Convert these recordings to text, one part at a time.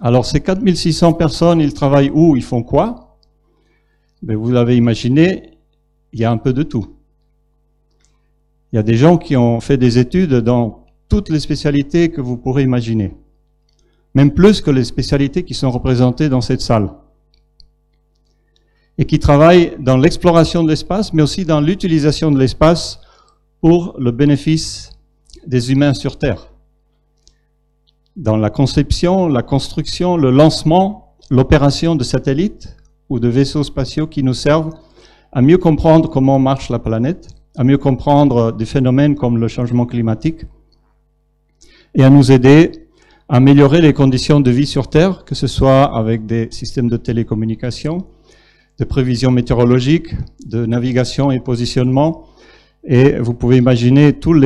Alors ces 4600 personnes, ils travaillent où? Ils font quoi? Mais vous l'avez imaginé, il y a un peu de tout. Il y a des gens qui ont fait des études dans toutes les spécialités que vous pourrez imaginer. Même plus que les spécialités qui sont représentées dans cette salle. Et qui travaillent dans l'exploration de l'espace, mais aussi dans l'utilisation de l'espace pour le bénéfice des humains sur Terre. Dans la conception, la construction, le lancement, l'opération de satellites ou de vaisseaux spatiaux qui nous servent à mieux comprendre comment marche la planète, à mieux comprendre des phénomènes comme le changement climatique et à nous aider à améliorer les conditions de vie sur Terre, que ce soit avec des systèmes de télécommunication, de prévision météorologique, de navigation et positionnement. Et vous pouvez imaginer toutes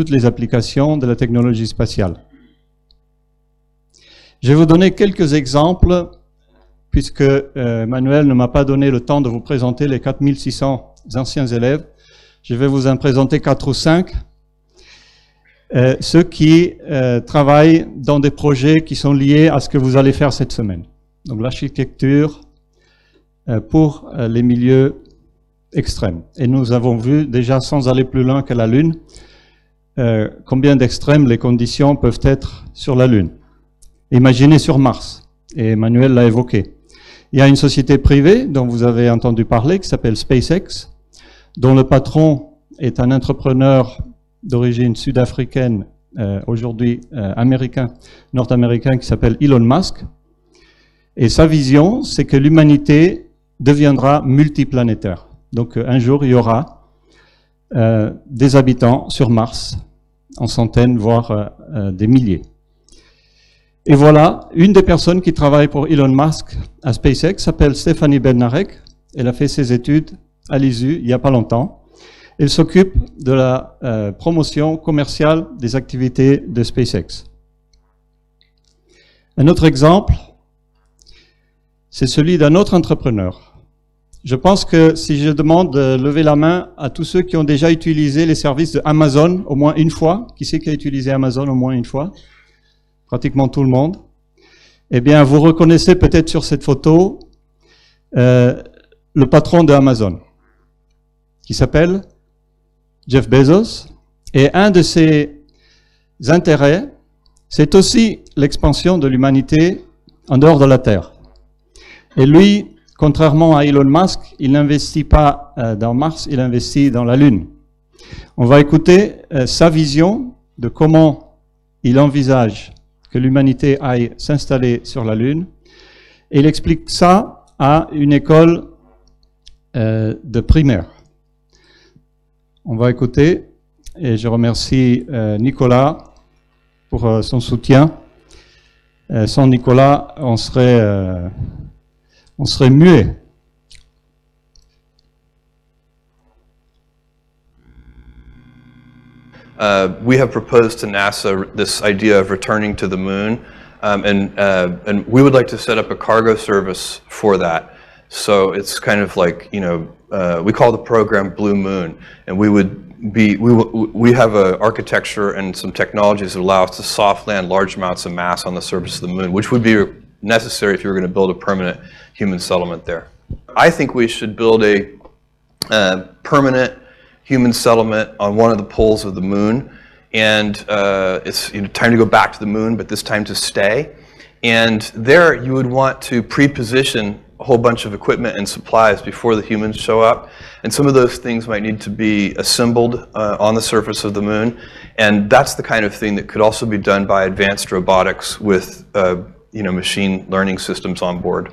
les applications de la technologie spatiale. Je vais vous donner quelques exemples, puisque Manuel ne m'a pas donné le temps de vous présenter les 4600 anciens élèves. Je vais vous en présenter 4 ou 5. Ceux qui travaillent dans des projets qui sont liés à ce que vous allez faire cette semaine. Donc l'architecture pour les milieux extrêmes. Et nous avons vu déjà, sans aller plus loin que la Lune, combien d'extrêmes les conditions peuvent être sur la Lune. Imaginez sur Mars, et Emmanuel l'a évoqué. Il y a une société privée dont vous avez entendu parler, qui s'appelle SpaceX, dont le patron est un entrepreneur d'origine sud-africaine, aujourd'hui nord-américain, qui s'appelle Elon Musk. Et sa vision, c'est que l'humanité deviendra multiplanétaire. Donc un jour, il y aura des habitants sur Mars, en centaines, voire des milliers. Et voilà, une des personnes qui travaille pour Elon Musk à SpaceX s'appelle Stéphanie Bednarek. Elle a fait ses études à l'ISU il n'y a pas longtemps. Elle s'occupe de la promotion commerciale des activités de SpaceX. Un autre exemple, c'est celui d'un autre entrepreneur. Je pense que si je demande de lever la main à tous ceux qui ont déjà utilisé les services de Amazon au moins une fois, qui c'est qui a utilisé Amazon au moins une fois? Pratiquement tout le monde. Eh bien, vous reconnaissez peut-être sur cette photo le patron de Amazon, qui s'appelle Jeff Bezos. Et un de ses intérêts, c'est aussi l'expansion de l'humanité en dehors de la Terre. Et lui, contrairement à Elon Musk, il n'investit pas dans Mars, il investit dans la Lune. On va écouter sa vision de comment il envisage que l'humanité aille s'installer sur la Lune. Et il explique ça à une école de primaire. On va écouter, et je remercie Nicolas pour son soutien. Sans Nicolas, on serait muet. We have proposed to NASA this idea of returning to the moon, and we would like to set up a cargo service for that. So it's kind of like, you know, we call the program Blue Moon, and we have an architecture and some technologies that allow us to soft land large amounts of mass on the surface of the moon, which would be necessary if you were going to build a permanent human settlement there. I think we should build a permanent human settlement on one of the poles of the moon, and it's time to go back to the moon, but this time to stay. And there you would want to pre-position a whole bunch of equipment and supplies before the humans show up, and some of those things might need to be assembled on the surface of the moon, and that's the kind of thing that could also be done by advanced robotics with machine learning systems on board.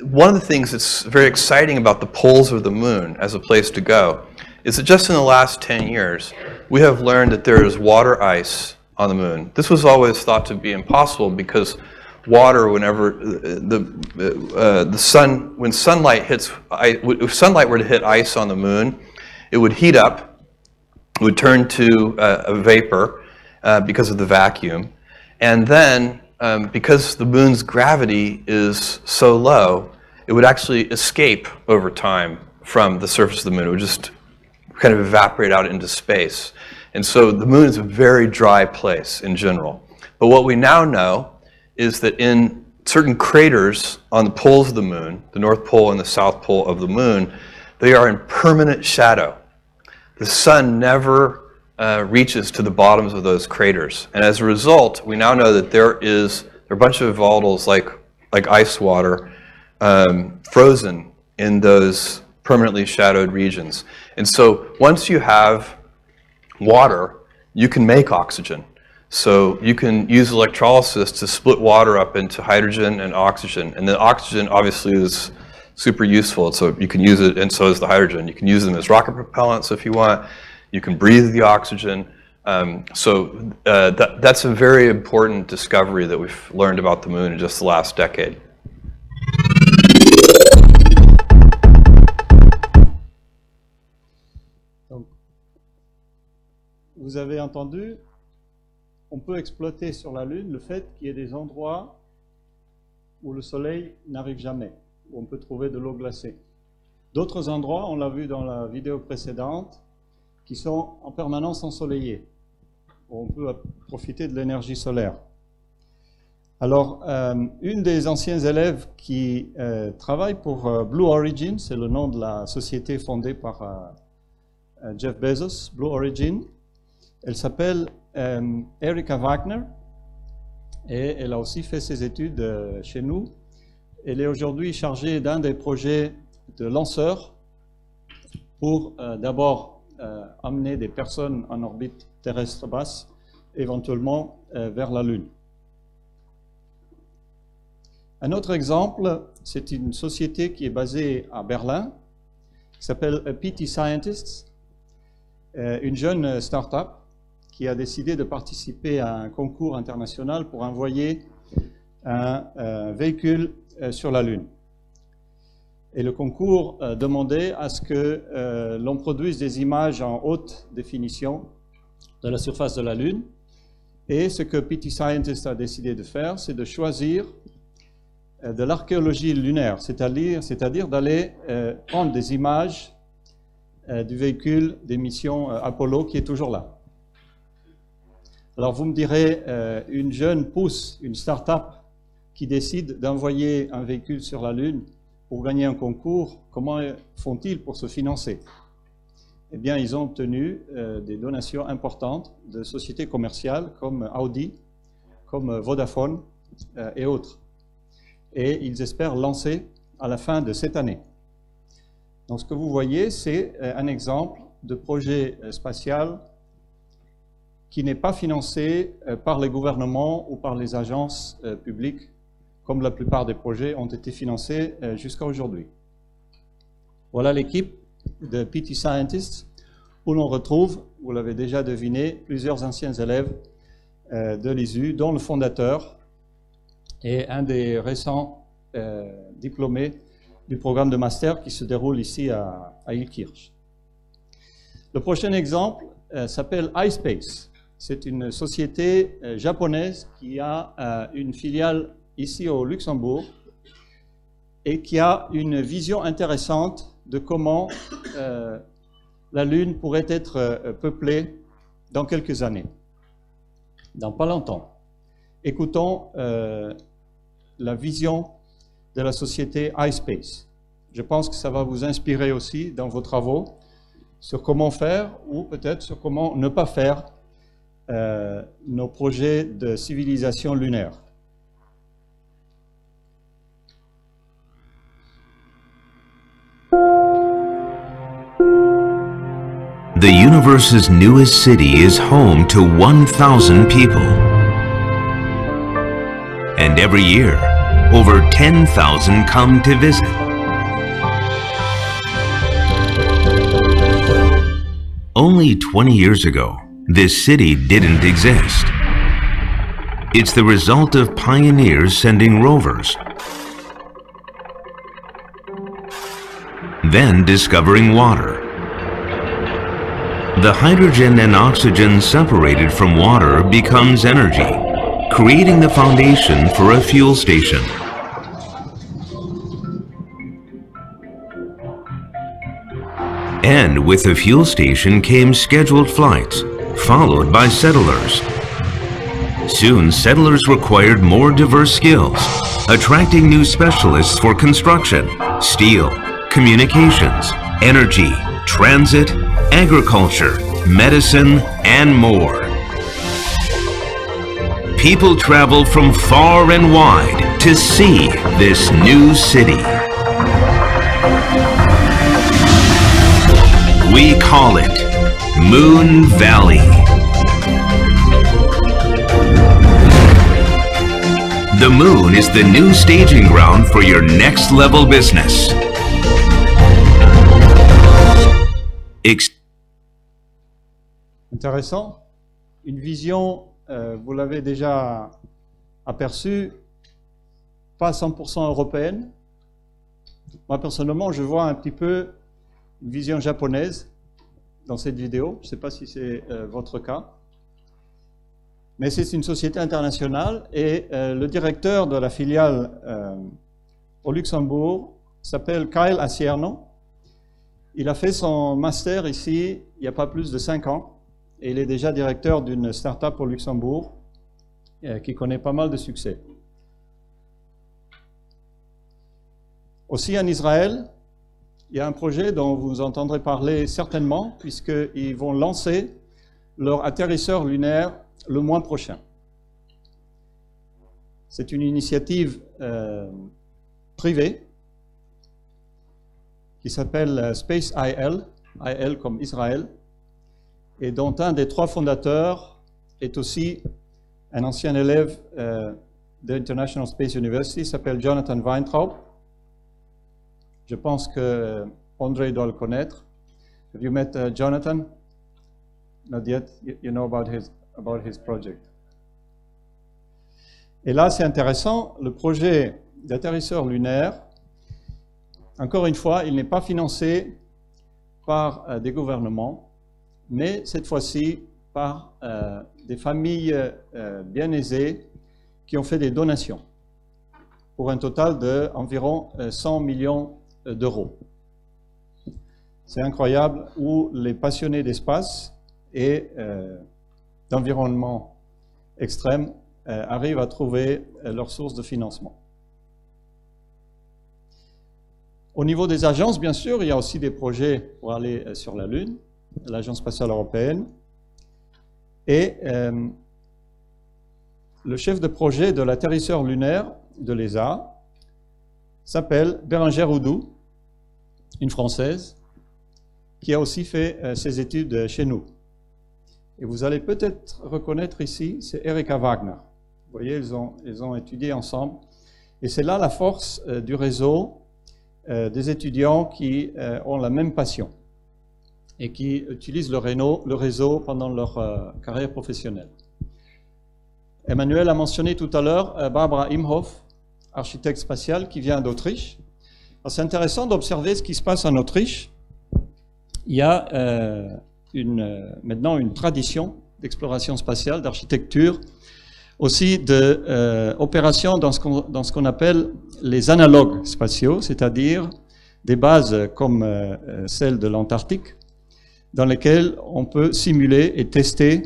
One of the things that's very exciting about the poles of the moon as a place to go is that just in the last 10 years, we have learned that there is water ice on the moon. This was always thought to be impossible because water, whenever the sun, when sunlight hits, if sunlight were to hit ice on the moon, it would heat up, it would turn to a vapor because of the vacuum, and then because the moon's gravity is so low, it would actually escape over time from the surface of the moon. It would just kind of evaporate out into space. And so the moon is a very dry place in general. But what we now know is that in certain craters on the poles of the moon, the North Pole and the South Pole of the moon, they are in permanent shadow. The sun never reaches to the bottoms of those craters. And as a result, we now know that there are a bunch of volatiles like ice water frozen in those permanently shadowed regions. And so once you have water, you can make oxygen. So you can use electrolysis to split water up into hydrogen and oxygen. And the oxygen obviously is super useful, so you can use it, and so is the hydrogen. You can use them as rocket propellants if you want. You can breathe the oxygen. That's a very important discovery that we've learned about the moon in just the last decade. Donc, vous avez entendu, on peut exploiter sur la Lune le fait qu'il y ait des endroits où le soleil n'arrive jamais, où on peut trouver de l'eau glacée. D'autres endroits, on l'a vu dans la vidéo précédente, qui sont en permanence ensoleillés, où on peut profiter de l'énergie solaire. Alors, une des anciens élèves qui travaille pour Blue Origin, c'est le nom de la société fondée par Jeff Bezos, Blue Origin, elle s'appelle Erika Wagner, et elle a aussi fait ses études chez nous. Elle est aujourd'hui chargée d'un des projets de lanceurs pour d'abord amener des personnes en orbite terrestre basse, éventuellement vers la Lune. Un autre exemple, c'est une société qui est basée à Berlin, qui s'appelle PT Scientists, une jeune start-up qui a décidé de participer à un concours international pour envoyer un véhicule sur la Lune. Et le concours demandait à ce que l'on produise des images en haute définition de la surface de la Lune. Et ce que PT Scientist a décidé de faire, c'est de choisir de l'archéologie lunaire, c'est-à-dire d'aller prendre des images du véhicule des missions Apollo qui est toujours là. Alors vous me direz, une jeune pousse, une start-up qui décide d'envoyer un véhicule sur la Lune pour gagner un concours, comment font-ils pour se financer? Eh bien, ils ont obtenu des donations importantes de sociétés commerciales comme Audi, comme Vodafone et autres. Et ils espèrent lancer à la fin de cette année. Donc ce que vous voyez, c'est un exemple de projet spatial qui n'est pas financé par les gouvernements ou par les agences publiques, comme la plupart des projets ont été financés jusqu'à aujourd'hui. Voilà l'équipe de PT Scientists, où l'on retrouve, vous l'avez déjà deviné, plusieurs anciens élèves de l'ISU, dont le fondateur et un des récents diplômés du programme de master qui se déroule ici à Ilkirch. Le prochain exemple s'appelle iSpace. C'est une société japonaise qui a une filiale ici au Luxembourg et qui a une vision intéressante de comment la Lune pourrait être peuplée dans quelques années, dans pas longtemps. Écoutons la vision de la société iSpace. Je pense que ça va vous inspirer aussi dans vos travaux sur comment faire ou peut-être sur comment ne pas faire nos projets de civilisation lunaire. The universe's newest city is home to 1,000 people. And every year, over 10,000 come to visit. Only 20 years ago, this city didn't exist. It's the result of pioneers sending rovers, then discovering water. The hydrogen and oxygen separated from water becomes energy, creating the foundation for a fuel station. And with the fuel station came scheduled flights, followed by settlers. Soon, settlers required more diverse skills, attracting new specialists for construction, steel, communications, energy, transit, agriculture, medicine, and more. People travel from far and wide to see this new city. We call it Moon Valley. The moon is the new staging ground for your next level business. Intéressant. Une vision, vous l'avez déjà aperçue, pas 100% européenne. Moi, personnellement, je vois un petit peu une vision japonaise dans cette vidéo. Je ne sais pas si c'est votre cas. Mais c'est une société internationale et le directeur de la filiale au Luxembourg s'appelle Kyle Asierno. Il a fait son master ici il n'y a pas plus de 5 ans et il est déjà directeur d'une start-up au Luxembourg qui connaît pas mal de succès. Aussi en Israël, il y a un projet dont vous entendrez parler certainement puisqu'ils vont lancer leur atterrisseur lunaire le mois prochain. C'est une initiative privée qui s'appelle Space IL, IL comme Israël, et dont un des 3 fondateurs est aussi un ancien élève de l'International Space University, s'appelle Jonathan Weintraub. Je pense que André doit le connaître. Have you met Jonathan? Not yet. You know about his project. Et là, c'est intéressant, le projet d'atterrisseur lunaire, encore une fois, il n'est pas financé par des gouvernements, mais cette fois-ci par des familles bien aisées qui ont fait des donations pour un total d'environ 100 millions d'euros. C'est incroyable où les passionnés d'espace et d'environnement extrême arrivent à trouver leur source de financement. Au niveau des agences, bien sûr, il y a aussi des projets pour aller sur la Lune, l'Agence spatiale européenne. Et le chef de projet de l'atterrisseur lunaire de l'ESA s'appelle Bérengère Oudou, une Française, qui a aussi fait ses études chez nous. Et vous allez peut-être reconnaître ici, c'est Erika Wagner. Vous voyez, ils ont étudié ensemble. Et c'est là la force du réseau des étudiants qui ont la même passion et qui utilisent le réseau pendant leur carrière professionnelle. Emmanuel a mentionné tout à l'heure Barbara Imhoff, architecte spatial qui vient d'Autriche. C'est intéressant d'observer ce qui se passe en Autriche. Il y a maintenant une tradition d'exploration spatiale, d'architecture, aussi d'opérations dans ce qu'on appelle les analogues spatiaux, c'est-à-dire des bases comme celle de l'Antarctique, dans lesquelles on peut simuler et tester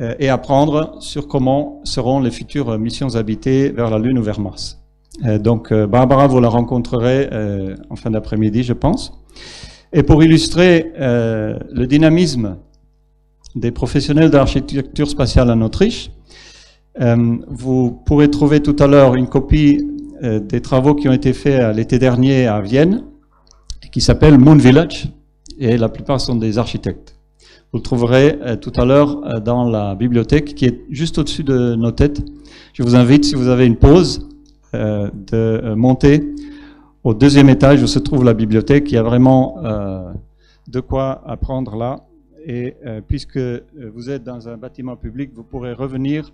et apprendre sur comment seront les futures missions habitées vers la Lune ou vers Mars. Donc Barbara, vous la rencontrerez en fin d'après-midi, je pense. Et pour illustrer le dynamisme des professionnels de l'architecture spatiale en Autriche, vous pourrez trouver tout à l'heure une copie des travaux qui ont été faits l'été dernier à Vienne, qui s'appelle Moon Village, et la plupart sont des architectes. Vous le trouverez tout à l'heure dans la bibliothèque qui est juste au-dessus de nos têtes. Je vous invite, si vous avez une pause, de monter au 2e étage où se trouve la bibliothèque. Il y a vraiment de quoi apprendre là. Et puisque vous êtes dans un bâtiment public, vous pourrez revenir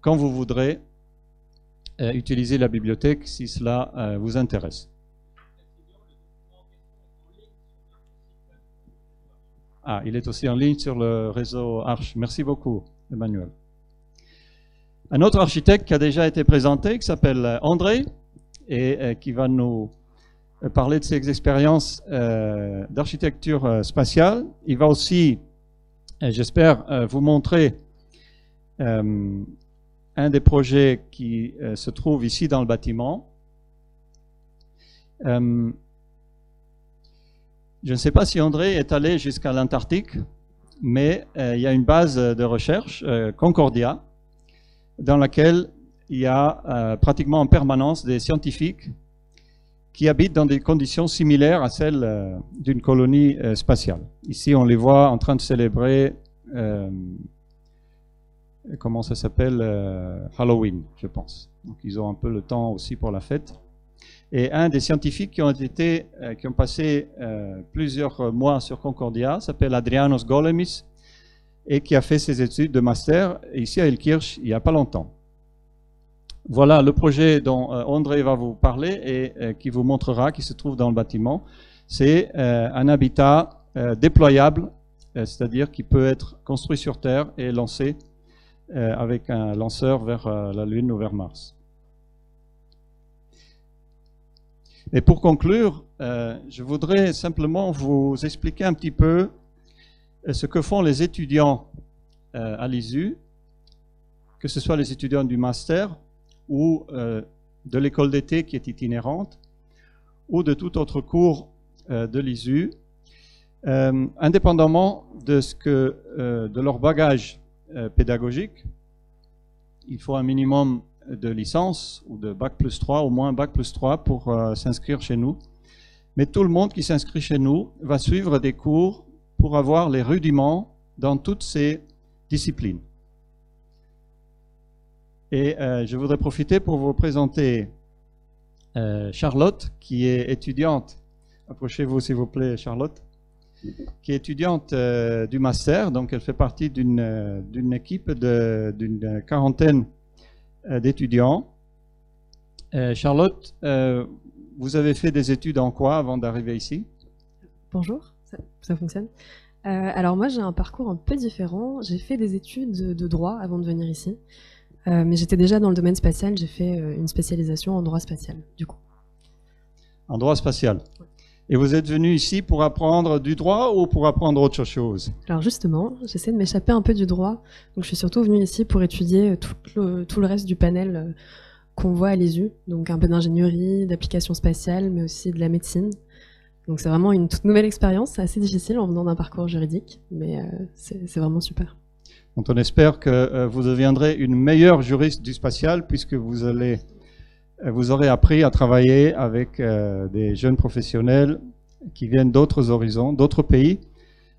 quand vous voudrez utiliser la bibliothèque si cela vous intéresse. Ah, il est aussi en ligne sur le réseau ARCHES. Merci beaucoup, Emmanuel. Un autre architecte qui a déjà été présenté, qui s'appelle André, et qui va nous parler de ses expériences d'architecture spatiale. Il va aussi, j'espère, vous montrer un des projets qui se trouve ici dans le bâtiment. Je ne sais pas si André est allé jusqu'à l'Antarctique, mais il y a une base de recherche, Concordia, dans laquelle il y a pratiquement en permanence des scientifiques qui habitent dans des conditions similaires à celles d'une colonie spatiale. Ici, on les voit en train de célébrer, comment ça s'appelle, Halloween, je pense. Donc, ils ont un peu le temps aussi pour la fête. Et un des scientifiques qui ont passé plusieurs mois sur Concordia s'appelle Adrianos Golemis et qui a fait ses études de master ici à Ilkirch il n'y a pas longtemps. Voilà le projet dont André va vous parler et qui vous montrera, qui se trouve dans le bâtiment. C'est un habitat déployable, c'est-à-dire qui peut être construit sur Terre et lancé avec un lanceur vers la Lune ou vers Mars. Et pour conclure, je voudrais simplement vous expliquer un petit peu ce que font les étudiants à l'ISU, que ce soit les étudiants du master ou de l'école d'été qui est itinérante, ou de tout autre cours de l'ISU, indépendamment de leur bagage pédagogique. Il faut un minimum de licence ou de bac plus 3, au moins bac plus 3 pour s'inscrire chez nous. Mais tout le monde qui s'inscrit chez nous va suivre des cours pour avoir les rudiments dans toutes ces disciplines. Et je voudrais profiter pour vous présenter Charlotte, qui est étudiante. Approchez-vous s'il vous plaît, Charlotte, qui est étudiante du master, donc elle fait partie d'une équipe d'une quarantaine d'étudiants. Charlotte, vous avez fait des études en quoi avant d'arriver ici? Bonjour, ça fonctionne. Alors moi j'ai un parcours un peu différent. J'ai fait des études de droit avant de venir ici. Mais j'étais déjà dans le domaine spatial, j'ai fait une spécialisation en droit spatial, du coup. En droit spatial. Ouais. Et vous êtes venu ici pour apprendre du droit ou pour apprendre autre chose? Alors justement, j'essaie de m'échapper un peu du droit. Donc je suis surtout venue ici pour étudier tout le reste du panel qu'on voit à l'ISU. Donc un peu d'ingénierie, d'applications spatiales, mais aussi de la médecine. Donc c'est vraiment une toute nouvelle expérience, assez difficile en venant d'un parcours juridique, mais c'est vraiment super. Donc on espère que vous deviendrez une meilleure juriste du spatial puisque vous aurez appris à travailler avec des jeunes professionnels qui viennent d'autres horizons, d'autres pays.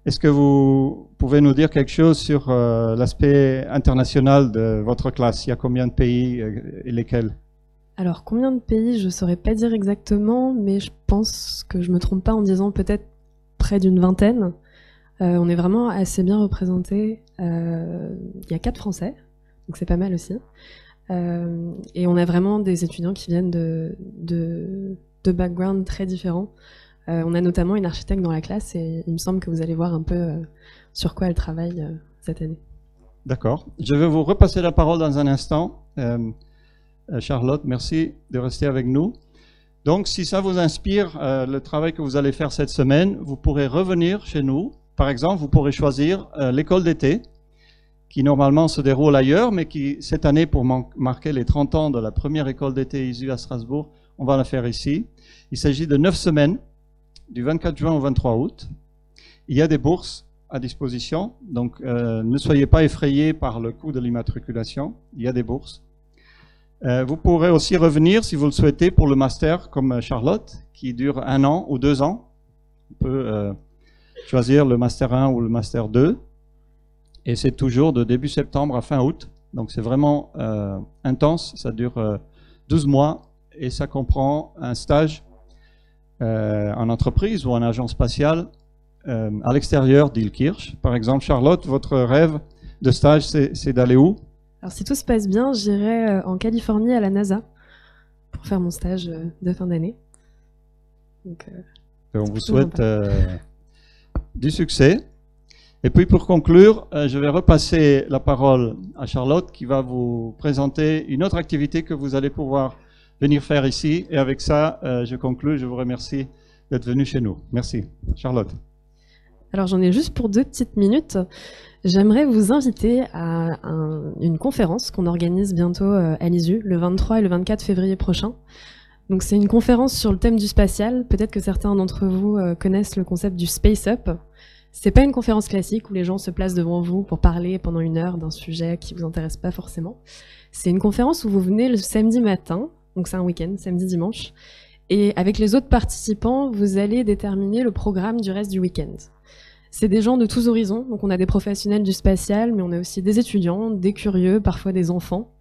Est-ce que vous pouvez nous dire quelque chose sur l'aspect international de votre classe? Il y a combien de pays et lesquels? Alors combien de pays, je ne saurais pas dire exactement, mais je pense que je ne me trompe pas en disant peut-être près d'une vingtaine. On est vraiment assez bien représentés. Il y a 4 Français, donc c'est pas mal aussi. Et on a vraiment des étudiants qui viennent de backgrounds très différents. On a notamment une architecte dans la classe et il me semble que vous allez voir un peu sur quoi elle travaille cette année. D'accord. Je vais vous repasser la parole dans un instant. Charlotte, merci de rester avec nous. Donc, si ça vous inspire le travail que vous allez faire cette semaine, vous pourrez revenir chez nous. Par exemple, vous pourrez choisir l'école d'été, qui normalement se déroule ailleurs, mais qui, cette année, pour marquer les 30 ans de la première école d'été ISU à Strasbourg, on va la faire ici. Il s'agit de 9 semaines, du 24 juin au 23 août. Il y a des bourses à disposition, donc ne soyez pas effrayés par le coût de l'immatriculation, il y a des bourses. Vous pourrez aussi revenir, si vous le souhaitez, pour le master, comme Charlotte, qui dure 1 an ou 2 ans. On peut choisir le master 1 ou le master 2. Et c'est toujours de début septembre à fin août. Donc c'est vraiment intense, ça dure 12 mois et ça comprend un stage en entreprise ou en agence spatiale à l'extérieur d'Ilkirch. Par exemple, Charlotte, votre rêve de stage, c'est d'aller où? Alors si tout se passe bien, j'irai en Californie à la NASA pour faire mon stage de fin d'année. On vous souhaite du succès. Et puis pour conclure, je vais repasser la parole à Charlotte qui va vous présenter une autre activité que vous allez pouvoir venir faire ici. Et avec ça, je conclue. Je vous remercie d'être venu chez nous. Merci. Charlotte. Alors j'en ai juste pour 2 petites minutes. J'aimerais vous inviter à une conférence qu'on organise bientôt à l'ISU, le 23 et le 24 février prochain. Donc c'est une conférence sur le thème du spatial. Peut-être que certains d'entre vous connaissent le concept du Space Up. C'est pas une conférence classique où les gens se placent devant vous pour parler pendant 1 heure d'un sujet qui vous intéresse pas forcément. C'est une conférence où vous venez le samedi matin, donc c'est un week-end, samedi-dimanche, et avec les autres participants, vous allez déterminer le programme du reste du week-end. C'est des gens de tous horizons, donc on a des professionnels du spatial, mais on a aussi des étudiants, des curieux, parfois des enfants.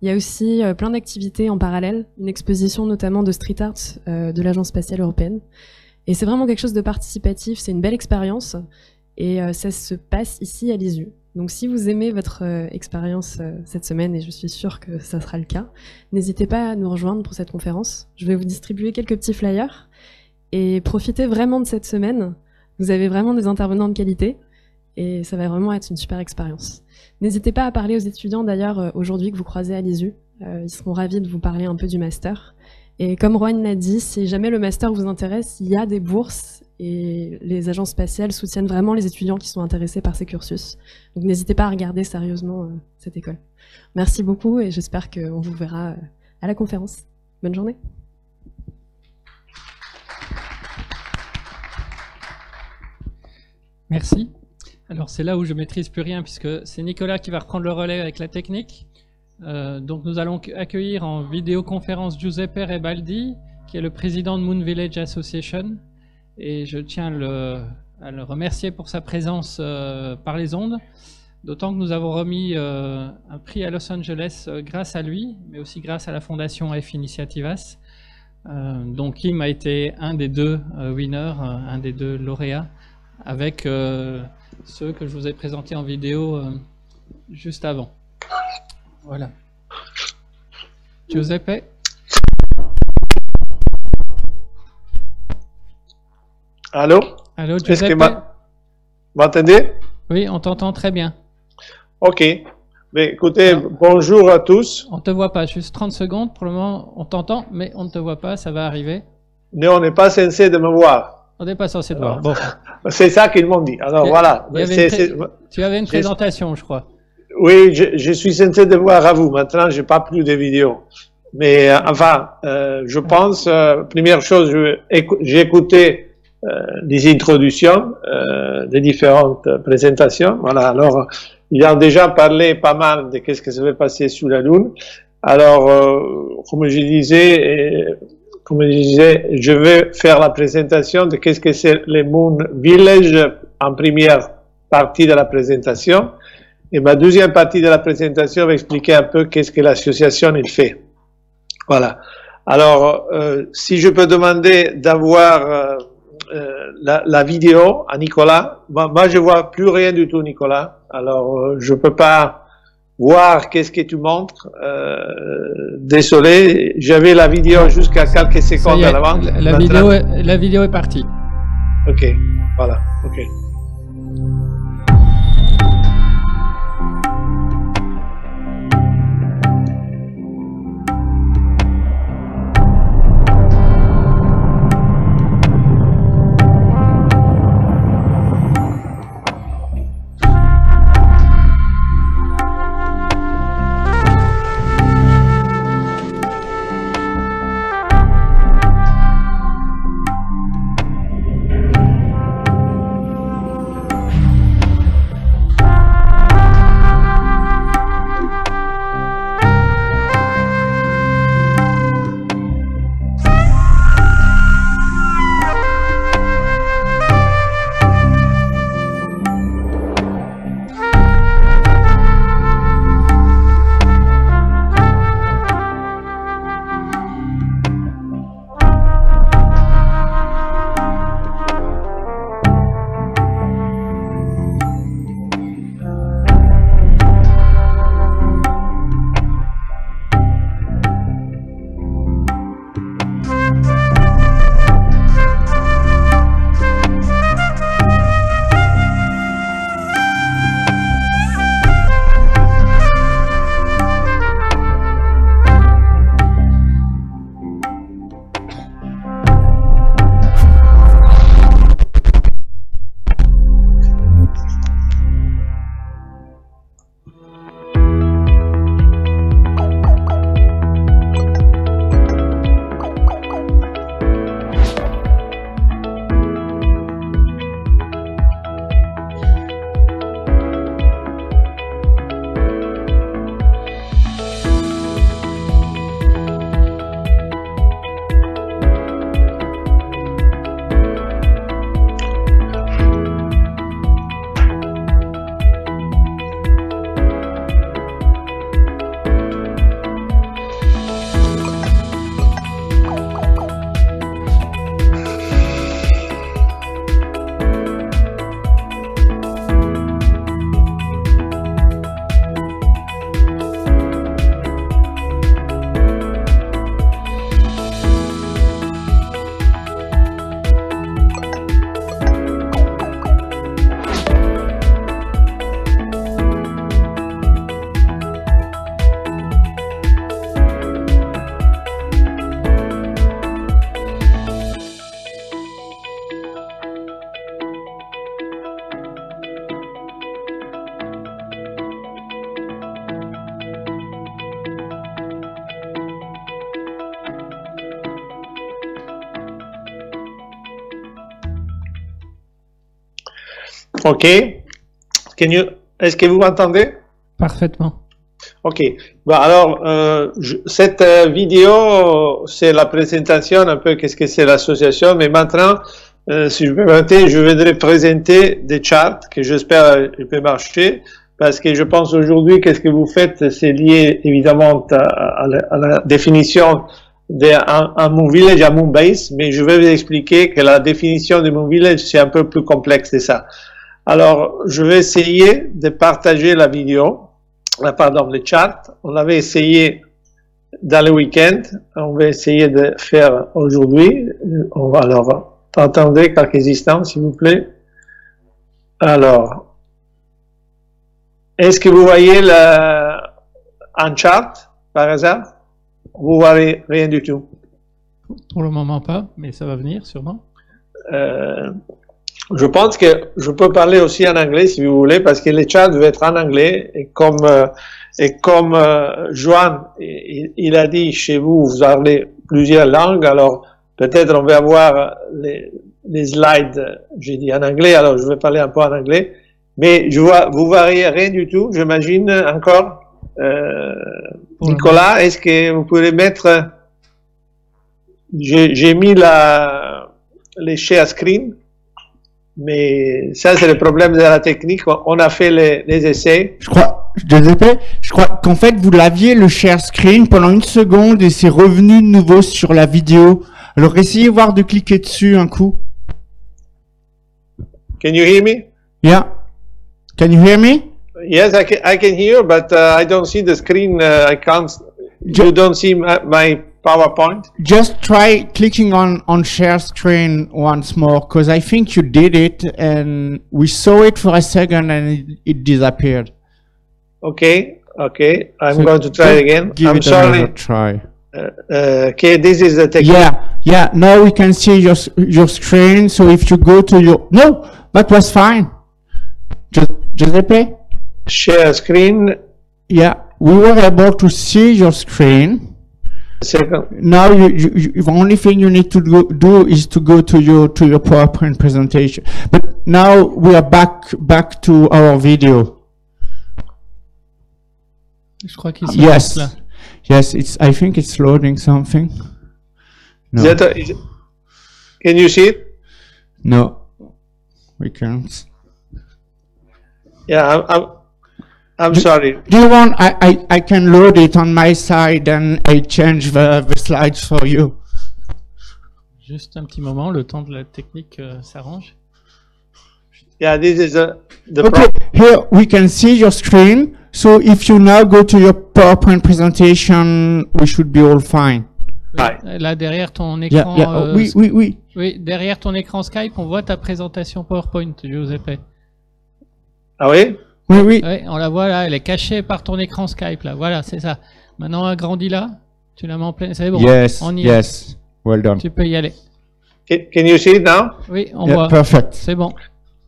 Il y a aussi plein d'activités en parallèle, une exposition notamment de street art de l'Agence spatiale européenne. Et c'est vraiment quelque chose de participatif, c'est une belle expérience, et ça se passe ici à l'ISU. Donc si vous aimez votre expérience cette semaine, et je suis sûre que ça sera le cas, n'hésitez pas à nous rejoindre pour cette conférence. Je vais vous distribuer quelques petits flyers, et profitez vraiment de cette semaine. Vous avez vraiment des intervenants de qualité, et ça va vraiment être une super expérience. N'hésitez pas à parler aux étudiants d'ailleurs aujourd'hui que vous croisez à l'ISU. Ils seront ravis de vous parler un peu du master. Et comme Rohan l'a dit, si jamais le master vous intéresse, il y a des bourses et les agences spatiales soutiennent vraiment les étudiants qui sont intéressés par ces cursus. Donc n'hésitez pas à regarder sérieusement cette école. Merci beaucoup et j'espère qu'on vous verra à la conférence. Bonne journée. Merci. Alors c'est là où je maîtrise plus rien puisque c'est Nicolas qui va reprendre le relais avec la technique. Donc nous allons accueillir en vidéoconférence Giuseppe Rebaldi, qui est le président de Moon Village Association. Et je tiens à le remercier pour sa présence par les ondes. D'autant que nous avons remis un prix à Los Angeles grâce à lui, mais aussi grâce à la fondation F Initiativas. Donc Kim a été un des 2 winners, un des 2 lauréats, avec ceux que je vous ai présentés en vidéo juste avant. Voilà. Giuseppe. Allô? Allô, Est-ce Giuseppe. que m'entendez? Oui, on t'entend très bien. Ok. Mais écoutez, bonjour à tous. On te voit pas, juste 30 secondes. Pour le moment, on t'entend, mais on ne te voit pas, ça va arriver. Mais on n'est pas censé de me voir. On n'est pas censé te voir. Bon. C'est ça qu'ils m'ont dit. Alors voilà. Tu avais une présentation, je crois. Oui, je suis censé de voir à vous. Maintenant, j'ai pas plus de vidéos. Mais enfin, je pense, première chose, j'ai écouté les introductions des différentes présentations. Voilà. Alors, il a déjà parlé pas mal de qu'est-ce que ça va passer sous la Lune. Alors, comme je disais, je vais faire la présentation de qu'est-ce que c'est le Moon Village en première partie de la présentation. Et ma deuxième partie de la présentation va expliquer un peu qu'est-ce que l'association il fait. Voilà. Alors, si je peux demander d'avoir la vidéo à Nicolas. Moi, je vois plus rien du tout, Nicolas. Alors, je peux pas voir qu'est-ce que tu montres. Désolé, j'avais la vidéo jusqu'à quelques secondes à l'avant. La vidéo est partie. Ok, voilà, ok. OK. Est-ce que vous m'entendez? Parfaitement. OK. Bon, alors, cette vidéo, c'est la présentation un peu qu'est-ce que c'est l'association, mais maintenant, si je peux permettre, je voudrais présenter des charts que j'espère peut marcher, parce que je pense aujourd'hui qu'est-ce que vous faites, c'est lié évidemment à la définition d'un Moon Village à Moon Base, mais je vais vous expliquer que la définition de Moon Village, c'est un peu plus complexe que ça. Alors, je vais essayer de partager la vidéo. Pardon, le chart. On avait essayé dans le week-end. On va essayer de faire aujourd'hui. Alors, attendez quelques instants, s'il vous plaît. Alors, est-ce que vous voyez un chart, par hasard? Vous voyez rien du tout? Pour le moment pas, mais ça va venir sûrement. Je pense que je peux parler aussi en anglais si vous voulez, parce que les chats doivent être en anglais. Et comme Joan, il a dit chez vous, vous parlez plusieurs langues, alors peut-être on va avoir les slides, j'ai dit en anglais, alors je vais parler un peu en anglais. Mais vous voyez rien du tout, j'imagine encore. Nicolas, est-ce que vous pouvez mettre... J'ai mis les share screen. Mais ça, c'est le problème de la technique. On a fait les essais. Je crois qu'en fait, vous l'aviez le share screen pendant une seconde et c'est revenu de nouveau sur la vidéo. Alors, essayez voir de cliquer dessus un coup. Can you hear me? Yeah. Can you hear me? Yes, I can hear, but I don't see the screen. I can't. You don't see my PowerPoint? Just try clicking on share screen once more, because I think you did it and we saw it for a second and it disappeared. Okay, I'm going to try it again. I'm sorry. Try. Okay, this is the technique. Yeah, now we can see your screen, so if you go to your... No, that was fine. Giuseppe? Share screen. Yeah, we were able to see your screen. Second. Now, the only thing you need to do is to go to your PowerPoint presentation. But now we are back to our video. Je crois qu'il Yes, là. yes. I think it's loading something. No. Can you see it? No, we can't. Yeah, I'm sorry. Do you want? I can load it on my side and I change the slides for you. Juste un petit moment, le temps de la technique s'arrange. Yeah, this is the Okay, problem. here we can see your screen. So if you now go to your PowerPoint presentation, we should be all fine. Right. Là, derrière ton écran... Oui. Oui, derrière ton écran Skype, on voit ta présentation PowerPoint, Giuseppe. Ah oui? Oui. Oui, on la voit là, elle est cachée par ton écran Skype là. Voilà, c'est ça. Maintenant, agrandis-la. Tu la mets en pleine. C'est bon. Yes, On y yes. Well done. Tu peux y aller. Can you see it now? Oui, on Yeah, voit. perfect. C'est bon.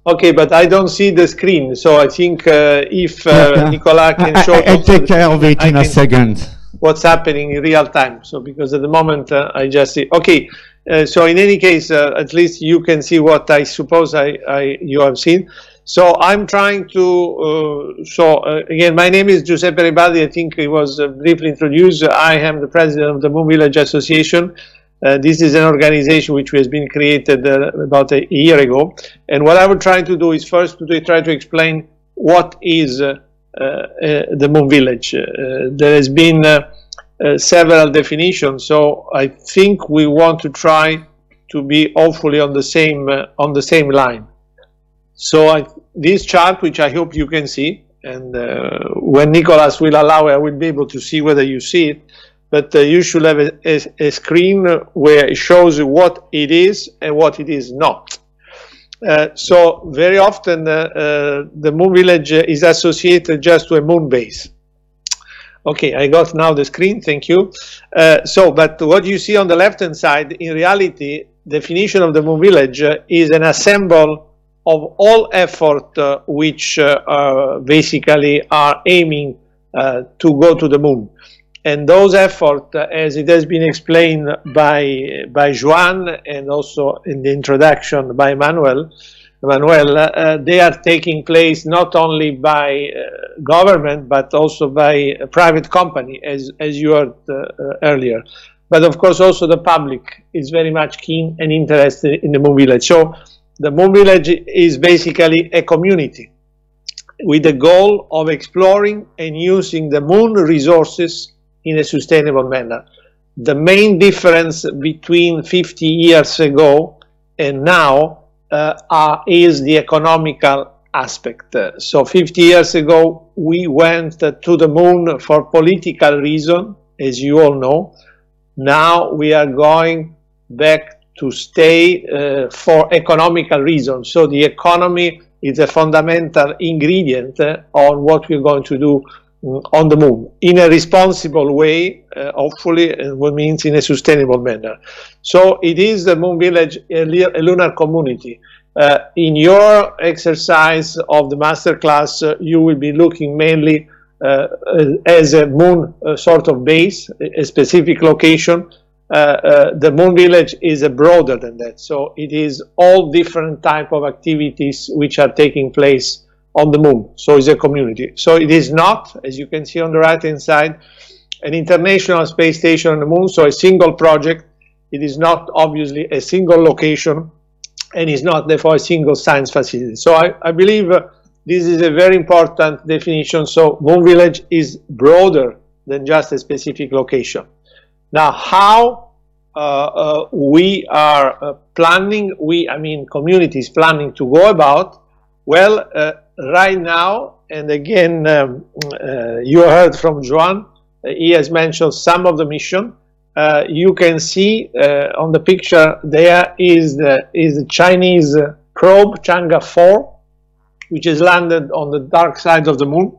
Okay, but I don't see the screen, so I think if Nicolas can show I'll take care of it in a second. what's happening in real time. So because at the moment I just see. Okay, so in any case, at least you can see what I suppose you have seen. So I'm trying to. Again, my name is Giuseppe Ribaldi. I think it was briefly introduced. I am the president of the Moon Village Association. This is an organization which has been created about a year ago. And what I will try to do is first to try to explain what is the Moon Village. There has been several definitions, so I think we want to try to be hopefully on the same line. So this chart, which I hope you can see, and when Nicolas will allow, I will be able to see whether you see it. But you should have a screen where it shows what it is and what it is not. So very often the Moon Village is associated just to a moon base. Okay, I got now the screen, thank you. But what you see on the left-hand side, in reality, definition of the Moon Village is an assemble of all effort which basically are aiming to go to the moon. And those efforts, as it has been explained by Joan and also in the introduction by Manuel, Emmanuel, they are taking place not only by government, but also by a private company, as you heard earlier. But of course, also the public is very much keen and interested in the Moon Village. So the Moon Village is basically a community with the goal of exploring and using the moon resources in a sustainable manner. The main difference between 50 years ago and now is the economical aspect. So 50 years ago, we went to the moon for political reasons, as you all know. Now we are going back to stay for economical reasons. So the economy is a fundamental ingredient on what we're going to do on the moon in a responsible way, hopefully, and what means in a sustainable manner. So it is the Moon Village, a lunar community. In your exercise of the masterclass, you will be looking mainly as a moon sort of base, a specific location. The Moon Village is broader than that. So it is all different type of activities which are taking place on the moon. So it's a community. So it is not, as you can see on the right-hand side, an international space station on the moon, so a single project. It is not obviously a single location, and is not therefore a single science facility. So I believe this is a very important definition. So Moon Village is broader than just a specific location. Now, how we are planning, I mean communities planning to go about, well, right now, and again, you heard from Joan, he has mentioned some of the mission. You can see on the picture there is the Chinese probe Chang'e 4, which has landed on the dark side of the moon.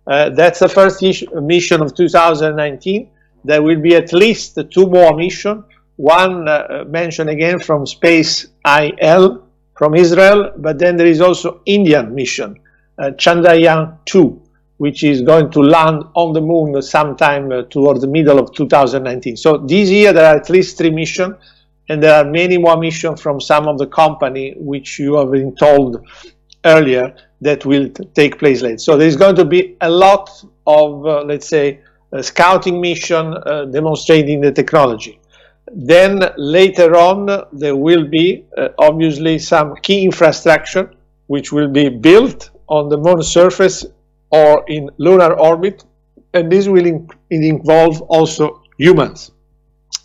That's the first mission of 2019. There will be at least 2 more missions. One mentioned again from Space IL from Israel, but then there is also Indian mission, Chandrayaan 2, which is going to land on the moon sometime towards the middle of 2019. So this year there are at least 3 missions, and there are many more missions from some of the company which you have been told earlier that will take place later. So there's going to be a lot of, let's say, scouting mission demonstrating the technology. Then later on there will be obviously some key infrastructure which will be built on the moon surface or in lunar orbit, and this will involve also humans.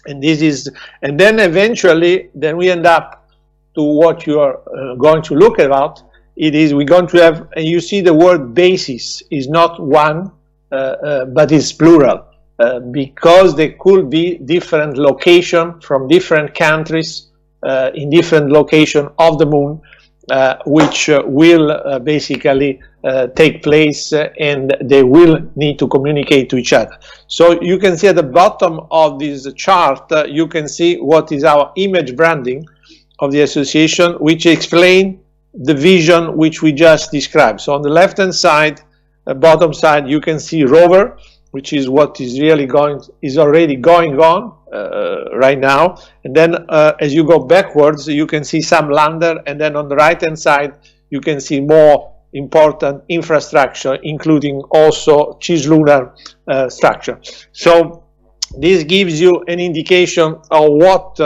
And this is, and then eventually then we end up to what you are going to look about. It is we're going to have, and you see the word basis is not one, but it's plural, because there could be different location from different countries in different location of the moon, which will basically take place, and they will need to communicate to each other. So you can see at the bottom of this chart, you can see what is our image branding of the association, which explain the vision which we just described. So on the left hand side, bottom side, you can see rover, which is what is really already going on right now. And then as you go backwards, you can see some lander, and then on the right hand side, you can see more important infrastructure, including also cislunar structure. So this gives you an indication of what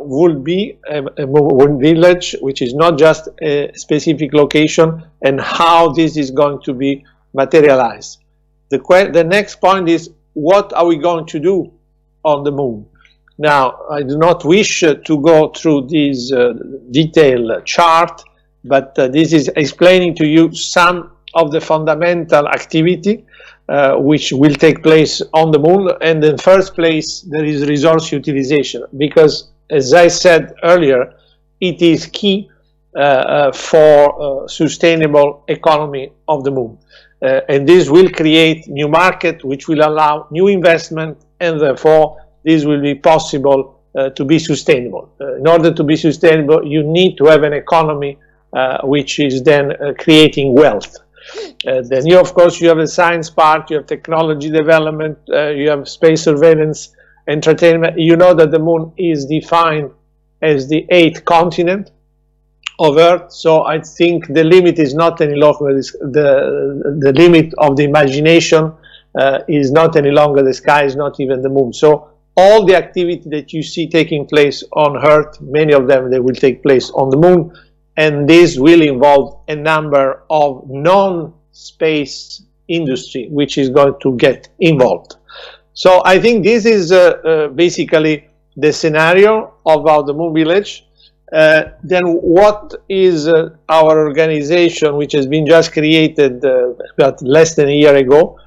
will be a moon village, which is not just a specific location, and how this is going to be materialized. The next point is, what are we going to do on the moon? Now, I do not wish to go through this detailed chart, but this is explaining to you some of the fundamental activity which will take place on the moon. And in first place, there is resource utilization, because as I said earlier, it is key for sustainable economy of the moon. And this will create new market, which will allow new investment, and therefore this will be possible to be sustainable. In order to be sustainable, you need to have an economy which is then creating wealth. Then you, of course, you have a science part, you have technology development, you have space surveillance, entertainment. You know that the moon is defined as the 8th continent, of Earth. So I think the limit is not any longer the limit of the imagination is not any longer the sky, is not even the moon. So all the activity that you see taking place on Earth, many of them, they will take place on the moon, and this will involve a number of non-space industry which is going to get involved. So I think this is basically the scenario about the Moon Village. Then what is our organization, which has been just created about less than a year ago,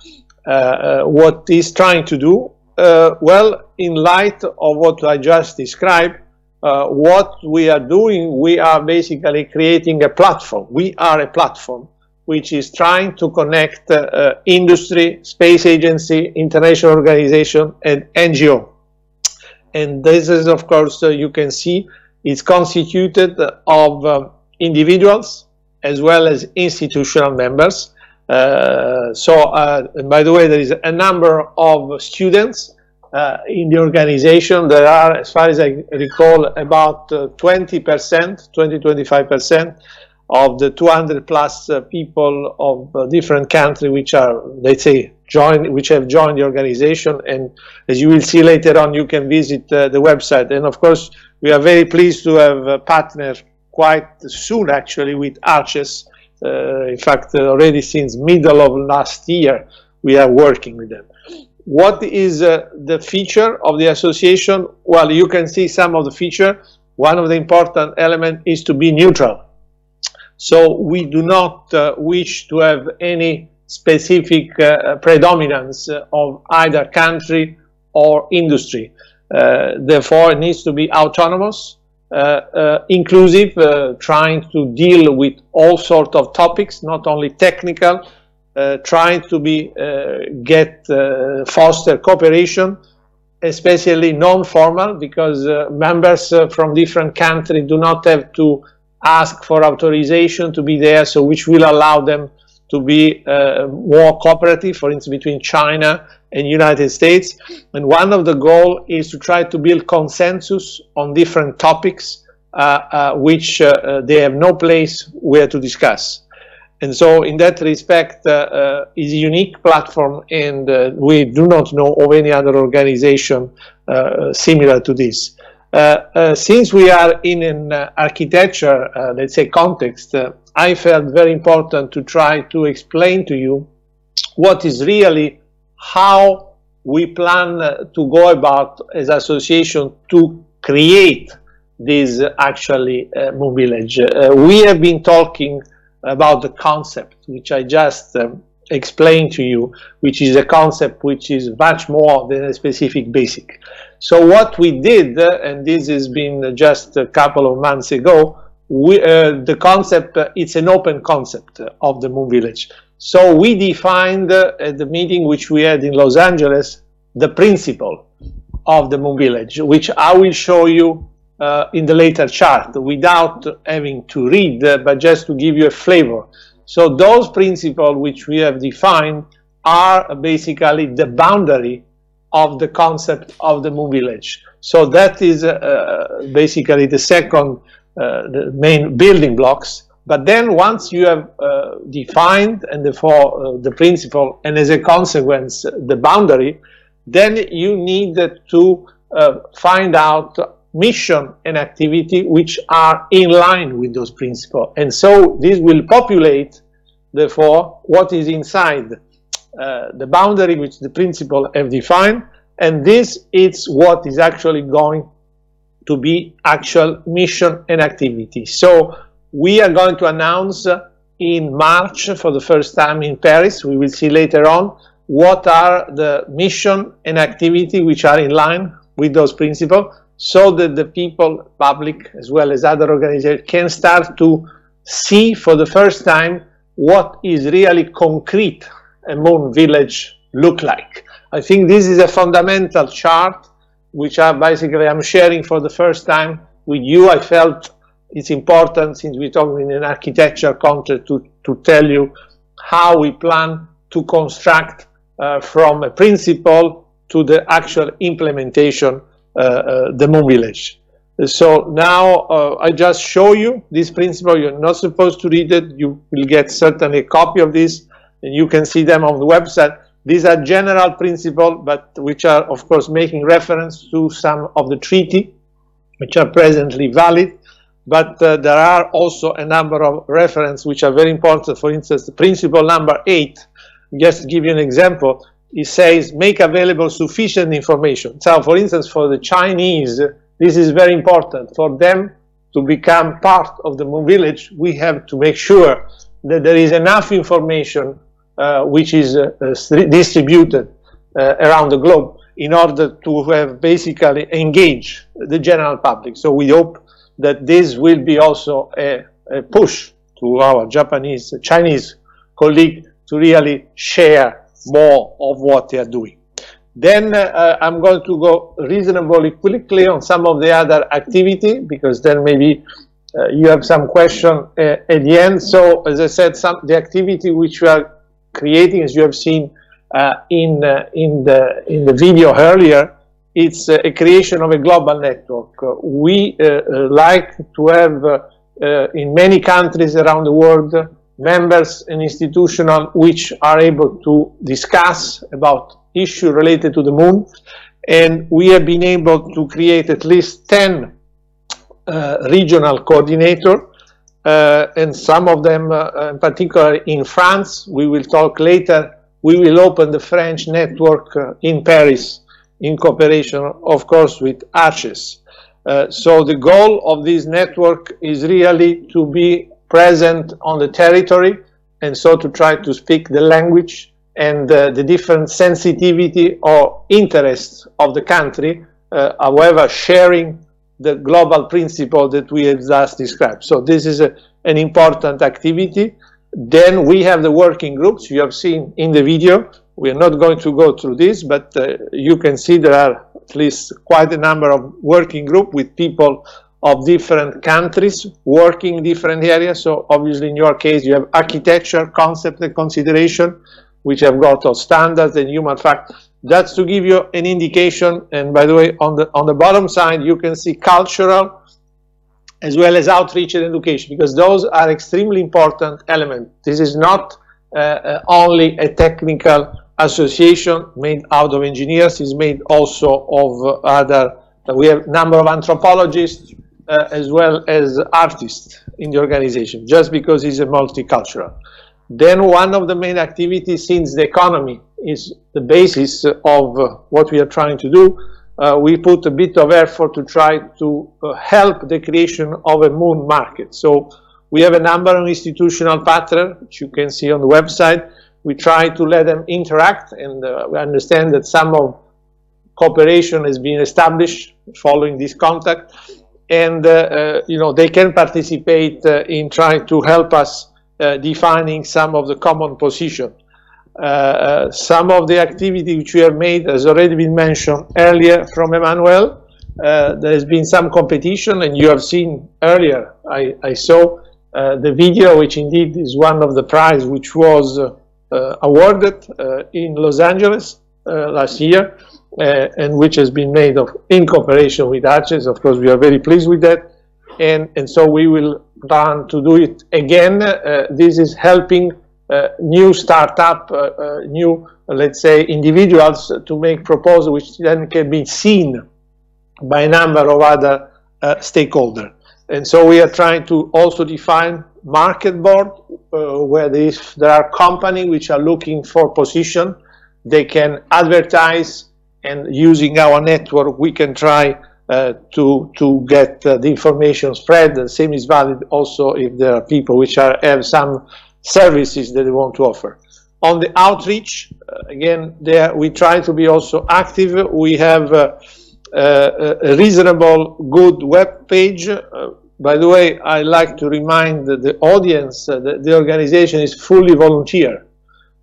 what is trying to do? Well, in light of what I just described, what we are doing, we are basically creating a platform. We are a platform which is trying to connect industry, space agency, international organization, and NGO. And this is, of course, you can see, it's constituted of individuals as well as institutional members. And by the way, there is a number of students in the organization. There are, as far as I recall, about 20%, 20-25% of the 200 plus people of different countries which are, let's say, which have joined the organization. And as you will see later on, you can visit the website. And of course, we are very pleased to have a partner quite soon, actually, with ARCHES. In fact, already since middle of last year, we are working with them. What is the feature of the association? Well, you can see some of the feature. One of the important elements is to be neutral. So we do not wish to have any specific predominance of either country or industry. Therefore, it needs to be autonomous, inclusive, trying to deal with all sorts of topics, not only technical, trying to be foster cooperation, especially non-formal, because members from different countries do not have to ask for authorization to be there, so which will allow them to be more cooperative, for instance, between China and United States. And one of the goals is to try to build consensus on different topics which they have no place where to discuss. And so in that respect, is a unique platform, and we do not know of any other organization similar to this. Since we are in an architecture, let's say, context, I felt very important to try to explain to you what is really how we plan to go about as association to create this actually Moon Village. We have been talking about the concept, which I just explained to you, which is a concept which is much more than a specific basic. So what we did, and this has been just a couple of months ago, the concept, it's an open concept of the Moon Village. So we defined at the meeting which we had in Los Angeles, the principle of the Moon Village, which I will show you in the later chart without having to read, but just to give you a flavor. So those principles which we have defined are basically the boundary of the concept of the Moon Village. So that is basically the second, the main building blocks. But then once you have defined and therefore the principle, and as a consequence the boundary, then you need to find out mission and activity which are in line with those principles. And so this will populate, therefore, what is inside the boundary which the principle have defined, and this is what is actually going to be actual mission and activity. So we are going to announce in March for the first time in Paris, we will see later on, what are the mission and activity which are in line with those principles, so that the people, public, as well as other organizations, can start to see for the first time what is really concrete a Moon Village look like. I think this is a fundamental chart which I'm sharing for the first time with you. I felt it's important, since we're talking in an architecture context, to tell you how we plan to construct from a principle to the actual implementation the Moon Village. So now I just show you this principle. You're not supposed to read it. You will get certainly a copy of this, and you can see them on the website. These are general principles, but which are, of course, making reference to some of the treaty, which are presently valid. But there are also a number of references which are very important. For instance, the principle number 8, just to give you an example, it says, make available sufficient information. So, for instance, for the Chinese, this is very important. For them to become part of the Moon Village, we have to make sure that there is enough information which is distributed around the globe in order to have basically engaged the general public. So we hope that this will be also a push to our Chinese colleague to really share more of what they are doing. Then I'm going to go reasonably quickly on some of the other activity, because then maybe you have some question at the end. So as I said, the activity which we are creating, as you have seen in the video earlier, it's a creation of a global network. We like to have in many countries around the world members and institutions which are able to discuss about issues related to the moon, and we have been able to create at least 10 regional coordinators, and some of them, in particular in France, we will talk later. We will open the French network in Paris in cooperation, of course, with ARCHES. So the goal of this network is really to be present on the territory, and so to try to speak the language and the different sensitivity or interests of the country, however, sharing the global principle that we have just described. So this is an important activity. Then we have the working groups you have seen in the video. We are not going to go through this, but you can see there are at least quite a number of working groups with people of different countries working in different areas. So obviously in your case you have architecture, concept and consideration, which have got all standards and human factors. That's to give you an indication. And by the way, on the bottom side you can see cultural as well as outreach and education, because those are extremely important elements. This is not only a technical association made out of engineers, it's made also of other, we have a number of anthropologists as well as artists in the organization, just because it's a multicultural. Then one of the main activities, since the economy is the basis of what we are trying to do, we put a bit of effort to try to help the creation of a moon market. So we have a number of institutional partners, which you can see on the website. We try to let them interact, and we understand that some of cooperation has been established following this contact, and you know, they can participate in trying to help us defining some of the common position. Some of the activity which we have made has already been mentioned earlier from Emmanuel. There has been some competition, and you have seen earlier, I saw the video, which indeed is one of the prizes which was awarded in Los Angeles last year, and which has been made in cooperation with ARCHES. Of course, we are very pleased with that, and so we will plan to do it again. This is helping new startup, new, let's say, individuals to make proposals which then can be seen by a number of other stakeholders. And so we are trying to also define market board, where there are companies which are looking for position, they can advertise, and using our network we can try to get the information spread. The same is valid also if there are people which have some services that they want to offer. On the outreach, again, there we try to be also active. We have a reasonable good web page. By the way, I like to remind the audience that the organization is fully volunteer.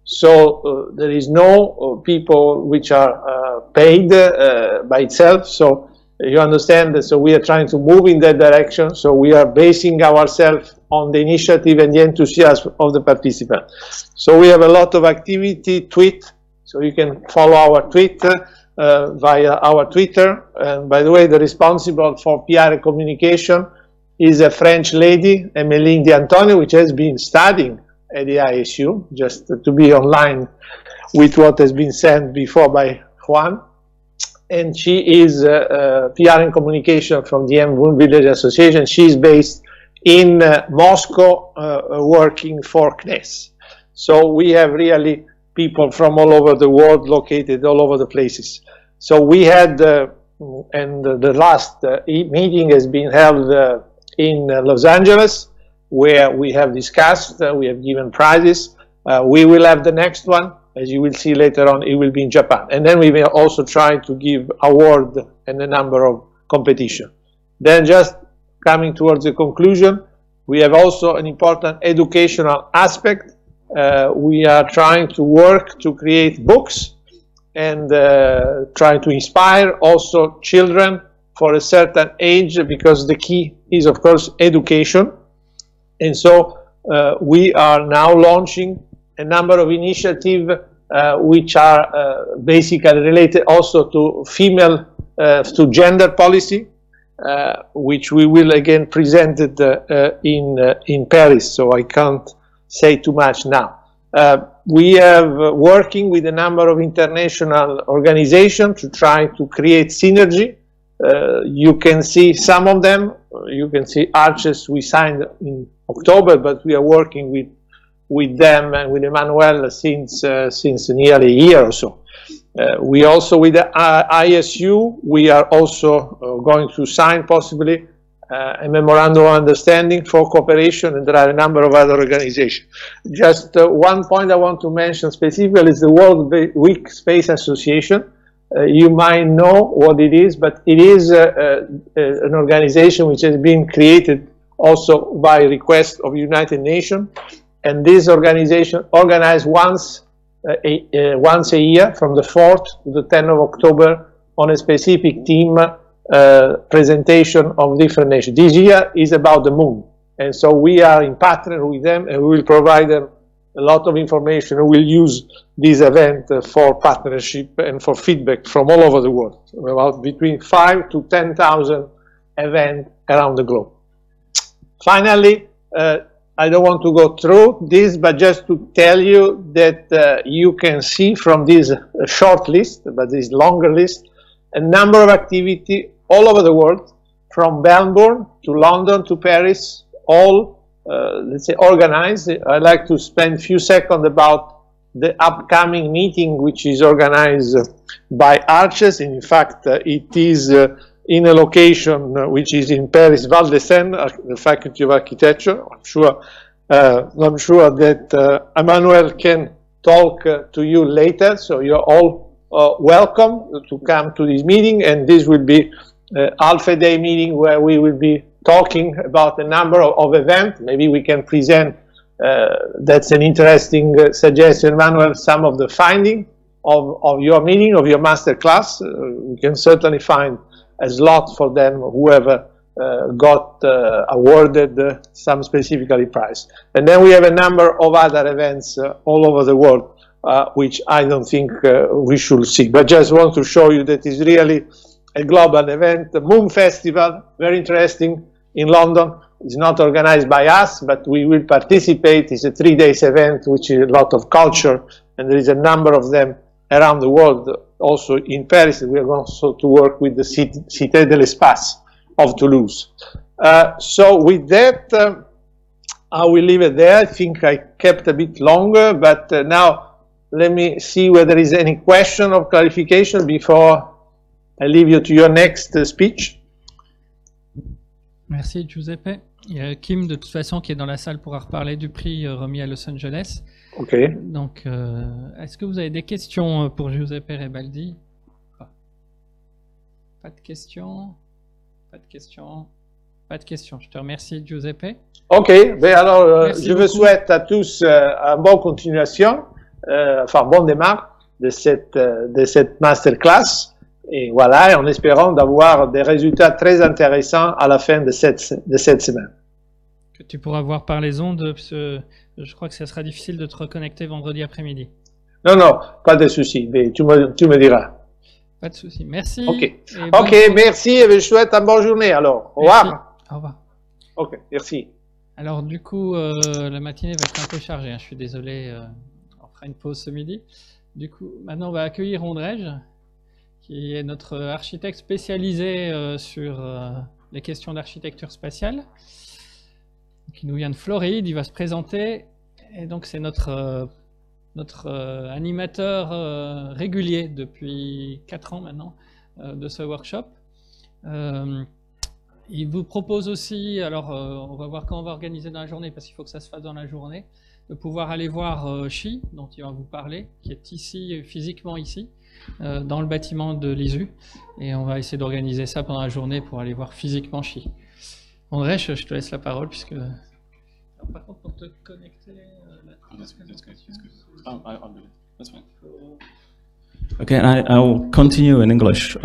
So there is no people which are paid by itself. So you understand that. So we are trying to move in that direction. So we are basing ourselves on the initiative and the enthusiasm of the participants. So we have a lot of activity, tweet. So you can follow our tweet. via our Twitter. And by the way, the responsible for PR and communication is a French lady, Emeline D'Antonio, which has been studying at the ISU, just to be online with what has been sent before by Juan. And she is PR and communication from the Moon Village Association. She's based in Moscow, working for CNES. So we have really people from all over the world located all over the places. So we had, and the last meeting has been held in Los Angeles, where we have discussed, we have given prizes. We will have the next one, as you will see later on, it will be in Japan. And then we will also try to give award and a number of competition. Then just coming towards the conclusion, we have also an important educational aspect. We are trying to work to create books and try to inspire also children for a certain age, because the key is, of course, education. And so we are now launching a number of initiatives which are basically related also to female, to gender policy, which we will again present it in Paris, so I can't say too much now. We have working with a number of international organizations to try to create synergy. You can see some of them. You can see ARCHES we signed in October, but we are working with them and with Emmanuel since nearly a year or so. We also, with the ISU, we are also going to sign possibly a memorandum of understanding for cooperation, and there are a number of other organizations. Just one point I want to mention specifically is the World Weak Space Association. You might know what it is, but it is an organization which has been created also by request of United Nations, and this organization organized once a year from the 4th to the 10th of October on a specific theme presentation of different nations. This year is about the moon, and so we are in partner with them, and we will provide them a lot of information. We will use this event for partnership and for feedback from all over the world, about between 5,000 to 10,000 events around the globe. Finally, I don't want to go through this, but just to tell you that you can see from this short list, but this longer list, a number of activity all over the world, from Melbourne to London to Paris, all let's say organized. I'd like to spend a few seconds about the upcoming meeting, which is organized by ARCHES. In fact, it is in a location which is in Paris, Val de Seine, the Faculty of Architecture. I'm sure that Emmanuel can talk to you later, so you're all welcome to come to this meeting, and this will be half a day meeting where we will be talking about a number of events. Maybe we can present, that's an interesting suggestion, Emmanuel, some of the findings of your meeting, of your master class. We can certainly find a slot for them, whoever got awarded some specifically prize. And then we have a number of other events all over the world, which I don't think we should see. But just want to show you that it's really a global event. The Moon Festival, very interesting, in London. It's not organized by us, but we will participate. It's a 3-day event, which is a lot of culture, and there is a number of them around the world. Also in Paris, we are also to work with the Cité de l'Espace of Toulouse. So with that, I will leave it there. I think I kept a bit longer, but now let me see whether there is any question or clarification before I leave you to your next speech. Merci Giuseppe. Il y a Kim de toute façon qui est dans la salle pour reparler du prix remis à Los Angeles. Ok. Donc, est-ce que vous avez des questions pour Giuseppe Rebaldi? Pas de questions. Pas de questions. Pas de questions. Je te remercie Giuseppe. Ok. Ben alors, je vous souhaite à tous une bonne continuation, enfin bon démarrage de cette masterclass. Et voilà, en espérant d'avoir des résultats très intéressants à la fin de cette semaine. Que tu pourras voir par les ondes, parce que je crois que ça sera difficile de te reconnecter vendredi après-midi. Non, pas de souci, mais tu me diras. Pas de souci. Merci. Ok. Et Ok, merci et je souhaite une bonne journée alors. Au revoir. Merci. Au revoir. Ok, merci. Alors du coup, la matinée va être un peu chargée, hein. Je suis désolé, on fera une pause ce midi. Du coup, maintenant on va accueillir Ondrej, qui est notre architecte spécialisé sur les questions d'architecture spatiale, qui nous vient de Floride. Il va se présenter, et donc c'est notre animateur régulier depuis 4 ans maintenant de ce workshop. Il vous propose aussi, alors on va voir comment on va organiser dans la journée, parce qu'il faut que ça se fasse dans la journée, de pouvoir aller voir Chi, dont il va vous parler, qui est ici, physiquement ici, dans le bâtiment de l'ISU. Et on va essayer d'organiser ça pendant la journée pour aller voir physiquement Chi. André, je te laisse la parole, puisque... Alors, par contre, pour te connecter... That's good. I'll do it. That's fine. Okay, I'll continue in English.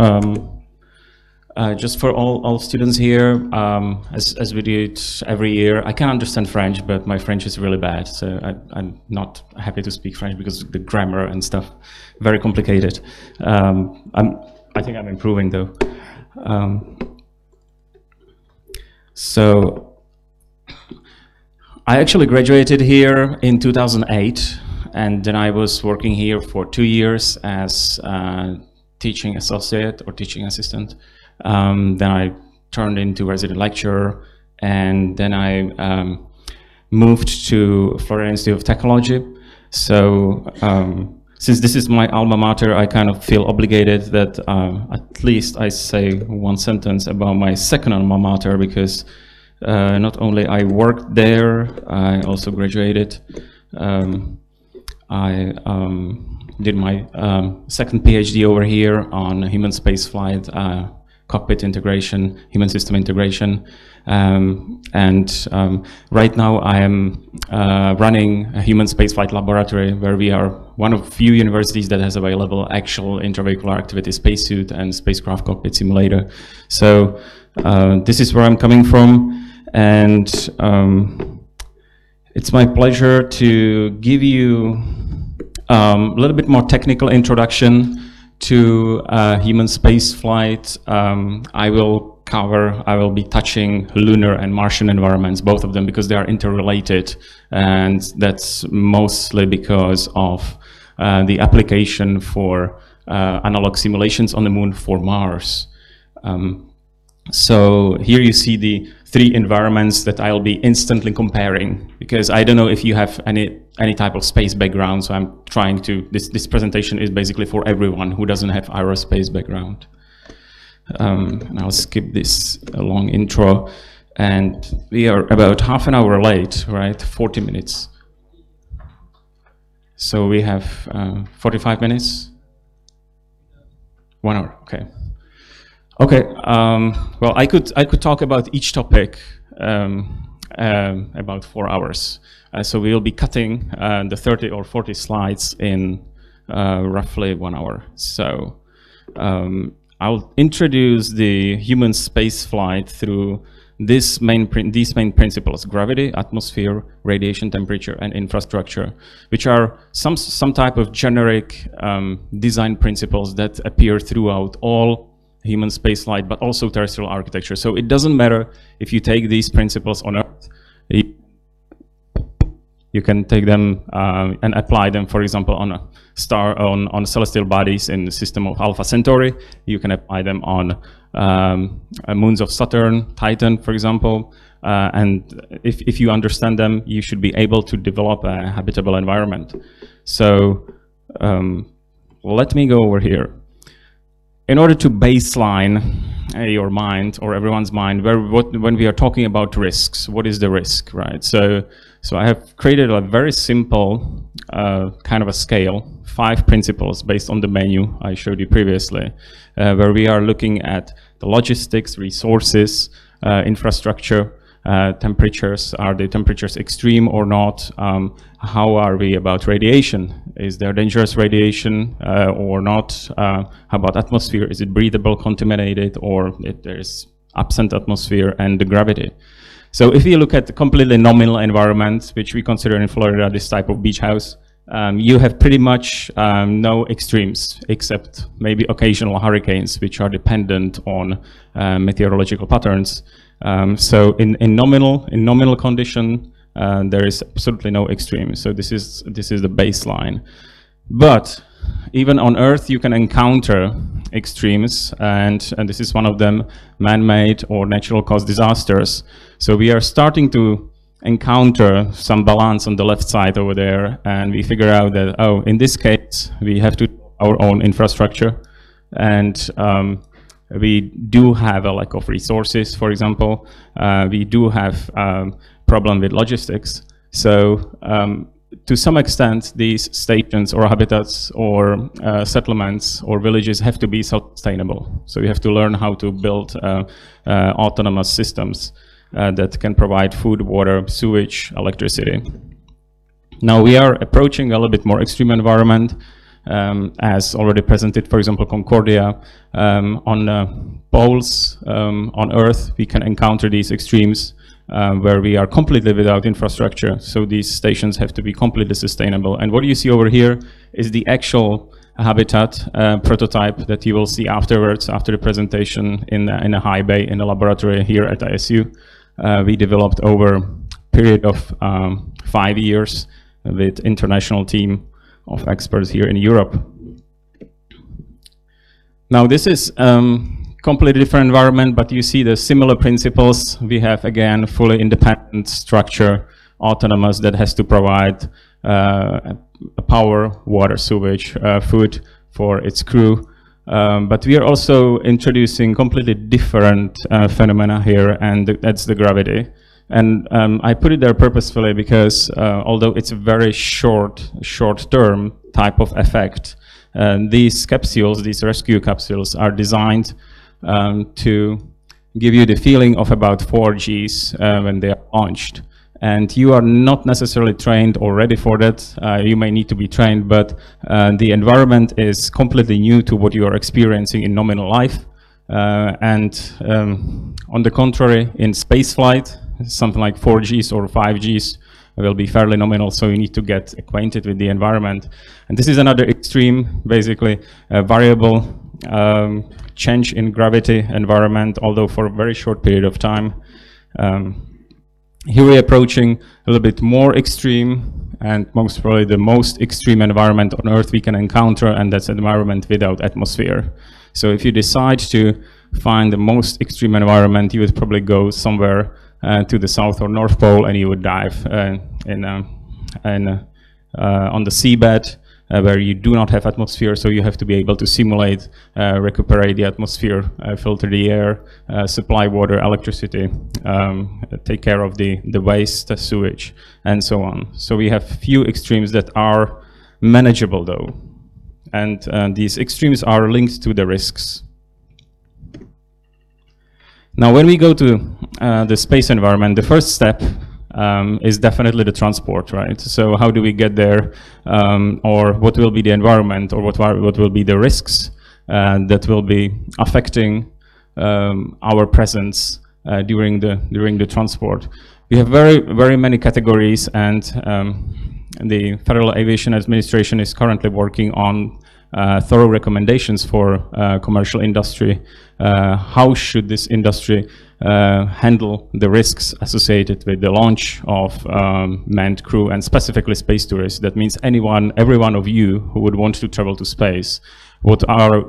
Just for all students here, as we do it every year, I can understand French, but my French is really bad, so I'm not happy to speak French because the grammar and stuff, very complicated. I think I'm improving though. So I actually graduated here in 2008, and then I was working here for 2 years as a teaching associate or teaching assistant. Then I turned into resident lecturer, and then I moved to Florida Institute of Technology. So since this is my alma mater, I kind of feel obligated that at least I say one sentence about my second alma mater, because not only I worked there, I also graduated. I did my second PhD over here on human spaceflight, cockpit integration, human system integration, and right now I am running a human spaceflight laboratory where we are one of few universities that has available actual intravehicular activity spacesuit and spacecraft cockpit simulator. So this is where I'm coming from, and it's my pleasure to give you a little bit more technical introduction to human space flight. I will be touching lunar and Martian environments, both of them, because they are interrelated, and that's mostly because of the application for analog simulations on the moon for Mars. So here you see the 3 environments that I'll be instantly comparing, because I don't know if you have any type of space background, so I'm trying to, this presentation is basically for everyone who doesn't have aerospace background. And I'll skip this long intro, and we are about half an hour late, right? 40 minutes. So we have 45 minutes? 1 hour, okay. Okay, well, I could talk about each topic about 4 hours. So we'll be cutting the 30 or 40 slides in roughly 1 hour. So I'll introduce the human space flight through these main principles: gravity, atmosphere, radiation, temperature, and infrastructure, which are some type of generic design principles that appear throughout all human spaceflight, but also terrestrial architecture. So it doesn't matter if you take these principles on Earth, you can take them and apply them, for example, on a star, on celestial bodies in the system of Alpha Centauri. You can apply them on moons of Saturn, Titan, for example. And if you understand them, you should be able to develop a habitable environment. So let me go over here. In order to baseline your mind or everyone's mind, when we are talking about risks, what is the risk, right? So I have created a very simple kind of a scale, 5 principles based on the menu I showed you previously, where we are looking at the logistics, resources, infrastructure, temperatures. Are the temperatures extreme or not? How are we about radiation? Is there dangerous radiation or not? How about atmosphere? Is it breathable, contaminated, or if there's absent atmosphere, and the gravity? So if you look at the completely nominal environment, which we consider in Florida this type of beach house, you have pretty much no extremes, except maybe occasional hurricanes, which are dependent on meteorological patterns. So in nominal condition, there is absolutely no extreme. So this is the baseline. But even on Earth, you can encounter extremes, and this is one of them: man-made or natural cause disasters. So we are starting to encounter some balance on the left side over there, and we figure out that, oh, in this case, we have to do our own infrastructure, and we do have a lack of resources, for example. We do have problem with logistics. So to some extent, these stations or habitats or settlements or villages have to be self-sustainable. So you have to learn how to build autonomous systems that can provide food, water, sewage, electricity. Now we are approaching a little bit more extreme environment, as already presented, for example, Concordia. On poles on Earth, we can encounter these extremes where we are completely without infrastructure. So these stations have to be completely sustainable. And what you see over here is the actual habitat prototype that you will see afterwards, after the presentation in a high bay in a laboratory here at ISU. We developed over a period of 5 years with international team of experts here in Europe. Now this is completely different environment, but you see the similar principles. We have, again, fully independent structure, autonomous, that has to provide power, water, sewage, food for its crew. But we are also introducing completely different phenomena here, and that's the gravity. And I put it there purposefully because although it's a very short-term type of effect, these capsules, these rescue capsules, are designed to give you the feeling of about 4 Gs when they are launched. And you are not necessarily trained or ready for that. You may need to be trained, but the environment is completely new to what you are experiencing in nominal life. On the contrary, in space flight, something like 4 Gs or 5 Gs will be fairly nominal, so you need to get acquainted with the environment. And this is another extreme, basically, variable change in gravity environment, although for a very short period of time. Here we're approaching a little bit more extreme, and most probably the most extreme environment on Earth we can encounter, and that's an environment without atmosphere. So if you decide to find the most extreme environment, you would probably go somewhere to the South or North Pole, and you would dive on the seabed, where you do not have atmosphere, so you have to be able to simulate, recuperate the atmosphere, filter the air, supply water, electricity, take care of the waste, sewage, and so on. So we have few extremes that are manageable, though. And these extremes are linked to the risks. Now, when we go to the space environment, the first step is definitely the transport, right? So how do we get there, or what will be the environment, or what will be the risks that will be affecting our presence during the transport? We have very many categories, and the Federal Aviation Administration is currently working on thorough recommendations for commercial industry. How should this industry handle the risks associated with the launch of manned crew, and specifically space tourists? That means every one of you who would want to travel to space. What are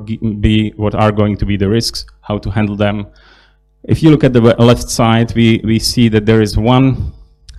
going to be the risks? How to handle them? If you look at the left side, we see that there is one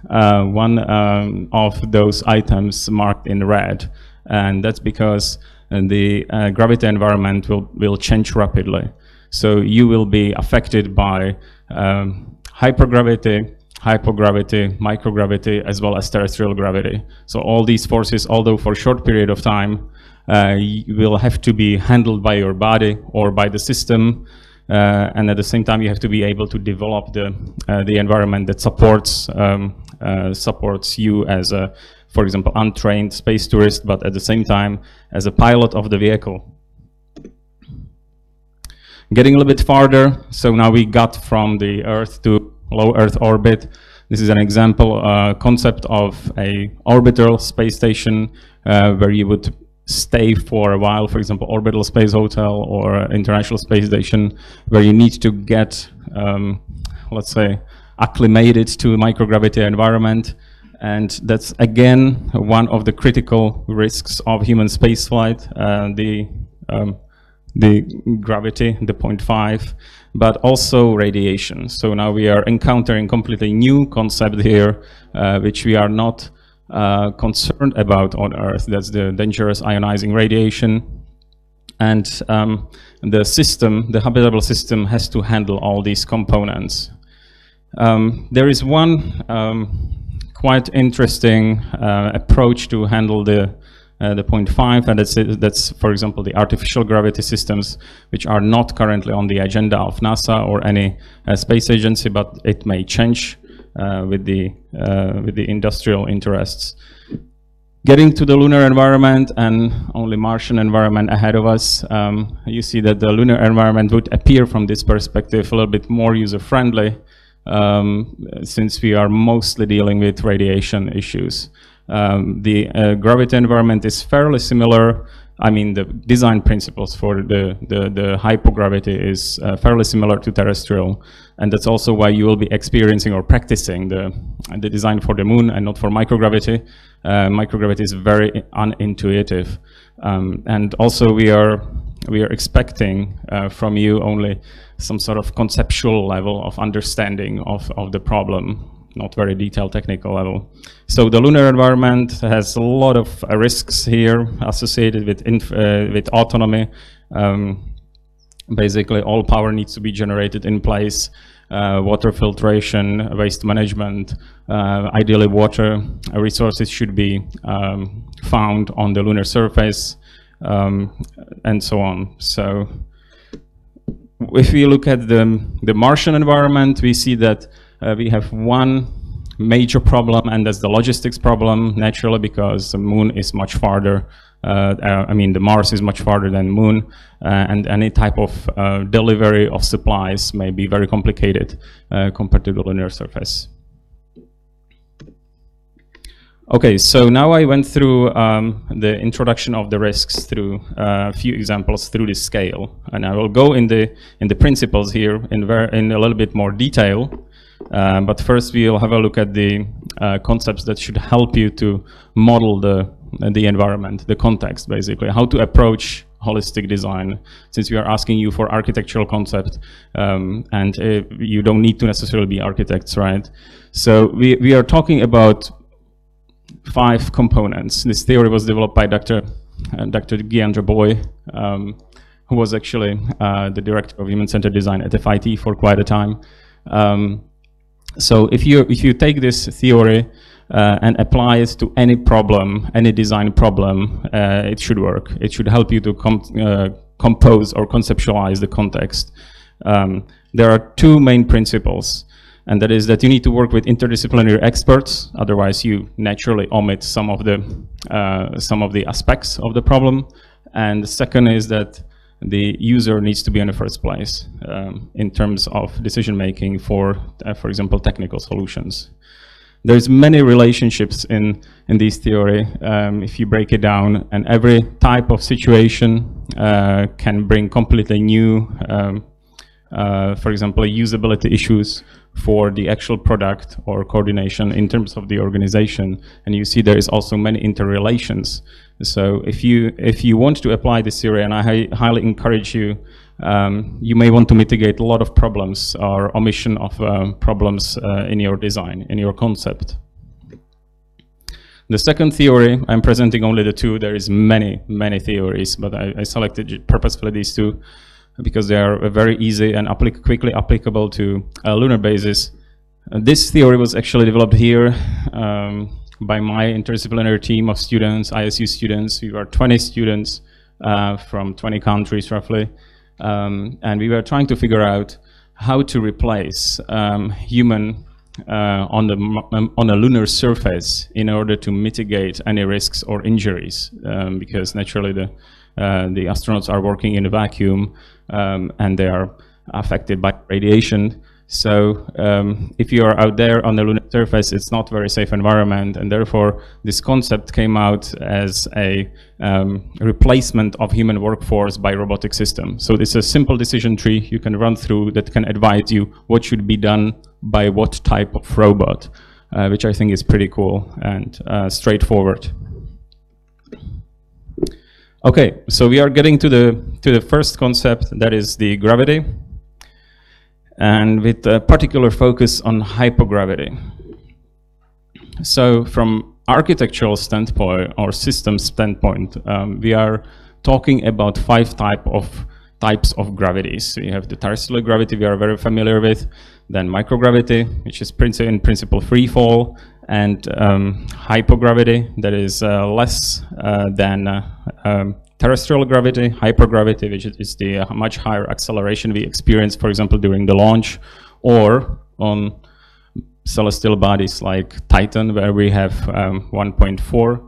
of those items marked in red, and that's because the gravity environment will change rapidly. So you will be affected by hypergravity, hypogravity, microgravity, as well as terrestrial gravity. So all these forces, although for a short period of time, will have to be handled by your body or by the system. And at the same time, you have to be able to develop the environment that supports you as a, for example, untrained space tourist, but at the same time as a pilot of the vehicle. Getting a little bit farther, so now we got from the Earth to low Earth orbit. This is an example concept of a orbital space station where you would stay for a while, for example, orbital space hotel or international space station, where you need to get, let's say, acclimated to microgravity environment. And that's again one of the critical risks of human spaceflight, the gravity, the 0.5, but also radiation. So now we are encountering completely new concept here, which we are not concerned about on Earth. That's the dangerous ionizing radiation. And the system, the habitable system, has to handle all these components. There is one quite interesting approach to handle the 0.5, and that's, for example, the artificial gravity systems, which are not currently on the agenda of NASA or any space agency, but it may change with the industrial interests. Getting to the lunar environment and only Martian environment ahead of us, you see that the lunar environment would appear from this perspective a little bit more user-friendly, since we are mostly dealing with radiation issues. The gravity environment is fairly similar. I mean, the design principles for the hypogravity is fairly similar to terrestrial, and that's also why you will be experiencing or practicing the design for the moon and not for microgravity. Microgravity is very unintuitive, and also we are expecting from you only some sort of conceptual level of understanding of the problem, not very detailed technical level. So the lunar environment has a lot of risks here associated with autonomy. Basically, all power needs to be generated in place. Water filtration, waste management, ideally water resources should be found on the lunar surface, and so on. So if we look at the Martian environment, we see that we have one major problem, and that's the logistics problem, naturally, because the moon is much farther. I mean, the Mars is much farther than the moon, and any type of delivery of supplies may be very complicated compared to the lunar surface. Okay, so now I went through the introduction of the risks through a few examples through this scale, and I will go in the principles here in a little bit more detail. But first, we'll have a look at the concepts that should help you to model the environment, the context, basically, how to approach holistic design, since we are asking you for architectural concept, and you don't need to necessarily be architects, right? So we are talking about 5 components. This theory was developed by Dr. Gyandra Boy, who was actually the director of human-centered design at FIT for quite a time. So if you take this theory and apply it to any problem, any design problem, it should work. It should help you to compose or conceptualize the context. There are 2 main principles, and that is that you need to work with interdisciplinary experts. Otherwise, you naturally omit some of the aspects of the problem. And the second is that the user needs to be in the first place in terms of decision making for example, technical solutions. There's many relationships in this theory if you break it down, and every type of situation can bring completely new, for example, usability issues for the actual product or coordination in terms of the organization. And you see there is also many interrelations. So if you want to apply this theory, and I highly encourage you, you may want to mitigate a lot of problems or omission of problems in your design, in your concept. The second theory, I'm presenting only the 2. There is many theories, but I selected purposefully these 2 because they are very easy and quickly applicable to a lunar basis. This theory was actually developed here by my interdisciplinary team of students, ISU students. We were 20 students from 20 countries roughly, and we were trying to figure out how to replace human on a lunar surface in order to mitigate any risks or injuries, because naturally the astronauts are working in a vacuum and they are affected by radiation. So if you are out there on the lunar surface, it's not a very safe environment, and therefore this concept came out as a replacement of human workforce by robotic system. So it's a simple decision tree you can run through that can advise you what should be done by what type of robot, which I think is pretty cool and straightforward. Okay, so we are getting to the first concept, that is the gravity, and with a particular focus on hypogravity. So from architectural standpoint or system standpoint, we are talking about 5 types of gravities. So you have the terrestrial gravity we are very familiar with, then microgravity, which is in principle free fall, and hypogravity, that is less than terrestrial gravity, hypergravity, which is the much higher acceleration we experience, for example, during the launch, or on celestial bodies like Titan, where we have 1.4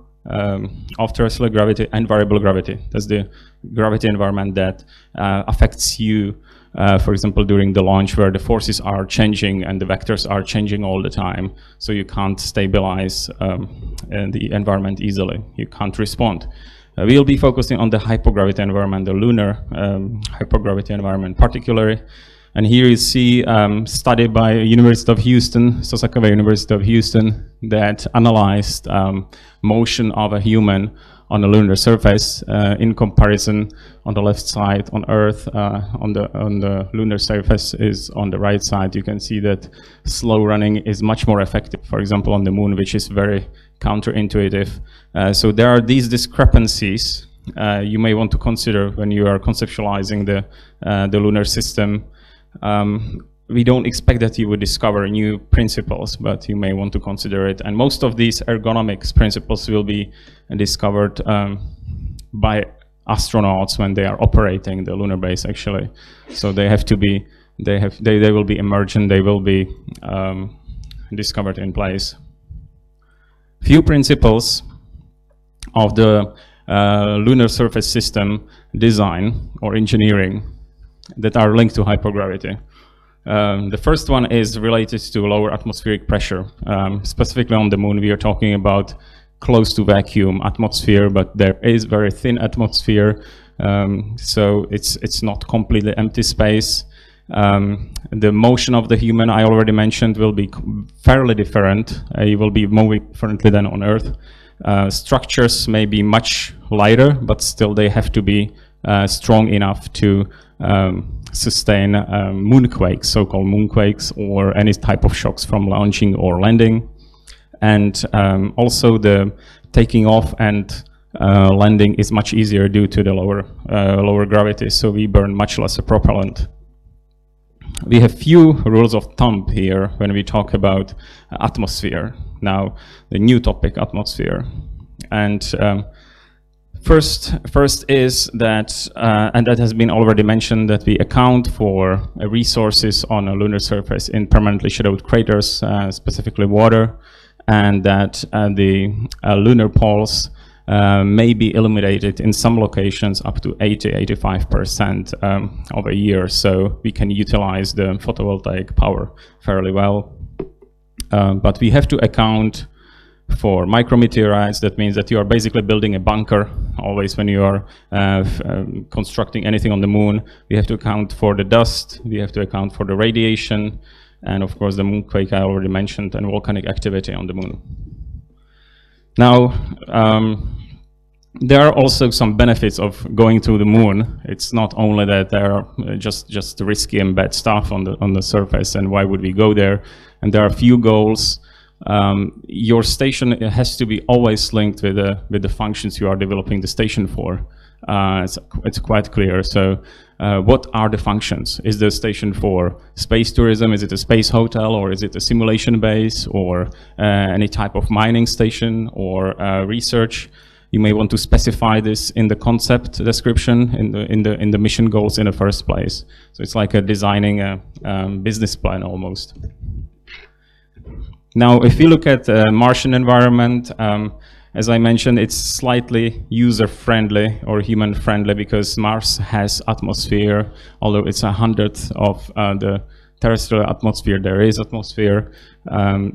of terrestrial gravity, and variable gravity. That's the gravity environment that affects you, for example, during the launch, where the forces are changing and the vectors are changing all the time, so you can't stabilize the environment easily. You can't respond. We'll be focusing on the hypogravity environment, the lunar hypogravity environment particularly. And here you see study by University of Houston, Sosakawa University of Houston, that analyzed motion of a human on a lunar surface in comparison on the left side on Earth, on the lunar surface is on the right side. You can see that slow running is much more effective, for example, on the moon, which is very counterintuitive. So there are these discrepancies you may want to consider when you are conceptualizing the lunar system. We don't expect that you would discover new principles, but you may want to consider it. And most of these ergonomics principles will be discovered by astronauts when they are operating the lunar base, actually. So they have to be, they will be emergent, they will be discovered in place. Few principles of the lunar surface system design or engineering that are linked to hypogravity. The first one is related to lower atmospheric pressure. Specifically on the moon, we are talking about close to vacuum atmosphere, but there is very thin atmosphere, so it's not completely empty space. The motion of the human, I already mentioned, will be fairly different. You will be moving differently than on Earth. Structures may be much lighter, but still they have to be strong enough to sustain moonquakes, so-called moonquakes, or any type of shocks from launching or landing. And also the taking off and landing is much easier due to the lower gravity, so we burn much less propellant. We have few rules of thumb here when we talk about atmosphere. Now, the new topic, atmosphere. And First is that, and that has been already mentioned, that we account for resources on a lunar surface in permanently shadowed craters, specifically water, and that the lunar poles may be illuminated in some locations up to 80–85% of a year, so we can utilize the photovoltaic power fairly well. But we have to account for micrometeorites. That means that you are basically building a bunker always when you are constructing anything on the moon. We have to account for the dust, we have to account for the radiation, and of course the moonquake I already mentioned, and volcanic activity on the moon. Now, there are also some benefits of going to the moon. It's not only that there are just risky and bad stuff on the surface, and why would we go there? And there are a few goals. Your station has to be always linked with the functions you are developing the station for. It's quite clear. So what are the functions? Is the station for space tourism? Is it a space hotel, or is it a simulation base, or any type of mining station, or research? You may want to specify this in the concept description, in the mission goals in the first place. So it's like designing a business plan almost. Now, if you look at the Martian environment, as I mentioned, it's slightly user-friendly or human-friendly because Mars has atmosphere, although it's 1/100th of the terrestrial atmosphere, there is atmosphere,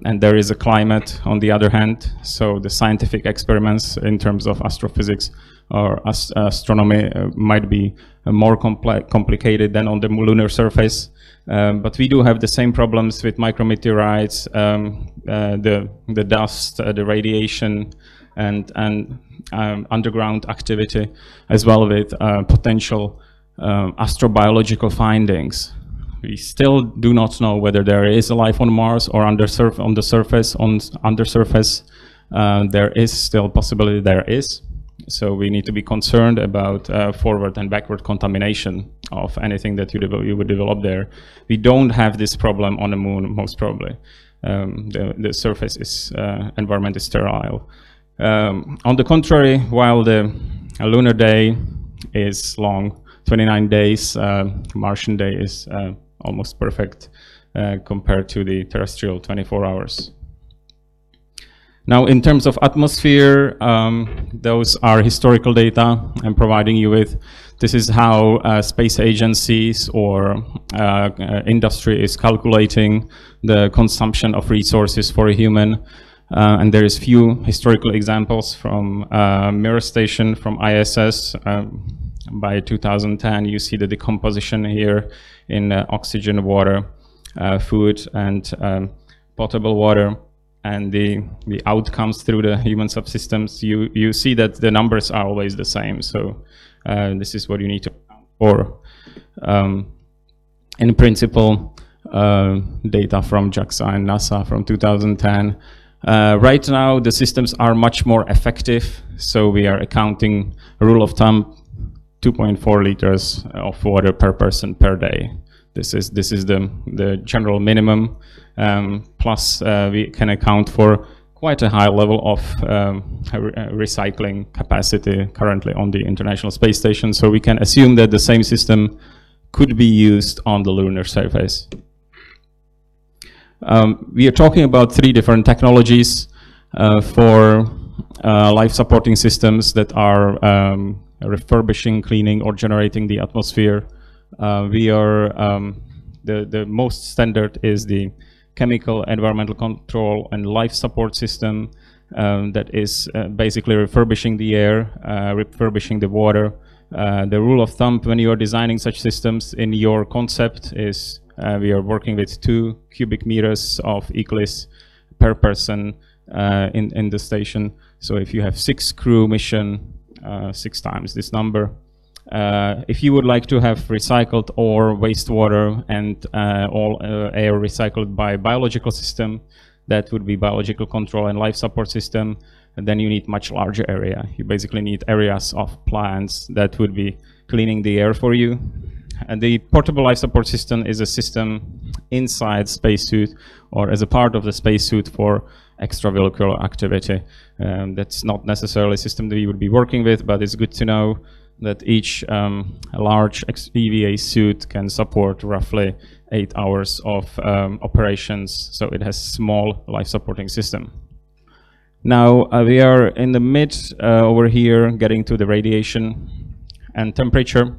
and there is a climate on the other hand. So the scientific experiments in terms of astrophysics or astronomy might be more complicated than on the lunar surface. But we do have the same problems with micrometeorites, the dust, the radiation, and underground activity, as well with potential astrobiological findings. We still do not know whether there is life on Mars or on the surface. There is still possibility there is. So we need to be concerned about forward and backward contamination of anything that you would develop there. We don't have this problem on the Moon, most probably. The surface is environment is sterile. On the contrary, while the lunar day is long, 29 days, Martian day is almost perfect compared to the terrestrial 24 hours. Now, in terms of atmosphere, those are historical data I'm providing you with. This is how space agencies or industry is calculating the consumption of resources for a human. And there is few historical examples from Mirror Station, from ISS. By 2010, you see the decomposition here in oxygen, water, food, and potable water. And the outcomes through the human subsystems, you see that the numbers are always the same. So this is what you need to account for. In principle, data from JAXA and NASA from 2010. Right now, the systems are much more effective. So we are accounting, a rule of thumb, 2.4 liters of water per person per day. This is the general minimum. Plus, we can account for quite a high level of recycling capacity currently on the International Space Station. So we can assume that the same system could be used on the lunar surface. We are talking about 3 different technologies for life-supporting systems that are refurbishing, cleaning, or generating the atmosphere. The most standard is the chemical environmental control and life support system that is basically refurbishing the air, refurbishing the water. The rule of thumb when you are designing such systems in your concept is we are working with 2 cubic meters of ECLIS per person in the station. So if you have 6 crew mission, 6 times this number. If you would like to have recycled or wastewater and all air recycled by biological system, that would be biological control and life support system, and then you need much larger area. You basically need areas of plants that would be cleaning the air for you. And the portable life support system is a system inside spacesuit or as a part of the spacesuit for extravehicular activity. That's not necessarily a system that you would be working with, but it's good to know that each large EVA suit can support roughly 8 hours of operations, so it has small life-supporting system. Now we are in the mid over here, getting to the radiation and temperature.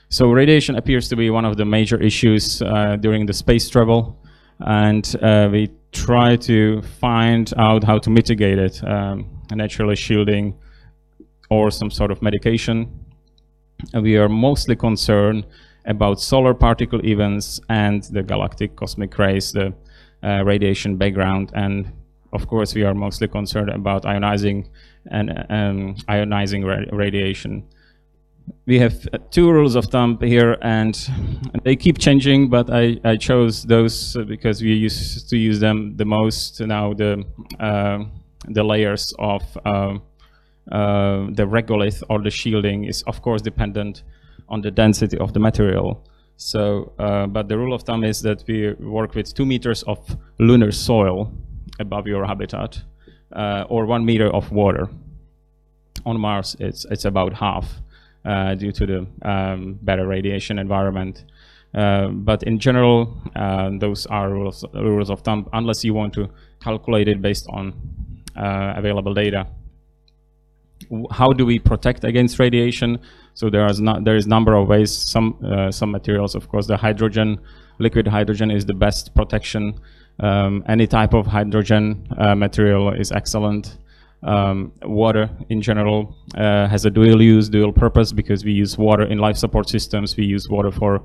So radiation appears to be one of the major issues during the space travel, and we try to find out how to mitigate it, naturally shielding or some sort of medication. And we are mostly concerned about solar particle events and the galactic cosmic rays, the radiation background, and of course we are mostly concerned about ionizing and ionizing radiation. We have 2 rules of thumb here, and they keep changing, but I chose those because we used to use them the most. Now the layers of the regolith or the shielding is of course dependent on the density of the material. So, but the rule of thumb is that we work with 2 meters of lunar soil above your habitat, or 1 meter of water. On Mars, it's about half due to the better radiation environment. But in general, those are rules of thumb, unless you want to calculate it based on available data. how do we protect against radiation? So there is number of ways. Some materials, of course, the hydrogen, liquid hydrogen is the best protection. Any type of hydrogen material is excellent. Water in general has a dual purpose, because we use water in life support systems. We use water for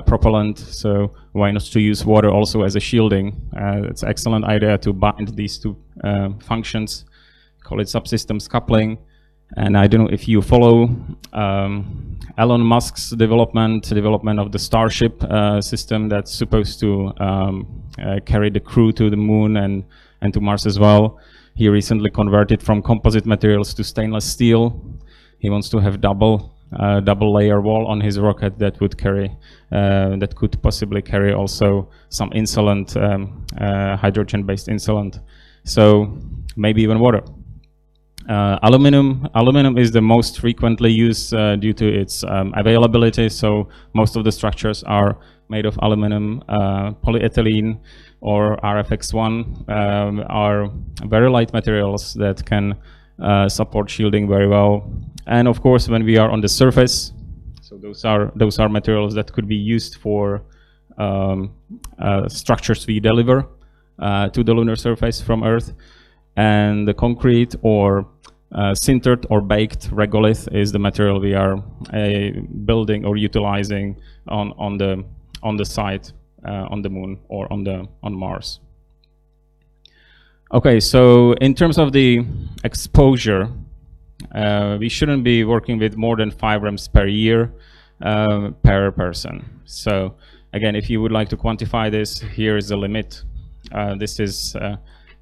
propellant, so why not to use water also as a shielding? It's an excellent idea to bind these two functions. Call it subsystems coupling. And I don't know if you follow Elon Musk's development of the Starship system that's supposed to carry the crew to the moon and to Mars as well. He recently converted from composite materials to stainless steel. He wants to have double layer wall on his rocket that would carry, that could possibly carry also some insulant, hydrogen-based insulant. So maybe even water. Aluminum is the most frequently used due to its availability. So most of the structures are made of aluminum. Polyethylene or RFX1 are very light materials that can support shielding very well. And of course, when we are on the surface, so those are materials that could be used for structures we deliver to the lunar surface from Earth. And the concrete or sintered or baked regolith is the material we are building or utilizing on the site on the moon or on Mars. Okay, so in terms of the exposure, we shouldn't be working with more than 5 rems per year per person. So again, if you would like to quantify this, here is the limit. This is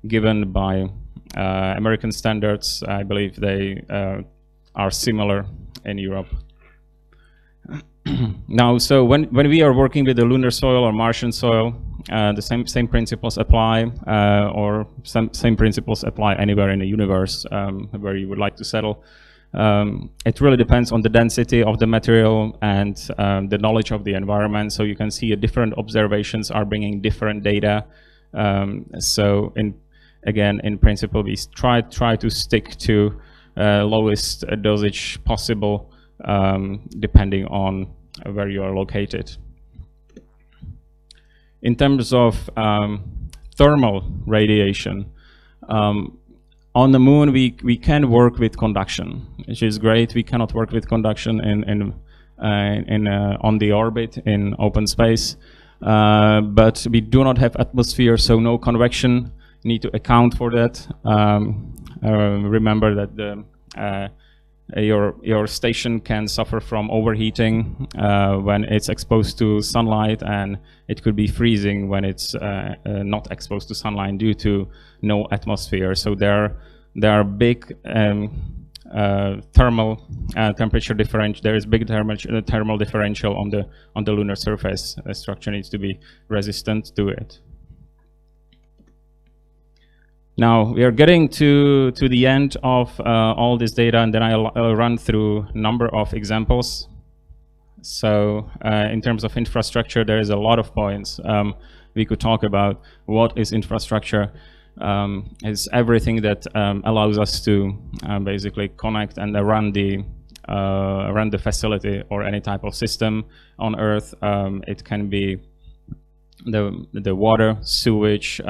given by American standards. I believe they are similar in Europe. Now, so when we are working with the lunar soil or Martian soil, the same principles apply, or same principles apply anywhere in the universe where you would like to settle. It really depends on the density of the material and the knowledge of the environment. So you can see different observations are bringing different data. So again, in principle, we try to stick to lowest dosage possible, depending on where you are located. In terms of thermal radiation, on the moon we can work with conduction, which is great. We cannot work with conduction on the orbit in open space, but we do not have atmosphere, so no convection. Need to account for that. Remember that your station can suffer from overheating when it's exposed to sunlight, and it could be freezing when it's not exposed to sunlight due to no atmosphere. So there are big thermal temperature differential. There is big thermal differential on the lunar surface. The structure needs to be resistant to it. Now we are getting to the end of all this data, and then I'll run through a number of examples. So in terms of infrastructure, there is a lot of points we could talk about. What is infrastructure? It's everything that allows us to basically connect and run the facility or any type of system on Earth. It can be the water, sewage,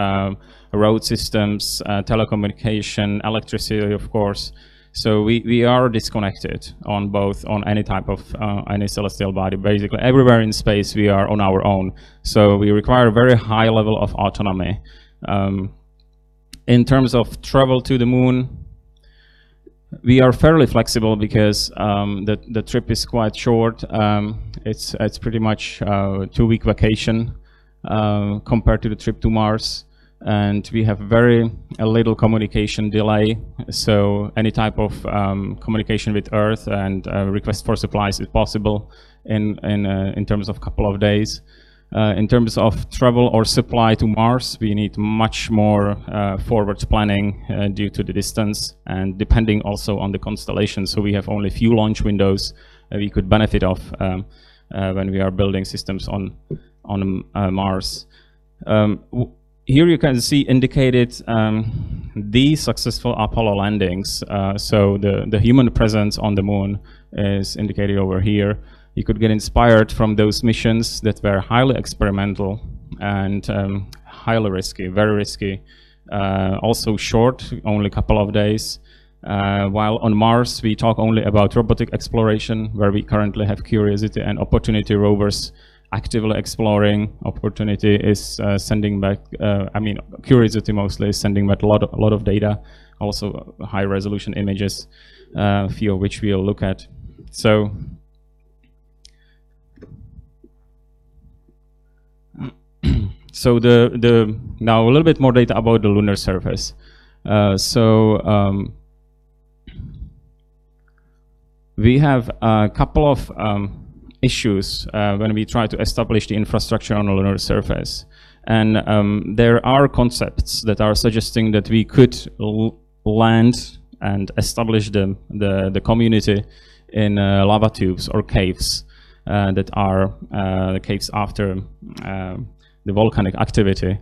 road systems, telecommunication, electricity, of course. So we are disconnected on any type of any celestial body. Basically, everywhere in space we are on our own. So we require a very high level of autonomy. In terms of travel to the moon, we are fairly flexible because the trip is quite short. It's pretty much a 2-week vacation compared to the trip to Mars. And we have very little communication delay, so any type of communication with Earth and request for supplies is possible in terms of a couple of days. In terms of travel or supply to Mars, we need much more forward planning due to the distance and depending also on the constellation. So we have only few launch windows we could benefit of when we are building systems on Mars. here you can see indicated the successful Apollo landings. So the human presence on the moon is indicated over here. You could get inspired from those missions that were highly experimental and highly risky, very risky. Also short, only a couple of days. While on Mars, we talk only about robotic exploration, where we currently have Curiosity and Opportunity rovers actively exploring. Opportunity is sending back, Curiosity mostly is sending back a lot of data, also high-resolution images, a few of which we'll look at. So, now a little bit more data about the lunar surface. We have a couple of issues when we try to establish the infrastructure on the lunar surface. And there are concepts that are suggesting that we could land and establish the community in lava tubes or caves that are the caves after the volcanic activity.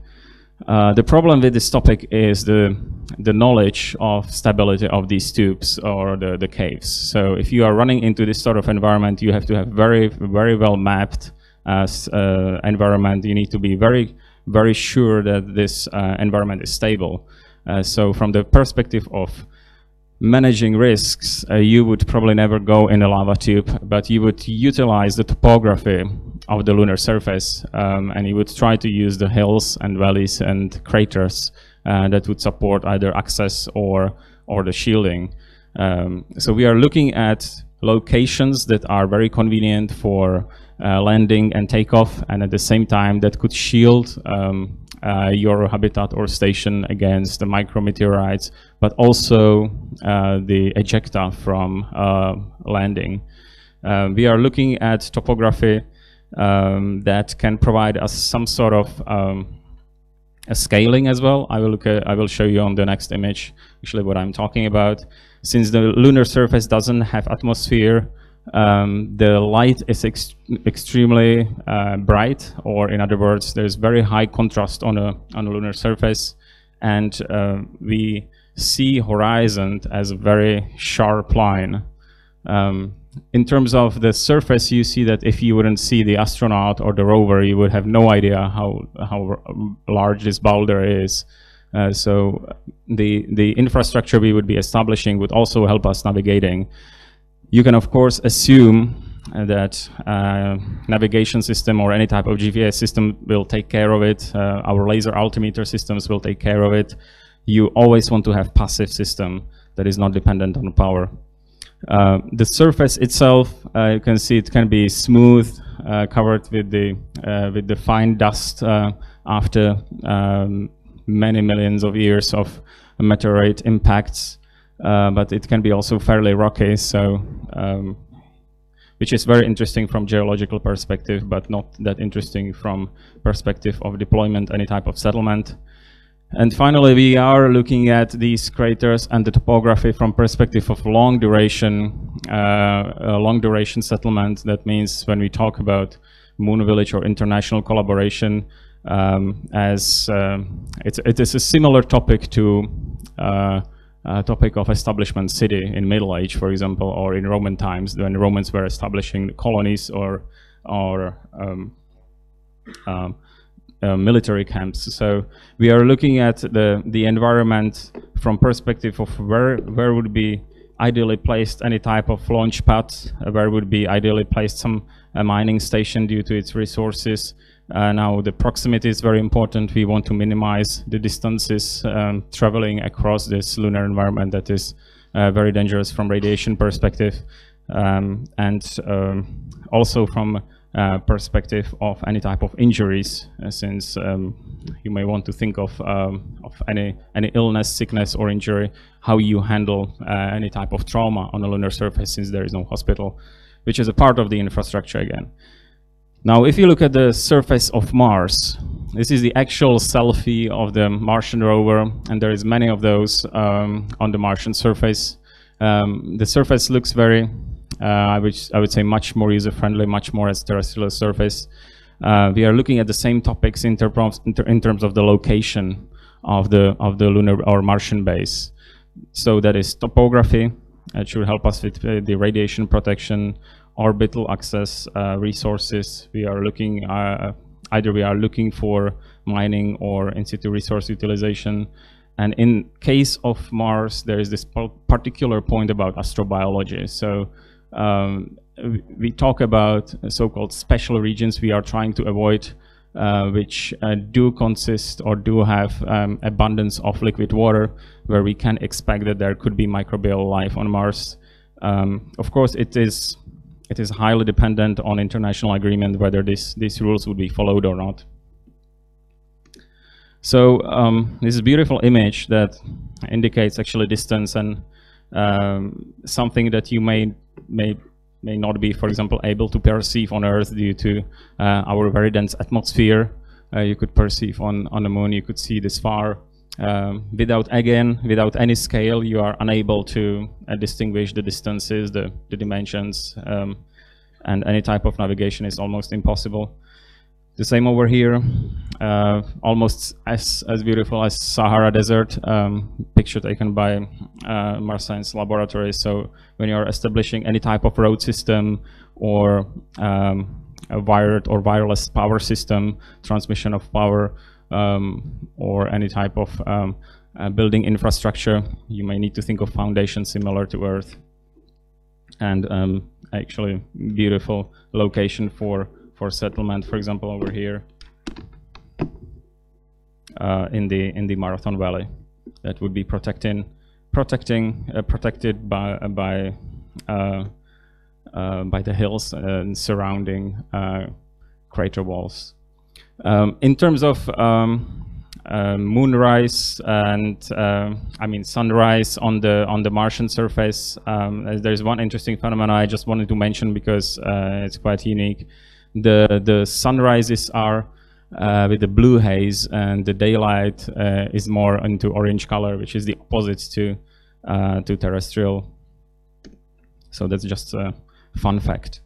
The problem with this topic is the knowledge of stability of these tubes or the caves. So if you are running into this sort of environment, you have to have very well mapped environment. You need to be very sure that this environment is stable. So from the perspective of managing risks, you would probably never go in a lava tube, but you would utilize the topography of the lunar surface, and you would try to use the hills and valleys and craters that would support either access or the shielding. So we are looking at locations that are very convenient for landing and takeoff, and at the same time that could shield your habitat or station against the micrometeorites, but also the ejecta from landing. We are looking at topography that can provide us some sort of a scaling as well. I will show you on the next image actually what I'm talking about. Since the lunar surface doesn't have atmosphere, the light is extremely bright, or in other words, there's very high contrast on a lunar surface, and we see horizon as a very sharp line. In terms of the surface, you see that if you wouldn't see the astronaut or the rover, you would have no idea how large this boulder is. So the infrastructure we would be establishing would also help us navigating. You can of course assume that navigation system or any type of GPS system will take care of it. Our laser altimeter systems will take care of it. You always want to have passive system that is not dependent on power. The surface itself, you can see it can be smooth, covered with the fine dust after many millions of years of meteorite impacts. But it can be also fairly rocky, so which is very interesting from geological perspective, but not that interesting from perspective of deployment, any type of settlement. And finally, we are looking at these craters and the topography from perspective of long duration settlement. That means when we talk about Moon Village or international collaboration, it is a similar topic to topic of establishment city in Middle Age, for example, or in Roman times when Romans were establishing colonies or military camps. So we are looking at the environment from perspective of where would be ideally placed any type of launch pad, where would be ideally placed some mining station due to its resources. Now the proximity is very important. We want to minimize the distances traveling across this lunar environment that is very dangerous from radiation perspective, and also from perspective of any type of injuries, since you may want to think of any illness, sickness or injury, how you handle any type of trauma on a lunar surface, since there is no hospital, which is a part of the infrastructure again. Now, if you look at the surface of Mars, this is the actual selfie of the Martian rover, and there is many of those on the Martian surface. The surface looks very, I would say, much more user-friendly, much more as terrestrial surface. We are looking at the same topics in terms of the location of the lunar or Martian base. So that is topography. It should help us with the radiation protection, orbital access, resources. We are looking either we are looking for mining or in situ resource utilization. And in case of Mars, there is this particular point about astrobiology. So we talk about so-called special regions we are trying to avoid, which do consist or do have abundance of liquid water, where we can expect that there could be microbial life on Mars. Of course, it is highly dependent on international agreement whether these rules would be followed or not. So this is a beautiful image that indicates actually distance and something that you may not be, for example, able to perceive on Earth due to our very dense atmosphere. You could perceive on the Moon. You could see this far. Without any scale, you are unable to distinguish the distances, the dimensions, and any type of navigation is almost impossible. The same over here, almost as beautiful as Sahara Desert, picture taken by Mars Science Laboratory. So when you are establishing any type of road system or a wired or wireless power system, transmission of power, or any type of building infrastructure, you may need to think of foundations similar to Earth. And actually beautiful location for settlement, for example, over here in the Marathon Valley, that would be protected by the hills and surrounding crater walls. In terms of moonrise and sunrise on the Martian surface, there's one interesting phenomenon I just wanted to mention because it's quite unique. The sunrises are with the blue haze, and the daylight is more into orange color, which is the opposite to terrestrial. So that's just a fun fact.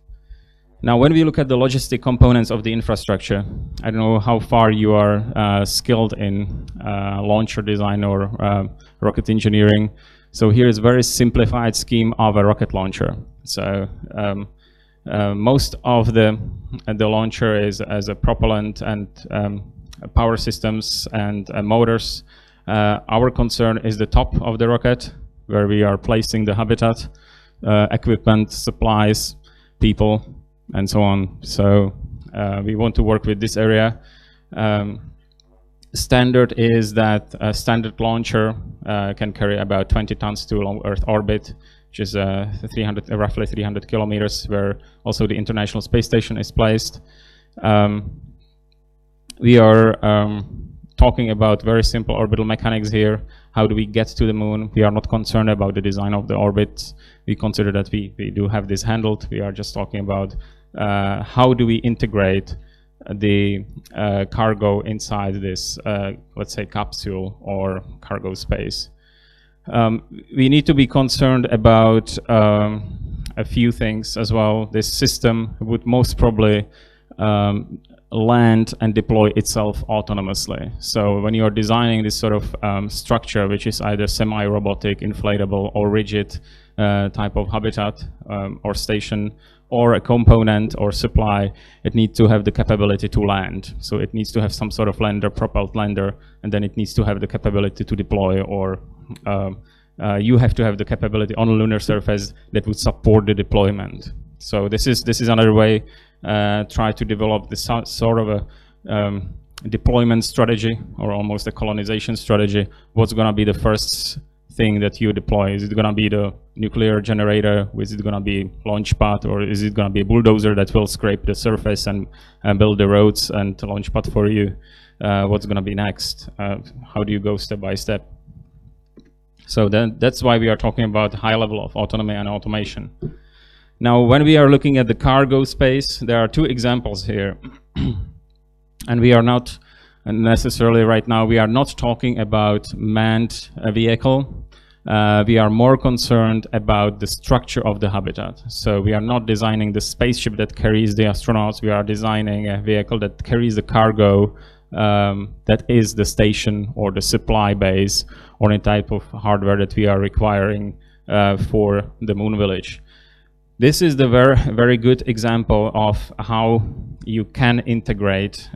Now, when we look at the logistic components of the infrastructure, I don't know how far you are skilled in launcher design or rocket engineering. So here is a very simplified scheme of a rocket launcher. So most of the launcher is as a propellant and power systems and motors. Our concern is the top of the rocket, where we are placing the habitat, equipment, supplies, people, and so on. So we want to work with this area. Standard is that a standard launcher can carry about 20 tons to low Earth orbit, which is roughly 300 kilometers, where also the International Space Station is placed. We are talking about very simple orbital mechanics here. How do we get to the Moon? We are not concerned about the design of the orbits. We consider that we do have this handled. We are just talking about how do we integrate the cargo inside this, let's say, capsule or cargo space. We need to be concerned about a few things as well. This system would most probably land and deploy itself autonomously. So when you are designing this sort of structure, which is either semi-robotic, inflatable, or rigid type of habitat or station, or a component or supply, it needs to have the capability to land. So it needs to have some sort of lander, propelled lander, and then it needs to have the capability to deploy, or you have to have the capability on a lunar surface that would support the deployment. So this is another way try to develop this sort of a deployment strategy, or almost a colonization strategy. What's going to be the first thing that you deploy? Is it going to be the nuclear generator? Is it going to be launch pad, or is it going to be a bulldozer that will scrape the surface and build the roads and launch pad for you? What's going to be next? How do you go step by step? So that's why we are talking about high level of autonomy and automation. Now, when we are looking at the cargo space, there are two examples here. And we are not necessarily right now, we are not talking about manned vehicle. we are more concerned about the structure of the habitat. So we are not designing the spaceship that carries the astronauts, we are designing a vehicle that carries the cargo that is the station or the supply base or any type of hardware that we are requiring for the moon village. This is the very good example of how you can integrate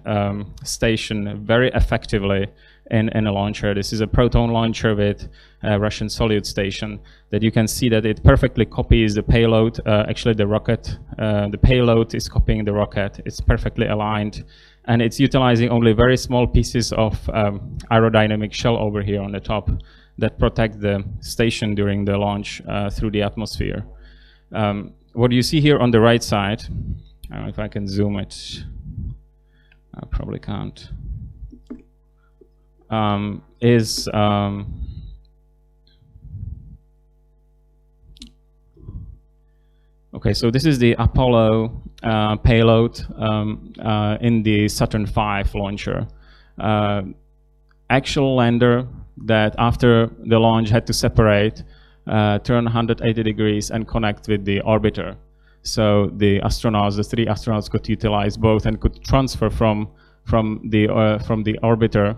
station very effectively in a launcher. This is a Proton launcher with a Russian Soyuz station that you can see that it perfectly copies the payload. Actually, the rocket, the payload is copying the rocket. It's perfectly aligned, and it's utilizing only very small pieces of aerodynamic shell over here on the top that protect the station during the launch through the atmosphere. What you see here on the right side, I don't know if I can zoom it. I probably can't. Okay, so this is the Apollo payload in the Saturn V launcher. Actual lander that after the launch had to separate, turn 180 degrees and connect with the orbiter. So the astronauts, the 3 astronauts, could utilize both and could transfer from the orbiter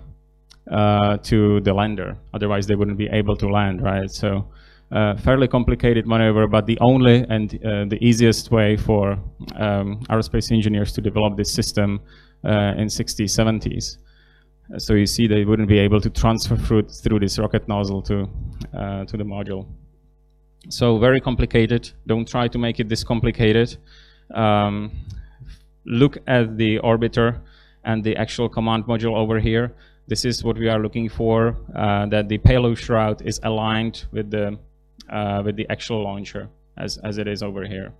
to the lander. Otherwise, they wouldn't be able to land, right? So fairly complicated maneuver, but the only and the easiest way for aerospace engineers to develop this system in 60s, 70s. So you see they wouldn't be able to transfer through this rocket nozzle to the module. So very complicated. Don't try to make it this complicated. Look at the orbiter and the actual command module over here. This is what we are looking for, that the payload shroud is aligned with the actual launcher as it is over here.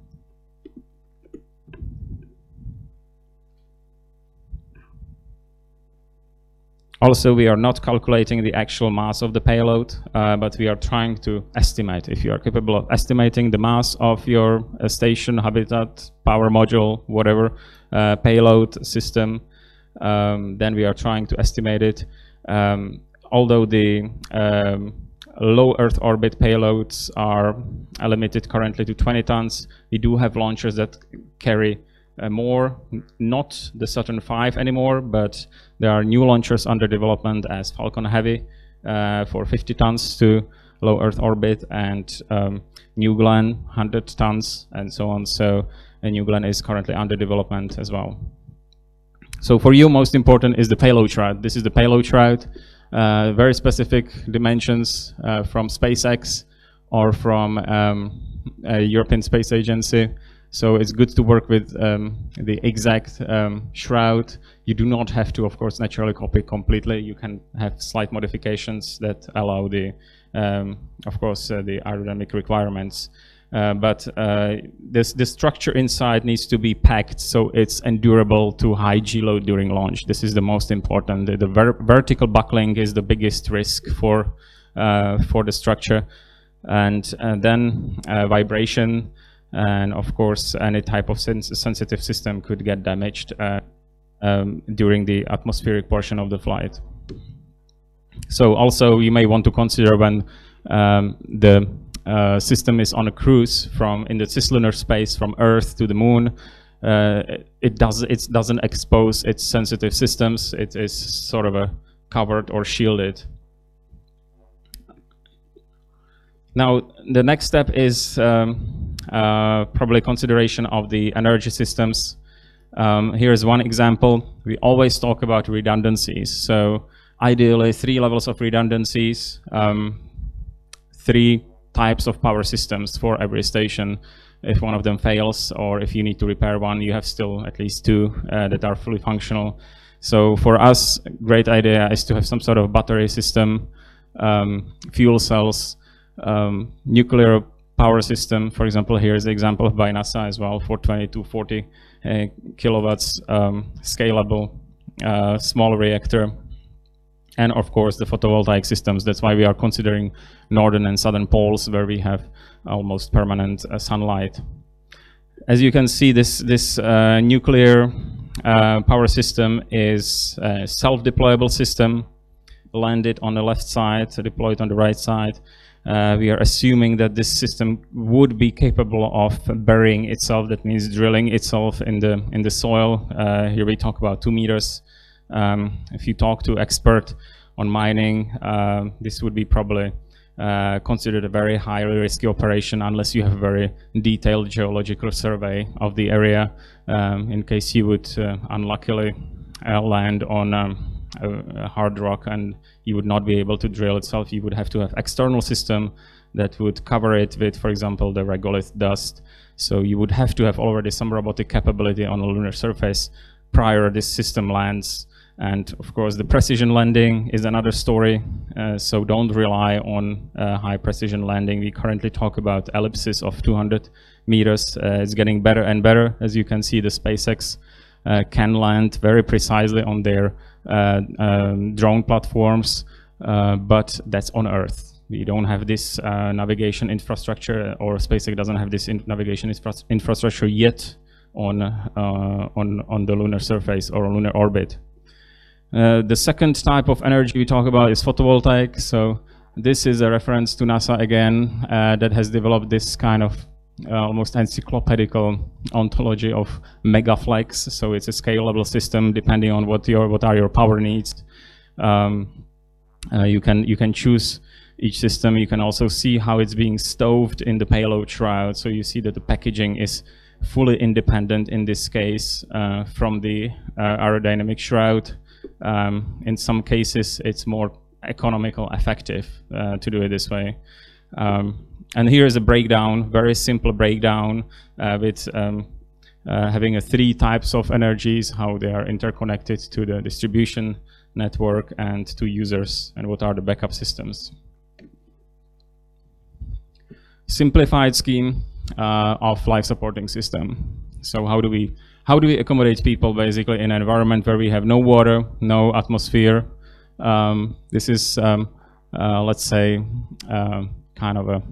Also, we are not calculating the actual mass of the payload, but we are trying to estimate. If you are capable of estimating the mass of your station, habitat, power module, whatever, payload system, then we are trying to estimate it. Although the low Earth orbit payloads are limited currently to 20 tons, we do have launchers that carry more, not the Saturn V anymore, but there are new launchers under development as Falcon Heavy for 50 tons to low Earth orbit, and New Glenn 100 tons and so on. So New Glenn is currently under development as well. So for you, most important is the payload shroud. This is the payload shroud, very specific dimensions from SpaceX or from European Space Agency. So it's good to work with the exact shroud. You do not have to, of course, naturally copy completely. You can have slight modifications that allow the, of course, the aerodynamic requirements. But this structure inside needs to be packed so it's endurable to high G load during launch. This is the most important. The vertical buckling is the biggest risk for the structure, and then vibration. And of course, any type of sensitive system could get damaged during the atmospheric portion of the flight. So also you may want to consider when the system is on a cruise in the cislunar space from Earth to the Moon, it doesn't expose its sensitive systems. It is sort of covered or shielded. Now the next step is probably consideration of the energy systems. Here's one example. We always talk about redundancies. So ideally 3 levels of redundancies, 3 types of power systems for every station. If one of them fails or if you need to repair one, you have still at least 2 that are fully functional. So for us, great idea is to have some sort of battery system, fuel cells, nuclear power system. For example, here is the example by NASA as well, for 20 to 40 kilowatts, scalable, small reactor. And of course the photovoltaic systems. That's why we are considering northern and southern poles where we have almost permanent sunlight. As you can see, this nuclear power system is a self-deployable system, landed on the left side, deployed on the right side. We are assuming that this system would be capable of burying itself. That means drilling itself in the soil. Here we talk about 2 meters. If you talk to expert on mining, this would be probably considered a very highly risky operation unless you have a very detailed geological survey of the area. In case you would unluckily land on a hard rock and you would not be able to drill itself, you would have to have external system that would cover it with, for example, the regolith dust. So you would have to have already some robotic capability on the lunar surface prior this system lands. And of course, the precision landing is another story. So don't rely on high precision landing. We currently talk about ellipses of 200 meters. It's getting better and better. As you can see, the SpaceX can land very precisely on their drone platforms, but that's on Earth. We don't have this navigation infrastructure, or SpaceX doesn't have this navigation infrastructure yet on the lunar surface or lunar orbit. The second type of energy we talk about is photovoltaic. So this is a reference to NASA again that has developed this kind of almost encyclopedical ontology of megaflex. So it's a scalable system depending on what are your power needs. You can choose each system. You can also see how it's being stowed in the payload shroud. So you see that the packaging is fully independent in this case from the aerodynamic shroud. In some cases, it's more economical, effective to do it this way. And here is a breakdown, very simple breakdown with having 3 types of energies, how they are interconnected to the distribution network and to users, and what are the backup systems. Simplified scheme of life supporting system. So how do we accommodate people basically in an environment where we have no water, no atmosphere? This is, let's say, kind of a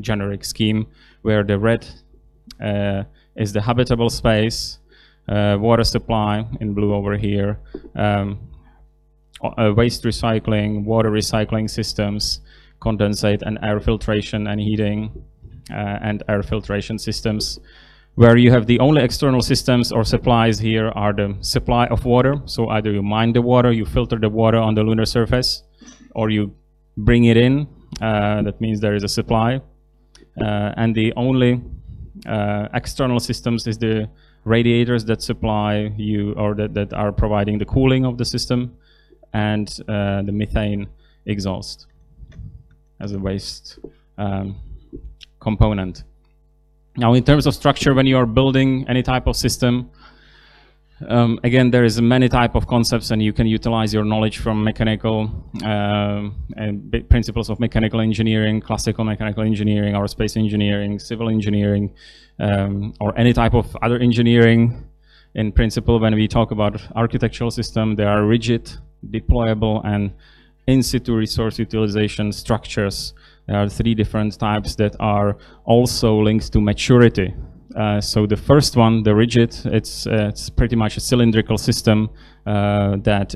generic scheme where the red is the habitable space, water supply in blue over here, waste recycling, water recycling systems, condensate and air filtration and heating, and air filtration systems. Where you have the only external systems or supplies here are the supply of water. So either you mine the water, you filter the water on the lunar surface, or you bring it in. That means there is a supply. And the only external systems is the radiators that supply you, or that are providing the cooling of the system, and the methane exhaust as a waste component. Now, in terms of structure, when you are building any type of system, again, there is many type of concepts, and you can utilize your knowledge from mechanical and principles of mechanical engineering, classical mechanical engineering, aerospace engineering, civil engineering, or any type of other engineering. In principle, when we talk about architectural system, they are rigid, deployable, and in situ resource utilization structures. There are 3 different types that are also linked to maturity. So the first one, the rigid, it's pretty much a cylindrical system that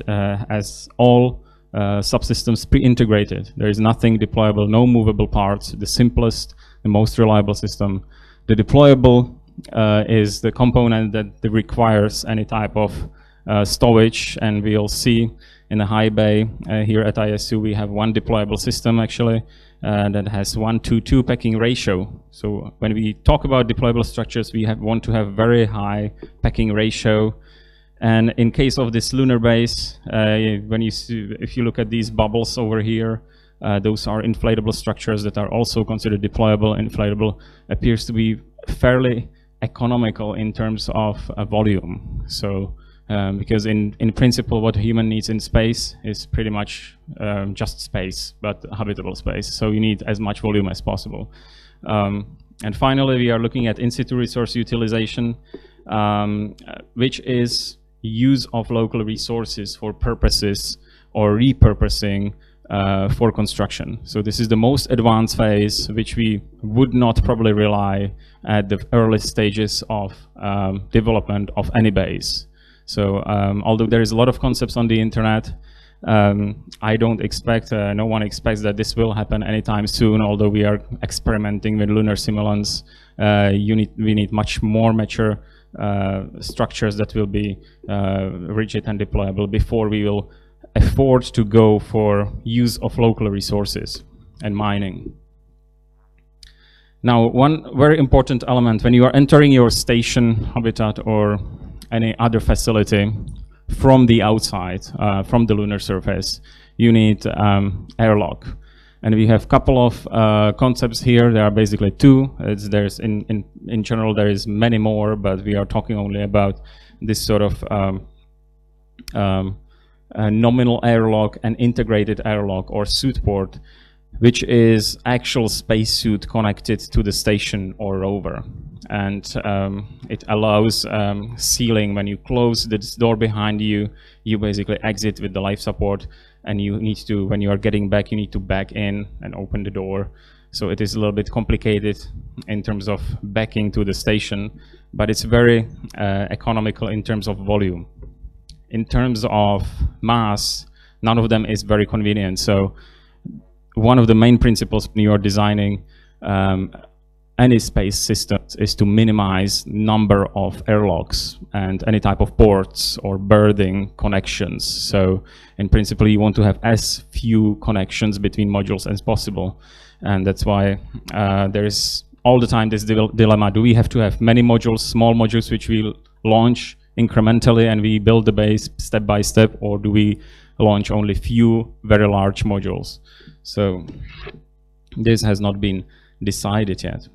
has all subsystems pre-integrated. There is nothing deployable, no movable parts, the simplest, the most reliable system. The deployable is the component that requires any type of stowage, and we'll see in the high bay here at ISU we have one deployable system actually that has 1:2 packing ratio. So when we talk about deployable structures, we want to have very high packing ratio. And in case of this lunar base, if you look at these bubbles over here, those are inflatable structures that are also considered deployable. Inflatable appears to be fairly economical in terms of volume. So because in principle, what a human needs in space is pretty much just space, but habitable space. So you need as much volume as possible. And finally, we are looking at in situ resource utilization, which is use of local resources for purposes or repurposing for construction. So this is the most advanced phase, which we would not probably rely at the early stages of development of any base. So although there is a lot of concepts on the internet, I don't expect, no one expects that this will happen anytime soon, although we are experimenting with lunar simulants. We need much more mature structures that will be rigid and deployable before we will afford to go for use of local resources and mining. Now, one very important element when you are entering your station, habitat, or any other facility from the outside, from the lunar surface, you need airlock. And we have a couple of concepts here. There are basically two. There's in general there is many more, but we are talking only about this sort of nominal airlock and integrated airlock or suit port, which is actual spacesuit connected to the station or rover. And it allows sealing. When you close this door behind you, you basically exit with the life support, and you need to, when you are getting back, you need to back in and open the door. So it is a little bit complicated in terms of backing to the station, but it's very economical in terms of volume. In terms of mass, none of them is very convenient. So one of the main principles when you are designing any space systems is to minimize number of airlocks and any type of ports or berthing connections. So in principle, you want to have as few connections between modules as possible. And that's why there is all the time this dilemma. Do we have to have many modules, small modules, which we launch incrementally and we build the base step by step, or do we launch only few very large modules? So this has not been decided yet.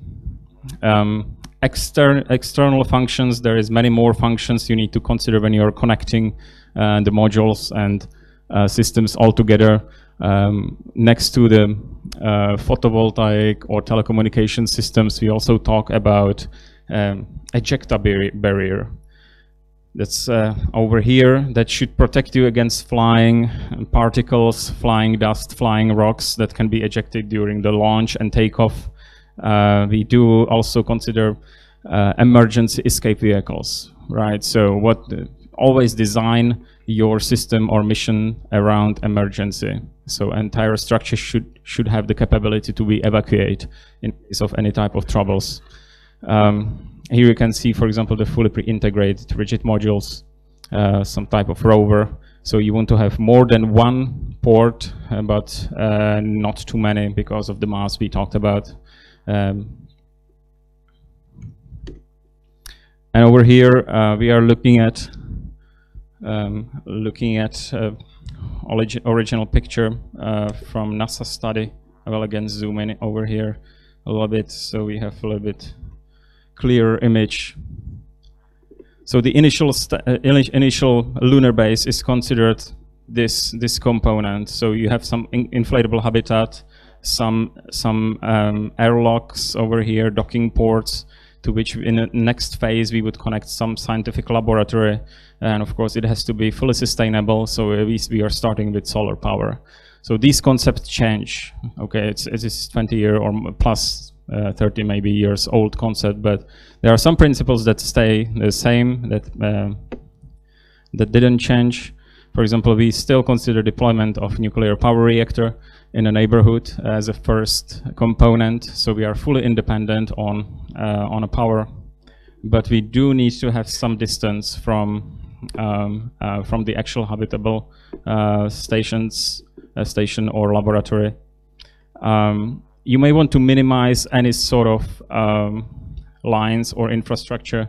External functions, there is many more functions you need to consider when you're connecting the modules and systems all together. Next to the photovoltaic or telecommunication systems, we also talk about ejecta barrier. That's over here, that should protect you against flying particles, flying dust, flying rocks that can be ejected during the launch and takeoff. We do also consider emergency escape vehicles, right? So always design your system or mission around emergency. So entire structure should have the capability to be evacuated in case of any type of troubles. Here you can see, for example, the fully pre-integrated rigid modules, some type of rover. So you want to have more than one port, but not too many because of the mass we talked about. And over here we are looking at original picture from NASA study. I will again zoom in over here a little bit so we have a little bit clear image. So the initial lunar base is considered this component. So you have some inflatable habitat, some airlocks over here, docking ports, to which in the next phase we would connect some scientific laboratory, and of course it has to be fully sustainable. So we are starting with solar power. So these concepts change. Okay, it is 20 year or plus 30 maybe years old concept, but there are some principles that stay the same, that didn't change. For example, we still consider deployment of nuclear power reactor in a neighborhood as a first component. So we are fully independent on a power, but we do need to have some distance from the actual habitable station or laboratory. You may want to minimize any sort of lines or infrastructure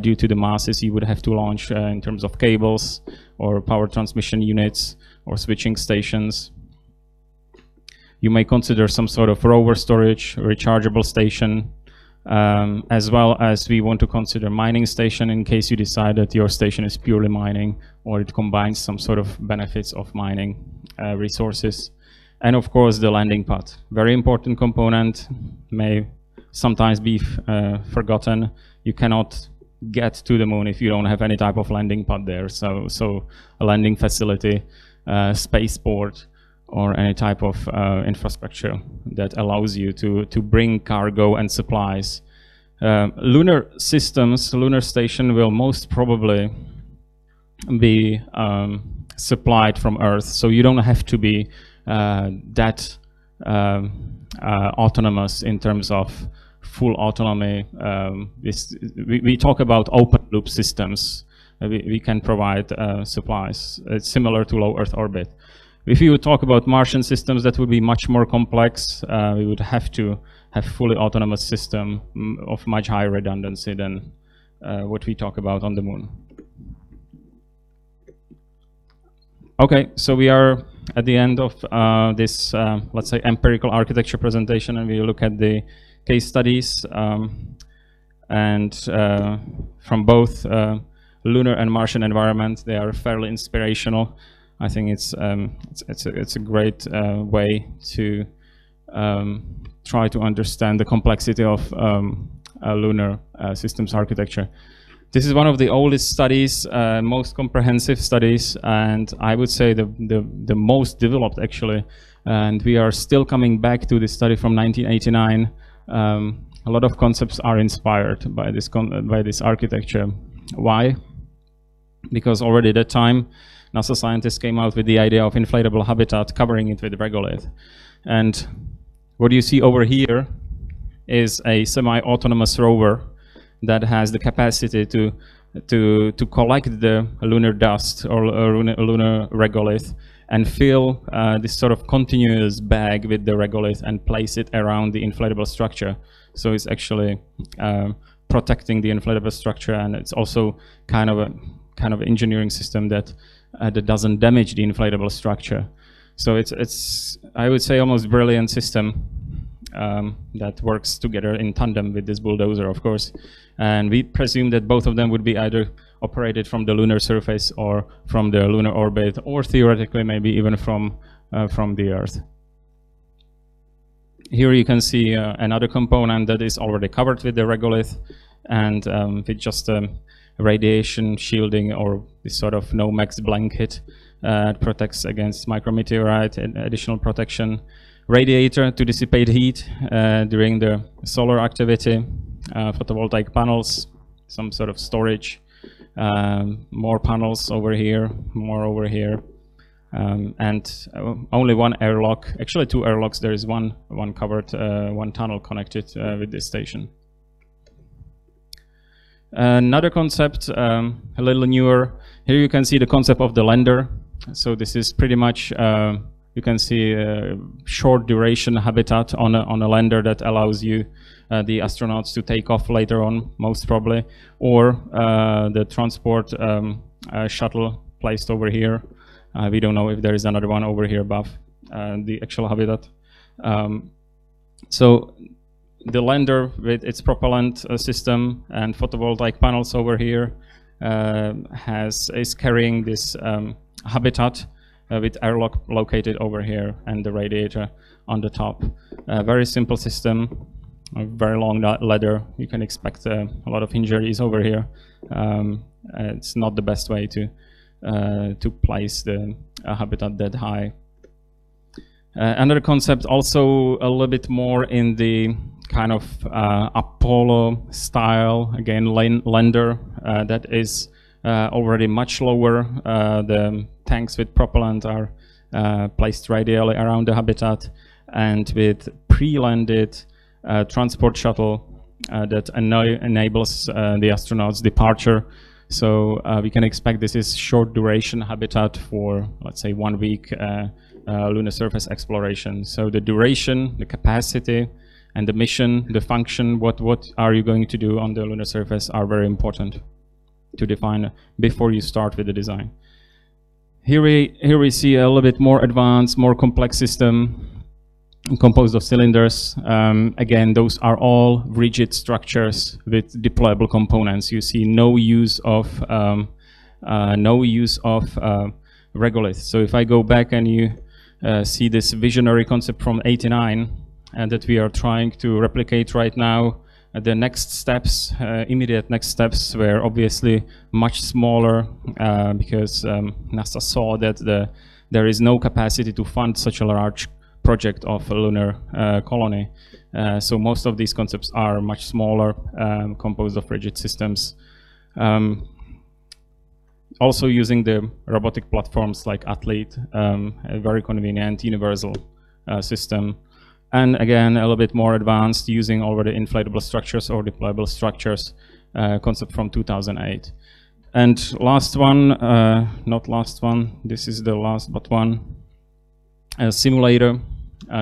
due to the masses you would have to launch in terms of cables or power transmission units or switching stations. You may consider some sort of rover storage, rechargeable station, as well as we want to consider mining station in case you decide that your station is purely mining or it combines some sort of benefits of mining resources. And of course the landing pad, very important component, may sometimes be forgotten. You cannot get to the moon if you don't have any type of landing pad there. So a landing facility, spaceport, or any type of infrastructure that allows you to bring cargo and supplies. Lunar systems, lunar station will most probably be supplied from Earth. So you don't have to be that autonomous in terms of full autonomy. We talk about open loop systems. We can provide supplies. It's similar to low Earth orbit. If you talk about Martian systems, that would be much more complex. We would have to have fully autonomous system of much higher redundancy than what we talk about on the Moon. Okay, so we are at the end of this, let's say, empirical architecture presentation, and we look at the case studies, and from both lunar and Martian environment, they are fairly inspirational. I think it's a great way to try to understand the complexity of lunar systems architecture. This is one of the oldest studies, most comprehensive studies, and I would say the most developed actually. And we are still coming back to this study from 1989. A lot of concepts are inspired by this architecture. Why? Because already at that time, NASA scientists came out with the idea of inflatable habitat, covering it with regolith. And what you see over here is a semi-autonomous rover that has the capacity to collect the lunar dust or lunar regolith and fill this sort of continuous bag with the regolith and place it around the inflatable structure. So it's actually protecting the inflatable structure, and it's also kind of engineering system that doesn't damage the inflatable structure. So it's I would say almost brilliant system that works together in tandem with this bulldozer, of course. And we presume that both of them would be either operated from the lunar surface or from the lunar orbit, or theoretically maybe even from the Earth. Here you can see another component that is already covered with the regolith, and with just radiation shielding or this sort of Nomex blanket protects against micrometeorite and additional protection. Radiator to dissipate heat during the solar activity, photovoltaic panels, some sort of storage, more panels over here, more over here, and only one airlock, actually two airlocks. There is one covered, one tunnel connected with this station. Another concept, a little newer. Here you can see the concept of the lander. So this is pretty much, you can see a short duration habitat on a lander that allows you, the astronauts, to take off later on, most probably, or the transport shuttle placed over here. We don't know if there is another one over here above the actual habitat. So the lander with its propellant system and photovoltaic panels over here is carrying this habitat with airlock located over here and the radiator on the top. Very simple system, a very long ladder. You can expect a lot of injuries over here. It's not the best way to place the habitat that high. Another concept, also a little bit more in the kind of Apollo style, again lander, that is already much lower. The tanks with propellant are placed radially around the habitat, and with pre-landed transport shuttle that enables the astronauts' departure. So we can expect this is short duration habitat for, let's say, 1 week lunar surface exploration. So the duration, the capacity, and the mission, the function, what are you going to do on the lunar surface, are very important to define before you start with the design. Here we see a little bit more advanced, more complex system composed of cylinders. Again, those are all rigid structures with deployable components. You see no use of regolith. So if I go back and you see this visionary concept from '89 and that we are trying to replicate right now, the next steps, immediate next steps, were obviously much smaller because NASA saw that there is no capacity to fund such a large project of a lunar colony. So most of these concepts are much smaller, composed of rigid systems. also using the robotic platforms like Athlete, a very convenient universal system. And again, a little bit more advanced, using already inflatable structures or deployable structures, concept from 2008. And last one, not last one, this is the last but one, a simulator.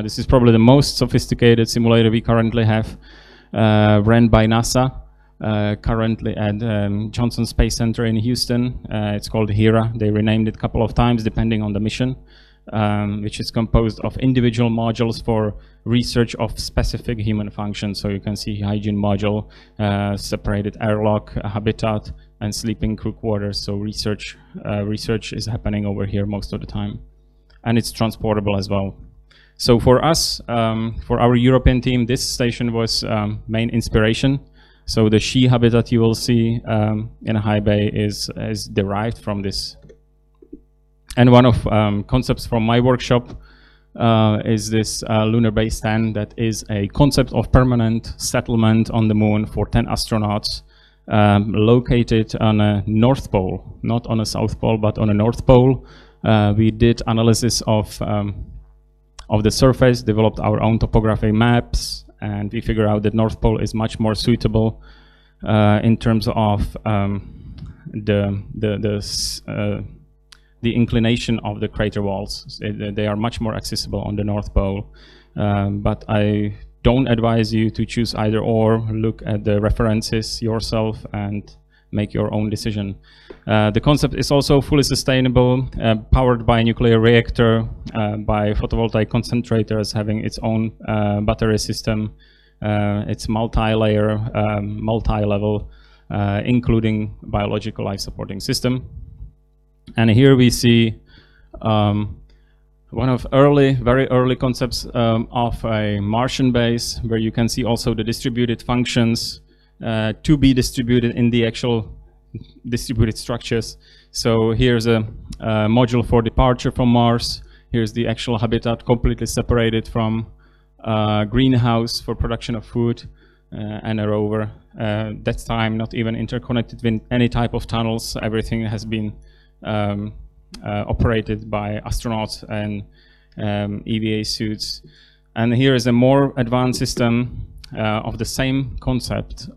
This is probably the most sophisticated simulator we currently have, ran by NASA, currently at Johnson Space Center in Houston. It's called HERA. They renamed it a couple of times depending on the mission, which is composed of individual modules for research of specific human functions. So you can see hygiene module, separated airlock, habitat, and sleeping crew quarters. So research is happening over here most of the time. And it's transportable as well. So for us, for our European team, this station was main inspiration. So the She habitat you will see in a high bay is derived from this. And one of concepts from my workshop is this lunar base 10, that is a concept of permanent settlement on the moon for 10 astronauts located on a North Pole, not on a South Pole, but on a North Pole. We did analysis of the surface, developed our own topography maps, and we figure out that North Pole is much more suitable in terms of the inclination of the crater walls. They are much more accessible on the North Pole, but I don't advise you to choose either or. Look at the references yourself and make your own decision. The concept is also fully sustainable, powered by a nuclear reactor, by photovoltaic concentrators, having its own battery system. It's multi-layer, multi-level, including biological life supporting system. And here we see one of very early concepts of a Martian base, where you can see also the distributed functions to be distributed in the actual distributed structures. So here's a module for departure from Mars. Here's the actual habitat completely separated from greenhouse for production of food, and a rover. That time not even interconnected with any type of tunnels. Everything has been operated by astronauts and EVA suits. And here is a more advanced system of the same concept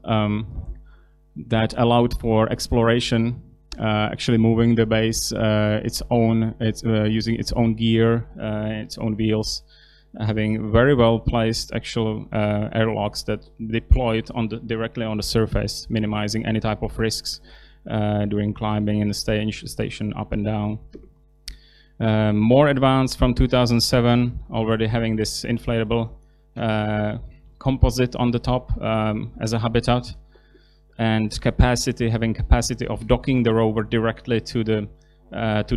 that allowed for exploration, actually moving the base using its own gear, its own wheels, having very well placed actual airlocks that deployed directly on the surface, minimizing any type of risks during climbing in the station up and down. More advanced from 2007, already having this inflatable composite on the top as a habitat, and having capacity of docking the rover directly to the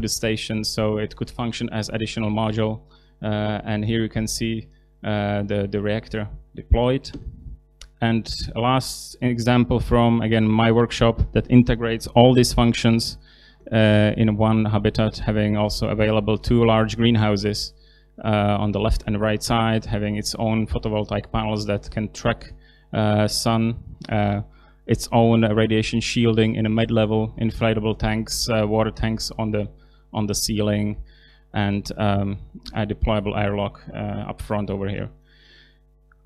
station, so it could function as additional module. And here you can see the reactor deployed. And a last example from, again, my workshop that integrates all these functions in one habitat, having also available 2 large greenhouses on the left and right side, having its own photovoltaic panels that can track sun, its own radiation shielding in a mid-level, inflatable tanks, water tanks on the ceiling, and a deployable airlock up front over here.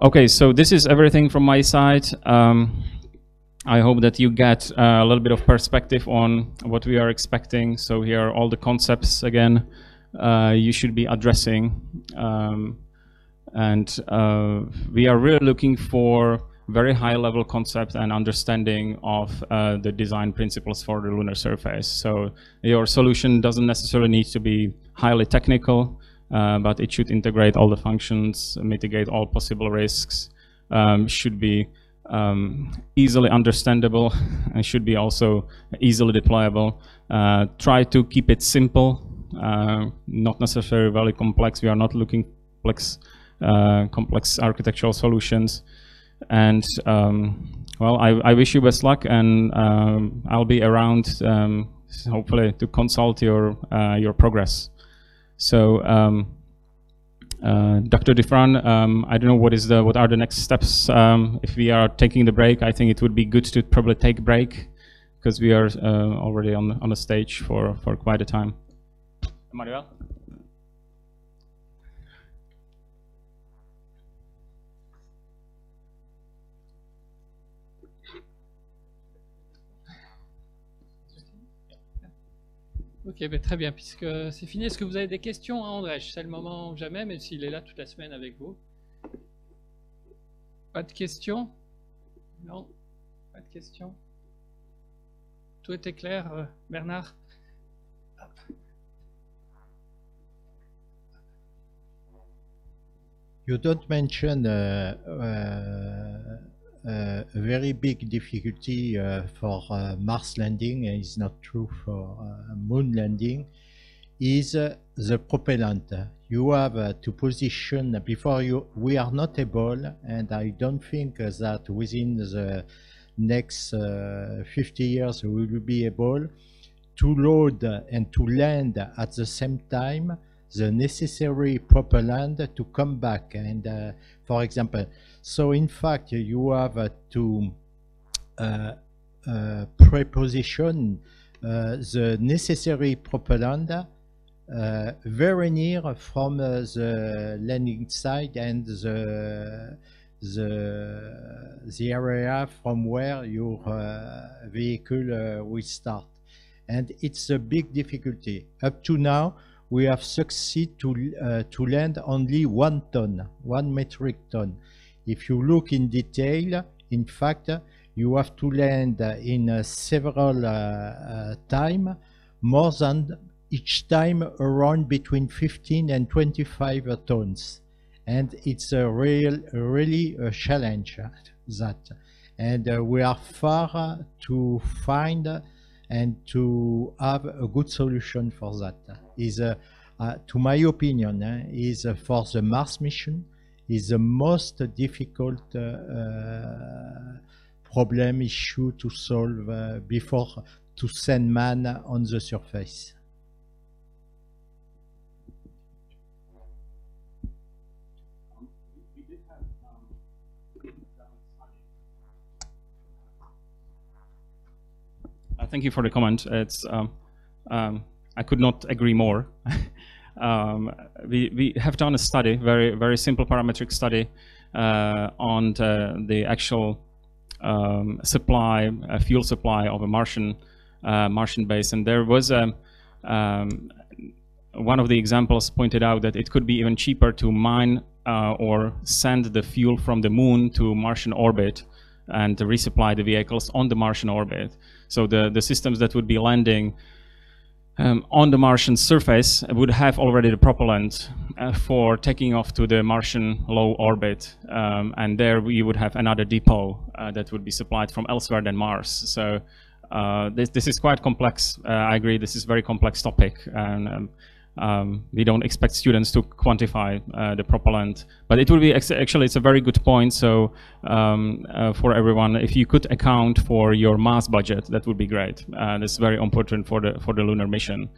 Okay, so this is everything from my side. I hope that you get a little bit of perspective on what we are expecting. So here are all the concepts again you should be addressing. And we are really looking for very high level concept and understanding of the design principles for the lunar surface. So your solution doesn't necessarily need to be highly technical, but it should integrate all the functions, mitigate all possible risks, should be easily understandable, and should be also easily deployable. Try to keep it simple, not necessarily very complex. We are not looking complex architectural solutions. And well, I wish you best luck, and I'll be around hopefully to consult your progress. So Dr. Dufran, I don't know what are the next steps. If we are taking the break, I think it would be good to probably take a break because we are already on the stage for quite a time. Emmanuel? Ok, ben très bien, puisque c'est fini. Est-ce que vous avez des questions à Andrzej? C'est le moment ou jamais, même s'il est là toute la semaine avec vous. Pas de questions? Non? Pas de questions? Tout était clair, Bernard? You don't mention a very big difficulty for Mars landing, and it's not true for Moon landing, is the propellant. You have to position before you. We are not able, and I don't think that within the next 50 years we will be able to load and to land at the same time the necessary propellant to come back. And for example, so in fact you have to preposition the necessary propellant very near from the landing site and the area from where your vehicle will start. And it's a big difficulty. Up to now, we have succeeded to land only 1 ton, 1 metric ton. If you look in detail, in fact, you have to land in several time, more than each time around between 15 and 25 tons. And it's really a challenge, that. And we are far to find and to have a good solution for that. Is to my opinion, is for the Mars mission, is the most difficult problem issue to solve before to send man on the surface. Thank you for the comment. It's I could not agree more. We have done a study, very simple parametric study on the actual supply, fuel supply of a Martian base, and there was one of the examples pointed out that it could be even cheaper to mine or send the fuel from the Moon to Martian orbit and to resupply the vehicles on the Martian orbit. So the systems that would be landing on the Martian surface would have already the propellant for taking off to the Martian low orbit, and there we would have another depot that would be supplied from elsewhere than Mars. So this is quite complex. I agree, this is a very complex topic, and we don't expect students to quantify the propellant, but it will be actually, it's a very good point. So for everyone, if you could account for your mass budget, that would be great. That's very important for the lunar mission,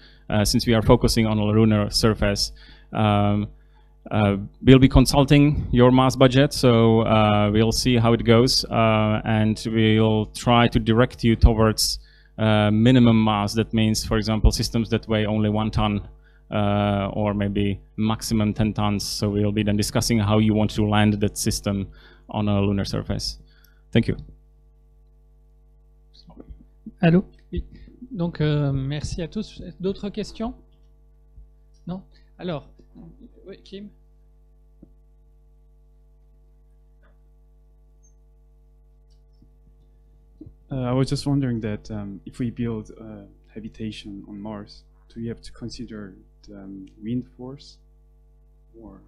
since we are focusing on a lunar surface. We'll be consulting your mass budget, so we'll see how it goes, and we'll try to direct you towards minimum mass. That means, for example, systems that weigh only 1 ton. Or maybe maximum 10 tons. So we'll be then discussing how you want to land that system on a lunar surface. Thank you. Allô? Oui. Donc, merci à tous. D'autres questions? Non? Alors, oui, Kim? I was just wondering that if we build habitation on Mars, do you have to consider wind force, or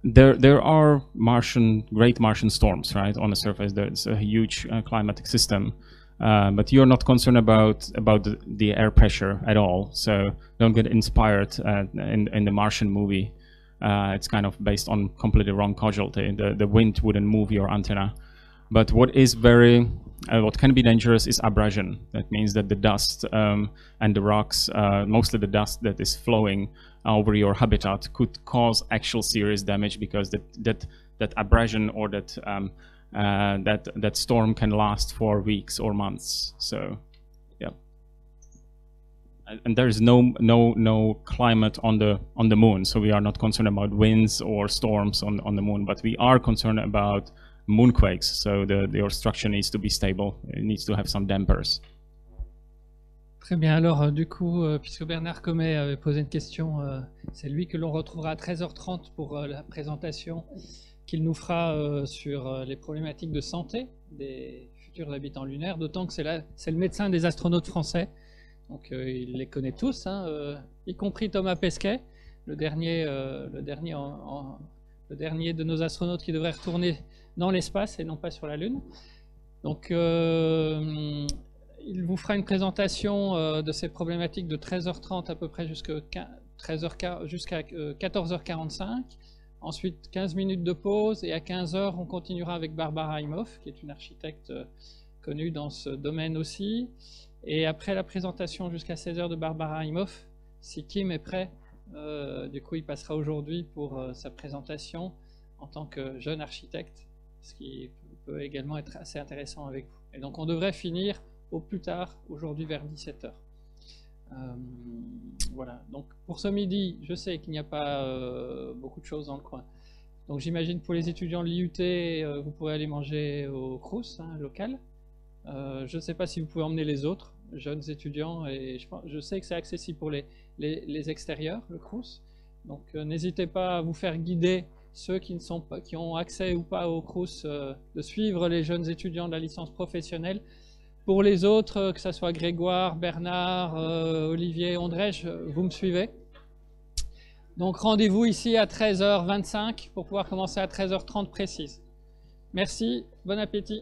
there are great Martian storms, right, on the surface. There's a huge climatic system, but you're not concerned about the air pressure at all. So don't get inspired in the Martian movie. It's kind of based on completely wrong causality. The wind wouldn't move your antenna. But what is what can be dangerous is abrasion. That means that the dust and the rocks, mostly the dust that is flowing over your habitat, could cause actual serious damage, because that abrasion or that that storm can last for weeks or months. So, yeah. And there is no climate on the moon, so we are not concerned about winds or storms on the moon, but we are concerned about moonquakes. So your structure needs to be stable. It needs to have some dampers. Très bien, alors du coup, puisque Bernard Comet avait posé une question, c'est lui que l'on retrouvera à 13h30 pour la présentation qu'il nous fera sur les problématiques de santé des futurs habitants lunaires, d'autant que c'est le médecin des astronautes français, donc il les connaît tous, hein, y compris Thomas Pesquet, le dernier de nos astronautes qui devrait retourner dans l'espace et non pas sur la Lune. Donc il vous fera une présentation de ces problématiques de 13h30 à peu près jusqu'à 14h45. Ensuite, 15 minutes de pause et à 15h, on continuera avec Barbara Imhoff, qui est une architecte connue dans ce domaine aussi. Et après la présentation jusqu'à 16h de Barbara Imhoff, si Kim est prêt, du coup, il passera aujourd'hui pour sa présentation en tant que jeune architecte, ce qui peut également être assez intéressant avec vous. Et donc, on devrait finir au plus tard, aujourd'hui vers 17h. Voilà, donc pour ce midi, je sais qu'il n'y a pas beaucoup de choses dans le coin. Donc j'imagine pour les étudiants de l'IUT, vous pourrez aller manger au Crous, hein, local. Je ne sais pas si vous pouvez emmener les autres jeunes étudiants, et je sais que c'est accessible pour les extérieurs, le Crous. Donc n'hésitez pas à vous faire guider, ceux qui ont accès ou pas au Crous, de suivre les jeunes étudiants de la licence professionnelle. Pour les autres, que ce soit Grégoire, Bernard, Olivier, André, vous me suivez. Donc rendez-vous ici à 13h25 pour pouvoir commencer à 13h30 précise. Merci, bon appétit.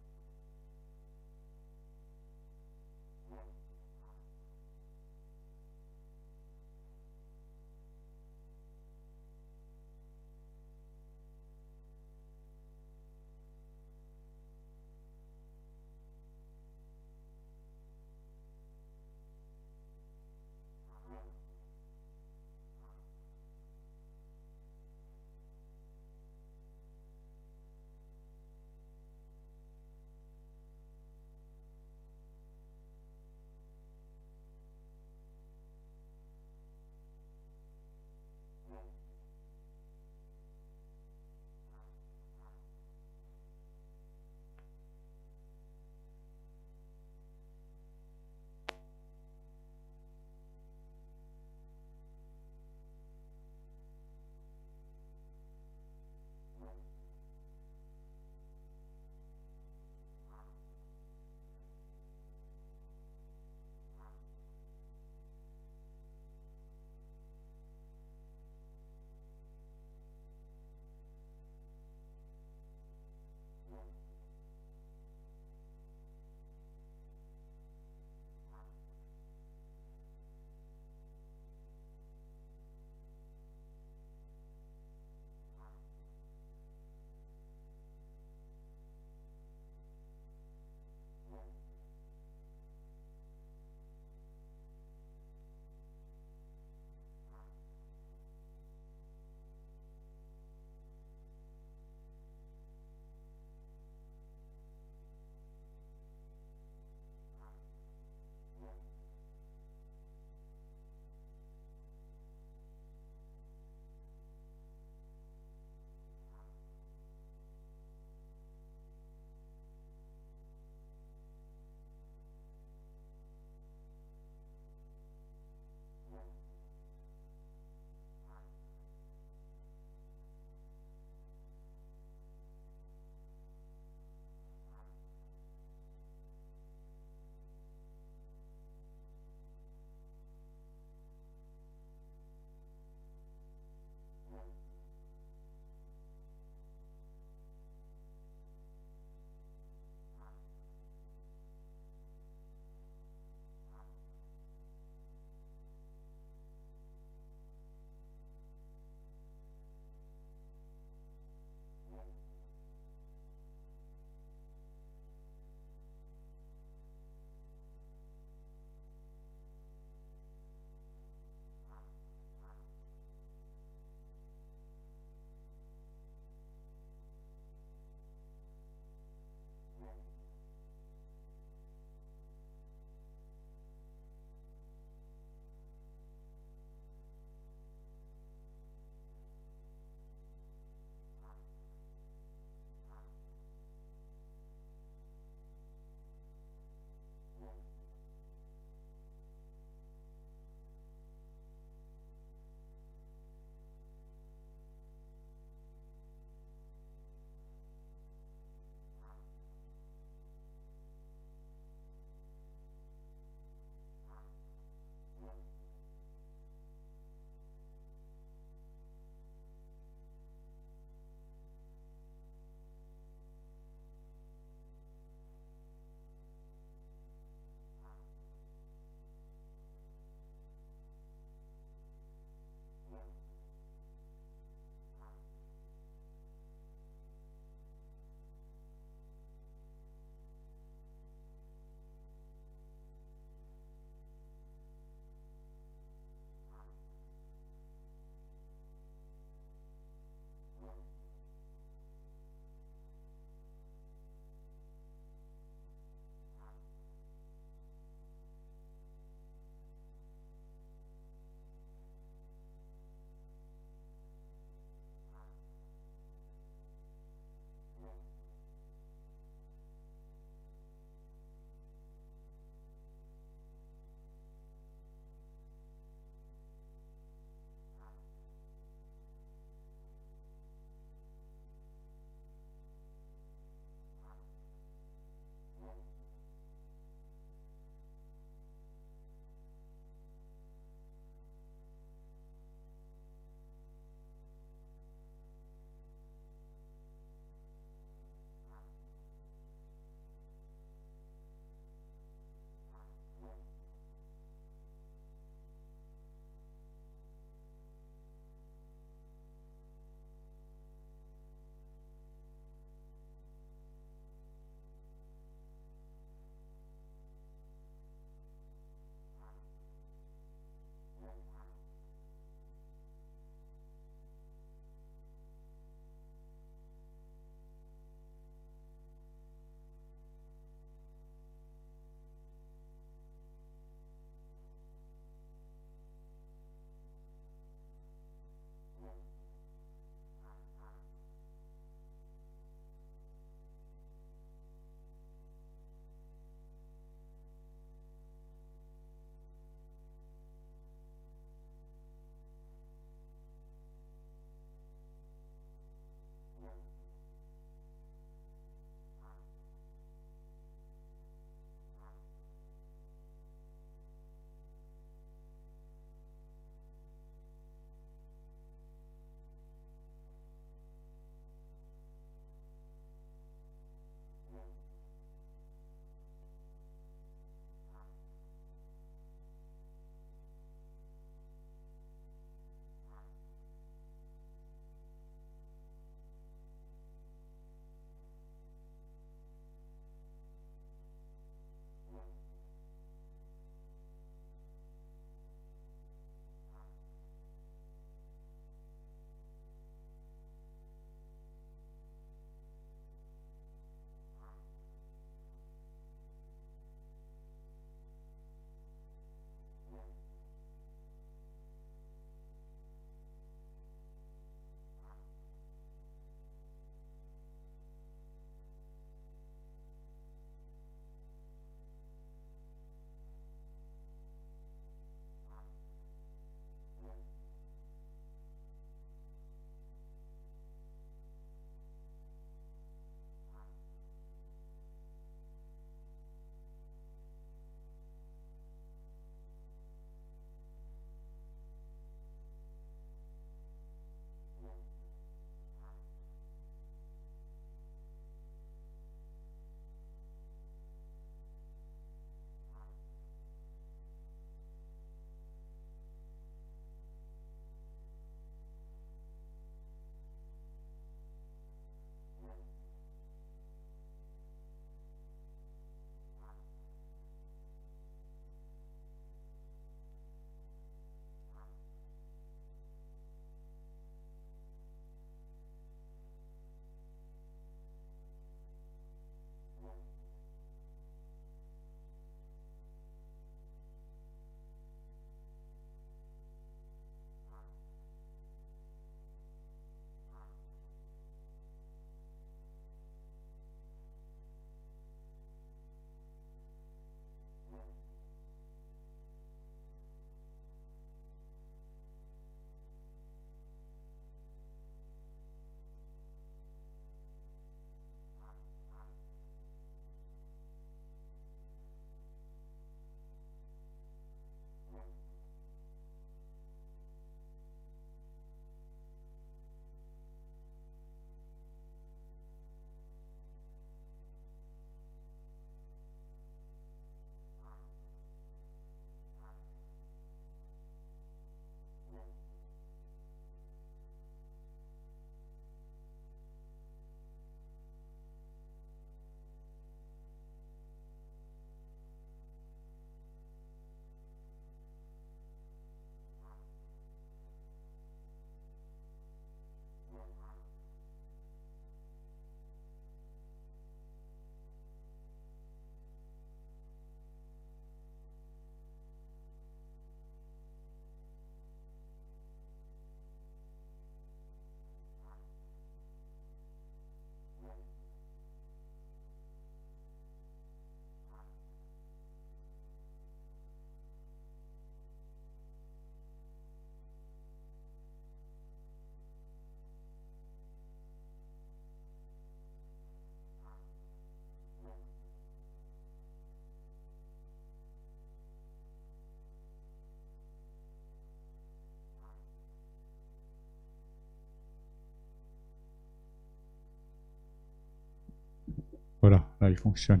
Voilà, là il fonctionne.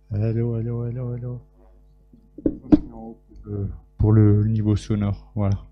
Allô. Pour le niveau sonore, voilà.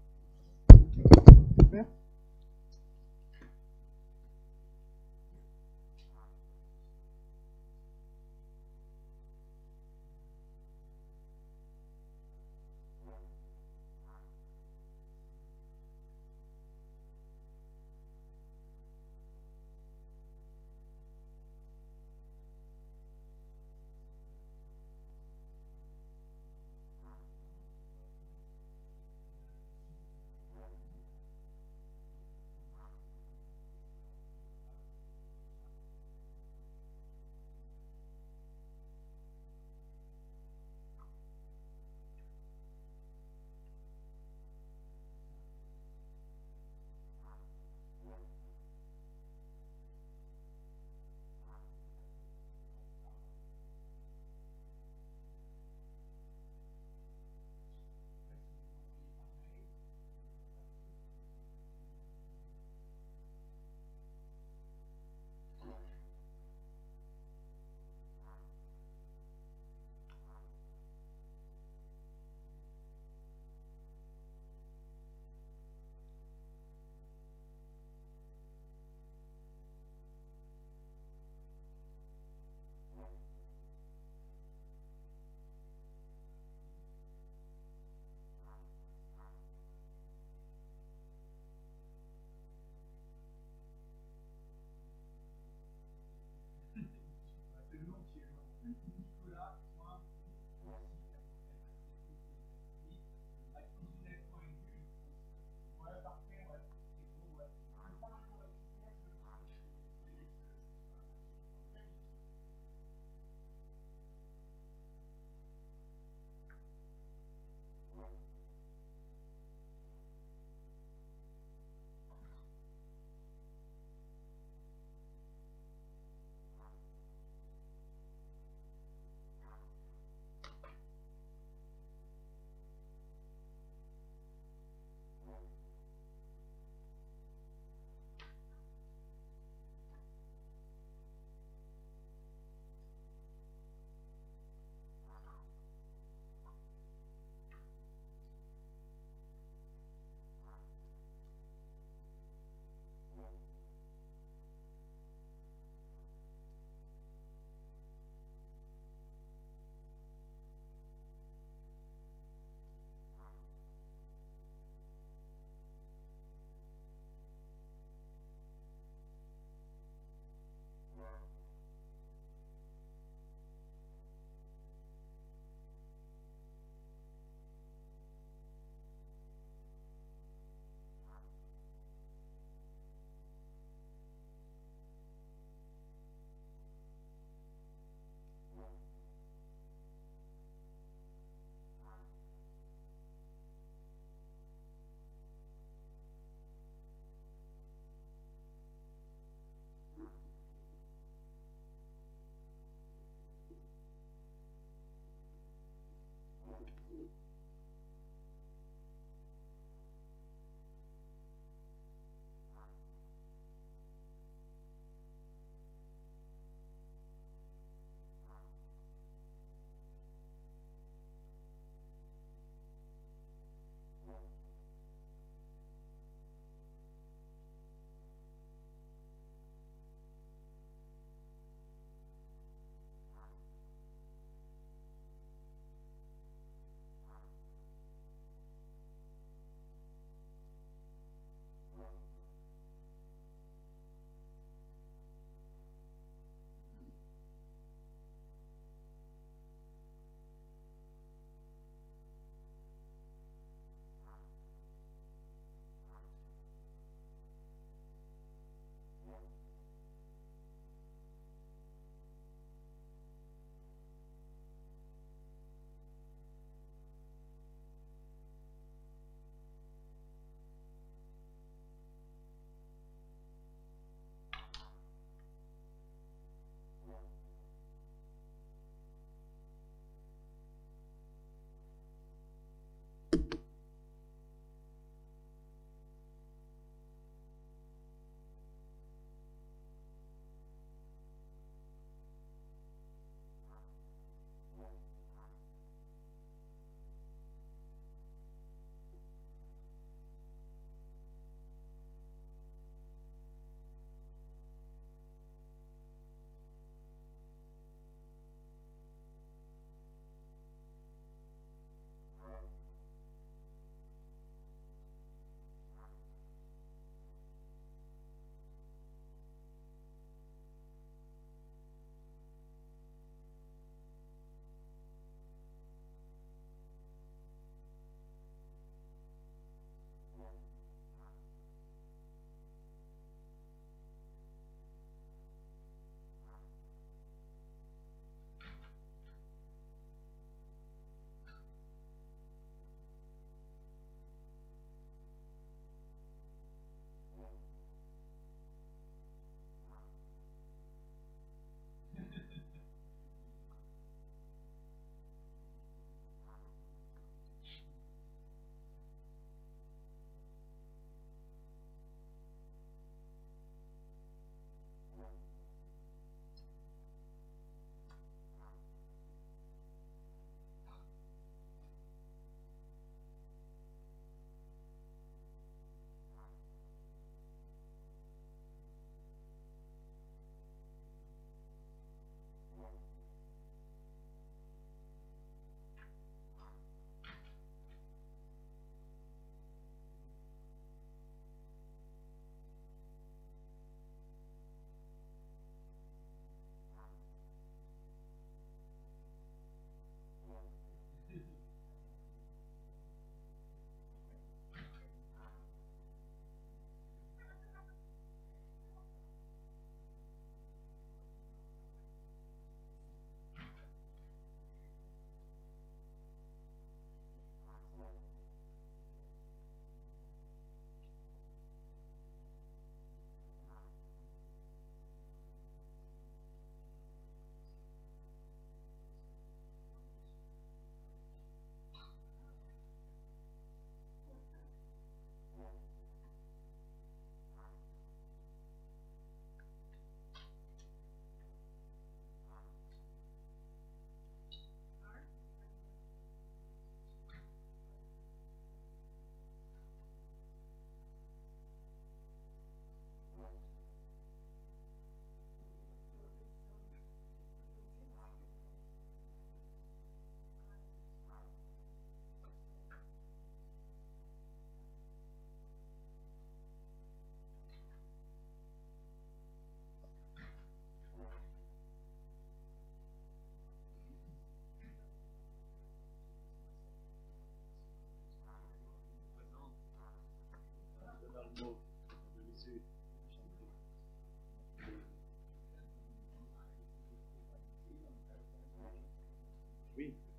Oui,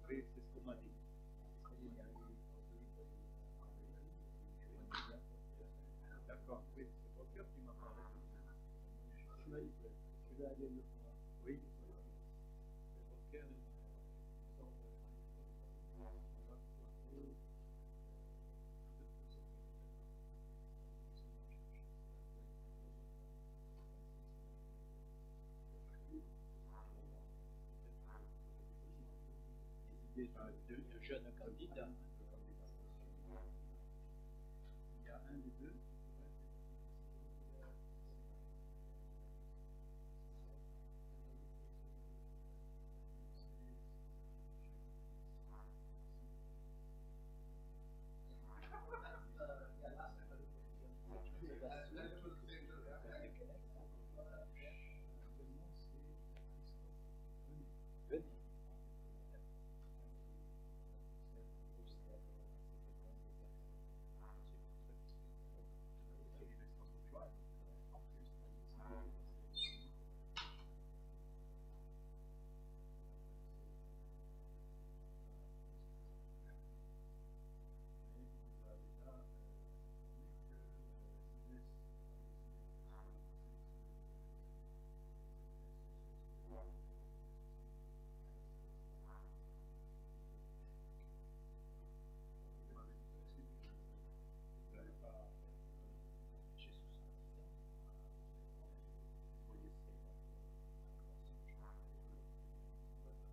oui, c'est ce qu'on m'a dit. D'accord, oui, c'est ton cœur qui m'a parlé. Je vais aller le voir. Oui, c'est votre cœur. De jeunes candidats. Il y a un des deux.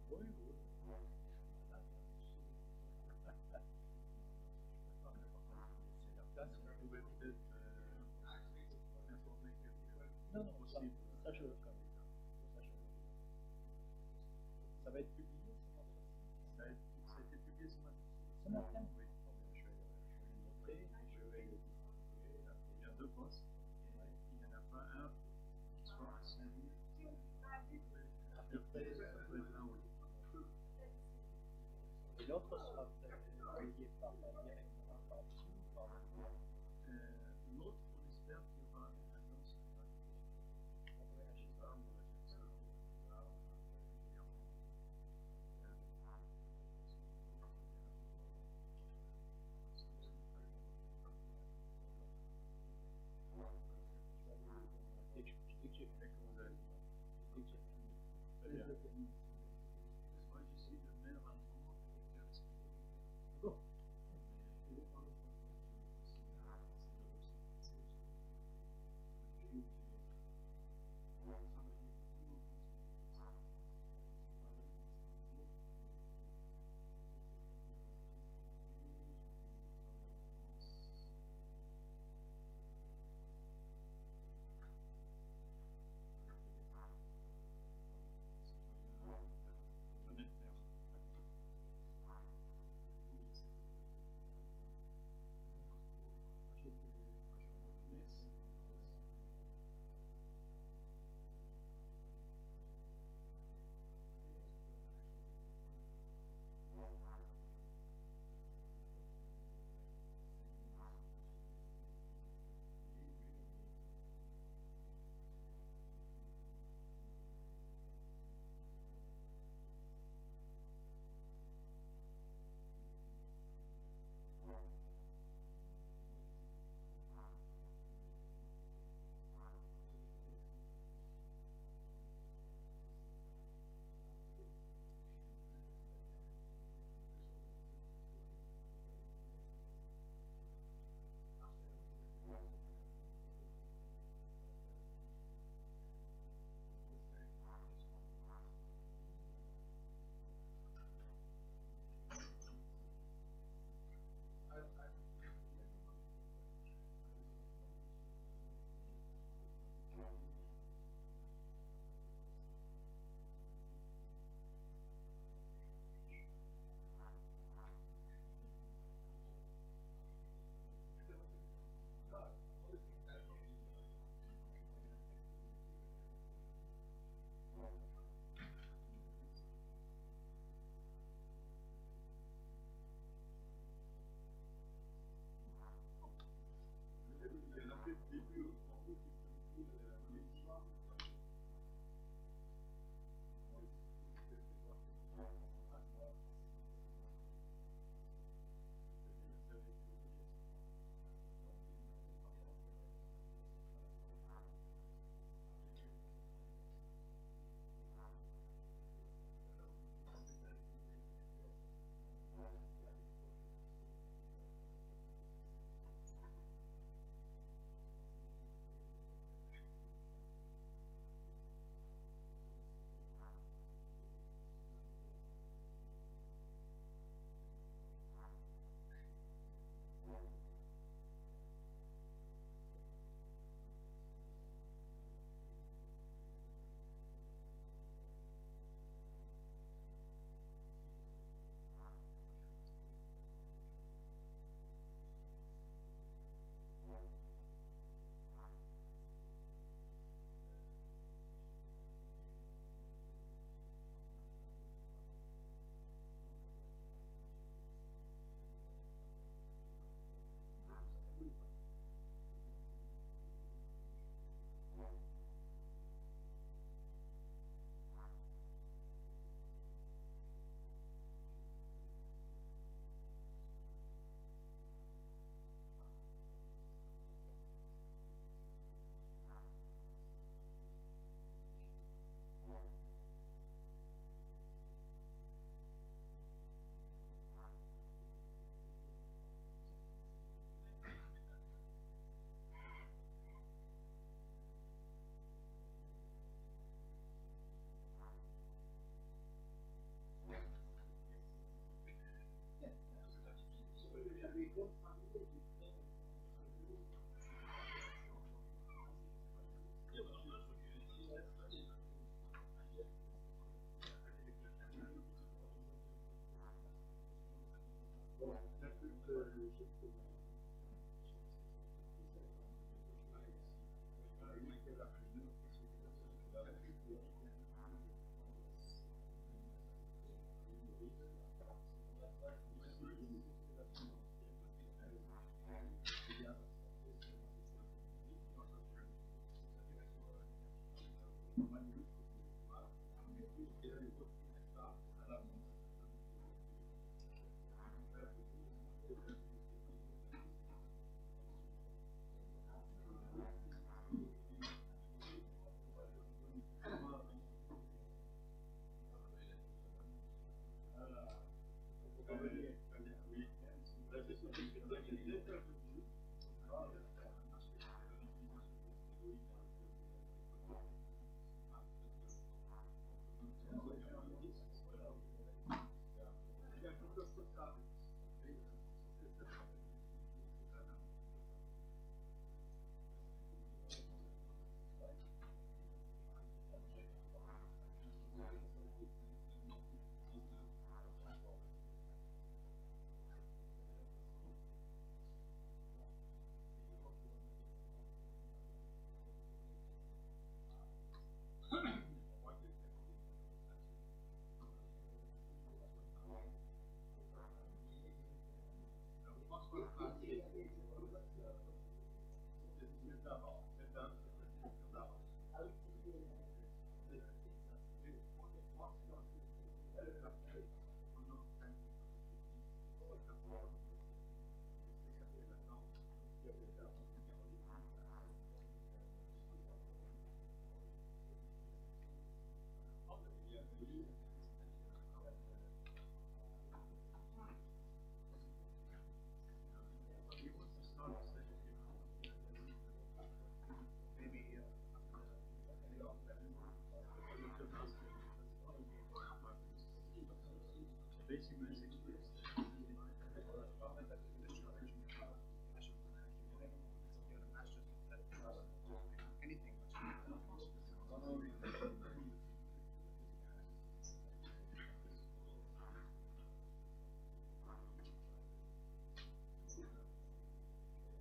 Oui, oui. C'est la place, vous pouvez peut-être informer quelqu'un. Non, non, ça je le connais. Ça va être publié ce matin. Ça a été publié ce matin. Ce matin? Oui. Je vais le noter, je vais le distribuer. Il y a deux postes. Il n'y en a pas un qui soit assigné. Après, ça peut être un ou l'autre. Et l'autre sera payé directement par qui ou par l'autre, on espère qu'il y aura une annonce. Je sais pas, moi, je sais pas. Dès que j'ai fait comme vous avez dit, dès que j'ai fini. Très bien. Moi, j'essaie de mettre un moment pour quelqu'un expliquer. Bon.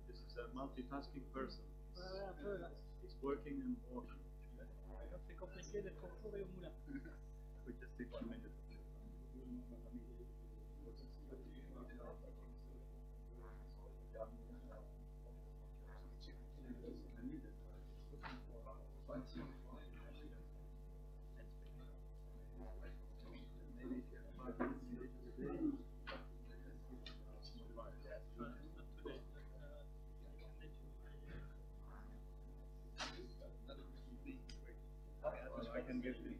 This is a multitasking person. He's working and walking. C'est compliqué d'être au four et au moulin. We just take 1 minute. I can give you.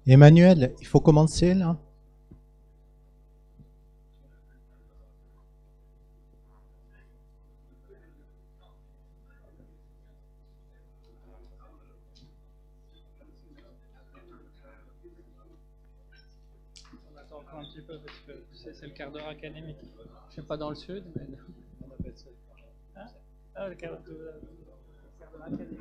Emmanuel, il faut commencer là. On attend encore un petit peu parce que tu sais, c'est le quart d'heure académique. Je ne sais pas dans le sud, mais on appelle ça. Hein? Ah, le quart d'heure académique.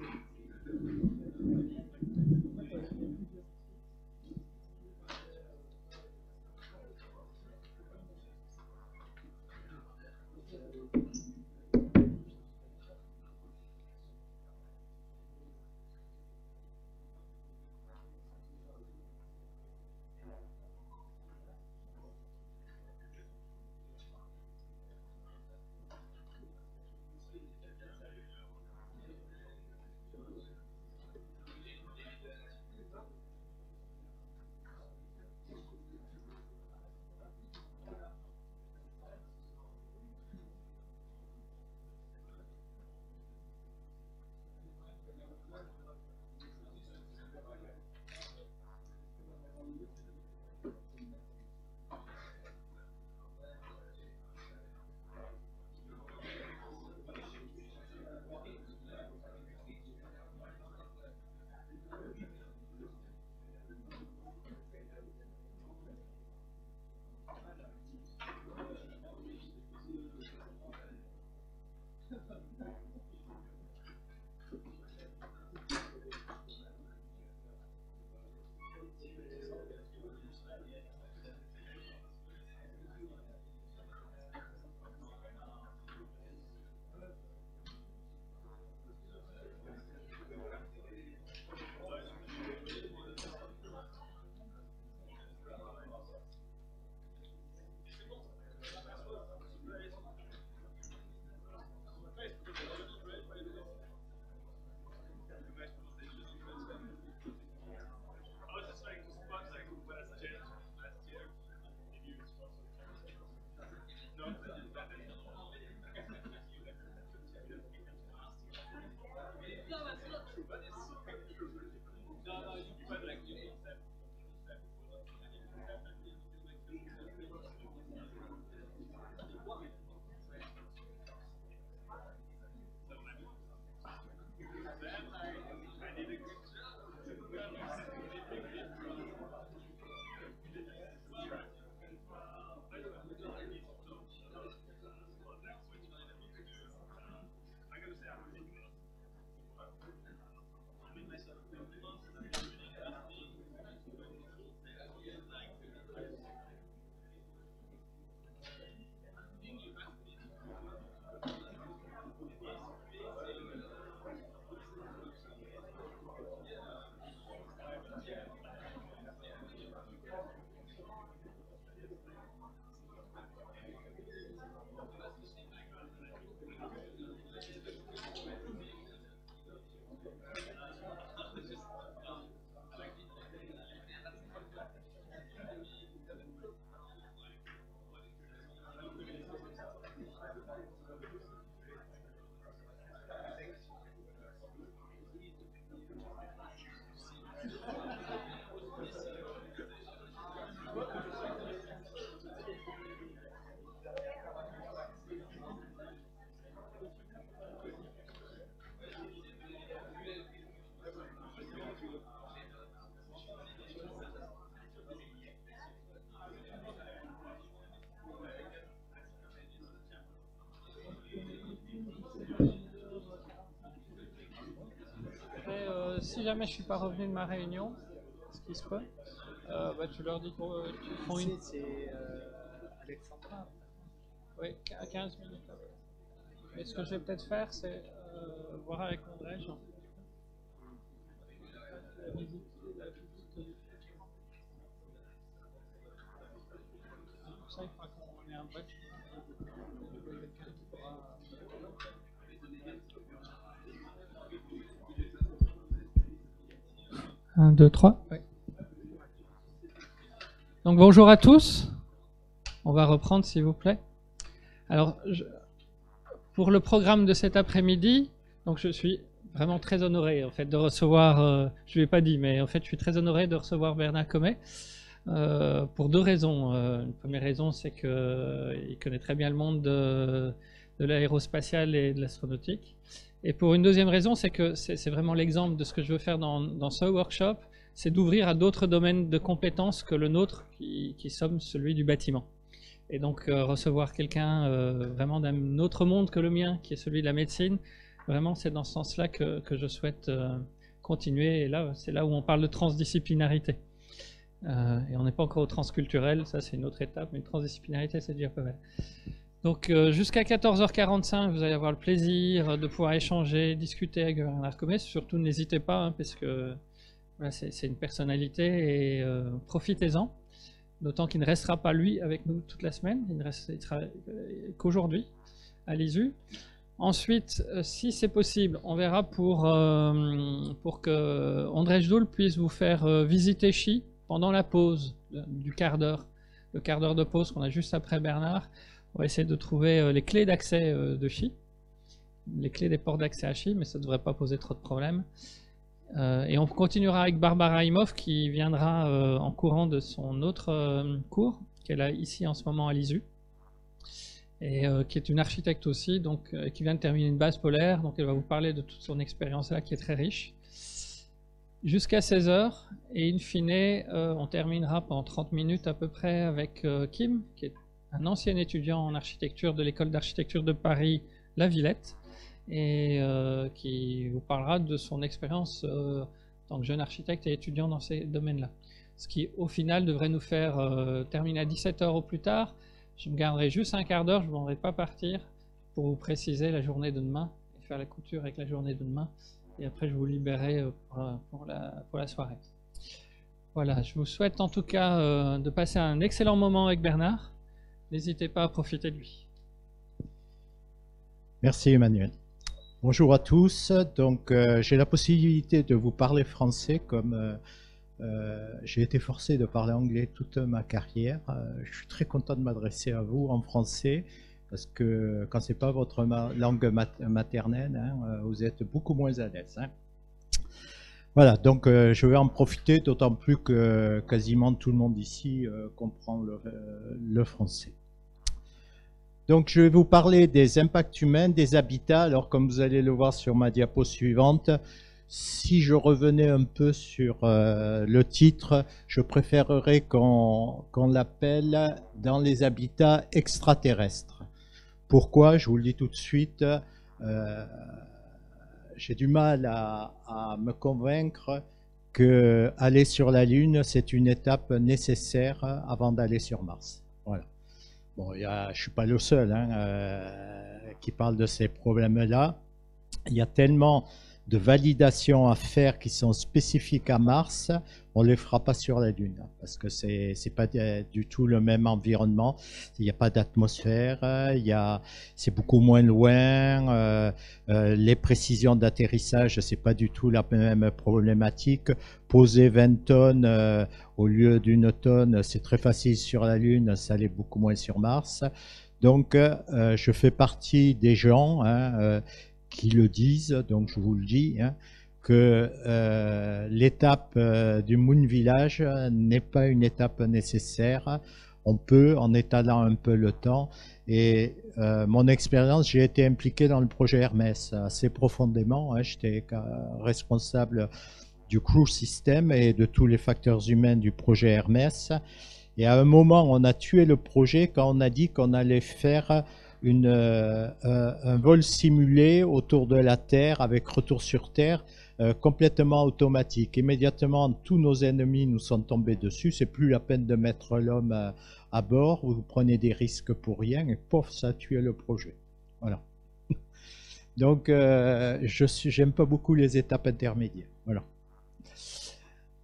si jamais je suis pas revenu de ma réunion, ce qui se peut, bah, tu leur dis qu'ils font une... C'est Alexandra. Oui, à 15 minutes. Et ce que je vais peut-être faire, c'est voir avec André. La visite. C'est pour ça qu'il faudra qu'on ait un break. 1, 2, 3. Oui. Donc bonjour à tous. On va reprendre s'il vous plaît. Alors, pour le programme de cet après-midi, donc je suis vraiment très honoré en fait de recevoir, je ne l'ai pas dit, mais en fait je suis très honoré de recevoir Bernard Comet pour deux raisons. Une première raison, c'est qu'il connaît très bien le monde de l'aérospatiale et de l'astronautique. Et pour une deuxième raison, c'est que c'est vraiment l'exemple de ce que je veux faire dans ce workshop, c'est d'ouvrir à d'autres domaines de compétences que le nôtre, qui sommes celui du bâtiment. Et donc recevoir quelqu'un vraiment d'un autre monde que le mien, qui est celui de la médecine, vraiment c'est dans ce sens-là que je souhaite continuer. Et là, c'est là où on parle de transdisciplinarité. Et on n'est pas encore au transculturel, ça c'est une autre étape, mais transdisciplinarité c'est déjà pas mal. Donc jusqu'à 14h45, vous allez avoir le plaisir de pouvoir échanger, discuter avec Bernard Comet. Surtout n'hésitez pas, hein, parce que voilà, c'est une personnalité et profitez-en. D'autant qu'il ne restera pas lui avec nous toute la semaine, il ne restera qu'aujourd'hui à l'ISU. Ensuite, si c'est possible, on verra pour que André Jdoul puisse vous faire visiter Chi pendant la pause du quart d'heure, le quart d'heure de pause qu'on a juste après Bernard. On va essayer de trouver les clés d'accès de Chi, les clés des ports d'accès à Chi, mais ça ne devrait pas poser trop de problèmes. Et on continuera avec Barbara Imhoff qui viendra en courant de son autre cours qu'elle a ici en ce moment à l'ISU et qui est une architecte aussi, donc qui vient de terminer une base polaire, donc elle va vous parler de toute son expérience là qui est très riche. Jusqu'à 16h et in fine on terminera pendant 30 minutes à peu près avec Kim qui est un ancien étudiant en architecture de l'école d'architecture de Paris La Villette, et qui vous parlera de son expérience en tant que jeune architecte et étudiant dans ces domaines-là. Ce qui, au final, devrait nous faire terminer à 17h au plus tard. Je me garderai juste un quart d'heure, je ne m'en vais pas partir pour vous préciser la journée de demain et faire la couture avec la journée de demain. Et après, je vous libérerai pour la soirée. Voilà, je vous souhaite en tout cas de passer un excellent moment avec Bernard. N'hésitez pas à profiter de lui. Merci Emmanuel. Bonjour à tous, donc j'ai la possibilité de vous parler français comme j'ai été forcé de parler anglais toute ma carrière. Je suis très content de m'adresser à vous en français parce que quand c'est pas votre langue maternelle, hein, vous êtes beaucoup moins à l'aise. Hein. Voilà, donc je vais en profiter d'autant plus que quasiment tout le monde ici comprend le français. Donc je vais vous parler des impacts humains, des habitats. Alors comme vous allez le voir sur ma diapo suivante, si je revenais un peu sur le titre, je préférerais qu'on l'appelle dans les habitats extraterrestres. Pourquoi? Je vous le dis tout de suite, j'ai du mal à me convaincre que aller sur la Lune, c'est une étape nécessaire avant d'aller sur Mars. Voilà. Bon, je ne suis pas le seul qui parle de ces problèmes-là. Il y a tellement de validations à faire qui sont spécifiques à Mars, on ne les fera pas sur la Lune, parce que ce n'est pas du tout le même environnement. Il n'y a pas d'atmosphère, c'est beaucoup moins loin, les précisions d'atterrissage, ce n'est pas du tout la même problématique. Poser 20 tonnes au lieu d'une tonne, c'est très facile sur la Lune, ça l'est beaucoup moins sur Mars. Donc, je fais partie des gens qui le disent, donc je vous le dis, hein, que l'étape du Moon Village n'est pas une étape nécessaire. On peut, en étalant un peu le temps, et mon expérience, j'ai été impliqué dans le projet Hermès assez profondément. Hein, j'étais responsable du crew system et de tous les facteurs humains du projet Hermès. Et à un moment, on a tué le projet quand on a dit qu'on allait faire un vol simulé autour de la Terre avec retour sur Terre complètement automatique. Immédiatement, tous nos ennemis nous sont tombés dessus. C'est plus la peine de mettre l'homme à bord. Vous prenez des risques pour rien et pof, ça a tué le projet. Voilà. Donc, j'aime pas beaucoup les étapes intermédiaires. Voilà.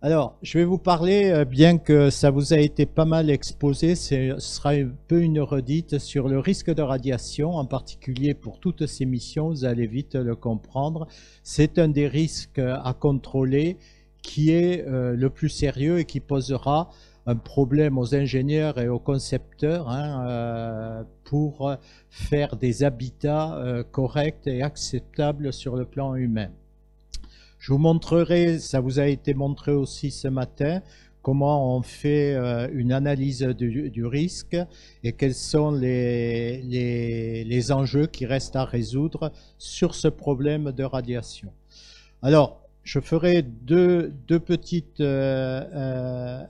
Alors, je vais vous parler, bien que ça vous a été pas mal exposé, ce sera un peu une redite sur le risque de radiation, en particulier pour toutes ces missions, vous allez vite le comprendre. C'est un des risques à contrôler qui est le plus sérieux et qui posera un problème aux ingénieurs et aux concepteurs pour faire des habitats corrects et acceptables sur le plan humain. Je vous montrerai, ça vous a été montré aussi ce matin, comment on fait une analyse du risque et quels sont les enjeux qui restent à résoudre sur ce problème de radiation. Alors, je ferai deux petites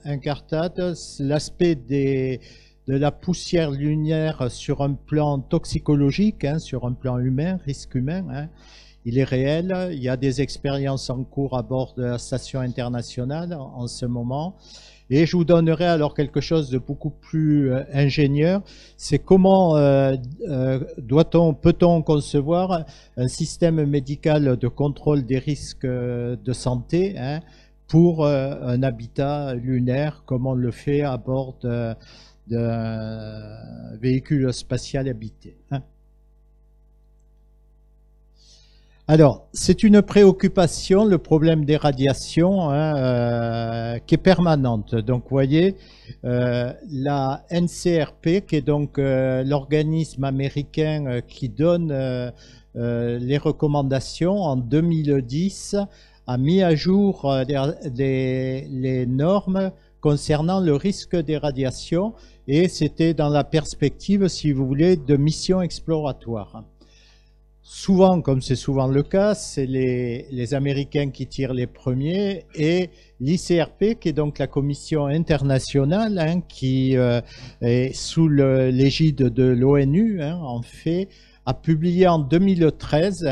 incartades. L'aspect de la poussière lunaire sur un plan toxicologique, sur un plan humain, risque humain, il est réel. Il y a des expériences en cours à bord de la station internationale en ce moment. Et je vous donnerai alors quelque chose de beaucoup plus ingénieur. C'est comment peut-on concevoir un système médical de contrôle des risques de santé pour un habitat lunaire comme on le fait à bord d'un véhicule spatial habité. Alors, c'est une préoccupation, le problème des radiations, qui est permanente. Donc, vous voyez, la NCRP, qui est donc l'organisme américain qui donne les recommandations, en 2010, a mis à jour les normes concernant le risque des radiations, et c'était dans la perspective, si vous voulez, de missions exploratoires. Souvent, comme c'est souvent le cas, c'est les Américains qui tirent les premiers, et l'ICRP, qui est donc la commission internationale, qui est sous l'égide de l'ONU, en fait, a publié en 2013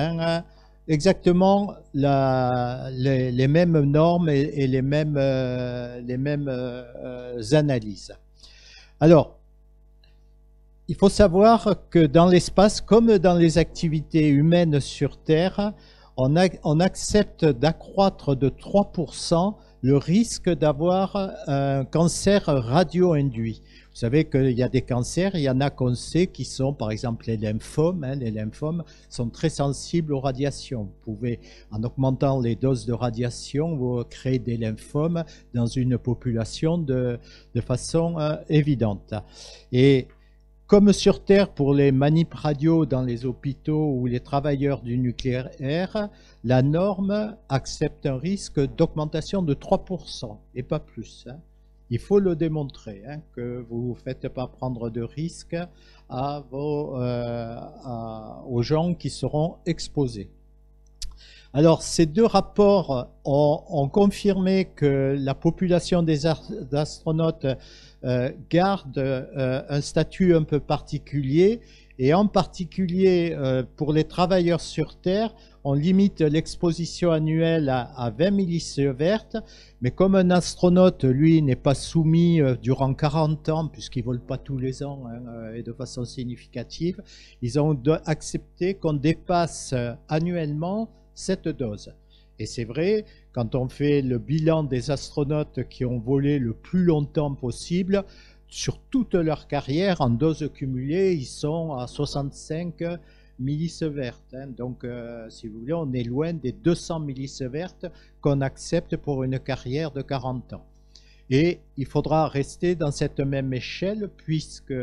exactement les mêmes normes et les mêmes analyses. Alors, il faut savoir que dans l'espace, comme dans les activités humaines sur Terre, on accepte d'accroître de 3% le risque d'avoir un cancer radio-induit. Vous savez qu'il y a des cancers, il y en a qu'on sait qui sont, par exemple, les lymphomes. Les lymphomes sont très sensibles aux radiations. Vous pouvez, en augmentant les doses de radiation, vous créer des lymphomes dans une population de façon évidente. Et comme sur Terre, pour les manips radio dans les hôpitaux ou les travailleurs du nucléaire, la norme accepte un risque d'augmentation de 3% et pas plus. Il faut le démontrer, que vous ne vous faites pas prendre de risques aux gens qui seront exposés. Alors, ces deux rapports ont confirmé que la population des astronautes garde un statut un peu particulier, et en particulier pour les travailleurs sur Terre, on limite l'exposition annuelle à 20 millisieverts, mais comme un astronaute, lui, n'est pas soumis durant 40 ans, puisqu'il ne vole pas tous les ans et de façon significative, ils ont accepté qu'on dépasse annuellement cette dose. Et c'est vrai, quand on fait le bilan des astronautes qui ont volé le plus longtemps possible, sur toute leur carrière, en dose cumulée, ils sont à 65 millisieverts. Donc, si vous voulez, on est loin des 200 millisieverts qu'on accepte pour une carrière de 40 ans. Et il faudra rester dans cette même échelle, puisque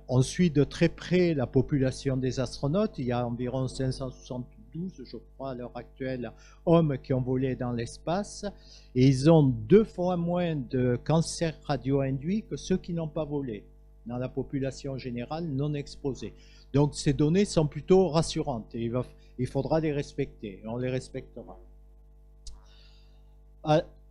on suit de très près la population des astronautes. Il y a environ 572, je crois, à l'heure actuelle, hommes qui ont volé dans l'espace, et ils ont 2 fois moins de cancers radio-induits que ceux qui n'ont pas volé, dans la population générale non exposée. Donc ces données sont plutôt rassurantes, et il faudra les respecter, et on les respectera.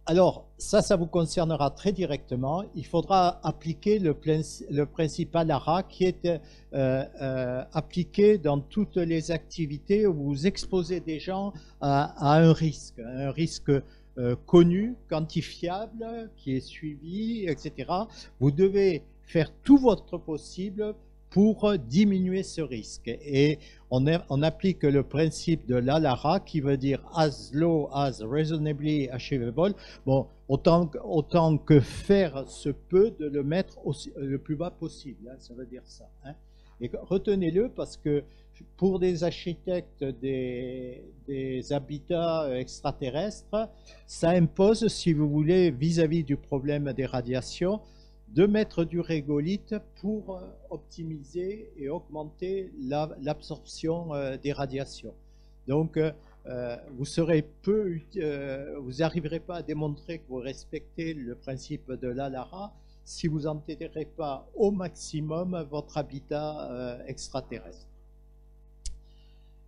Alors, ça vous concernera très directement. Il faudra appliquer le principe ALARA qui est appliqué dans toutes les activités où vous exposez des gens à un risque connu, quantifiable, qui est suivi, etc. Vous devez faire tout votre possible pour diminuer ce risque. Et on applique le principe de l'ALARA qui veut dire as low as reasonably achievable. Bon, autant que faire se peut de le mettre le plus bas possible, hein, ça veut dire ça. Hein. Et retenez-le parce que pour des architectes des habitats extraterrestres, ça impose, si vous voulez, vis-à-vis du problème des radiations, de mettre du régolithe pour optimiser et augmenter l'absorption des radiations. Donc, vous n'arriverez pas à démontrer que vous respectez le principe de l'ALARA si vous n'enterrez pas au maximum votre habitat extraterrestre.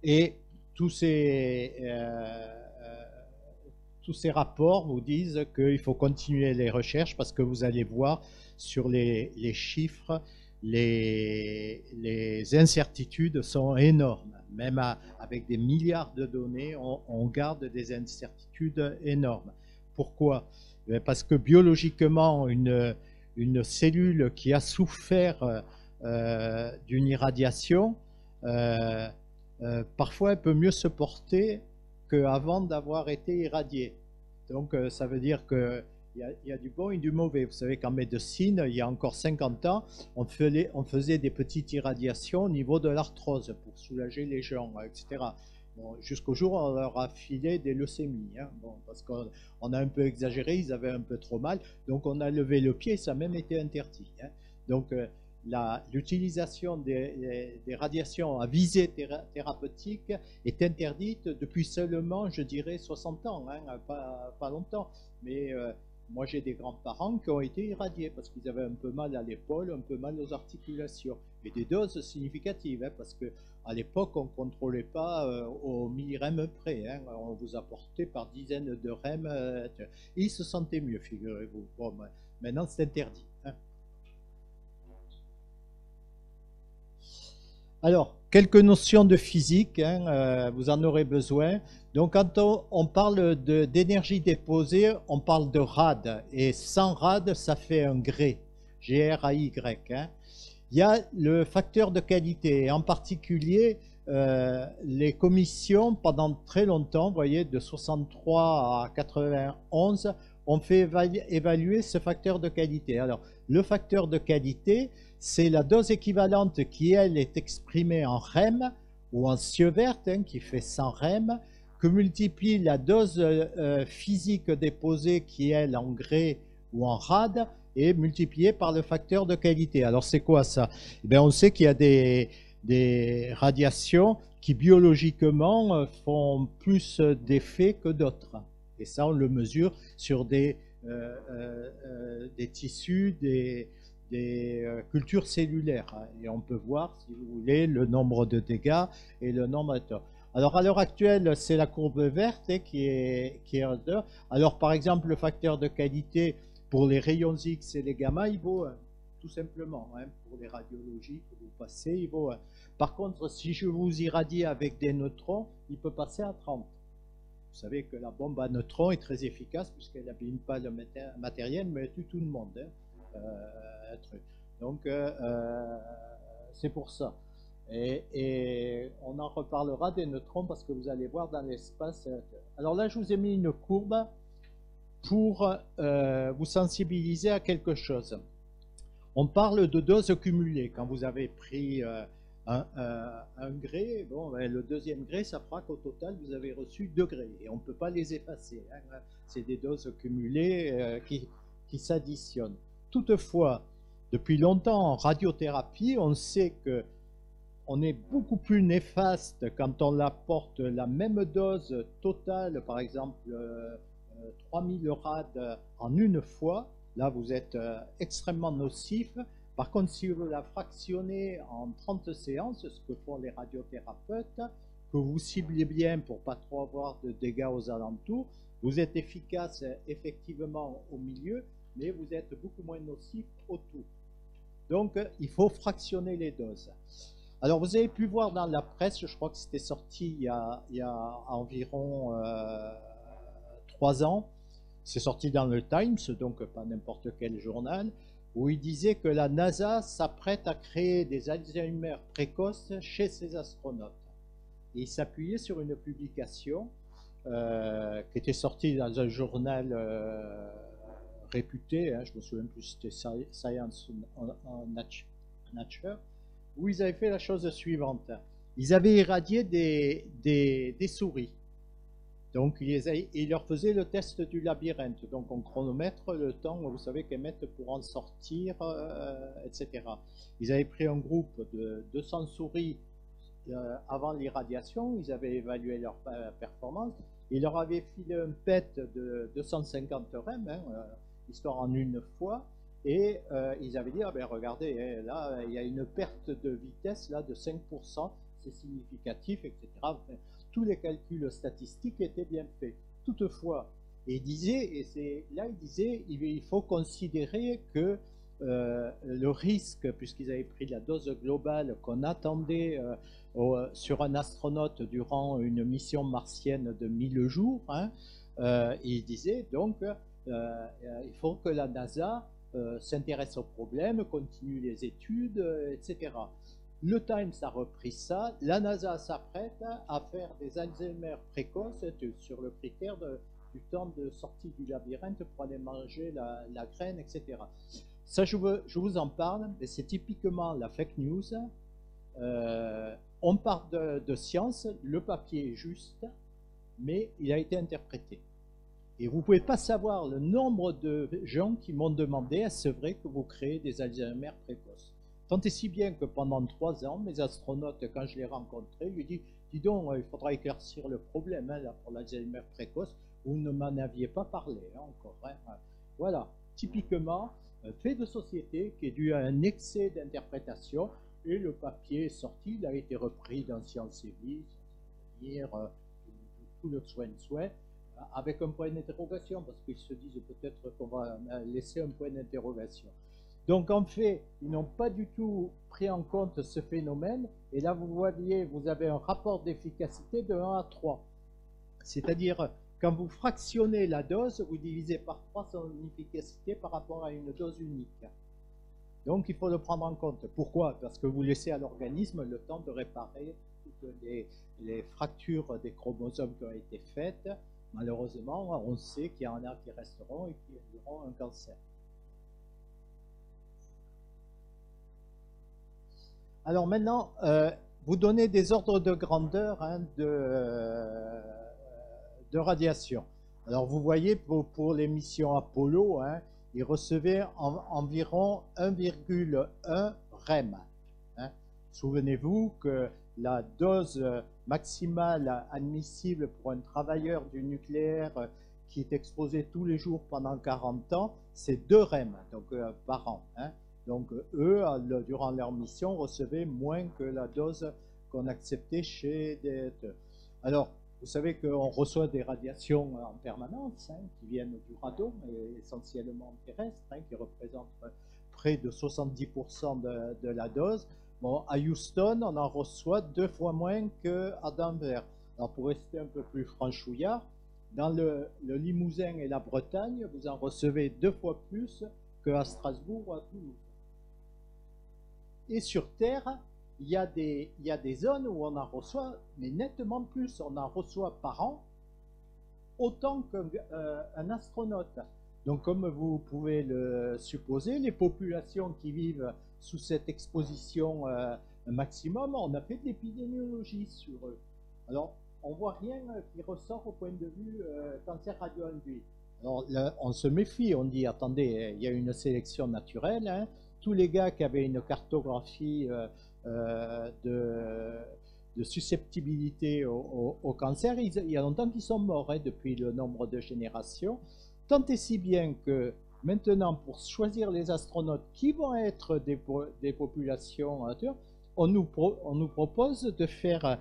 Et tous ces rapports vous disent qu'il faut continuer les recherches parce que vous allez voir sur les chiffres, les incertitudes sont énormes. Même avec des milliards de données, on garde des incertitudes énormes. Pourquoi? Parce que biologiquement, une cellule qui a souffert d'une irradiation, parfois elle peut mieux se porter qu'avant d'avoir été irradiée. Donc ça veut dire qu'il y a du bon et du mauvais. Vous savez qu'en médecine, il y a encore 50 ans, on faisait des petites irradiations au niveau de l'arthrose pour soulager les gens, etc. Bon, jusqu'au jour où on leur a filé des leucémies, hein, bon, parce qu'on a un peu exagéré, ils avaient un peu trop mal, donc on a levé le pied, ça a même été interdit. Hein. Donc l'utilisation des radiations à visée thérapeutique est interdite depuis seulement, je dirais, 60 ans, hein, pas longtemps. Mais moi, j'ai des grands-parents qui ont été irradiés parce qu'ils avaient un peu mal à l'épaule, un peu mal aux articulations. Et des doses significatives, hein, parce qu'à l'époque, on ne contrôlait pas au millirème près. Hein, on vous apportait par dizaines de rem. Et ils se sentaient mieux, figurez-vous. Bon, maintenant, c'est interdit. Hein. Alors, quelques notions de physique, hein, vous en aurez besoin. Donc, quand on parle d'énergie déposée, on parle de rad. Et 100 rad, ça fait un gré, G-R-A-Y. Hein. Il y a le facteur de qualité. Et en particulier, les commissions, pendant très longtemps, vous voyez, de 63 à 91, ont fait évaluer ce facteur de qualité. Alors, le facteur de qualité, c'est la dose équivalente qui, elle, est exprimée en REM ou en sievert, hein, qui fait 100 REM, que multiplie la dose physique déposée qui, elle, en gré ou en rad, et multipliée par le facteur de qualité. Alors, c'est quoi ça? Eh bien, on sait qu'il y a des radiations qui, biologiquement, font plus d'effets que d'autres. Et ça, on le mesure sur des tissus, des cultures cellulaires. Et on peut voir, si vous voulez, le nombre de dégâts et le nombre de... Alors, à l'heure actuelle, c'est la courbe verte qui est alors, par exemple, le facteur de qualité pour les rayons X et les gamma, il vaut 1, tout simplement. Hein, pour les radiologies que vous passez, il vaut 1. Par contre, si je vous irradie avec des neutrons, il peut passer à 30. Vous savez que la bombe à neutrons est très efficace puisqu'elle n'abîme pas le matériel, mais elle tue tout le monde. Hein, donc, c'est pour ça. Et on en reparlera des neutrons parce que vous allez voir dans l'espace. Alors là, je vous ai mis une courbe pour vous sensibiliser à quelque chose. On parle de doses cumulées. Quand vous avez pris un gré, bon, le deuxième gré, ça fera qu'au total, vous avez reçu 2 grés. Et on ne peut pas les effacer. Hein. C'est des doses cumulées qui s'additionnent. Toutefois, depuis longtemps en radiothérapie, on sait qu'on est beaucoup plus néfaste quand on apporte la même dose totale, par exemple 3000 rad en une fois. Là, vous êtes extrêmement nocif. Par contre, si vous la fractionnez en 30 séances, ce que font les radiothérapeutes, que vous ciblez bien pour pas trop avoir de dégâts aux alentours. Vous êtes efficace effectivement au milieu, mais vous êtes beaucoup moins nocif autour. Donc, il faut fractionner les doses. Alors, vous avez pu voir dans la presse, je crois que c'était sorti il y a environ 3 ans, c'est sorti dans le Times, donc pas n'importe quel journal, où il disait que la NASA s'apprête à créer des Alzheimer précoces chez ses astronautes. Et il s'appuyait sur une publication qui était sortie dans un journal réputé, je me souviens plus, c'était Science en Nature, où ils avaient fait la chose suivante. Ils avaient irradié des souris. Donc, ils leur faisaient le test du labyrinthe. Donc, on chronomètre le temps, vous savez, qu'elles mettent pour en sortir, etc. Ils avaient pris un groupe de 200 souris avant l'irradiation. Ils avaient évalué leur performance. Ils leur avaient filé un PET de 250 REM, histoire en une fois. Et ils avaient dit, ah ben regardez, là, il y a une perte de vitesse là, de 5%, c'est significatif, etc. Enfin, tous les calculs statistiques étaient bien faits. Toutefois, il disait, il faut considérer que le risque, puisqu'ils avaient pris la dose globale qu'on attendait sur un astronaute durant une mission martienne de 1000 jours, il disait donc, il faut que la NASA s'intéresse au problème, continue les études, etc. Le Times a repris ça, la NASA s'apprête à faire des Alzheimer précoces sur le critère du temps de sortie du labyrinthe pour aller manger la graine, etc. Ça, je vous en parle, mais c'est typiquement la fake news. On parle de science, le papier est juste, mais il a été interprété. Et vous ne pouvez pas savoir le nombre de gens qui m'ont demandé, est-ce vrai que vous créez des Alzheimer précoces? Tant et si bien que pendant 3 ans, mes astronautes, quand je les rencontrais, lui disent, dis donc, il faudra éclaircir le problème là, pour l'Alzheimer précoce, vous ne m'en aviez pas parlé encore. Voilà, typiquement, un fait de société qui est dû à un excès d'interprétation, et le papier est sorti, il a été repris dans Sciences et Vie, tout le soin, avec un point d'interrogation, parce qu'ils se disent peut-être qu'on va laisser un point d'interrogation. Donc en fait, ils n'ont pas du tout pris en compte ce phénomène, et là vous voyez, vous avez un rapport d'efficacité de 1 à 3. C'est-à-dire, quand vous fractionnez la dose, vous divisez par 3 son efficacité par rapport à une dose unique. Donc il faut le prendre en compte. Pourquoi? Parce que vous laissez à l'organisme le temps de réparer toutes les fractures des chromosomes qui ont été faites. Malheureusement, on sait qu'il y en a qui resteront et qui auront un cancer. Alors maintenant, vous donnez des ordres de grandeur de radiation. Alors vous voyez, pour les missions Apollo, ils recevaient environ 1,1 REM. Souvenez-vous que la dose maximale admissible pour un travailleur du nucléaire qui est exposé tous les jours pendant 40 ans, c'est 2 REM donc, par an. Donc eux, durant leur mission, recevaient moins que la dose qu'on acceptait chez des... Alors, vous savez qu'on reçoit des radiations en permanence, qui viennent du radon, essentiellement terrestre, qui représentent près de 70% de la dose. Bon, à Houston, on en reçoit 2 fois moins qu'à Denver. Alors, pour rester un peu plus franchouillard, dans le Limousin et la Bretagne, vous en recevez 2 fois plus qu'à Strasbourg ou à Toulouse. Et sur Terre, il y a des zones où on en reçoit, mais nettement plus. On en reçoit par an autant qu'un astronaute. Donc, comme vous pouvez le supposer, les populations qui vivent sous cette exposition maximum, on a fait de l'épidémiologie sur eux. Alors, on voit rien qui ressort au point de vue cancer radio-induit. Alors, là, on se méfie, on dit, attendez, il y a une sélection naturelle, tous les gars qui avaient une cartographie de susceptibilité au cancer, il y a longtemps qu'ils sont morts depuis le nombre de générations. Tant et si bien que maintenant, pour choisir les astronautes qui vont être des populations, on nous propose de faire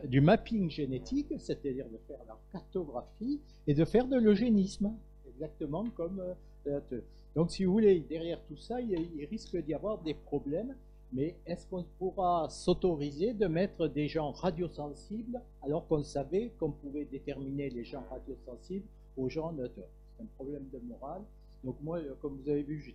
du mapping génétique, c'est-à-dire de faire la cartographie et de faire de l'eugénisme, exactement comme... donc si vous voulez, derrière tout ça, il risque d'y avoir des problèmes, mais est-ce qu'on pourra s'autoriser de mettre des gens radiosensibles alors qu'on savait qu'on pouvait déterminer les gens radiosensibles aux gens neuteurs? C'est un problème de morale. Donc moi, comme vous avez vu,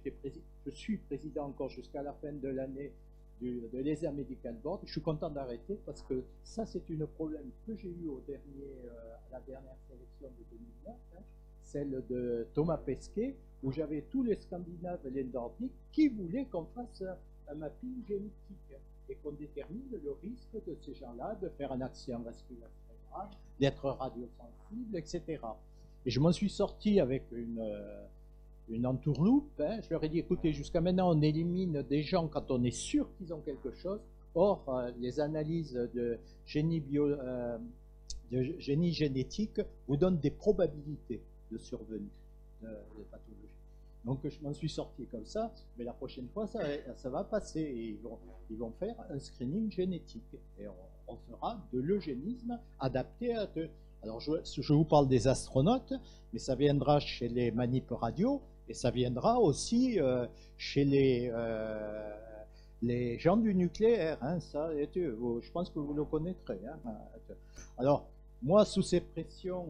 je suis président encore jusqu'à la fin de l'année de l'ESA Medical Board. Je suis content d'arrêter parce que ça, c'est un problème que j'ai eu à la dernière sélection de 2009, hein, celle de Thomas Pesquet, où j'avais tous les Scandinaves et les Nordiques qui voulaient qu'on fasse un mapping génétique et qu'on détermine le risque de ces gens-là de faire un accident vasculaire cérébral, d'être radiosensible, etc. Et je m'en suis sorti avec une entourloupe, hein. Je leur ai dit, écoutez, jusqu'à maintenant, on élimine des gens quand on est sûr qu'ils ont quelque chose. Or, les analyses de génie génétique vous donnent des probabilités de survenue de pathologie. Donc, je m'en suis sorti comme ça, mais la prochaine fois, ça va passer. Et ils vont faire un screening génétique. Et on fera de l'eugénisme adapté à... Alors, je vous parle des astronautes, mais ça viendra chez les manips radio, et ça viendra aussi chez les gens du nucléaire. Hein, ça, je pense que vous le connaîtrez. Hein. Alors, moi, sous ces pressions,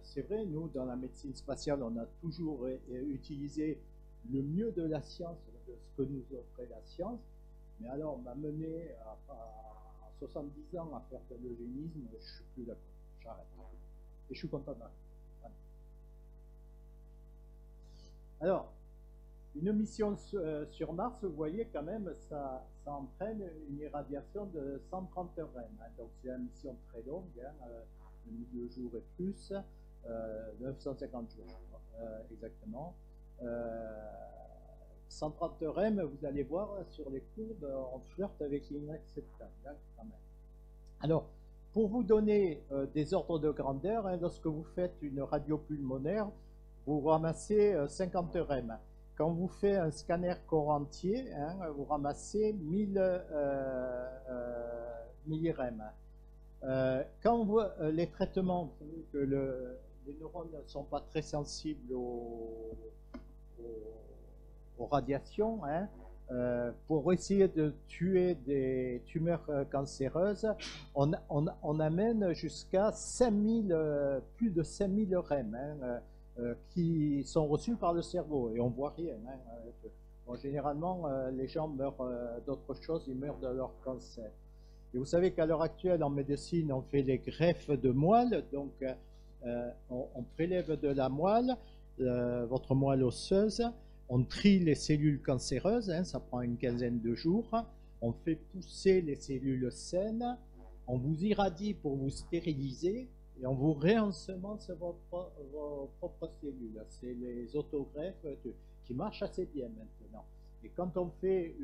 c'est vrai, nous, dans la médecine spatiale, on a toujours utilisé le mieux de la science, de ce que nous offrait la science, mais alors, m'amener à 70 ans à faire de l'eugénisme, je ne suis plus d'accord. J'arrête. Et je suis content d'arrêter. Voilà. Alors, une mission sur Mars, vous voyez quand même, ça entraîne une irradiation de 130 REM. Hein, donc c'est une mission très longue, hein, 2 jours et plus, 950 jours, exactement. 130 REM, vous allez voir sur les courbes, on flirte avec l'inacceptable, hein, quand même. Alors, pour vous donner des ordres de grandeur, hein, lorsque vous faites une radio pulmonaire, vous ramassez 50 REM. Quand vous faites un scanner corps entier, hein, vous ramassez 1000 millirem. Quand les traitements, vous savez que les neurones ne sont pas très sensibles aux radiations, hein, pour essayer de tuer des tumeurs cancéreuses, on amène jusqu'à 5000, plus de 5000 REM, hein, qui sont reçus par le cerveau, et on voit rien. Hein. Bon, généralement, les gens meurent d'autre chose, ils meurent de leur cancer. Et vous savez qu'à l'heure actuelle, en médecine, on fait les greffes de moelle, donc on prélève de la moelle, votre moelle osseuse, on trie les cellules cancéreuses, hein, ça prend une quinzaine de jours, on fait pousser les cellules saines, on vous irradie pour vous stériliser, et on vous réensemence vos propres cellules. C'est les autogreffes qui marchent assez bien maintenant. Et quand on fait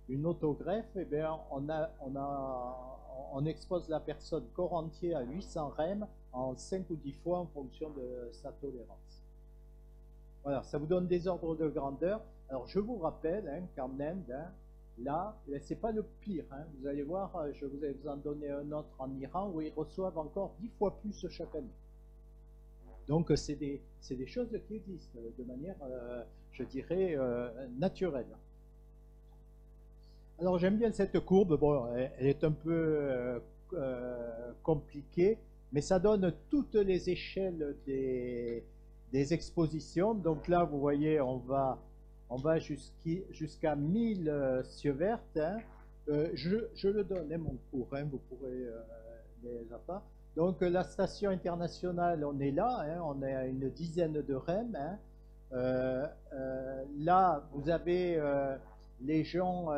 une autogreffe, eh bien, on expose la personne corps entier à 800 REM en 5 ou 10 fois en fonction de sa tolérance. Voilà, ça vous donne des ordres de grandeur. Alors je vous rappelle, hein, qu'en Inde, hein, là, c'est pas le pire. Hein. Vous allez voir, je vous vais vous en donner un autre en Iran où ils reçoivent encore 10 fois plus chaque année. Donc c'est des choses qui existent de manière, je dirais, naturelle. Alors j'aime bien cette courbe. Bon, elle est un peu compliquée, mais ça donne toutes les échelles des expositions. Donc là, vous voyez, on va jusqu'à 1000 sieverts. Hein. Je le donne, hein, mon cours, hein, vous pourrez les avoir. Donc la station internationale, on est là, hein, on est à une dizaine de REM. Hein. Là, vous avez les gens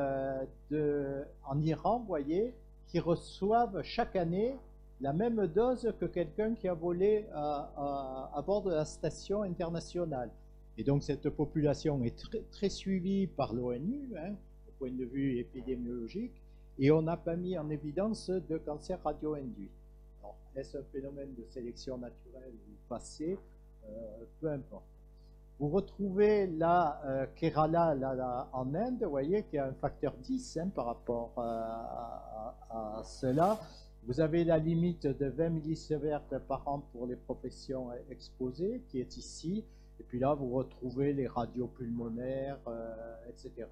en Iran, vous voyez, qui reçoivent chaque année la même dose que quelqu'un qui a volé à bord de la station internationale. Et donc cette population est très suivie par l'ONU, hein, au point de vue épidémiologique, et on n'a pas mis en évidence de cancer radio-induit. Est-ce un phénomène de sélection naturelle ou passé? Peu importe. Vous retrouvez là Kerala là, en Inde, vous voyez, qui a un facteur 10 hein, par rapport à cela. Vous avez la limite de 20 millisieverts par an pour les professions exposées, qui est ici. Et puis là, vous retrouvez les radios pulmonaires, etc.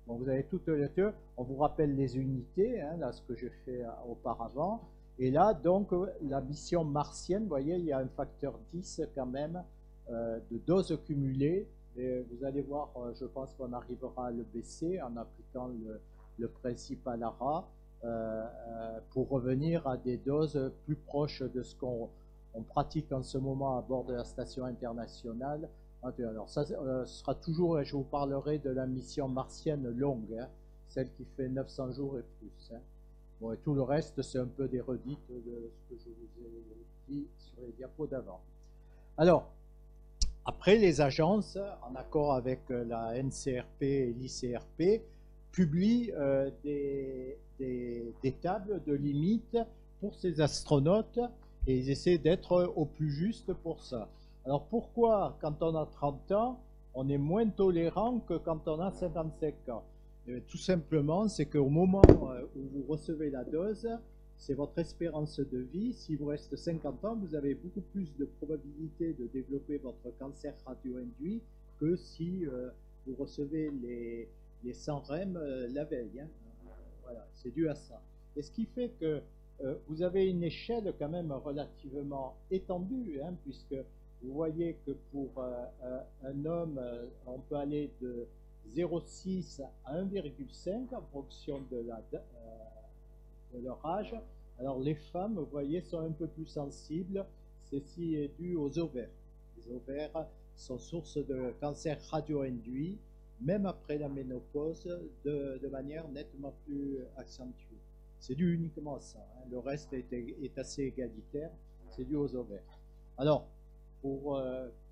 Bon, vous avez toutes les deux. On vous rappelle les unités, hein, là, ce que j'ai fait auparavant. Et là, donc, la mission martienne, vous voyez, il y a un facteur 10 quand même de doses cumulées. Et vous allez voir, je pense qu'on arrivera à le baisser en appliquant le principe à l'ARA pour revenir à des doses plus proches de ce qu'on pratique en ce moment à bord de la station internationale. Alors ça sera toujours, je vous parlerai de la mission martienne longue, hein, celle qui fait 900 jours et plus. Hein. Bon, et tout le reste, c'est un peu des redites de ce que je vous ai dit sur les diapos d'avant. Alors, après, les agences, en accord avec la NCRP et l'ICRP, publient des tables de limites pour ces astronautes et ils essaient d'être au plus juste pour ça. Alors pourquoi, quand on a 30 ans, on est moins tolérant que quand on a 55 ans? Tout simplement, c'est qu'au moment où vous recevez la dose, c'est votre espérance de vie. Si vous restez 50 ans, vous avez beaucoup plus de probabilité de développer votre cancer radio-induit que si vous recevez les 100 REM la veille. Hein. Voilà, c'est dû à ça. Et ce qui fait que vous avez une échelle quand même relativement étendue, hein, puisque vous voyez que pour un homme, on peut aller de 0,6 à 1,5 en fonction de leur âge. Alors les femmes, vous voyez, sont un peu plus sensibles. Ceci est dû aux ovaires. Les ovaires sont source de cancer radio-induit, même après la ménopause, de manière nettement plus accentuée. C'est dû uniquement à ça. Hein. Le reste est assez égalitaire. C'est dû aux ovaires. Alors, pour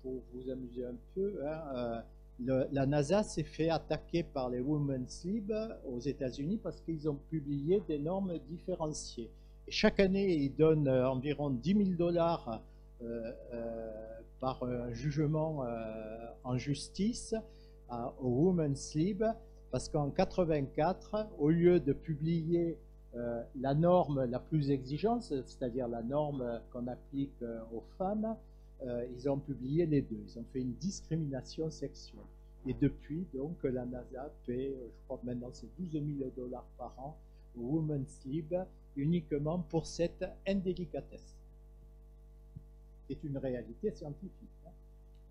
vous amuser un peu, hein, la NASA s'est fait attaquer par les Women's Lib aux États-Unis parce qu'ils ont publié des normes différenciées. Et chaque année, ils donnent environ 10 000 $ par un jugement en justice aux Women's Lib parce qu'en 84, au lieu de publier la norme la plus exigeante, c'est-à-dire la norme qu'on applique aux femmes, ils ont publié les deux. Ils ont fait une discrimination sexuelle. Et depuis, donc, la NASA paie, je crois que maintenant c'est 12 000 $ par an au Women's Lib uniquement pour cette indélicatesse. C'est une réalité scientifique. Hein.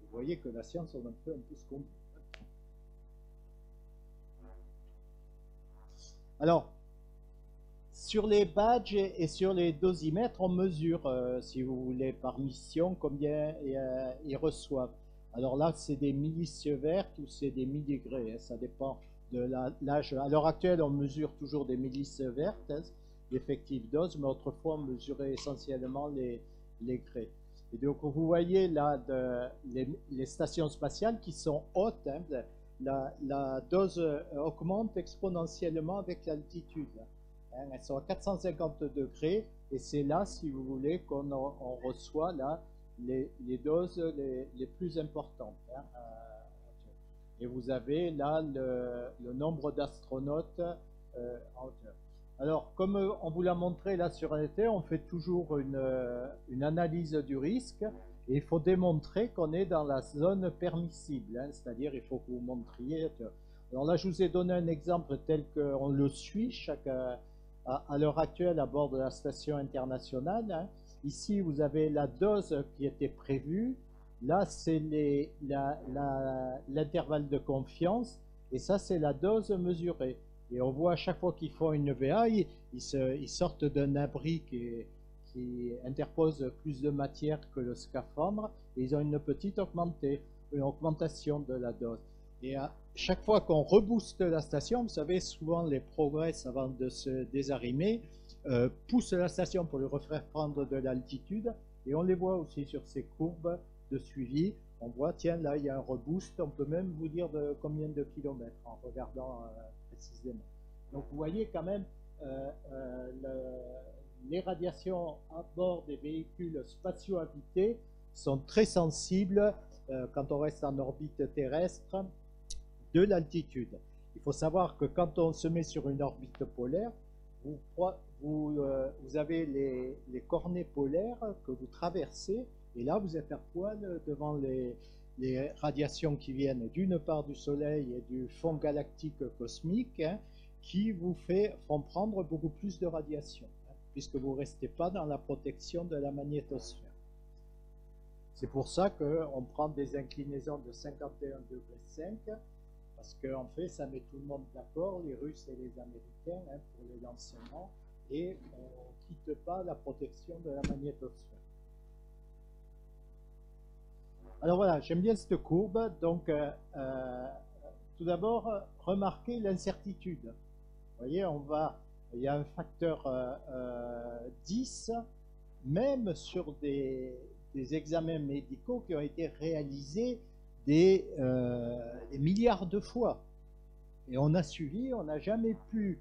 Vous voyez que la science, on en fait un peu ce qu'on veut. Alors, sur les badges et sur les dosimètres, on mesure, si vous voulez, par mission, combien ils reçoivent. Alors là, c'est des millisieverts ou c'est des milligrés, hein, ça dépend de l'âge. À l'heure actuelle, on mesure toujours des millisieverts, hein, l'effectif dose, mais autrefois, on mesurait essentiellement les grés. Et donc, vous voyez là les stations spatiales qui sont hautes, hein, la dose augmente exponentiellement avec l'altitude. Hein, elles sont à 450 degrés et c'est là, si vous voulez, qu'on reçoit là les doses les plus importantes. Hein. Et vous avez là le nombre d'astronautes en hauteur. Alors, comme on vous l'a montré là sur un été, on fait toujours une analyse du risque et il faut démontrer qu'on est dans la zone permissible, hein, c'est-à-dire il faut que vous montriez. Alors là, je vous ai donné un exemple tel qu'on le suit à l'heure actuelle à bord de la station internationale. Hein. Ici, vous avez la dose qui était prévue. Là, c'est l'intervalle de confiance. Et ça, c'est la dose mesurée. Et on voit à chaque fois qu'ils font une VA, ils sortent d'un abri qui interpose plus de matière que le scaphandre. Et ils ont une petite augmentation de la dose. Et à chaque fois qu'on rebooste la station, vous savez, souvent les progrès avant de se désarimer poussent la station pour lui refaire prendre de l'altitude. Et on les voit aussi sur ces courbes de suivi. On voit, tiens, là, il y a un reboost. On peut même vous dire de combien de kilomètres en regardant précisément. Donc, vous voyez quand même les radiations à bord des véhicules spatio-habités sont très sensibles quand on reste en orbite terrestre, de l'altitude. Il faut savoir que quand on se met sur une orbite polaire, vous avez les cornets polaires que vous traversez, et là vous êtes à poil devant les radiations qui viennent d'une part du Soleil et du fond galactique cosmique, hein, qui vous font prendre beaucoup plus de radiation, hein, puisque vous ne restez pas dans la protection de la magnétosphère. C'est pour ça qu'on prend des inclinaisons de 51,5 degrés, parce qu'en fait, ça met tout le monde d'accord, les Russes et les Américains, hein, pour les lancements, et on ne quitte pas la protection de la magnétosphère. Alors voilà, j'aime bien cette courbe. Donc, tout d'abord, remarquez l'incertitude. Vous voyez, il y a un facteur 10, même sur des examens médicaux qui ont été réalisés des milliards de fois. Et on a suivi, on n'a jamais pu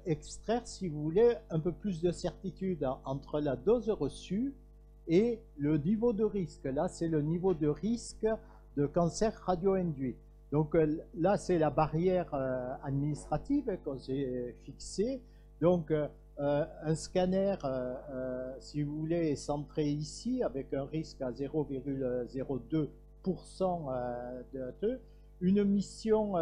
extraire, si vous voulez, un peu plus de certitude entre la dose reçue et le niveau de risque. Là, c'est le niveau de risque de cancer radio-induit. Donc là, c'est la barrière administrative qu'on s'est fixée. Donc, un scanner, si vous voulez, est centré ici avec un risque à 0,02% de une mission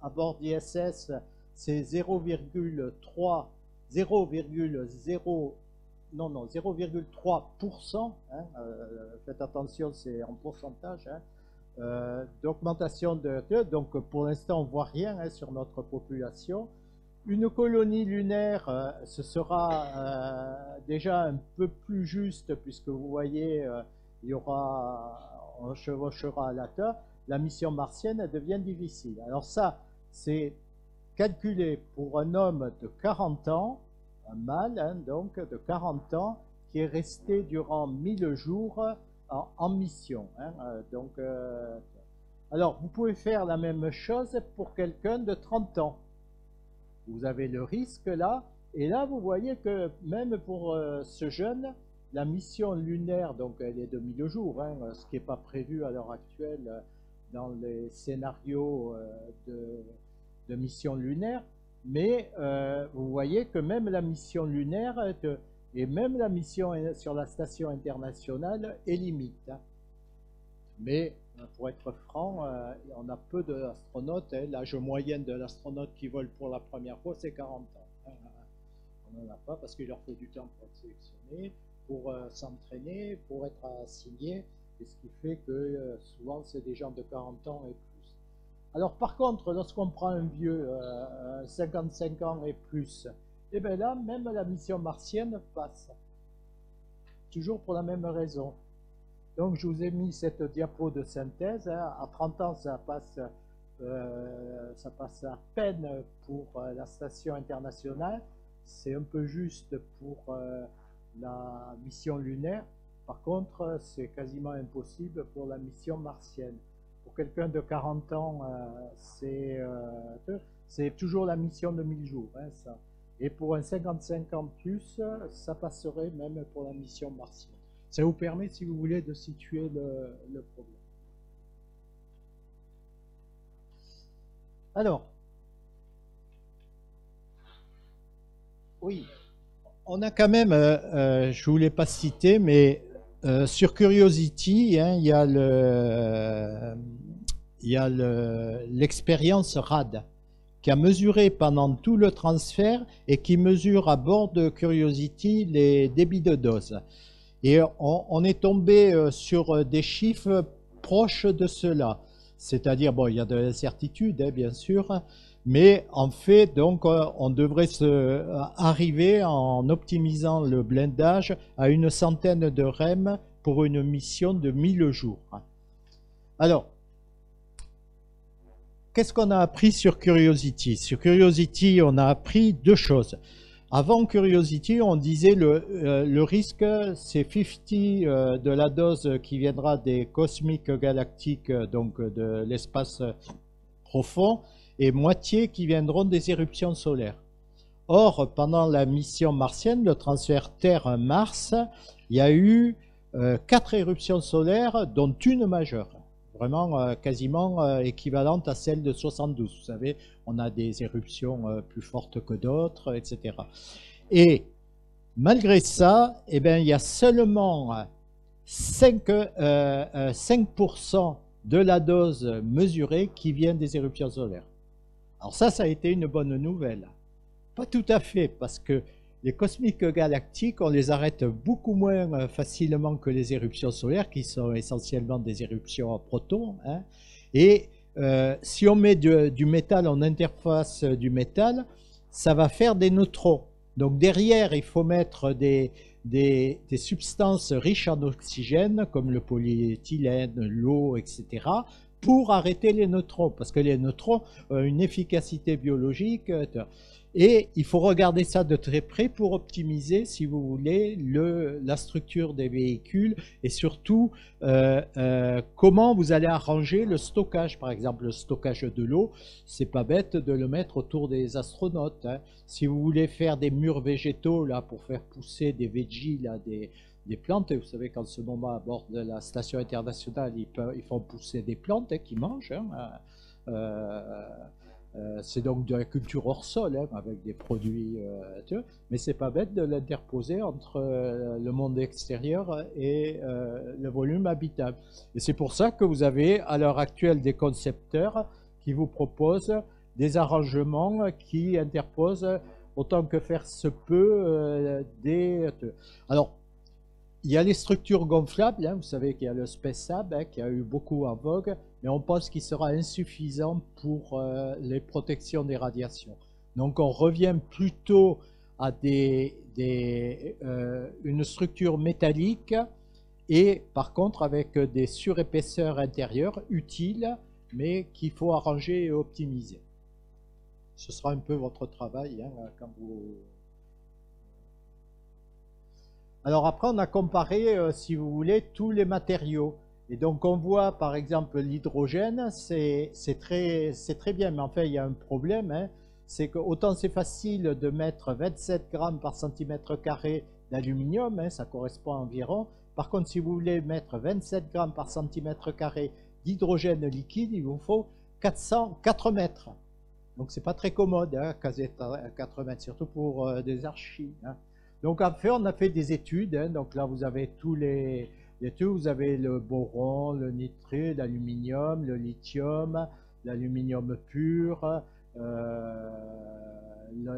à bord d'ISS, c'est 0,3%. Hein, faites attention, c'est en pourcentage. Hein, d'augmentation donc pour l'instant on voit rien, hein, sur notre population. Une colonie lunaire, ce sera déjà un peu plus juste, puisque vous voyez, on chevauchera à la Terre. La mission martienne, elle devient difficile. Alors ça, c'est calculé pour un homme de 40 ans, un mâle, hein, donc de 40 ans, qui est resté durant 1000 jours en mission. Hein, alors, vous pouvez faire la même chose pour quelqu'un de 30 ans. Vous avez le risque là, et là, vous voyez que même pour ce jeune, la mission lunaire, donc elle est de 1000 jours, hein, ce qui n'est pas prévu à l'heure actuelle dans les scénarios de mission lunaire, mais vous voyez que même la mission lunaire et même la mission sur la station internationale est limite. Hein. Mais pour être franc, on a peu d'astronautes. Hein. L'âge moyen de l'astronaute qui vole pour la première fois, c'est 40 ans. Hein. On n'en a pas parce qu'il leur faut du temps pour être sélectionné, pour s'entraîner, pour être assigné, et ce qui fait que souvent c'est des gens de 40 ans et plus. Alors par contre, lorsqu'on prend un vieux, 55 ans et plus, et bien là, même la mission martienne passe. Toujours pour la même raison. Donc je vous ai mis cette diapo de synthèse. Hein. À 30 ans, ça passe à peine pour la station internationale. C'est un peu juste pour la mission lunaire. Par contre, c'est quasiment impossible pour la mission martienne. Pour quelqu'un de 40 ans, c'est toujours la mission de 1000 jours. Hein, ça. Et pour un 55 ans plus, ça passerait même pour la mission martienne. Ça vous permet, si vous voulez, de situer le problème. Alors, oui, on a quand même, je ne voulais pas citer, mais sur Curiosity, hein, il y a l'expérience RAD qui a mesuré pendant tout le transfert et qui mesure à bord de Curiosity les débits de dose. Et on est tombé sur des chiffres proches de cela. C'est-à-dire, bon, il y a de l'incertitude, hein, bien sûr, mais en fait, donc, on devrait arriver, en optimisant le blindage, à une centaine de REM pour une mission de 1000 jours. Alors, qu'est-ce qu'on a appris sur Curiosity? Sur Curiosity, on a appris deux choses. Avant Curiosity, on disait le risque, c'est 50 de la dose qui viendra des cosmiques galactiques, donc de l'espace profond, et moitié qui viendront des éruptions solaires. Or, pendant la mission martienne, le transfert Terre-Mars, il y a eu 4 éruptions solaires, dont une majeure, vraiment quasiment équivalente à celle de 72. Vous savez, on a des éruptions plus fortes que d'autres, etc. Et malgré ça, eh ben, il y a seulement 5% de la dose mesurée qui vient des éruptions solaires. Alors ça a été une bonne nouvelle. Pas tout à fait, parce que les cosmiques galactiques, on les arrête beaucoup moins facilement que les éruptions solaires, qui sont essentiellement des éruptions à protons. Hein. Et si on met du métal en interface du métal, ça va faire des neutrons. Donc derrière, il faut mettre des substances riches en oxygène, comme le polyéthylène, l'eau, etc., pour arrêter les neutrons, parce que les neutrons ont une efficacité biologique. Et il faut regarder ça de très près pour optimiser, si vous voulez, la structure des véhicules et surtout comment vous allez arranger le stockage. Par exemple, le stockage de l'eau, c'est pas bête de le mettre autour des astronautes. Hein. Si vous voulez faire des murs végétaux là pour faire pousser des veggies, là, des plantes, et vous savez qu'en ce moment à bord de la station internationale, ils font pousser des plantes qui mangent. Hein. C'est donc de la culture hors sol, hein, avec des produits, mais c'est pas bête de l'interposer entre le monde extérieur et le volume habitable. Et c'est pour ça que vous avez à l'heure actuelle des concepteurs qui vous proposent des arrangements qui interposent autant que faire se peut Alors, il y a les structures gonflables, hein, vous savez qu'il y a le Space Hub qui a eu beaucoup en vogue, mais on pense qu'il sera insuffisant pour les protections des radiations. Donc on revient plutôt à une structure métallique et par contre avec des surépaisseurs intérieures utiles, mais qu'il faut arranger et optimiser. Ce sera un peu votre travail hein, quand vous... Alors après, on a comparé, si vous voulez, tous les matériaux. Et donc on voit par exemple l'hydrogène, c'est très bien, mais en fait il y a un problème, hein, c'est que autant c'est facile de mettre 27 grammes par centimètre carré d'aluminium, hein, ça correspond environ. Par contre, si vous voulez mettre 27 grammes par centimètre carré d'hydrogène liquide, il vous faut 4 mètres. Donc c'est pas très commode, hein, 4 mètres, surtout pour des archives. Hein. Donc en fait, on a fait des études, hein, donc là vous avez tous les trucs, vous avez le boron, le nitré, l'aluminium, le lithium, l'aluminium pur,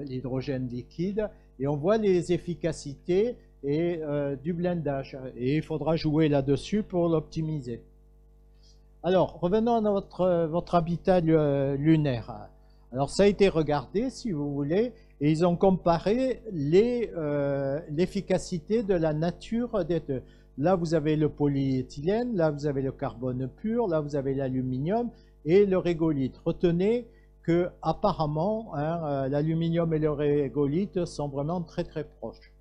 l'hydrogène liquide, et on voit les efficacités et du blindage, et il faudra jouer là-dessus pour l'optimiser. Alors, revenons à votre habitat lunaire. Alors ça a été regardé, si vous voulez, et ils ont comparé l'efficacité de la nature des deux. Là, vous avez le polyéthylène, là, vous avez le carbone pur, là, vous avez l'aluminium et le régolithe. Retenez que apparemment, hein, l'aluminium et le régolithe sont vraiment très très proches.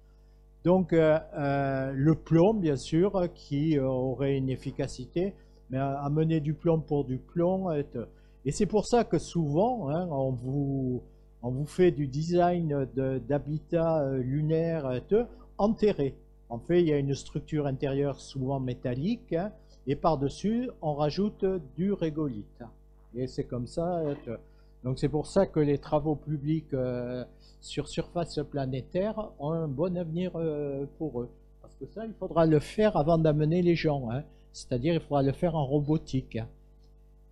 Donc, le plomb, bien sûr, qui aurait une efficacité, mais amener du plomb pour du plomb. Et c'est pour ça que souvent, hein, on vous fait du design d'habitat lunaire enterré. En fait, il y a une structure intérieure souvent métallique, hein, et par-dessus, on rajoute du régolithe. Et c'est comme ça. Donc c'est pour ça que les travaux publics sur surface planétaire ont un bon avenir pour eux. Parce que ça, il faudra le faire avant d'amener les gens. Hein. C'est-à-dire, il faudra le faire en robotique. Hein.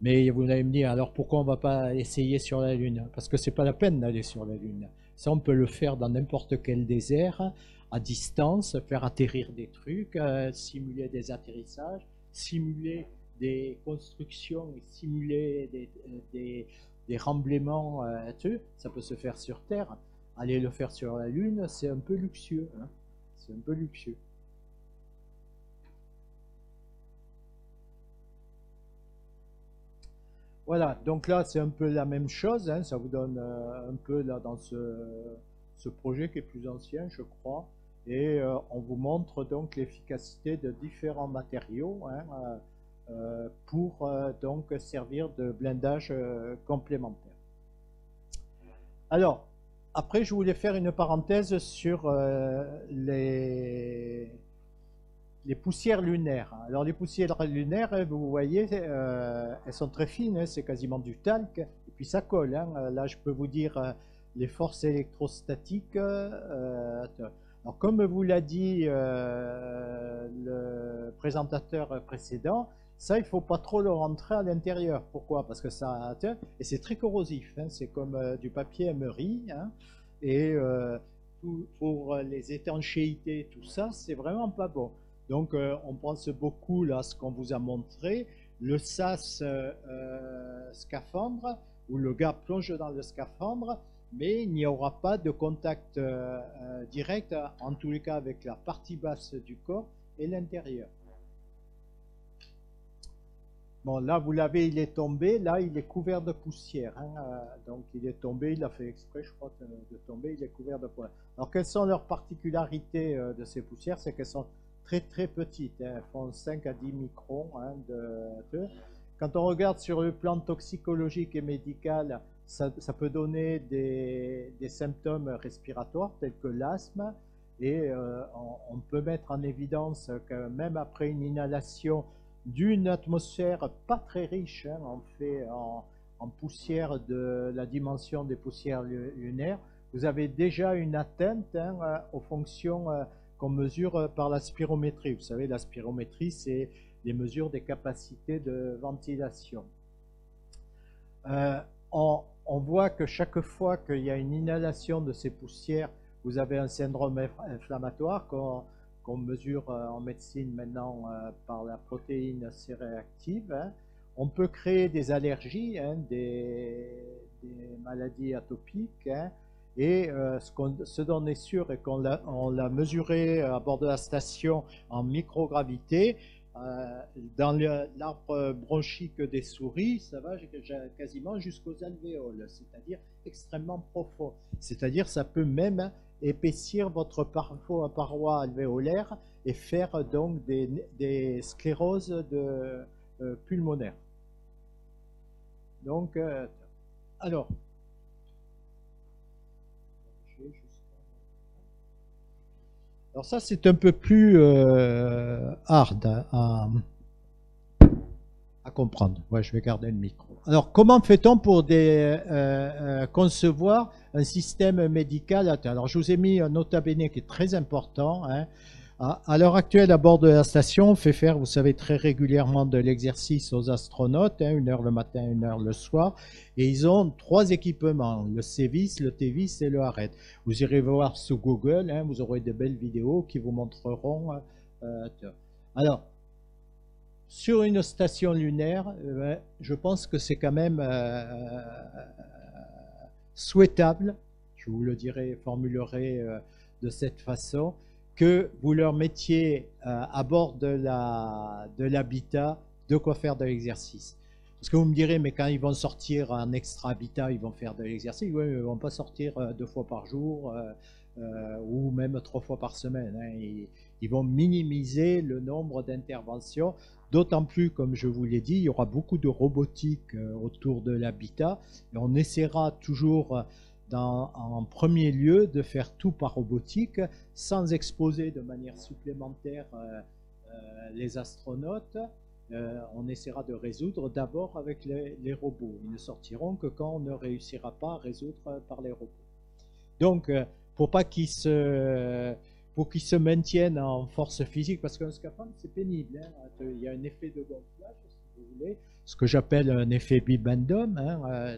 Mais vous allez me dire, alors pourquoi on ne va pas essayer sur la Lune? Parce que ce n'est pas la peine d'aller sur la Lune. Ça, on peut le faire dans n'importe quel désert, à distance, faire atterrir des trucs, simuler des atterrissages, simuler des constructions et simuler des remblaiements. Ça peut se faire sur Terre. Aller le faire sur la Lune, c'est un peu luxueux. Hein. C'est un peu luxueux. Voilà, donc là c'est un peu la même chose, hein, ça vous donne un peu là dans ce projet qui est plus ancien je crois, et on vous montre donc l'efficacité de différents matériaux hein, pour donc servir de blindage complémentaire. Alors, après je voulais faire une parenthèse sur les les poussières lunaires. Alors les poussières lunaires, vous voyez, elles sont très fines, hein, c'est quasiment du talc, et puis ça colle. Hein. Là, je peux vous dire les forces électrostatiques. Alors comme vous l'a dit le présentateur précédent, ça, il ne faut pas trop le rentrer à l'intérieur. Pourquoi? Parce que ça, et c'est très corrosif, hein, c'est comme du papier émery, hein, et pour les étanchéités, tout ça, c'est vraiment pas bon. Donc, on pense beaucoup là à ce qu'on vous a montré, le sas scaphandre, où le gars plonge dans le scaphandre, mais il n'y aura pas de contact direct, en tous les cas avec la partie basse du corps et l'intérieur. Bon, là, vous l'avez, il est tombé, là, il est couvert de poussière. Hein, donc, il est tombé, il a fait exprès, je crois, de tomber, il est couvert de poussière. Alors, quelles sont leurs particularités de ces poussières? C'est qu'elles sont très, très petites. Hein, elles font 5 à 10 microns. Hein, Quand on regarde sur le plan toxicologique et médical, ça peut donner des symptômes respiratoires tels que l'asthme. Et on peut mettre en évidence que même après une inhalation d'une atmosphère pas très riche, hein, en poussière de la dimension des poussières lunaires, vous avez déjà une atteinte hein, aux fonctions qu'on mesure par la spirométrie. Vous savez, la spirométrie, c'est les mesures des capacités de ventilation. On voit que chaque fois qu'il y a une inhalation de ces poussières, vous avez un syndrome inflammatoire qu'on mesure en médecine maintenant par la protéine C-réactive. Hein. On peut créer des allergies, hein, des maladies atopiques. Hein, et ce dont on est sûr et qu'on l'a mesuré à bord de la station en microgravité, dans l'arbre bronchique des souris, ça va quasiment jusqu'aux alvéoles, c'est-à-dire extrêmement profond. C'est-à-dire ça peut même épaissir votre paroi alvéolaire et faire donc des scléroses pulmonaires. Donc, alors, ça c'est un peu plus hard à comprendre. Ouais, je vais garder le micro. Alors, comment fait-on pour concevoir un système médical? Alors, je vous ai mis un nota bene qui est très important. Hein. À l'heure actuelle, à bord de la station, on fait faire, vous savez, très régulièrement de l'exercice aux astronautes, hein, 1 heure le matin, 1 heure le soir. Et ils ont 3 équipements, le CVIS, le TVIS et le ARCHES. Vous irez voir sur Google, hein, vous aurez de belles vidéos qui vous montreront. Alors, sur une station lunaire, je pense que c'est quand même souhaitable, je vous le dirai, formulerai de cette façon, que vous leur mettiez à bord de l'habitat de quoi faire de l'exercice. Parce que vous me direz, mais quand ils vont sortir en extra-habitat, ils vont faire de l'exercice. Oui, ils ne vont pas sortir 2 fois par jour ou même 3 fois par semaine. Hein. Ils vont minimiser le nombre d'interventions, d'autant plus, comme je vous l'ai dit, il y aura beaucoup de robotique autour de l'habitat. Et on essaiera toujours en premier lieu de faire tout par robotique sans exposer de manière supplémentaire les astronautes. On essaiera de résoudre d'abord avec les robots. Ils ne sortiront que quand on ne réussira pas à résoudre par les robots. Donc, pour qu'ils se maintiennent en force physique, parce qu'un scaphandre, c'est pénible. Hein. Il y a un effet de gonflage, si vous voulez, ce que j'appelle un effet bibendum, hein,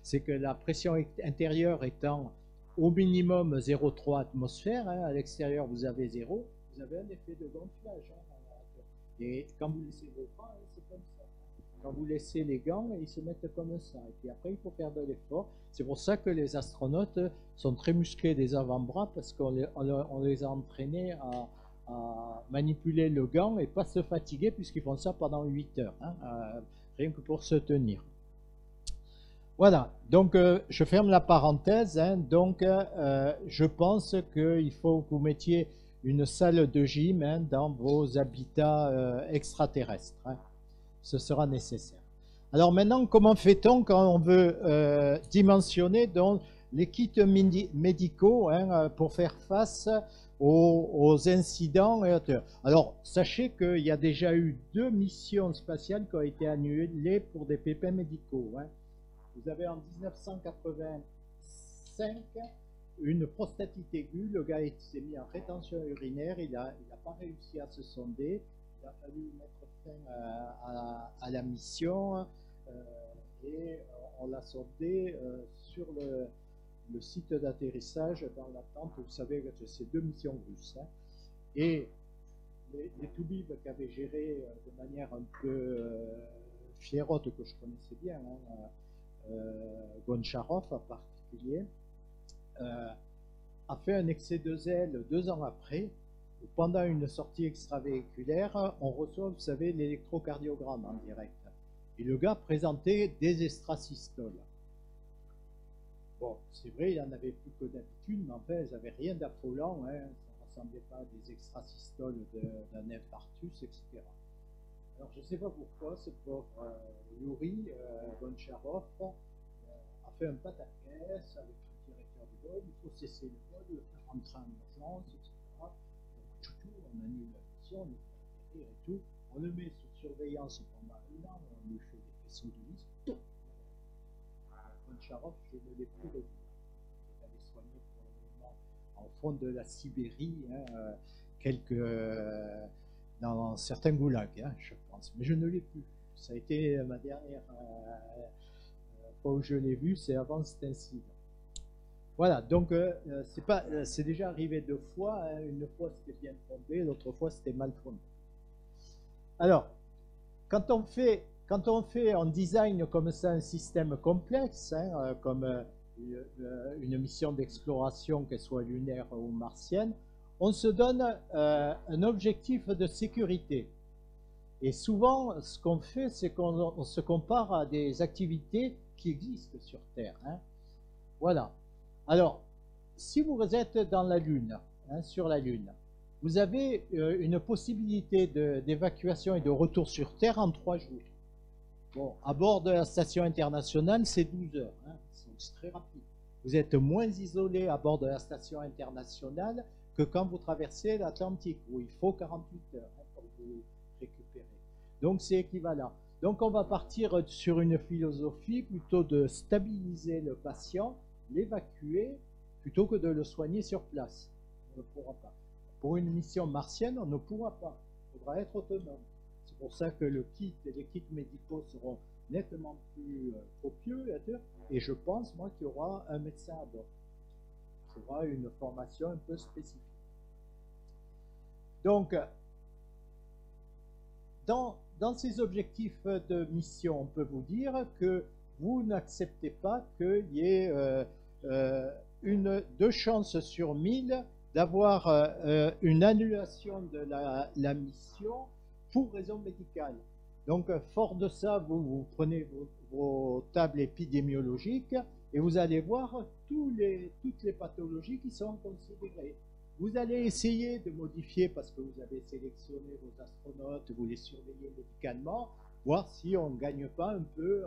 c'est que la pression intérieure étant au minimum 0,3 atmosphères, hein, à l'extérieur vous avez 0, vous avez un effet de gonflage. Hein, et quand vous laissez vos bras, hein, c'est comme ça. Quand vous laissez les gants, ils se mettent comme ça. Et puis après, il faut faire de l'effort. C'est pour ça que les astronautes sont très musclés des avant-bras, parce qu'on les a entraînés à manipuler le gant et pas se fatiguer, puisqu'ils font ça pendant 8 heures, hein, rien que pour se tenir. Voilà, donc je ferme la parenthèse. Hein, donc je pense qu'il faut que vous mettiez une salle de gym, hein, dans vos habitats extraterrestres. Hein. Ce sera nécessaire. Alors maintenant, comment fait-on quand on veut dimensionner donc, les kits médicaux, hein, pour faire face aux incidents. Alors, sachez qu'il y a déjà eu 2 missions spatiales qui ont été annulées pour des pépins médicaux. Hein. Vous avez en 1985 une prostatite aiguë, le gars s'est mis en rétention urinaire, il n'a pas réussi à se sonder, il a fallu mettre fin à la mission et on l'a sondé sur le site d'atterrissage dans l'attente, vous savez que c'est 2 missions russes. Hein. Et les toubibs qui avaient géré de manière un peu fiérote, que je connaissais bien, hein, Goncharov en particulier, a fait un excès de zèle 2 ans après, où pendant une sortie extravéhiculaire, on reçoit, vous savez, l'électrocardiogramme en direct. Et le gars présentait des extrasystoles. Bon, c'est vrai, il en avait plus que d'habitude, mais en fait, elles n'avaient rien d'affolant, hein, ça ne ressemblait pas à des extrasystoles d'un infarctus, etc. Alors, je ne sais pas pourquoi, ce pauvre Yuri Goncharov a fait un pataquès avec le directeur du vol, il faut cesser le vol, le faire rentrer en urgence, etc. Donc, on annule la mission, on le fait atterrir et tout, on le met sous surveillance pendant 1 an, on lui fait des faisceaux de liste. Goncharov, je ne l'ai plus revu. Il allait soigner probablement en fond de la Sibérie, hein, dans certains goulags, hein, je pense. Mais je ne l'ai plus. Ça a été ma dernière fois où je l'ai vu, c'est avant cet incident. Voilà, donc c'est déjà arrivé 2 fois. Hein. Une fois c'était bien fondé, l'autre fois c'était mal fondé. Alors, quand on design comme ça un système complexe, hein, comme une mission d'exploration, qu'elle soit lunaire ou martienne, on se donne un objectif de sécurité. Et souvent, ce qu'on fait, c'est qu'on se compare à des activités qui existent sur Terre. Hein. Voilà. Alors, si vous êtes dans la Lune, hein, sur la Lune, vous avez une possibilité d'évacuation et de retour sur Terre en 3 jours. Bon, à bord de la station internationale, c'est 12 heures. Hein, c'est très rapide. Vous êtes moins isolé à bord de la station internationale que quand vous traversez l'Atlantique, où il faut 48 heures hein, pour vous récupérer. Donc, c'est équivalent. Donc, on va partir sur une philosophie plutôt de stabiliser le patient, l'évacuer, plutôt que de le soigner sur place. On ne pourra pas. Pour une mission martienne, on ne pourra pas. Il faudra être autonome. C'est pour ça que le kit et les kits médicaux seront nettement plus copieux. Et je pense, moi, qu'il y aura un médecin à bord. Il y aura une formation un peu spécifique. Donc, dans ces objectifs de mission, on peut vous dire que vous n'acceptez pas qu'il y ait 2 chances sur 1000 d'avoir une annulation de la mission pour raison médicale. Donc, fort de ça, vous prenez vos tables épidémiologiques et vous allez voir toutes les pathologies qui sont considérées. Vous allez essayer de modifier, parce que vous avez sélectionné vos astronautes, vous les surveillez médicalement, voir si on ne gagne pas un peu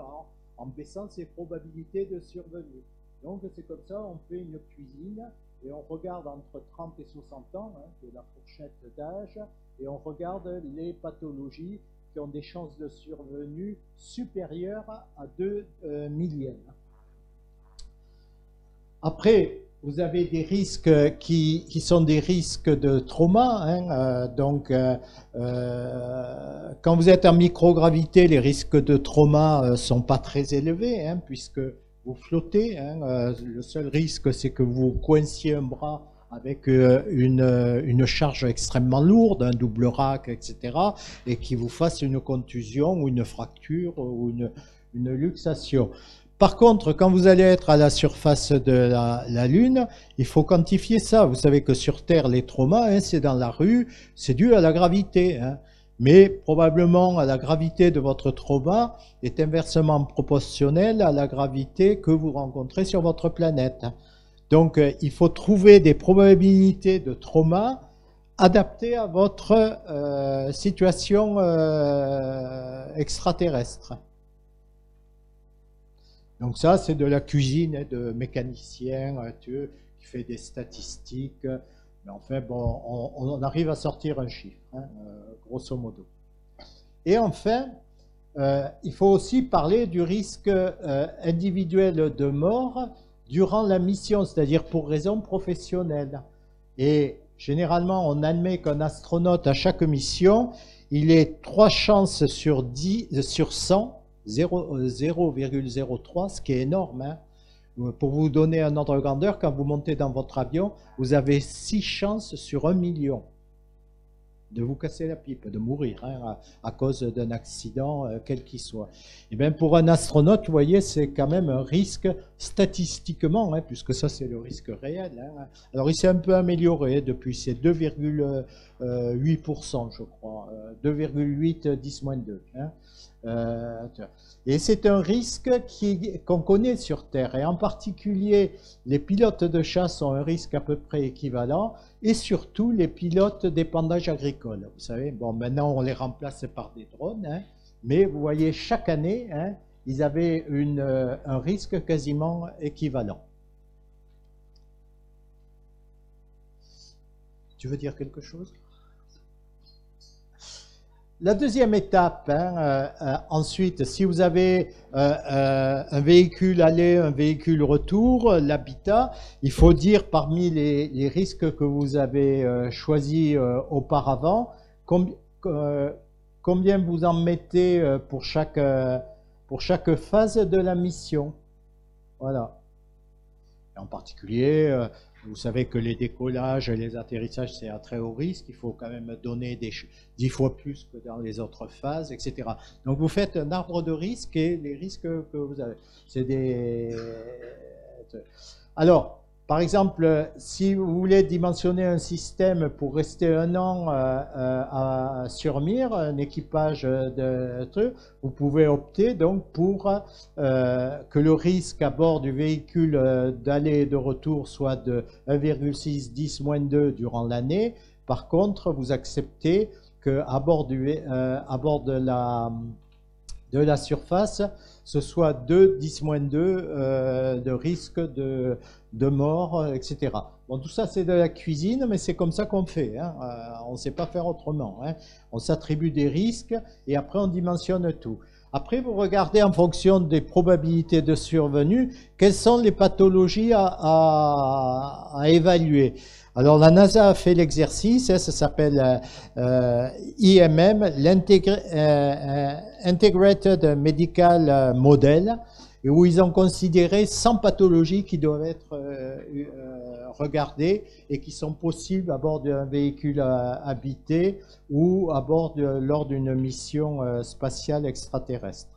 en baissant ses probabilités de survenue. Donc, c'est comme ça, on fait une cuisine et on regarde entre 30 et 60 ans, hein, de la fourchette d'âge, et on regarde les pathologies qui ont des chances de survenue supérieures à 2 millièmes. Après, vous avez des risques qui sont des risques de trauma. Hein, quand vous êtes en microgravité, les risques de trauma ne sont pas très élevés, hein, puisque vous flottez. Hein, le seul risque, c'est que vous coinciez un bras avec une charge extrêmement lourde, un double rack, etc., et qui vous fasse une contusion ou une fracture ou une luxation. Par contre, quand vous allez être à la surface de la Lune, il faut quantifier ça. Vous savez que sur Terre, les traumas, hein, c'est dans la rue, c'est dû à la gravité. Hein. Mais probablement, la gravité de votre trauma est inversement proportionnelle à la gravité que vous rencontrez sur votre planète. Donc, il faut trouver des probabilités de trauma adaptées à votre situation extraterrestre. Donc ça, c'est de la cuisine de mécanicien qui fait des statistiques. Mais enfin, bon, on arrive à sortir un chiffre, hein, grosso modo. Et enfin, il faut aussi parler du risque individuel de mort durant la mission, c'est-à-dire pour raison professionnelle. Et généralement, on admet qu'un astronaute à chaque mission, il ait 3 chances sur 100, 0,03, ce qui est énorme. Hein. Pour vous donner un ordre de grandeur, quand vous montez dans votre avion, vous avez 6 chances sur 1 million de vous casser la pipe, de mourir hein, à cause d'un accident, quel qu'il soit. Et bien pour un astronaute, vous voyez, c'est quand même un risque statistiquement, hein, puisque ça c'est le risque réel. Hein. Alors il s'est un peu amélioré depuis, c'est 2,8%, je crois, 2,8 10-2. Hein. Et c'est un risque qu'on connaît sur Terre, et en particulier les pilotes de chasse ont un risque à peu près équivalent, et surtout les pilotes d'épandage agricole. Vous savez, bon, maintenant on les remplace par des drones, hein, mais vous voyez, chaque année, hein, ils avaient un risque quasiment équivalent. Tu veux dire quelque chose ? La deuxième étape, hein, ensuite, si vous avez un véhicule aller, un véhicule retour, l'habitat, il faut dire parmi les risques que vous avez choisis auparavant, combien vous en mettez pour chaque phase de la mission. Voilà. Et en particulier, vous savez que les décollages et les atterrissages, c'est à très haut risque. Il faut quand même donner 10 fois plus que dans les autres phases, etc. Donc vous faites un arbre de risques et les risques que vous avez. C'est des... Alors, par exemple, si vous voulez dimensionner un système pour rester 1 an sur Mir, un équipage de trucs, vous pouvez opter donc pour que le risque à bord du véhicule d'aller et de retour soit de 1,6 10-2 durant l'année. Par contre, vous acceptez qu'à bord, de la surface, ce soit 2 10-2 de risque de mort, etc. Bon, tout ça c'est de la cuisine, mais c'est comme ça qu'on fait. Hein. On ne sait pas faire autrement. Hein. On s'attribue des risques et après on dimensionne tout. Après, vous regardez en fonction des probabilités de survenue, quelles sont les pathologies à évaluer. Alors, la NASA a fait l'exercice, ça s'appelle IMM, l'Integrated Medical Model, où ils ont considéré 100 pathologies qui doivent être regardées et qui sont possibles à bord d'un véhicule habité ou à bord lors d'une mission spatiale extraterrestre.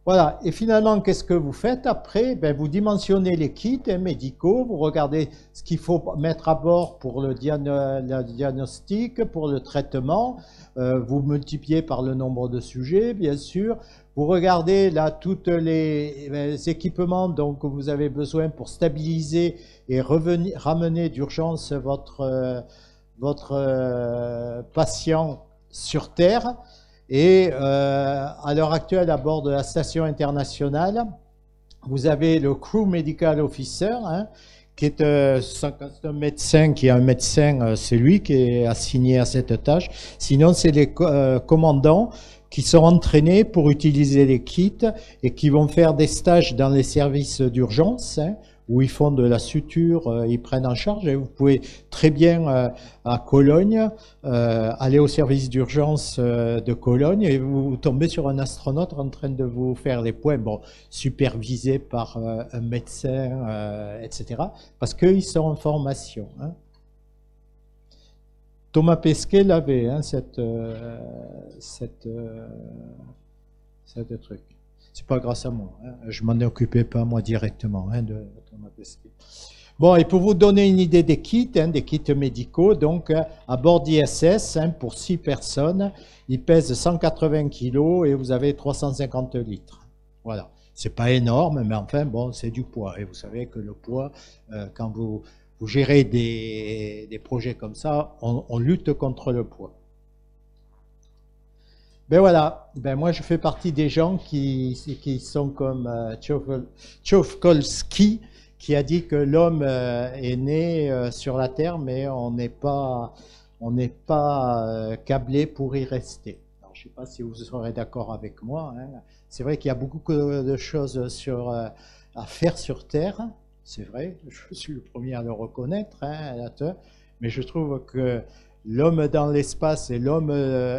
Voilà, et finalement, qu'est-ce que vous faites après? Ben, vous dimensionnez les kits médicaux, vous regardez ce qu'il faut mettre à bord pour le diagnostic, pour le traitement, vous multipliez par le nombre de sujets, bien sûr. Vous regardez là tous les équipements dont vous avez besoin pour stabiliser et ramener d'urgence votre patient sur Terre. Et à l'heure actuelle, à bord de la station internationale, vous avez le Crew Medical Officer, hein, qui est un médecin, qui est un médecin, c'est lui qui est assigné à cette tâche. Sinon, c'est les commandants qui sont entraînés pour utiliser les kits et qui vont faire des stages dans les services d'urgence, hein, où ils font de la suture, ils prennent en charge. Et vous pouvez très bien, à Cologne, aller au service d'urgence de Cologne et vous tombez sur un astronaute en train de vous faire les points, bon, supervisé par un médecin, etc., parce qu'ils sont en formation. Hein. Thomas Pesquet l'avait, hein, cette truc. C'est pas grâce à moi, hein. Je m'en occupais pas moi directement, hein, de Thomas Pesquet. Bon, et pour vous donner une idée des kits, hein, des kits médicaux, donc à bord d'ISS, hein, pour 6 personnes, ils pèsent 180 kg et vous avez 350 litres. Voilà, c'est pas énorme, mais enfin bon, c'est du poids. Et vous savez que le poids, quand vous gérez des projets comme ça, on lutte contre le poids. Ben voilà, ben moi je fais partie des gens qui sont comme Tchaikovsky, qui a dit que l'homme est né sur la Terre, mais on n'est pas câblé pour y rester. Alors, je ne sais pas si vous serez d'accord avec moi. Hein. C'est vrai qu'il y a beaucoup de choses à faire sur Terre. C'est vrai, je suis le premier à le reconnaître, hein, mais je trouve que l'homme dans l'espace et l'homme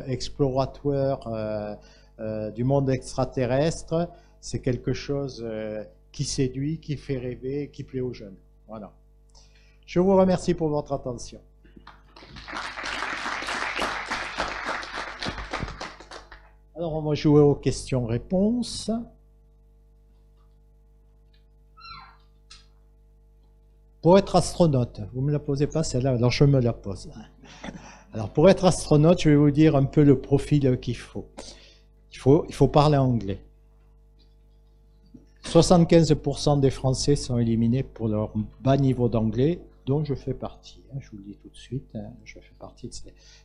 explorateur du monde extraterrestre, c'est quelque chose qui séduit, qui fait rêver, qui plaît aux jeunes. Voilà. Je vous remercie pour votre attention. Alors, on va jouer aux questions-réponses. Pour être astronaute, vous ne me la posez pas celle-là, alors je me la pose. Alors, pour être astronaute, je vais vous dire un peu le profil qu'il faut. Il faut parler anglais. 75% des Français sont éliminés pour leur bas niveau d'anglais, dont je fais partie. Je vous le dis tout de suite, je fais partie de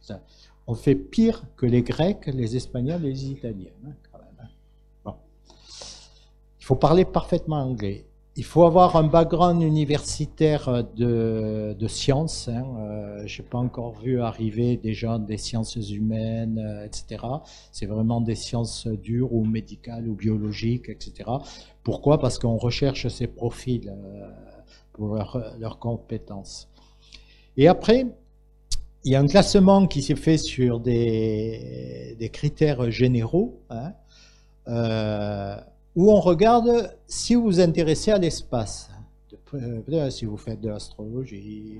ça. On fait pire que les Grecs, les Espagnols et les Italiens. Quand même. Bon. Il faut parler parfaitement anglais. Il faut avoir un background universitaire de sciences. Je n'ai pas encore vu arriver des gens des sciences humaines, etc. C'est vraiment des sciences dures ou médicales ou biologiques, etc. Pourquoi? Parce qu'on recherche ces profils pour leurs compétences. Et après, il y a un classement qui s'est fait sur des critères généraux, où on regarde si vous vous intéressez à l'espace, si vous faites de l'astrologie,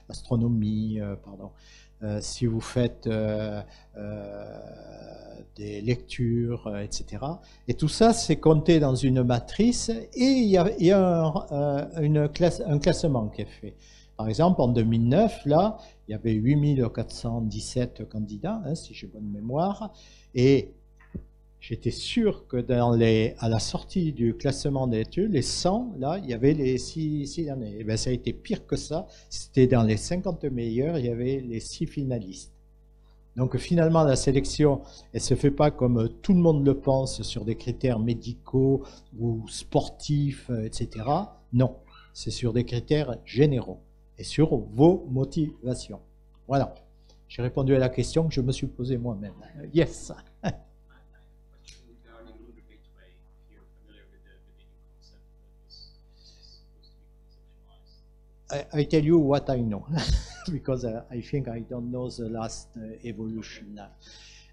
astronomie, si vous faites des lectures, etc. Et tout ça, c'est compté dans une matrice et il y a un classement qui est fait. Par exemple, en 2009, là, il y avait 8417 candidats, si j'ai bonne mémoire, et j'étais sûr que à la sortie du classement des études, les 100, là, il y avait les 6 derniers. Et bien, ça a été pire que ça. C'était dans les 50 meilleurs, il y avait les 6 finalistes. Donc, finalement, la sélection, elle ne se fait pas comme tout le monde le pense, sur des critères médicaux ou sportifs, etc. Non, c'est sur des critères généraux et sur vos motivations. Voilà. J'ai répondu à la question que je me suis posée moi-même. Yes. I tell you what I know, because I think I don't know the last evolution.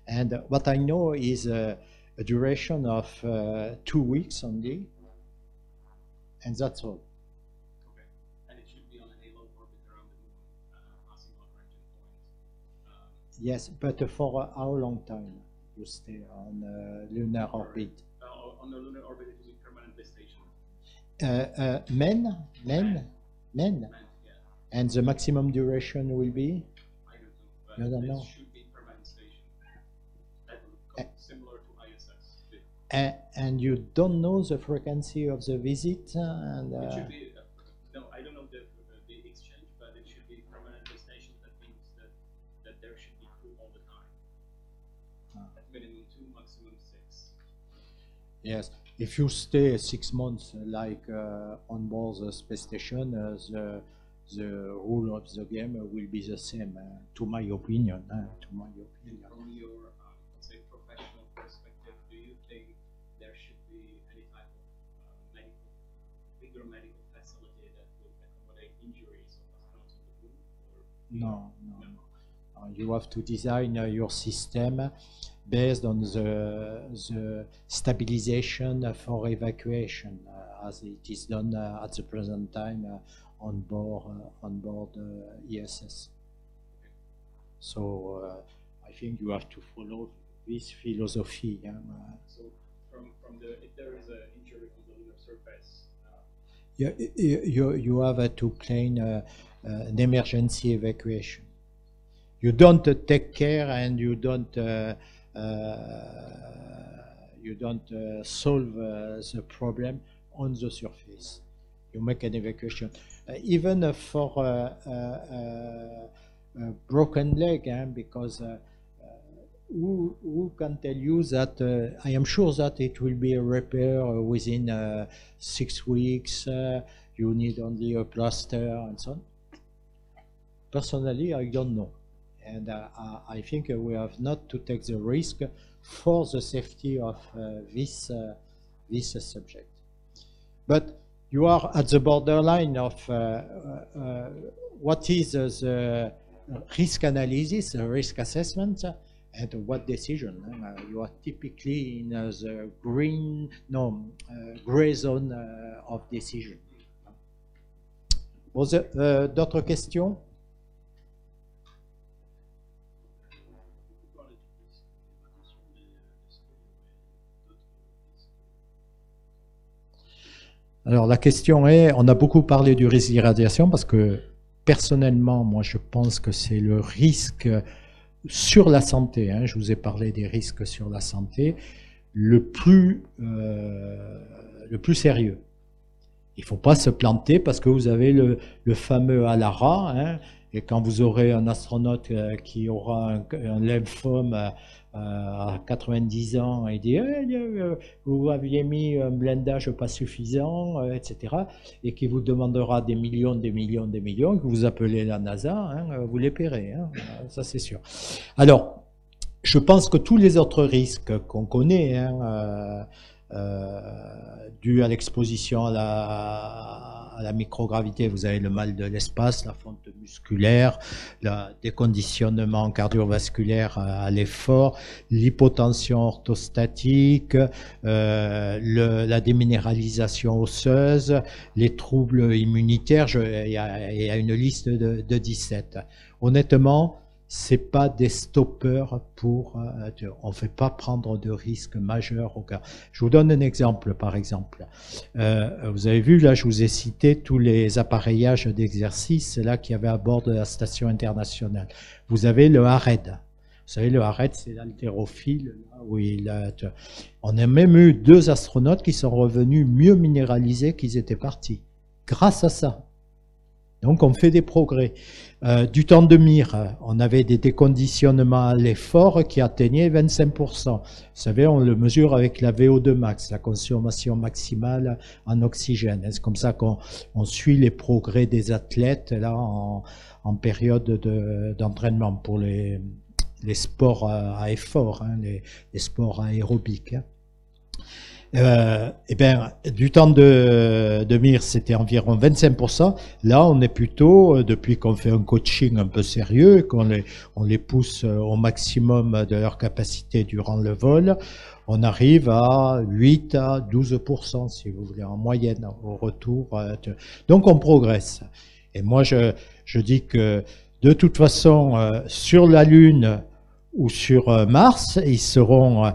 And what I know is a duration of 2 weeks only, and that's all. Okay. And it should be on a halo orbit around the moon, passing on origin point. Yes, but for how long time you stay on lunar orbit? On the lunar orbit, it is a permanently stationed. Men? Yeah. And the maximum duration will be? I don't know. You don't know? It should be permanent station. Similar to ISS. And you don't know the frequency of the visit? And, it should be, no, I don't know the exchange, but it should be permanently stationed. That means that there should be crew all the time. At minimum 2, maximum 6. Yes. If you stay 6 months, like on board the space station, the rule of the game will be the same, to my opinion. From your, let's say, professional perspective, do you think there should be any type of bigger medical facility that would accommodate injuries of astronauts on the moon? No. You have to design your system based on the stabilization for evacuation, as it is done at the present time on board ISS. So I think you have to follow this philosophy. So if there is an injury on the lunar surface, you have to claim an emergency evacuation. You don't take care and you don't solve the problem on the surface. You make an evacuation. Even for a broken leg, because who can tell you that I am sure that it will be a repair within 6 weeks. you need only a plaster and so on. Personally, I don't know. And I think we have not to take the risk for the safety of this subject. But you are at the borderline of what is the risk analysis, risk assessment, and what decision. You are typically in the gray zone of decision. D'autres questions? Alors la question est, on a beaucoup parlé du risque d'irradiation parce que personnellement, moi je pense que c'est le risque sur la santé, je vous ai parlé des risques sur la santé, le plus sérieux. Il ne faut pas se planter parce que vous avez le fameux ALARA, et quand vous aurez un astronaute qui aura un lymphome à 90 ans et dit vous aviez mis un blindage pas suffisant, etc., et qui vous demandera des millions, que vous appelez la NASA, vous les paierez, ça c'est sûr. Alors, je pense que tous les autres risques qu'on connaît, dus à l'exposition à la microgravité, vous avez le mal de l'espace, la fonte musculaire, le déconditionnement cardiovasculaire à l'effort, l'hypotension orthostatique, la déminéralisation osseuse, les troubles immunitaires, il y a une liste de 17. Honnêtement, c'est pas des stoppeurs pour... on ne fait pas prendre de risques majeurs au cas. Je vous donne un exemple, par exemple. Vous avez vu, là, je vous ai cité tous les appareillages d'exercice là qu'il y avait à bord de la station internationale. Vous avez le ARCHES. Vous savez, le ARCHES, c'est l'haltérophile. On a même eu 2 astronautes qui sont revenus mieux minéralisés qu'ils étaient partis. Grâce à ça. Donc on fait des progrès. Du temps de mire, on avait des déconditionnements à l'effort qui atteignaient 25%. Vous savez, on le mesure avec la VO2 max, la consommation maximale en oxygène. C'est comme ça qu'on suit les progrès des athlètes là en période d'entraînement pour les sports à effort, les sports aérobiques. Eh bien, du temps de mire, c'était environ 25%. Là, on est plutôt, depuis qu'on fait un coaching un peu sérieux, on les pousse au maximum de leur capacité durant le vol, on arrive à 8 à 12%, si vous voulez, en moyenne, au retour. Donc, on progresse. Et moi, je dis que, de toute façon, sur la Lune ou sur Mars, ils seront...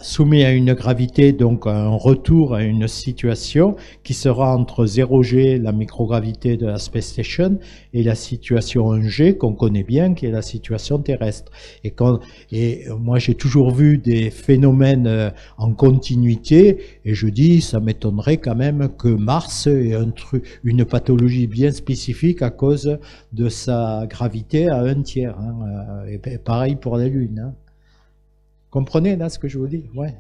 soumis à une gravité, donc un retour à une situation qui sera entre 0G, la microgravité de la Space Station, et la situation 1G qu'on connaît bien, qui est la situation terrestre. Et moi j'ai toujours vu des phénomènes en continuité, et je dis, ça m'étonnerait quand même que Mars ait une pathologie bien spécifique à cause de sa gravité à 1/3. Et pareil pour la Lune. Comprenez là ce que je vous dis? Ouais.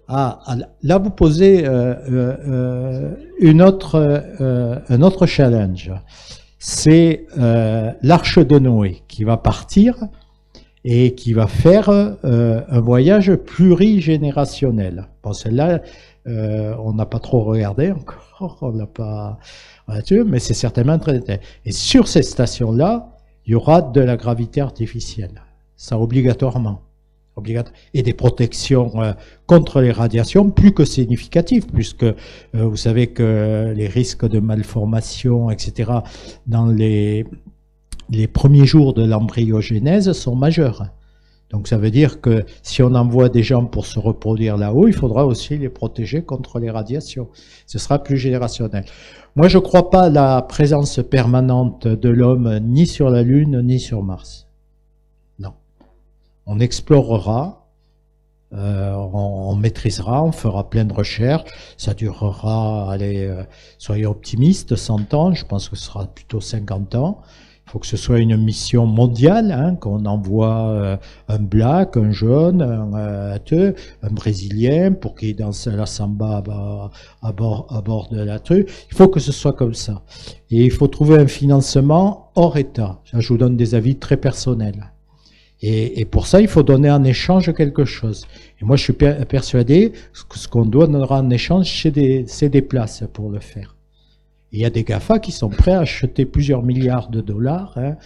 Ah, là vous posez un autre challenge. C'est l'Arche de Noé qui va partir et qui va faire un voyage plurigénérationnel. Bon, celle-là, on n'a pas trop regardé encore, on n'a pas, mais c'est certainement très intéressant. Et sur ces stations-là, il y aura de la gravité artificielle, ça obligatoirement. Et des protections contre les radiations plus que significatives, puisque vous savez que les risques de malformation, etc., dans les premiers jours de l'embryogénèse sont majeurs. Donc ça veut dire que si on envoie des gens pour se reproduire là-haut, il faudra aussi les protéger contre les radiations. Ce sera plus générationnel. Moi, je ne crois pas à la présence permanente de l'homme ni sur la Lune, ni sur Mars. Non. On explorera, on maîtrisera, on fera plein de recherches. Ça durera, allez, soyons optimistes, 100 ans. Je pense que ce sera plutôt 50 ans. faut que ce soit une mission mondiale, hein, qu'on envoie un black, un jaune, un brésilien pour qu'il danse la samba à bord de la truc. Il faut que ce soit comme ça. Et il faut trouver un financement hors État. Je vous donne des avis très personnels. Et pour ça, il faut donner en échange quelque chose. Et moi, je suis persuadé que ce qu'on donnera en échange, c'est des places pour le faire. Il y a des GAFA qui sont prêts à acheter plusieurs milliards de dollars, hein,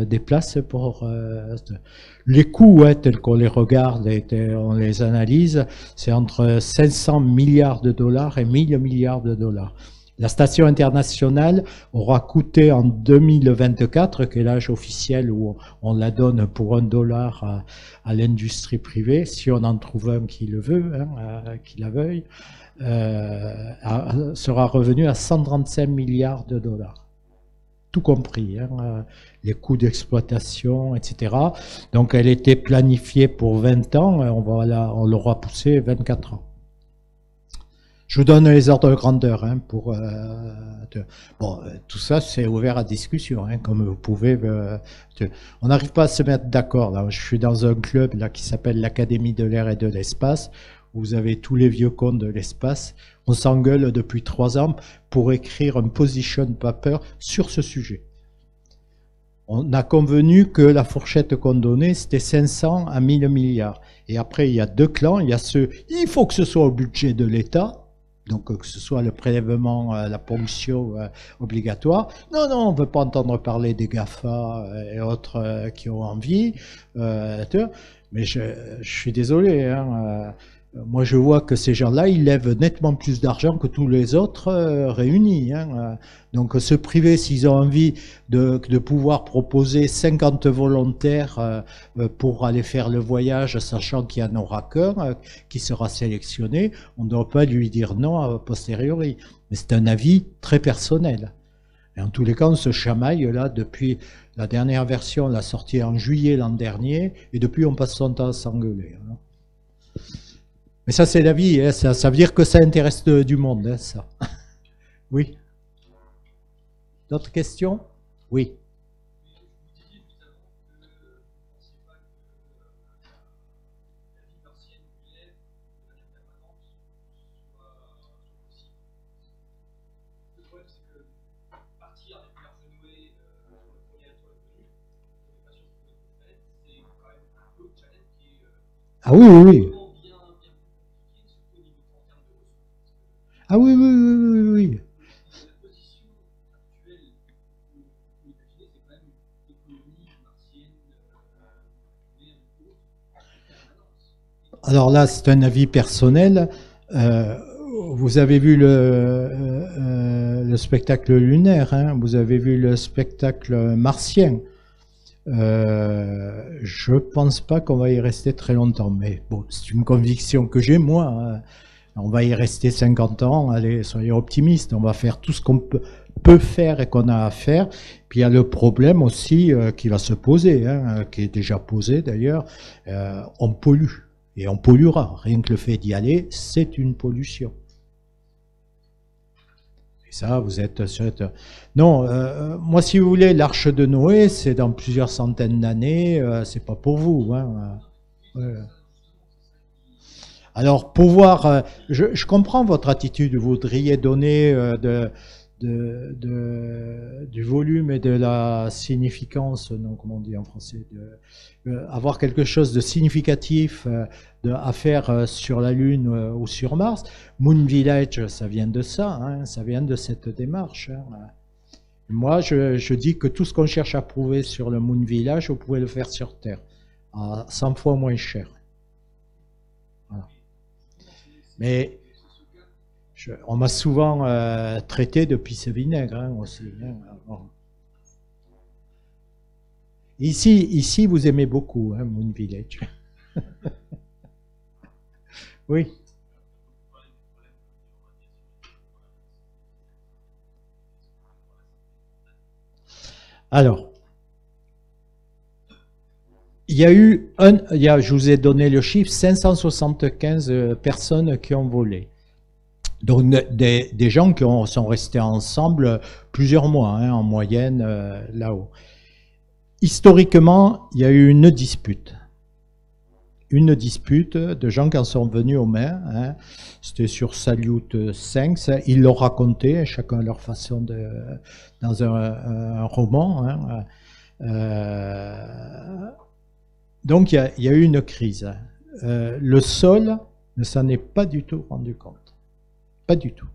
des places pour... les coûts, hein, tels qu'on les regarde et on les analyse, c'est entre 500 milliards de dollars et 1000 milliards de dollars. La station internationale aura coûté en 2024, qui est l'âge officiel où on la donne pour $1 à l'industrie privée, si on en trouve un qui le veut, hein, qui la veuille, sera revenu à 135 milliards de dollars. Tout compris, hein, les coûts d'exploitation, etc. Donc elle était planifiée pour 20 ans, on l'aura poussé 24 ans. Je vous donne les ordres de grandeur, hein, bon, tout ça c'est ouvert à discussion, hein, comme vous pouvez. On n'arrive pas à se mettre d'accord. Là, je suis dans un club là qui s'appelle l'Académie de l'air et de l'espace. Vous avez tous les vieux cons de l'espace. On s'engueule depuis 3 ans pour écrire un position paper sur ce sujet. On a convenu que la fourchette qu'on donnait, c'était 500 à 1000 milliards. Et après, il y a 2 clans. Il y a ceux, il faut que ce soit au budget de l'État. Donc que ce soit le prélèvement, la ponction obligatoire. Non, non, on ne veut pas entendre parler des GAFA et autres qui ont envie. Mais je suis désolé, hein, moi je vois que ces gens-là, ils lèvent nettement plus d'argent que tous les autres réunis. Hein. Donc se priver, s'ils ont envie de pouvoir proposer 50 volontaires pour aller faire le voyage, sachant qu'il y en aura qu'un qui sera sélectionné, on ne doit pas lui dire non a posteriori. Mais c'est un avis très personnel. Et en tous les cas, on se chamaille là depuis la dernière version, on l'a sortie en juillet l'an dernier, et depuis on passe son temps à s'engueuler. Hein. Mais ça, c'est la vie, hein, ça veut dire que ça intéresse du monde, hein, ça. Oui. D'autres questions? Oui. Ah oui, oui, oui. Ah oui, oui, oui, oui, oui. Alors là, c'est un avis personnel. Vous avez vu le spectacle lunaire, hein, vous avez vu le spectacle martien. Je pense pas qu'on va y rester très longtemps, mais bon, c'est une conviction que j'ai moi. Hein. On va y rester 50 ans, allez, soyez optimistes, on va faire tout ce qu'on peut faire et qu'on a à faire. Puis il y a le problème aussi qui va se poser, hein, qui est déjà posé d'ailleurs, on pollue, et on polluera. Rien que le fait d'y aller, c'est une pollution. Et ça, vous êtes sur... Non, moi si vous voulez, l'arche de Noé, c'est dans plusieurs centaines d'années, c'est pas pour vous. Hein. Alors, pouvoir, je comprends votre attitude, vous voudriez donner du volume et de la significance, non, comment on dit en français, avoir quelque chose de significatif à faire sur la Lune ou sur Mars. Moon Village, ça vient de ça, hein, ça vient de cette démarche. Hein. Moi, je dis que tout ce qu'on cherche à prouver sur le Moon Village, vous pouvez le faire sur Terre, à 100 fois moins cher. Voilà. Mais on m'a souvent traité de pisse vinaigre hein, aussi. Hein, bon. Ici, vous aimez beaucoup hein, Moon Village. Oui. Alors, il y a eu je vous ai donné le chiffre, 575 personnes qui ont volé. Donc des gens qui sont restés ensemble plusieurs mois, hein, en moyenne, là-haut. historiquement, il y a eu une dispute de gens qui en sont venus aux mains. Hein. C'était sur Salute 5, ils l'ont raconté, chacun à leur façon, dans un roman. Hein. Donc il y a eu une crise. Le sol ne s'en est pas du tout rendu compte. Pas du tout.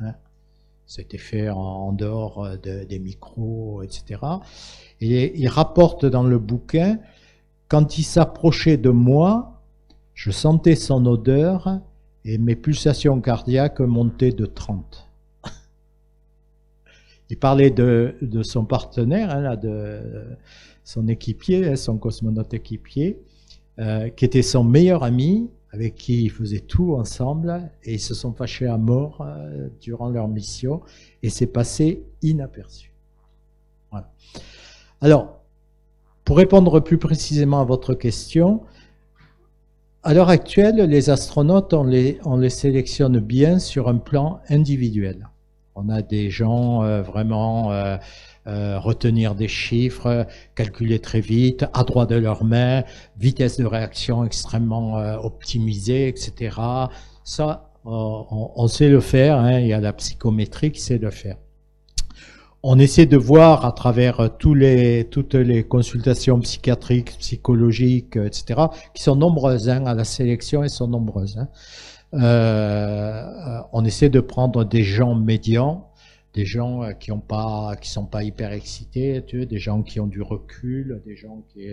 Hein. C'était fait en dehors des micros, etc. Et il rapporte dans le bouquin, quand il s'approchait de moi, je sentais son odeur et mes pulsations cardiaques montaient de 30. Il parlait de son partenaire, hein, là, de son équipier, son cosmonaute équipier, qui était son meilleur ami, avec qui ils faisaient tout ensemble, et ils se sont fâchés à mort durant leur mission, et c'est passé inaperçu. Voilà. Alors, pour répondre plus précisément à votre question, à l'heure actuelle, les astronautes, on les sélectionne bien sur un plan individuel. On a des gens vraiment retenir des chiffres, calculer très vite, à droit de leurs mains, vitesse de réaction extrêmement optimisée, etc. Ça, on sait le faire, hein, il y a la psychométrie qui sait le faire. On essaie de voir à travers toutes les consultations psychiatriques, psychologiques, etc., qui sont nombreuses, hein, à la sélection, elles sont nombreuses. Hein. On essaie de prendre des gens médians, des gens qui sont pas hyper excités, tu vois, des gens qui ont du recul, des gens qui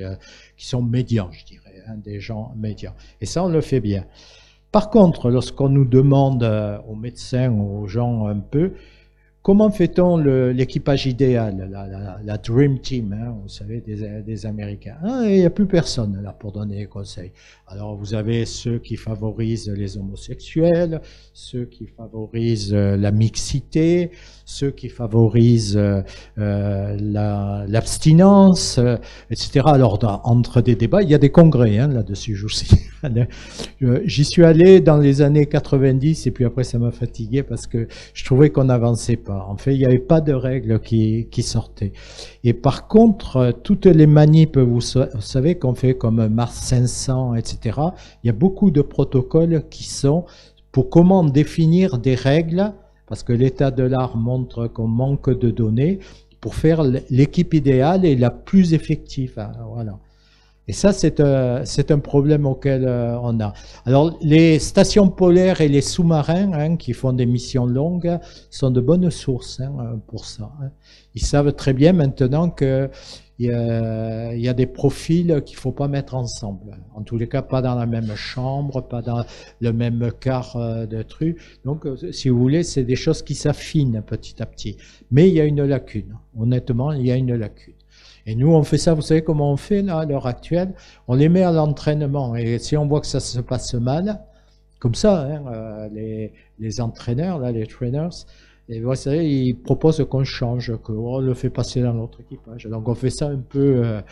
sont médians, je dirais, hein, des gens médians. Et ça, on le fait bien. Par contre, lorsqu'on nous demande aux médecins, aux gens un peu, comment fait-on l'équipage idéal, la Dream Team, hein, vous savez, des Américains? Il n'y a plus personne là pour donner des conseils. Alors vous avez ceux qui favorisent les homosexuels, ceux qui favorisent la mixité, ceux qui favorisent l'abstinence, etc. Alors entre des débats, il y a des congrès hein, là-dessus aussi. J'y suis allé dans les années 90 et puis après ça m'a fatigué parce que je trouvais qu'on n'avançait pas. En fait, il n'y avait pas de règles qui sortaient. Et par contre, toutes les manips, vous savez, qu'on fait comme Mars 500, etc., il y a beaucoup de protocoles qui sont pour comment définir des règles, parce que l'état de l'art montre qu'on manque de données, pour faire l'équipe idéale et la plus effective. Hein, voilà. Et ça, c'est un problème auquel on a. Alors, les stations polaires et les sous-marins hein, qui font des missions longues sont de bonnes sources hein, pour ça. Hein. Ils savent très bien maintenant qu'il y a des profils qu'il ne faut pas mettre ensemble. En tous les cas, pas dans la même chambre, pas dans le même quart de truc. Donc, si vous voulez, c'est des choses qui s'affinent petit à petit. Mais il y a une lacune. Honnêtement, il y a une lacune. Et nous, on fait ça, vous savez comment on fait là, à l'heure actuelle? On les met à l'entraînement. Et si on voit que ça se passe mal, comme ça, hein, les entraîneurs, là, les trainers, et vous savez, ils proposent qu'on change, qu'on le fait passer dans notre équipage. Donc on fait ça un peu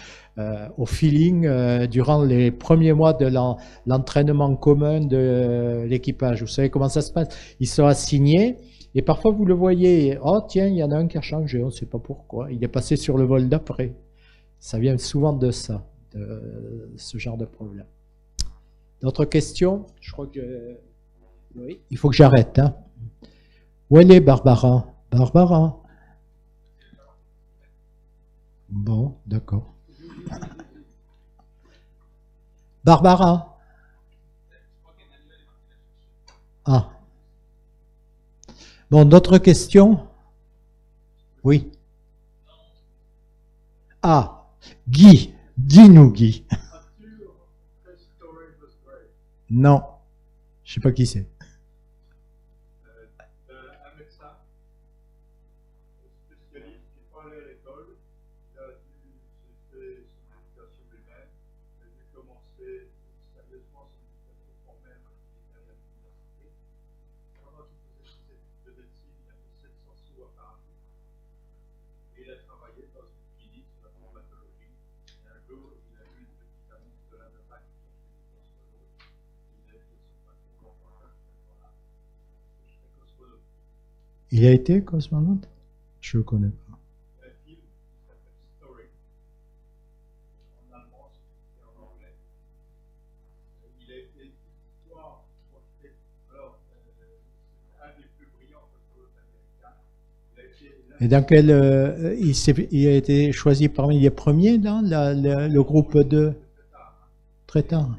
au feeling durant les premiers mois de l'entraînement commun de l'équipage. Vous savez comment ça se passe? Ils sont assignés. Et parfois, vous le voyez, oh tiens, il y en a un qui a changé, on ne sait pas pourquoi. Il est passé sur le vol d'après. Ça vient souvent de ça, de ce genre de problème. D'autres questions? Je crois que... Oui, il faut que j'arrête. Hein. Où elle est, Barbara? Barbara? Bon, d'accord. Barbara? Ah. Bon, d'autres questions? Oui. Ah, Guy. Dis-nous, Guy. Non. Je ne sais pas qui c'est. Un médecin, spécialiste, qui n'est pas allé à l'école, il a dû se faire son éducation lui-même, il a dû commencer sérieusement son éducation formelle quand il est allé à l'université. Pendant qu'il faisait ses études de médecine, il a fait 700 sous à Paris. Et il a travaillé dans une clinique sur la traumatologie. Et un jour, il a vu une petite annonce de la nana qui cherchait des cosmonautes. Il a dit à son patron, voilà, je serai cosmonaute. Il a été cosmonaute? Je ne le connais pas. Un film qui s'appelle Story. Et dans quel, il a été choisi parmi les premiers dans le groupe de très tard.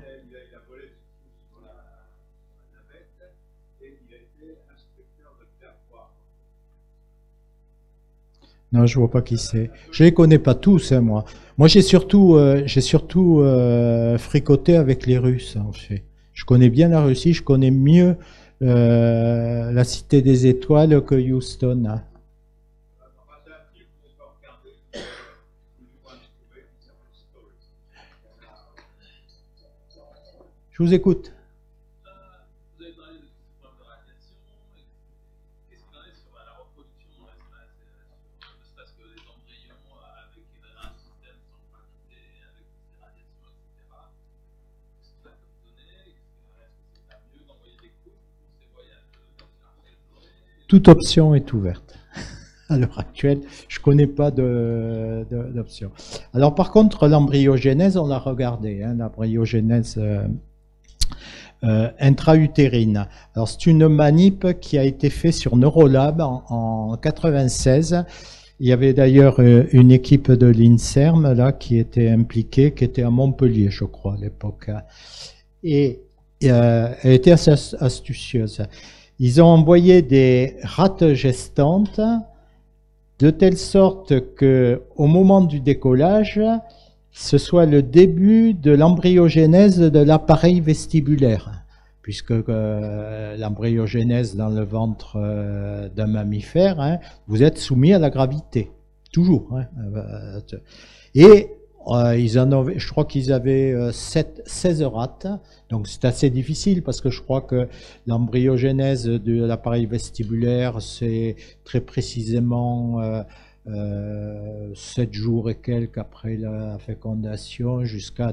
Non, je vois pas qui c'est. Je les connais pas tous, hein, moi. Moi, j'ai surtout fricoté avec les Russes, en fait. Je connais bien la Russie, je connais mieux la Cité des Étoiles que Houston. Hein. Je vous écoute. Vous avez parlé de ce problème de radiation. Qu'est-ce qu'il en est sur la reproduction de l'espace que les embryons avec un système sont fabriqués avec des radiations, etc. Qu'est-ce que ça peut donner? Est-ce que c'est pas mieux d'envoyer des couples pour ces voyages de toute option est ouverte. À l'heure actuelle, je connais pas d'option. Alors par contre, l'embryogénèse, on l'a regardé, hein, l'embryogénèse intra-utérine. Alors c'est une manip qui a été faite sur Neurolab en 96. Il y avait d'ailleurs une équipe de l'INSERM là qui était impliquée, qui était à Montpellier, je crois, à l'époque. Et elle était assez astucieuse. Ils ont envoyé des rates gestantes de telle sorte que, au moment du décollage, ce soit le début de l'embryogénèse de l'appareil vestibulaire, puisque l'embryogénèse dans le ventre d'un mammifère, hein, vous êtes soumis à la gravité, toujours. Hein, et ils en avaient, je crois qu'ils avaient 16 rates, donc c'est assez difficile parce que je crois que l'embryogénèse de l'appareil vestibulaire, c'est très précisément 7 jours et quelques après la fécondation jusqu'à...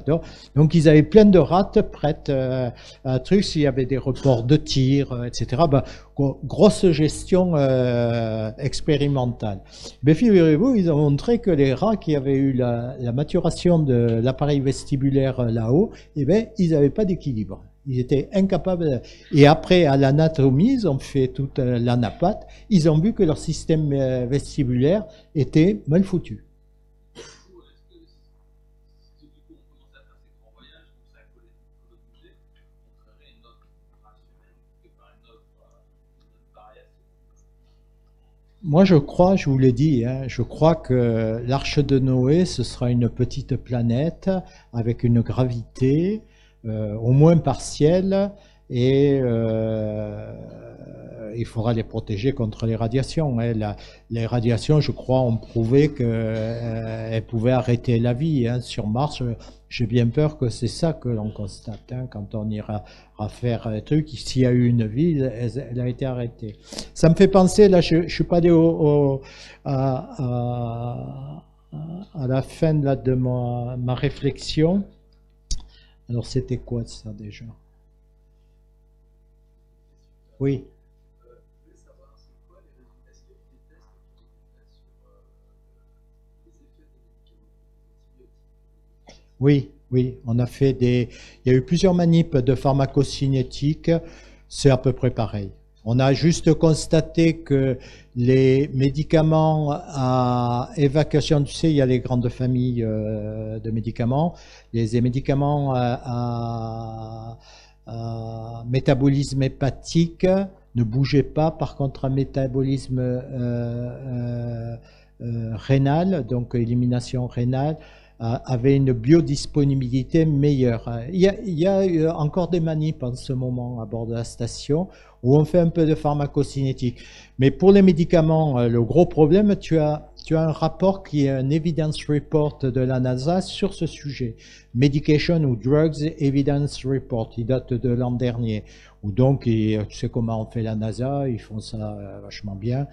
Donc ils avaient plein de rates prêtes à un truc, s'il y avait des reports de tir, etc. Ben, grosse gestion expérimentale. Mais figurez-vous, ils ont montré que les rats qui avaient eu la maturation de l'appareil vestibulaire là-haut, eh ben, ils n'avaient pas d'équilibre. Ils étaient incapables. Et après, à l'anatomie, ils ont fait toute l'anapathe. Ils ont vu que leur système vestibulaire était mal foutu. Moi, je crois, je vous l'ai dit, hein, je crois que l'arche de Noé, ce sera une petite planète avec une gravité au moins partielle, et il faudra les protéger contre les radiations. Hein. Les radiations, je crois, ont prouvé qu'elles pouvaient arrêter la vie. Hein. Sur Mars, j'ai bien peur que c'est ça que l'on constate. Hein. Quand on ira faire un truc, s'il y a eu une vie, elle a été arrêtée. Ça me fait penser, là, je suis pas allé à la fin là, de ma réflexion. Alors, c'était quoi ça déjà? Oui. Oui, oui, on a fait il y a eu plusieurs manips de pharmacocinétique, c'est à peu près pareil. On a juste constaté que les médicaments à évacuation, tu sais, il y a les grandes familles de médicaments, les médicaments à métabolisme hépatique ne bougeaient pas, par contre un métabolisme rénal, donc élimination rénale, avait une biodisponibilité meilleure. Il y a encore des manips en ce moment à bord de la station où on fait un peu de pharmacocinétique. Mais pour les médicaments, le gros problème, tu as un rapport qui est un evidence report de la NASA sur ce sujet. Medication ou Drugs Evidence Report, il date de l'an dernier. Où donc, tu sais comment on fait la NASA, ils font ça vachement bien.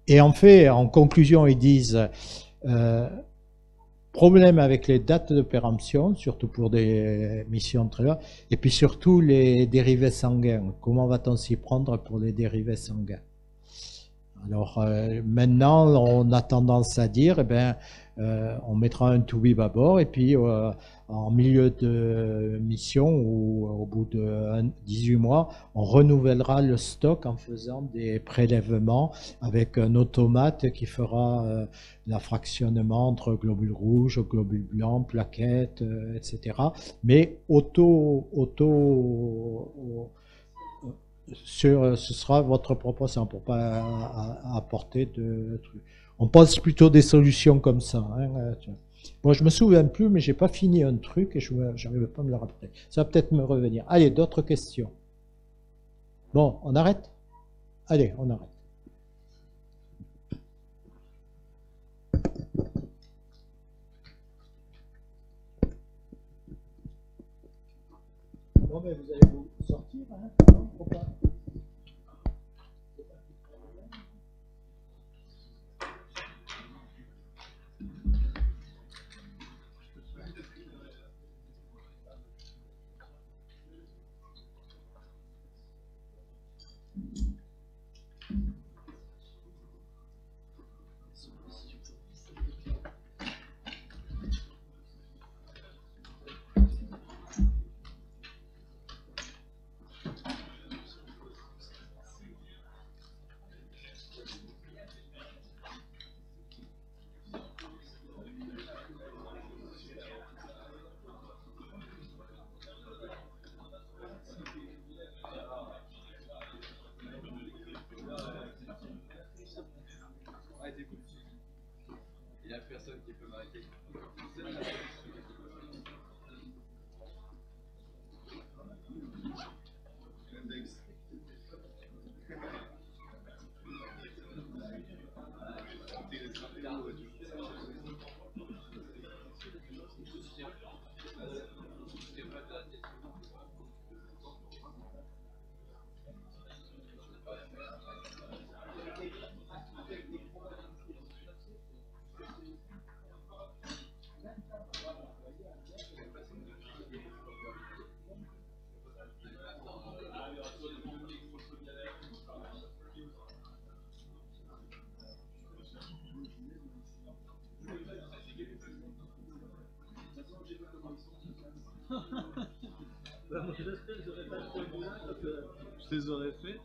Et en fait, en conclusion, ils disent... problème avec les dates de péremption, surtout pour des missions très longues, et puis surtout les dérivés sanguins. Comment va-t-on s'y prendre pour les dérivés sanguins? Alors maintenant, on a tendance à dire, eh ben, on mettra un to-be bâbord et puis en milieu de mission ou au bout de 18 mois, on renouvellera le stock en faisant des prélèvements avec un automate qui fera la fractionnement entre globules rouges, globules blancs, plaquettes, etc. Mais ce sera votre proposition pour pas apporter de trucs. On pense plutôt des solutions comme ça. Hein. Moi, je me souviens plus, mais j'ai pas fini un truc et je n'arrive pas à me le rappeler. Ça va peut-être me revenir. Allez, d'autres questions. Bon, on arrête? Allez, on arrête. Bon, mais vous allez vous sortir, hein? Non, faut pas. Il y a personne qui peut m'arrêter. J'aurais pas trop de là, donc je les aurais fait.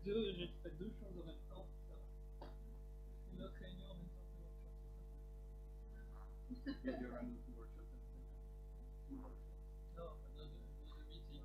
J'ai fait deux choses en même temps. Une autre réunion en même temps que workshop. Non, deux meetings.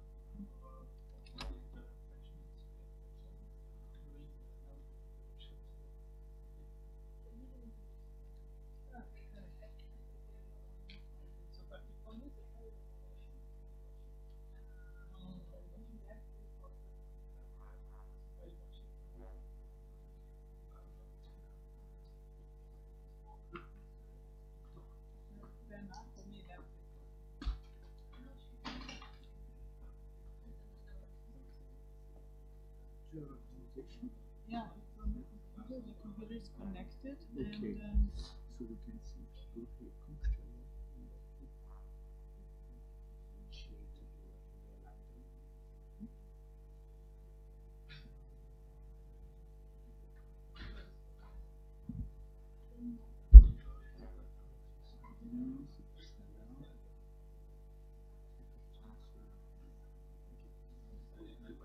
Yeah, from the computer is connected, okay. and so we can see people here comfortable.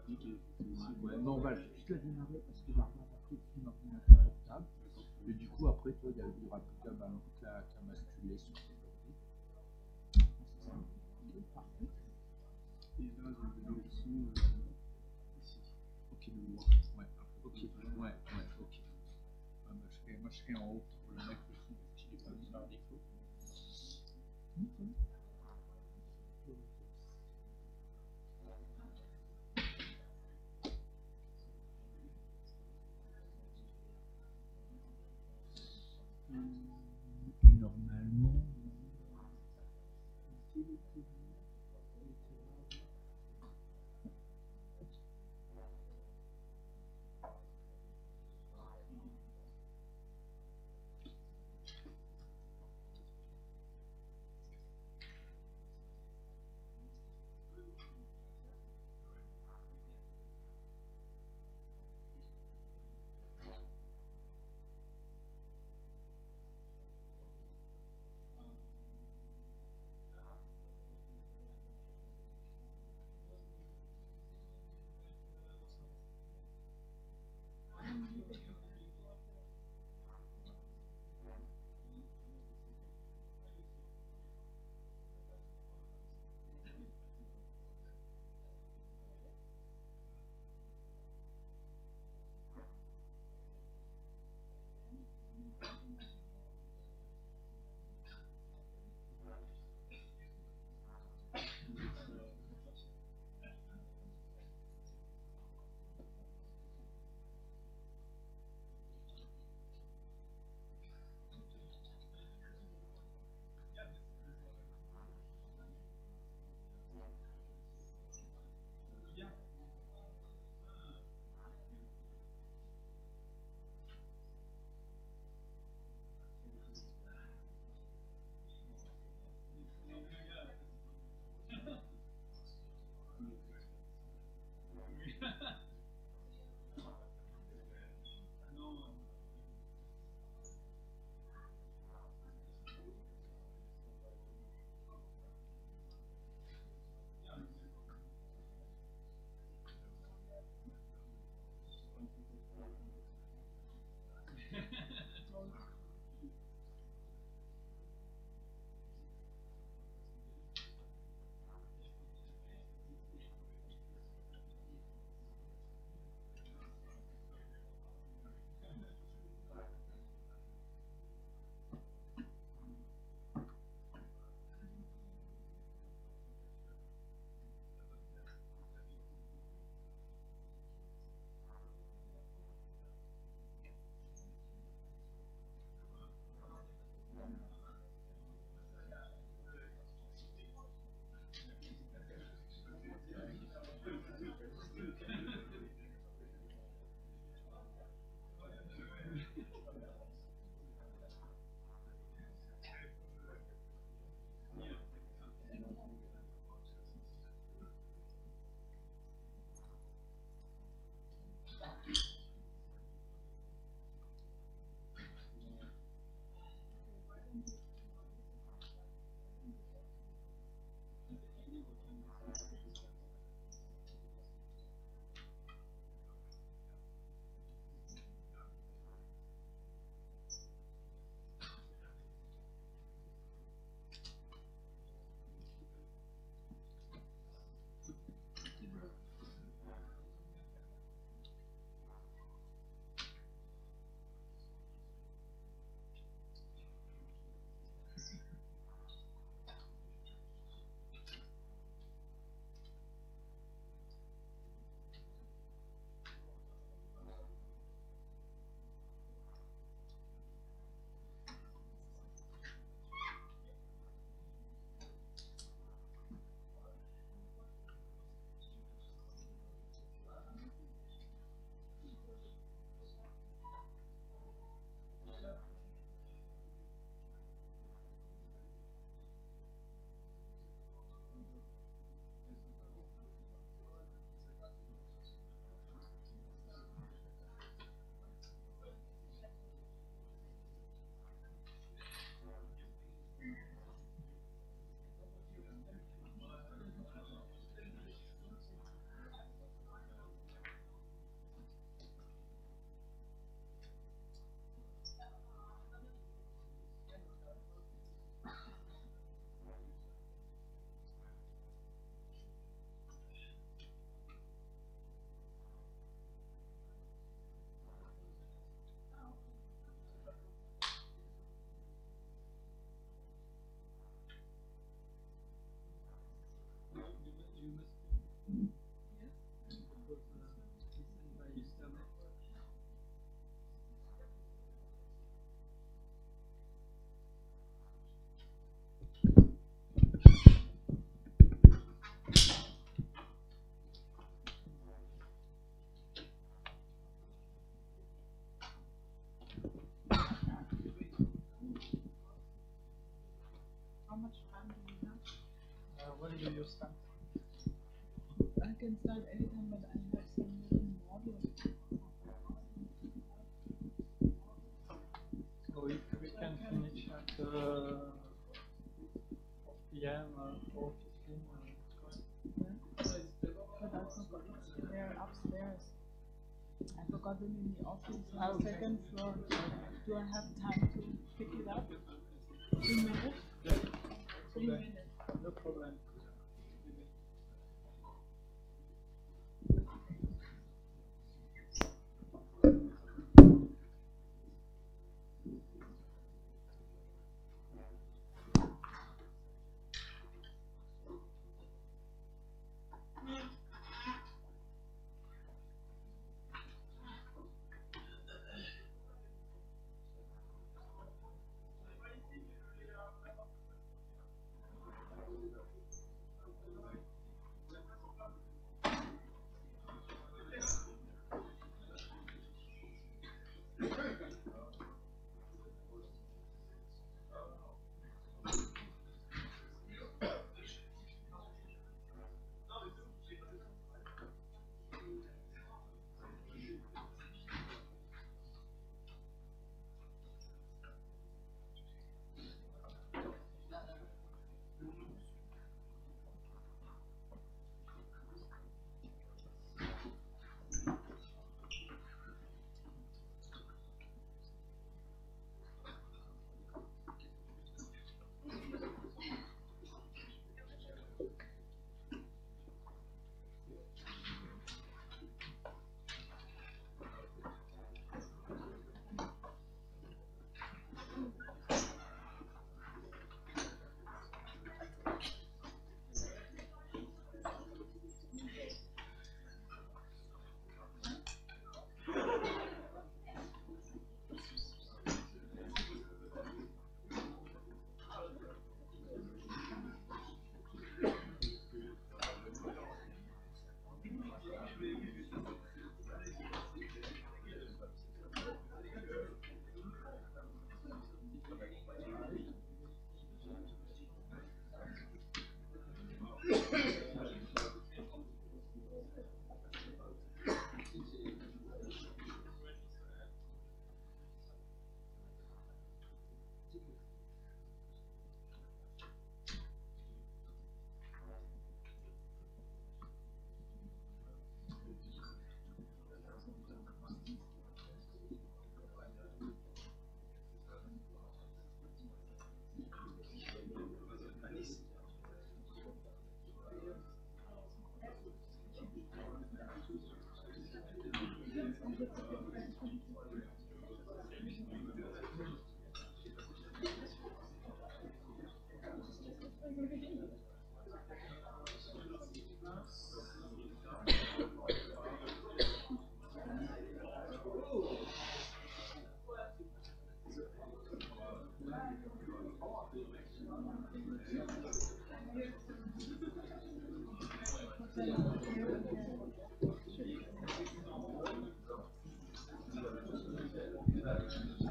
Ouais, non, on va juste la démarrer parce que Barbara a pris son ordinateur portable. Et du coup, après, toi, il n'y aura plus qu'à basculer sur cette ordi. Ok, parfait. Et là, je vais donner le son ici. Ok, le moi. Ouais, ok. Ouais, ok. Moi, je serai en haut pour le mettre aussi parce qu'il est pas mis par défaut. Normalement, How much time do we have? When do you start? I can start anytime, but I have some little model. So if we can finish at 4 p.m. or 4:15. But I forgot they're upstairs. I forgot them in the office on the second floor. Do I have time to pick it up? 3 minutes? 3 minutes. No problem.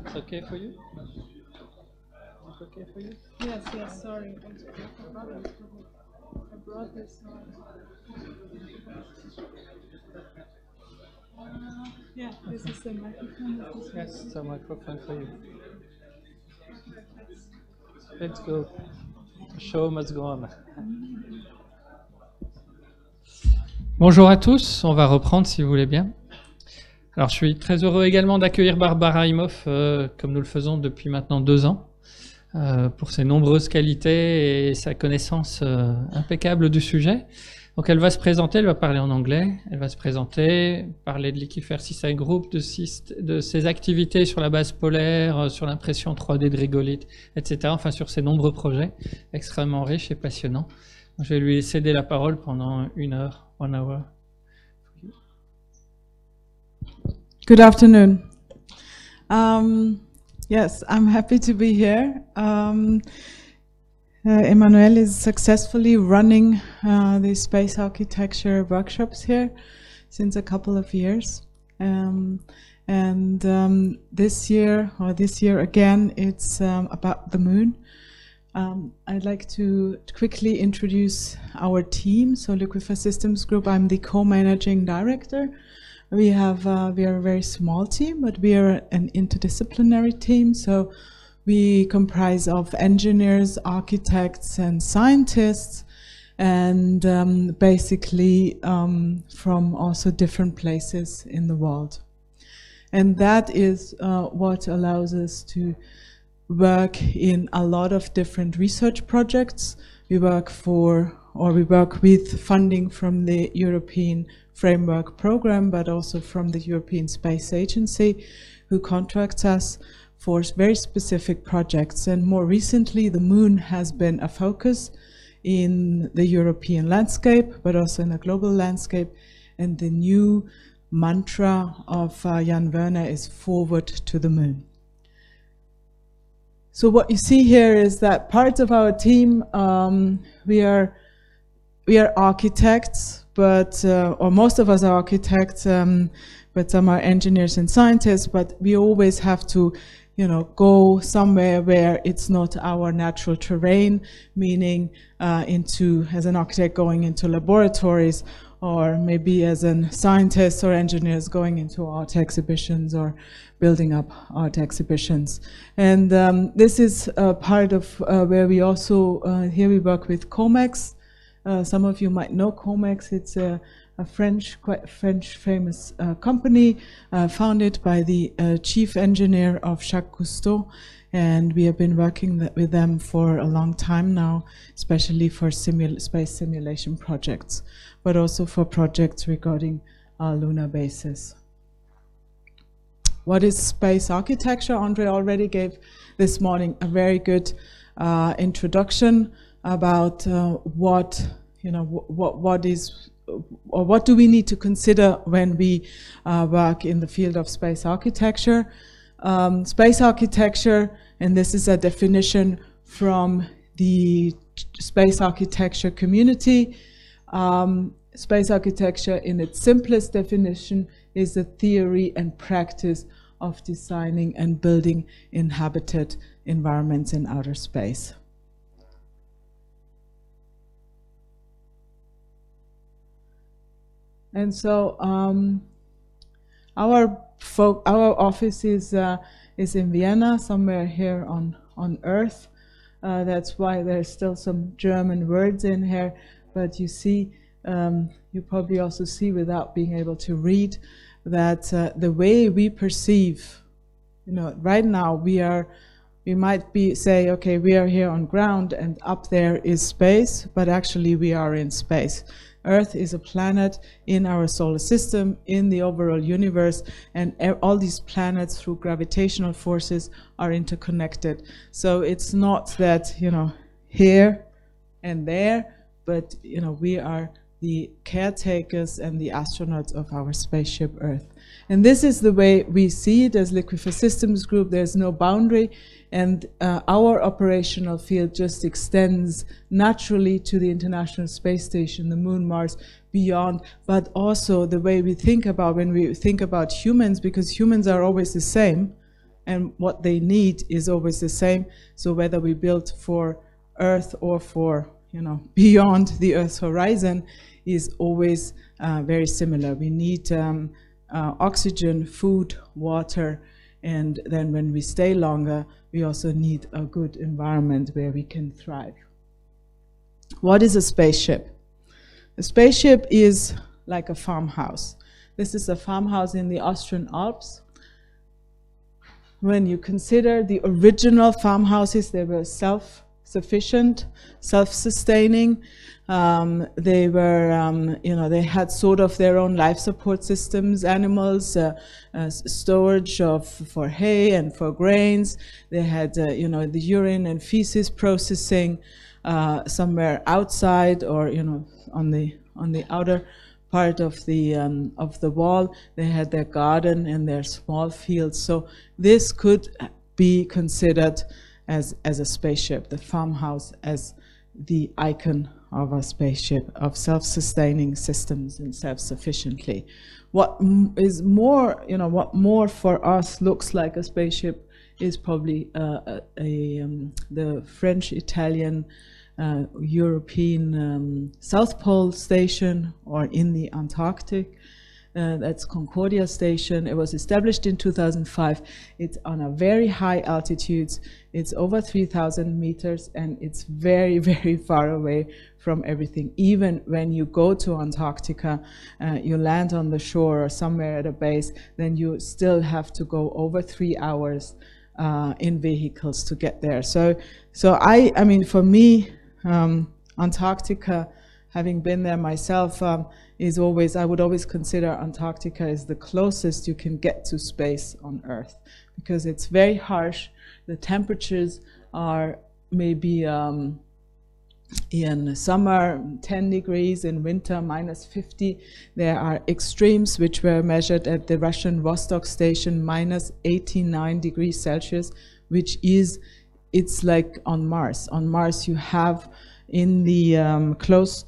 It's okay for you? It's okay for you? Yes, yes, sorry. I brought this one. Yeah, this is the microphone. Yes, it's a microphone for you. Let's go. The show must go on. Bonjour à tous, on va reprendre si vous voulez bien. Alors je suis très heureux également d'accueillir Barbara Imhoff, comme nous le faisons depuis maintenant 2 ans, pour ses nombreuses qualités et sa connaissance impeccable du sujet. Donc elle va se présenter, elle va parler en anglais, elle va se présenter, parler de l'Equifair CISA Group, de ses activités sur la base polaire, sur l'impression 3D de rigolite, etc. Enfin sur ses nombreux projets extrêmement riches et passionnants. Je vais lui céder la parole pendant 1 heure, 1 hour. Good afternoon. Yes, I'm happy to be here. Emmanuel is successfully running the space architecture workshops here since a couple of years. This year again, it's about the moon. I'd like to quickly introduce our team. So Liquify Systems Group, I'm the co-managing director. We are a very small team, but we are an interdisciplinary team. So we comprise of engineers, architects, and scientists, and basically from also different places in the world. And that is what allows us to work in a lot of different research projects. We work with funding from the European Framework Program, but also from the European Space Agency, who contracts us for very specific projects. And more recently, the moon has been a focus in the European landscape, but also in the global landscape. And the new mantra of Jan Werner is forward to the moon. So what you see here is that parts of our team, we are architects, but or most of us are architects, but some are engineers and scientists. But we always have to, go somewhere where it's not our natural terrain, meaning as an architect going into laboratories, or maybe as a scientist or engineers going into art exhibitions or building up art exhibitions. And this is part of where we also, here we work with COMEX. Some of you might know COMEX. It's a quite French famous company founded by the chief engineer of Jacques Cousteau. And we have been working with them for a long time now, especially for space simulation projects, but also for projects regarding lunar bases. What is space architecture? Andre already gave this morning a very good introduction about what do we need to consider when we work in the field of space architecture. Space architecture, and this is a definition from the space architecture community. Space architecture, in its simplest definition, is the theory and practice of designing and building inhabited environments in outer space. And so our office is in Vienna, somewhere here on Earth. That's why there's still some German words in here, but you see, you probably also see without being able to read that the way we perceive, right now we might say, okay, we are here on ground and up there is space, but actually we are in space. Earth is a planet in our solar system, in the overall universe, and all these planets through gravitational forces are interconnected. So it's not that, here and there, but, we are the caretakers and the astronauts of our spaceship Earth. And this is the way we see it as Liquify Systems Group. There's no boundary, and our operational field just extends naturally to the International Space Station, the Moon, Mars, beyond, but also the way we think about when we think about humans, because humans are always the same, and what they need is always the same. So whether we build for Earth or for, beyond the Earth's horizon is always very similar. We need oxygen, food, water, and then when we stay longer, we also need a good environment where we can thrive. What is a spaceship? A spaceship is like a farmhouse. This is a farmhouse in the Austrian Alps. When you consider the original farmhouses, they were self-sufficient, self-sustaining. They were, they had sort of their own life support systems, animals, storage for hay and for grains. They had, the urine and feces processing. somewhere outside, or on the outer part of the wall. They had their garden and their small fields. So this could be considered as a spaceship, the farmhouse as the icon of a spaceship, of self-sustaining systems and self-sufficiently. What is more, what more for us looks like a spaceship is probably the French-Italian European South Pole station, or in the Antarctic. That's Concordia Station. It was established in 2005. It's on a very high altitudes. It's over 3,000 meters, and it's very, very far away from everything. Even when you go to Antarctica, you land on the shore or somewhere at a base, then you still have to go over 3 hours in vehicles to get there. So I mean, for me, Antarctica, having been there myself, is always, I would always consider Antarctica as the closest you can get to space on Earth, because it's very harsh. The temperatures are maybe in summer 10 degrees, in winter -50. There are extremes which were measured at the Russian Vostok station, -89 degrees Celsius, which is, it's like on Mars. On Mars you have in the closer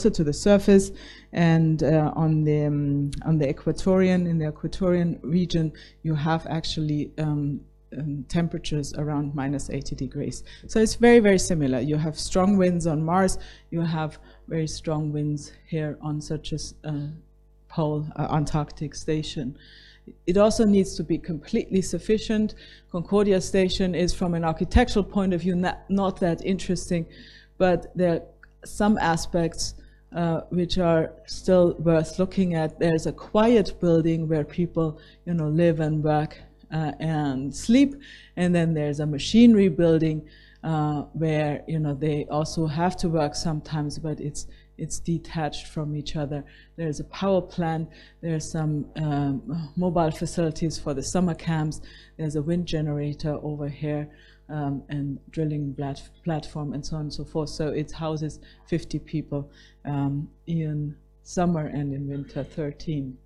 to the surface, and on the Equatorian region, you have actually temperatures around -80 degrees. So it's very, very similar. You have strong winds on Mars. You have very strong winds here on such a pole, Antarctic station. It also needs to be completely sufficient. Concordia Station is, from an architectural point of view, not that interesting, but there are some aspects which are still worth looking at. There's a quiet building where people, live and work and sleep, and then there's a machinery building where they also have to work sometimes, but it's detached from each other. There's a power plant, there's some mobile facilities for the summer camps, there's a wind generator over here, and drilling platform, and so on and so forth. So it houses 50 people in summer, and in winter 13.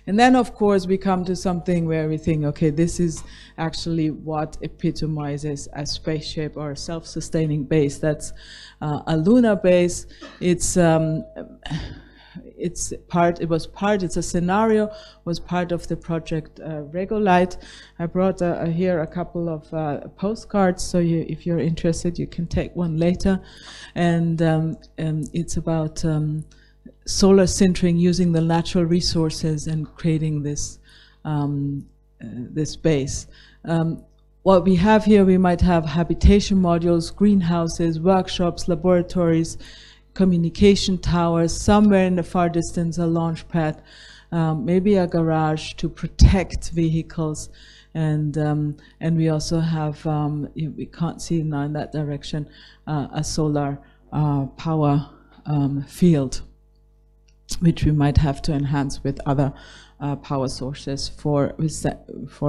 And then, of course, we come to something where we think, okay, this is actually what epitomizes a spaceship or a self-sustaining base. That's a lunar base. It's a scenario, was part of the project Regolite. I brought here a couple of postcards, so if you're interested, you can take one later. And it's about solar sintering, using the natural resources and creating this this base. What we have here, we might have habitation modules, greenhouses, workshops, laboratories, communication towers, somewhere in the far distance a launch pad, maybe a garage to protect vehicles, and we also have, we can't see now in that direction, a solar power field, which we might have to enhance with other power sources for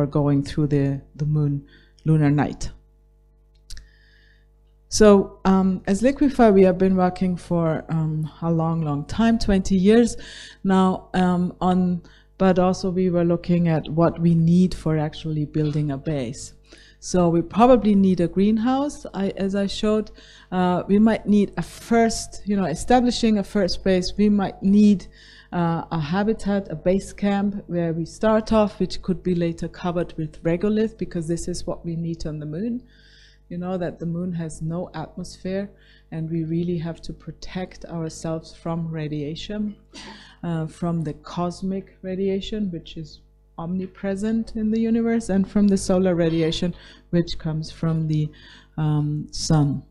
going through the lunar night. So as Liquify, we have been working for a long time, 20 years now, but also we were looking at what we need for actually building a base. So we probably need a greenhouse, as I showed. We might need a first, establishing a first base. We might need a habitat, a base camp where we start off, which could be later covered with regolith, because this is what we need on the moon. You know that the moon has no atmosphere, and we really have to protect ourselves from radiation, from the cosmic radiation, which is omnipresent in the universe, and from the solar radiation, which comes from the sun.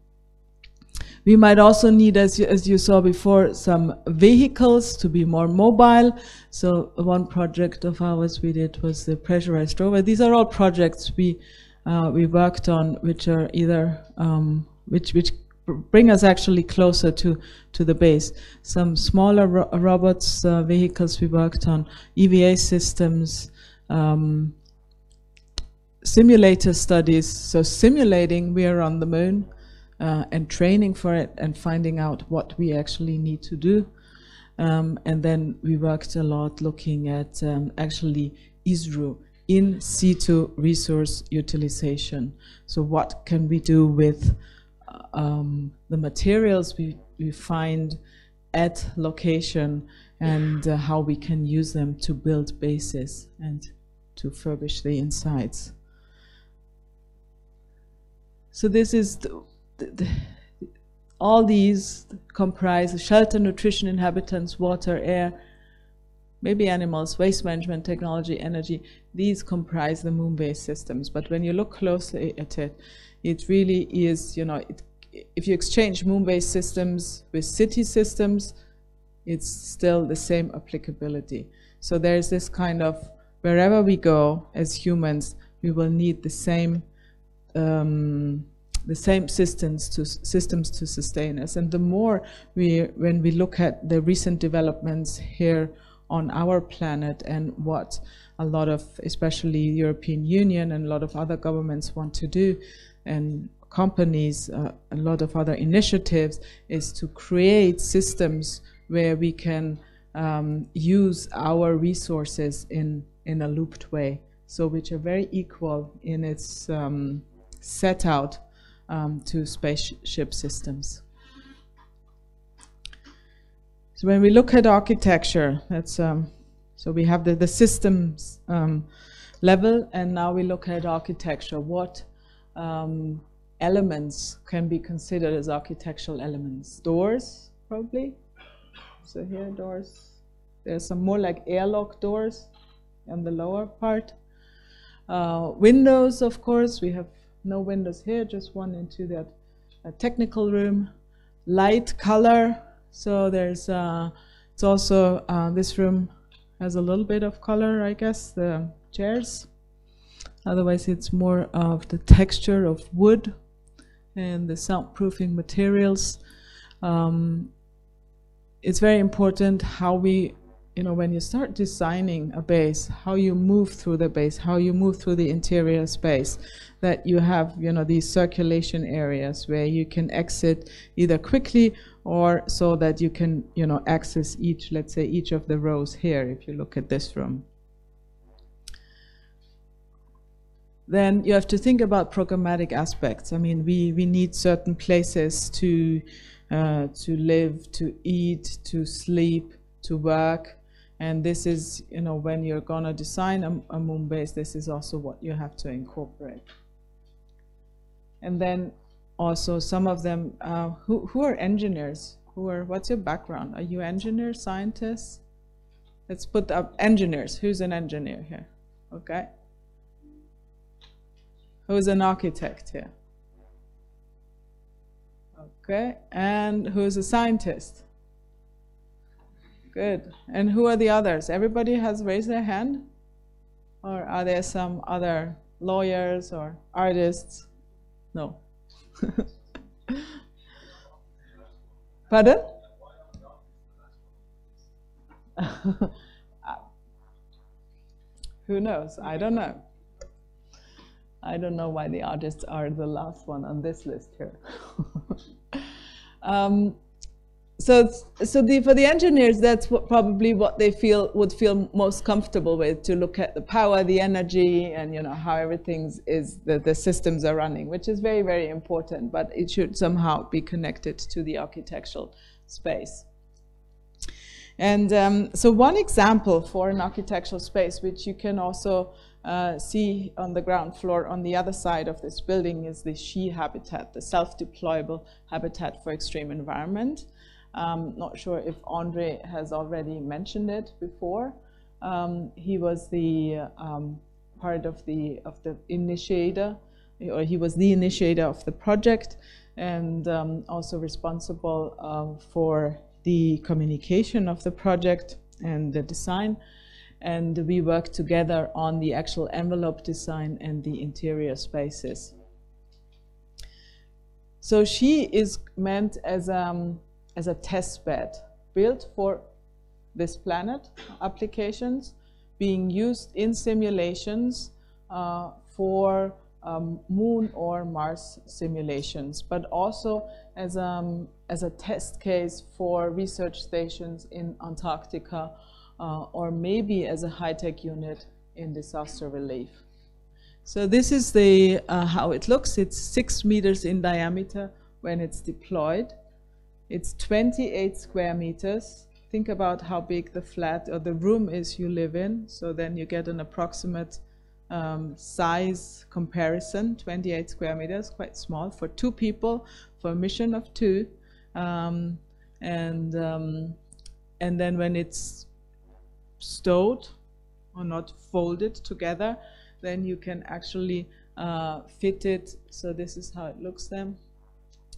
We might also need, as you saw before, some vehicles to be more mobile. So one project of ours we did was the pressurized rover. These are all projects we worked on, which are either which bring us actually closer to the base. Some smaller robots, vehicles we worked on, EVA systems, simulator studies, so simulating we are on the moon and training for it and finding out what we actually need to do. And then we worked a lot looking at actually ISRU, in situ resource utilization. So what can we do with the materials we find at location, and how we can use them to build bases and to furbish the insides. So this is all these comprise shelter, nutrition, inhabitants, water, air, maybe animals, waste management, technology, energy. These comprise the moon-based systems. But when you look closely at it, it really is, you know, if you exchange moon-based systems with city systems, it's still the same applicability. So there's this kind of, wherever we go as humans, we will need the same systems to sustain us. And the more when we look at the recent developments here on our planet and what a lot of, especially European Union and a lot of other governments want to do, and companies, a lot of other initiatives, is to create systems where we can use our resources in a looped way, so which are very equal in its set out to spaceship systems. So when we look at architecture, that's so we have the systems level, and now we look at architecture. What elements can be considered as architectural elements? Doors, probably. So here, doors. There's some more like airlock doors on the lower part. Windows, of course. We have no windows here, just one into that technical room. Light, color. So there's, it's also, this room has a little bit of color, I guess, the chairs. Otherwise, it's more of the texture of wood and the soundproofing materials. It's very important how we, you know, when you start designing a base, how you move through the base, how you move through the interior space, that you have, you know, these circulation areas where you can exit either quickly or so that you can, you know, access each, let's say, each of the rows here, if you look at this room. Then you have to think about programmatic aspects. I mean, we need certain places to live, to eat, to sleep, to work. And this is, you know, when you're gonna design a moon base, this is also what you have to incorporate. And then also some of them, who are engineers? What's your background? Are you engineers, scientists? Let's put up engineers. Who's an engineer here? Okay. Who's an architect here? Okay. And who's a scientist? Good. And who are the others? Everybody has raised their hand? Or are there some other lawyers or artists? No. Pardon? Who knows? I don't know. I don't know why the artists are the last one on this list here. For the engineers, that's probably what they would feel most comfortable with, to look at the power, the energy, and, you know, how everything is, the systems are running, which is very, very important, but it should somehow be connected to the architectural space. And so one example for an architectural space, which you can also see on the ground floor on the other side of this building, is the SHE habitat, the self-deployable habitat for extreme environment. Not sure if Andre has already mentioned it before. He was the part of the initiator, or he was the initiator of the project, and also responsible for the communication of the project and the design. And we worked together on the actual envelope design and the interior spaces. So SHE is meant as a test bed built for this planet applications, being used in simulations for Moon or Mars simulations, but also as a test case for research stations in Antarctica, or maybe as a high-tech unit in disaster relief. So this is the how it looks. It's 6 meters in diameter when it's deployed. It's 28 square meters. Think about how big the flat or the room is you live in. So then you get an approximate size comparison. 28 square meters, quite small for 2 people, for a mission of 2. And then when it's stowed or not folded together, then you can actually fit it. So this is how it looks then.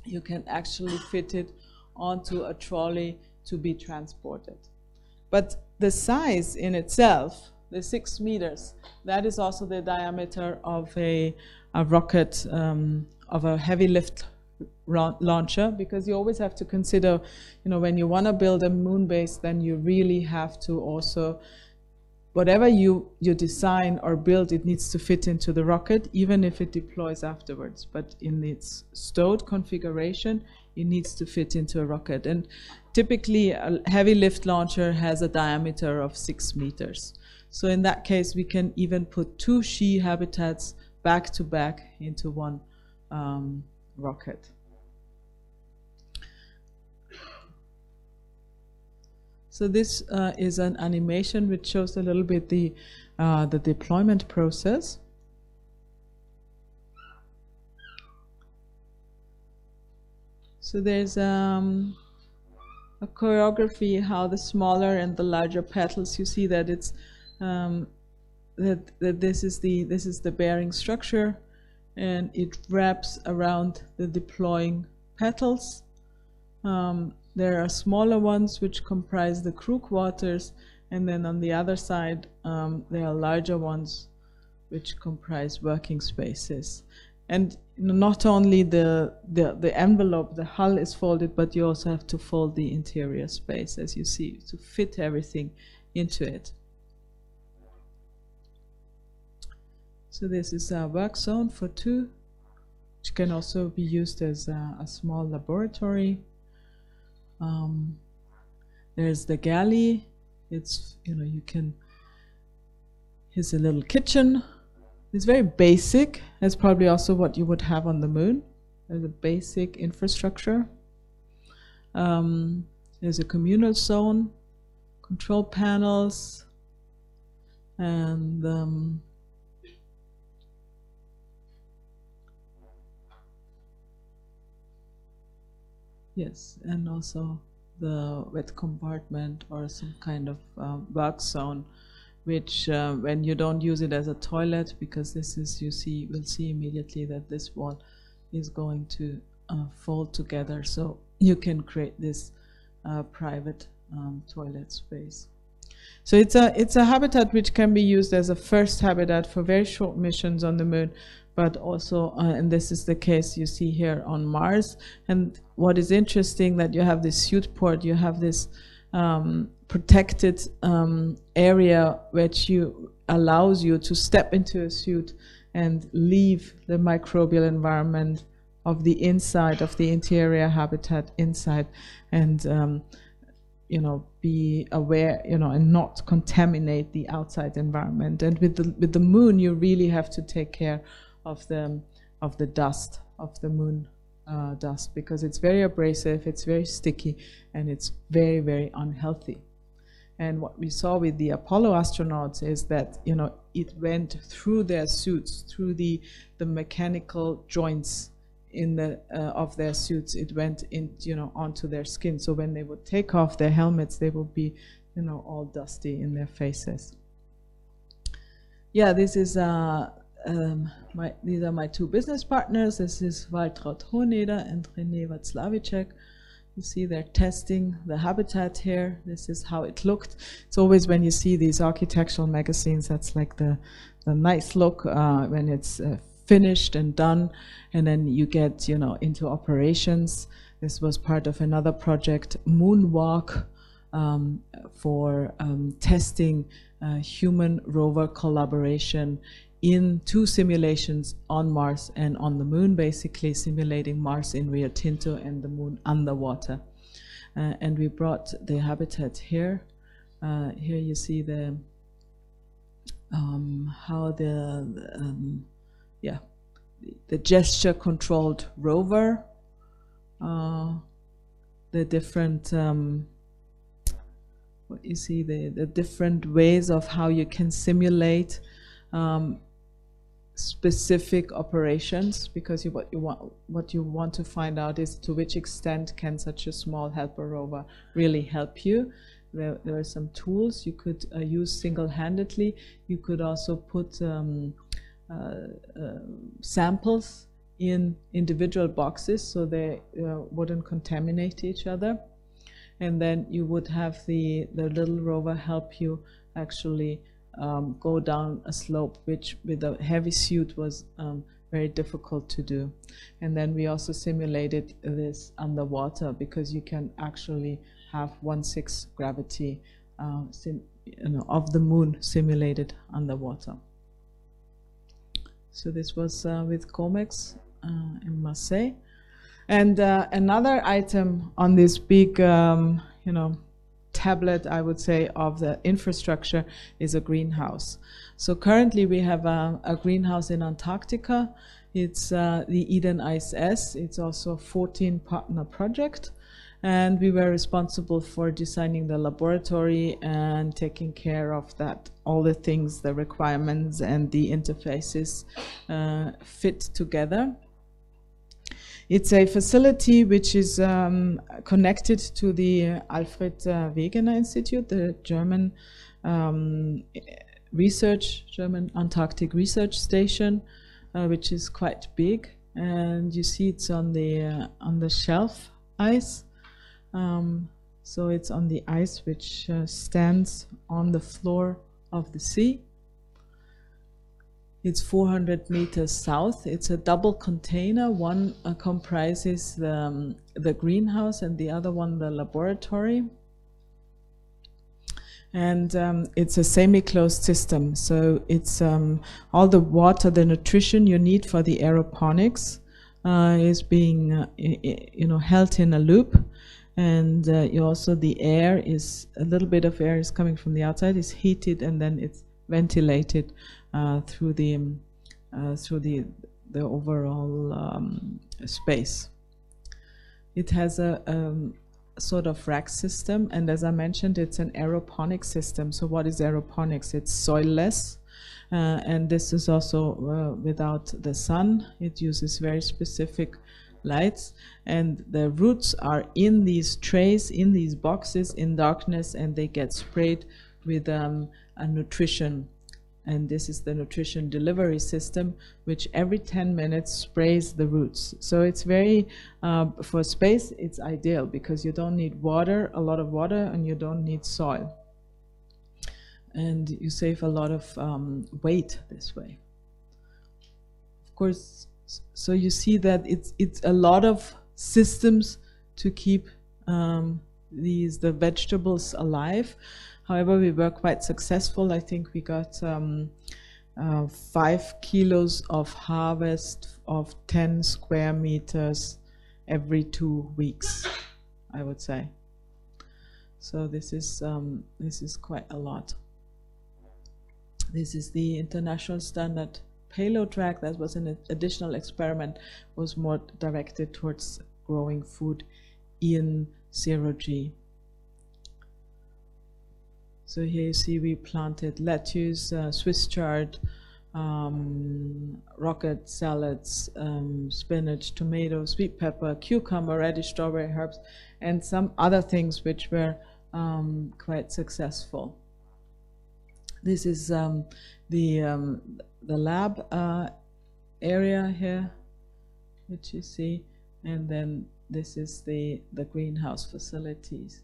You can actually fit it onto a trolley to be transported. But the size in itself, the 6 meters, that is also the diameter of a rocket, of a heavy lift launcher, because you always have to consider, you know, when you want to build a moon base, then you really have to also, whatever you design or build, it needs to fit into the rocket, even if it deploys afterwards. But in its stowed configuration, it needs to fit into a rocket. And typically, a heavy lift launcher has a diameter of 6 meters. So in that case, we can even put 2 She habitats back to back into one rocket. So this is an animation which shows a little bit the deployment process. So there's a choreography how the smaller and the larger petals. You see that it's that this is the bearing structure, and it wraps around the deploying petals. There are smaller ones which comprise the crew quarters, and then on the other side there are larger ones which comprise working spaces. And not only the envelope, the hull is folded, but you also have to fold the interior space, as you see, to fit everything into it. So this is a work zone for 2, which can also be used as a small laboratory. There's the galley. It's, you know, you can, here's a little kitchen. It's very basic. That's probably also what you would have on the moon. There's a basic infrastructure. There's a communal zone, control panels, and yes, and also the wet compartment or some kind of work zone, which when you don't use it as a toilet, because this is, we'll see immediately that this wall is going to fold together, so you can create this private toilet space. So it's a habitat which can be used as a first habitat for very short missions on the moon, but also, and this is the case you see here on Mars. And what is interesting, that you have this suit port, you have this protected area which allows you to step into a suit and leave the microbial environment of the inside of the interior habitat inside, and you know, be aware, you know, and not contaminate the outside environment. And with the moon, you really have to take care of the dust of the moon dust, because it's very abrasive, it's very sticky, and it's very, very unhealthy. And what we saw with the Apollo astronauts is that, you know, it went through their suits, through the mechanical joints in the of their suits. It went in, you know, onto their skin. So when they would take off their helmets, they would be, you know, all dusty in their faces. Yeah, this is these are my 2 business partners. This is Waltraud Hohneder and René Václavicek. You see they're testing the habitat here. This is how it looked. It's always, when you see these architectural magazines, that's like the nice look when it's finished and done, and then you get, you know, into operations. This was part of another project, Moonwalk, for testing human rover collaboration in 2 simulations on Mars and on the Moon, basically simulating Mars in Rio Tinto and the Moon underwater. And we brought the habitat here. Here you see the how the gesture-controlled rover, the different what you see the different ways of how you can simulate specific operations, because what you want to find out is to which extent can such a small helper rover really help you. There are some tools you could use single-handedly. You could also put samples in individual boxes so they wouldn't contaminate each other. And then you would have the little rover help you actually go down a slope, which with a heavy suit was very difficult to do. And then we also simulated this underwater, because you can actually have 1/6 gravity of the Moon simulated underwater. So this was with COMEX in Marseille. And another item on this big, tablet, I would say, of the infrastructure is a greenhouse. So currently we have a greenhouse in Antarctica. It's the Eden ISS. It's also a 14-partner project. And we were responsible for designing the laboratory and taking care of that, all the things, the requirements and the interfaces fit together. It's a facility which is connected to the Alfred Wegener Institute, the German German Antarctic Research Station, which is quite big. And you see it's on the shelf ice. So it's on the ice which stands on the floor of the sea. It's 400 meters south. It's a double container. One comprises the greenhouse and the other one the laboratory. And it's a semi-closed system. So it's all the water, the nutrition you need for the aeroponics is being held in a loop. And you also, the air is, a little bit of air is coming from the outside, is heated, and then it's ventilated through the overall space. It has a sort of rack system, and as I mentioned, it's an aeroponic system. So what is aeroponics? It's soilless, and this is also without the sun. It uses very specific lights, and the roots are in these trays, in these boxes, in darkness, and they get sprayed with a nutrition. And this is the nutrition delivery system, which every 10 minutes sprays the roots. So it's very, for space, it's ideal, because you don't need water, a lot of water, and you don't need soil. And you save a lot of weight this way. Of course, so you see that it's a lot of systems to keep the vegetables alive. However, we were quite successful. I think we got 5 kilos of harvest of 10 square meters every 2 weeks, I would say. So this is quite a lot. This is the international standard payload track. That was an additional experiment, was more directed towards growing food in 0G. So here you see we planted lettuce, Swiss chard, rocket salads, spinach, tomato, sweet pepper, cucumber, radish, strawberry, herbs, and some other things which were quite successful. This is the lab area here, which you see, and then this is the greenhouse facilities.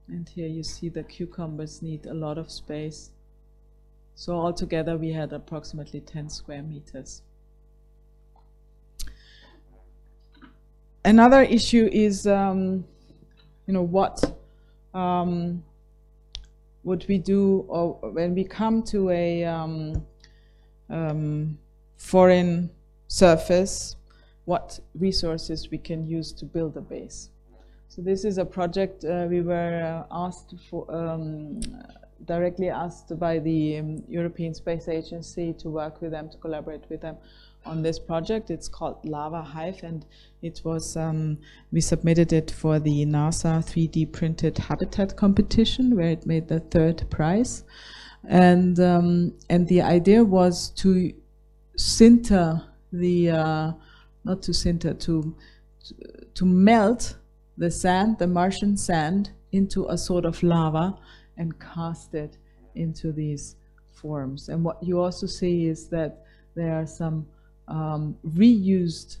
And here you see the cucumbers need a lot of space. So altogether we had approximately 10 square meters. Another issue is, what what we do, or when we come to a foreign surface, what resources we can use to build a base. So this is a project we were asked for, directly asked by the European Space Agency to work with them, to collaborate with them on this project. It's called Lava Hive, and it was we submitted it for the NASA 3D printed habitat competition, where it made the 3rd prize. And the idea was to sinter the not to sinter, to melt the sand, the Martian sand, into a sort of lava and cast it into these forms. And what you also see is that there are some reused,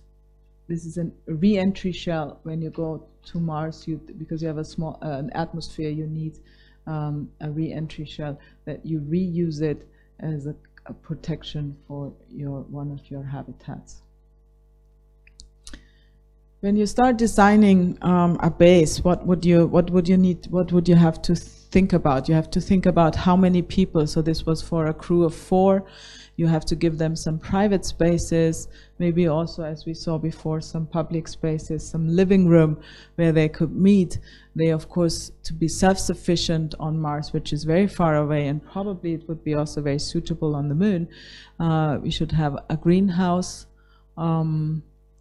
this is a re-entry shell. When you go to Mars, because you have a small an atmosphere, you need a re-entry shell, that you reuse it as a protection for one of your habitats. When you start designing a base, what would you need? What would you have to think about? You have to think about how many people. So this was for a crew of 4. You have to give them some private spaces, maybe also, as we saw before, some public spaces, some living room where they could meet. They, of course, to be self-sufficient on Mars, which is very far away, and probably it would be also very suitable on the Moon. We should have a greenhouse.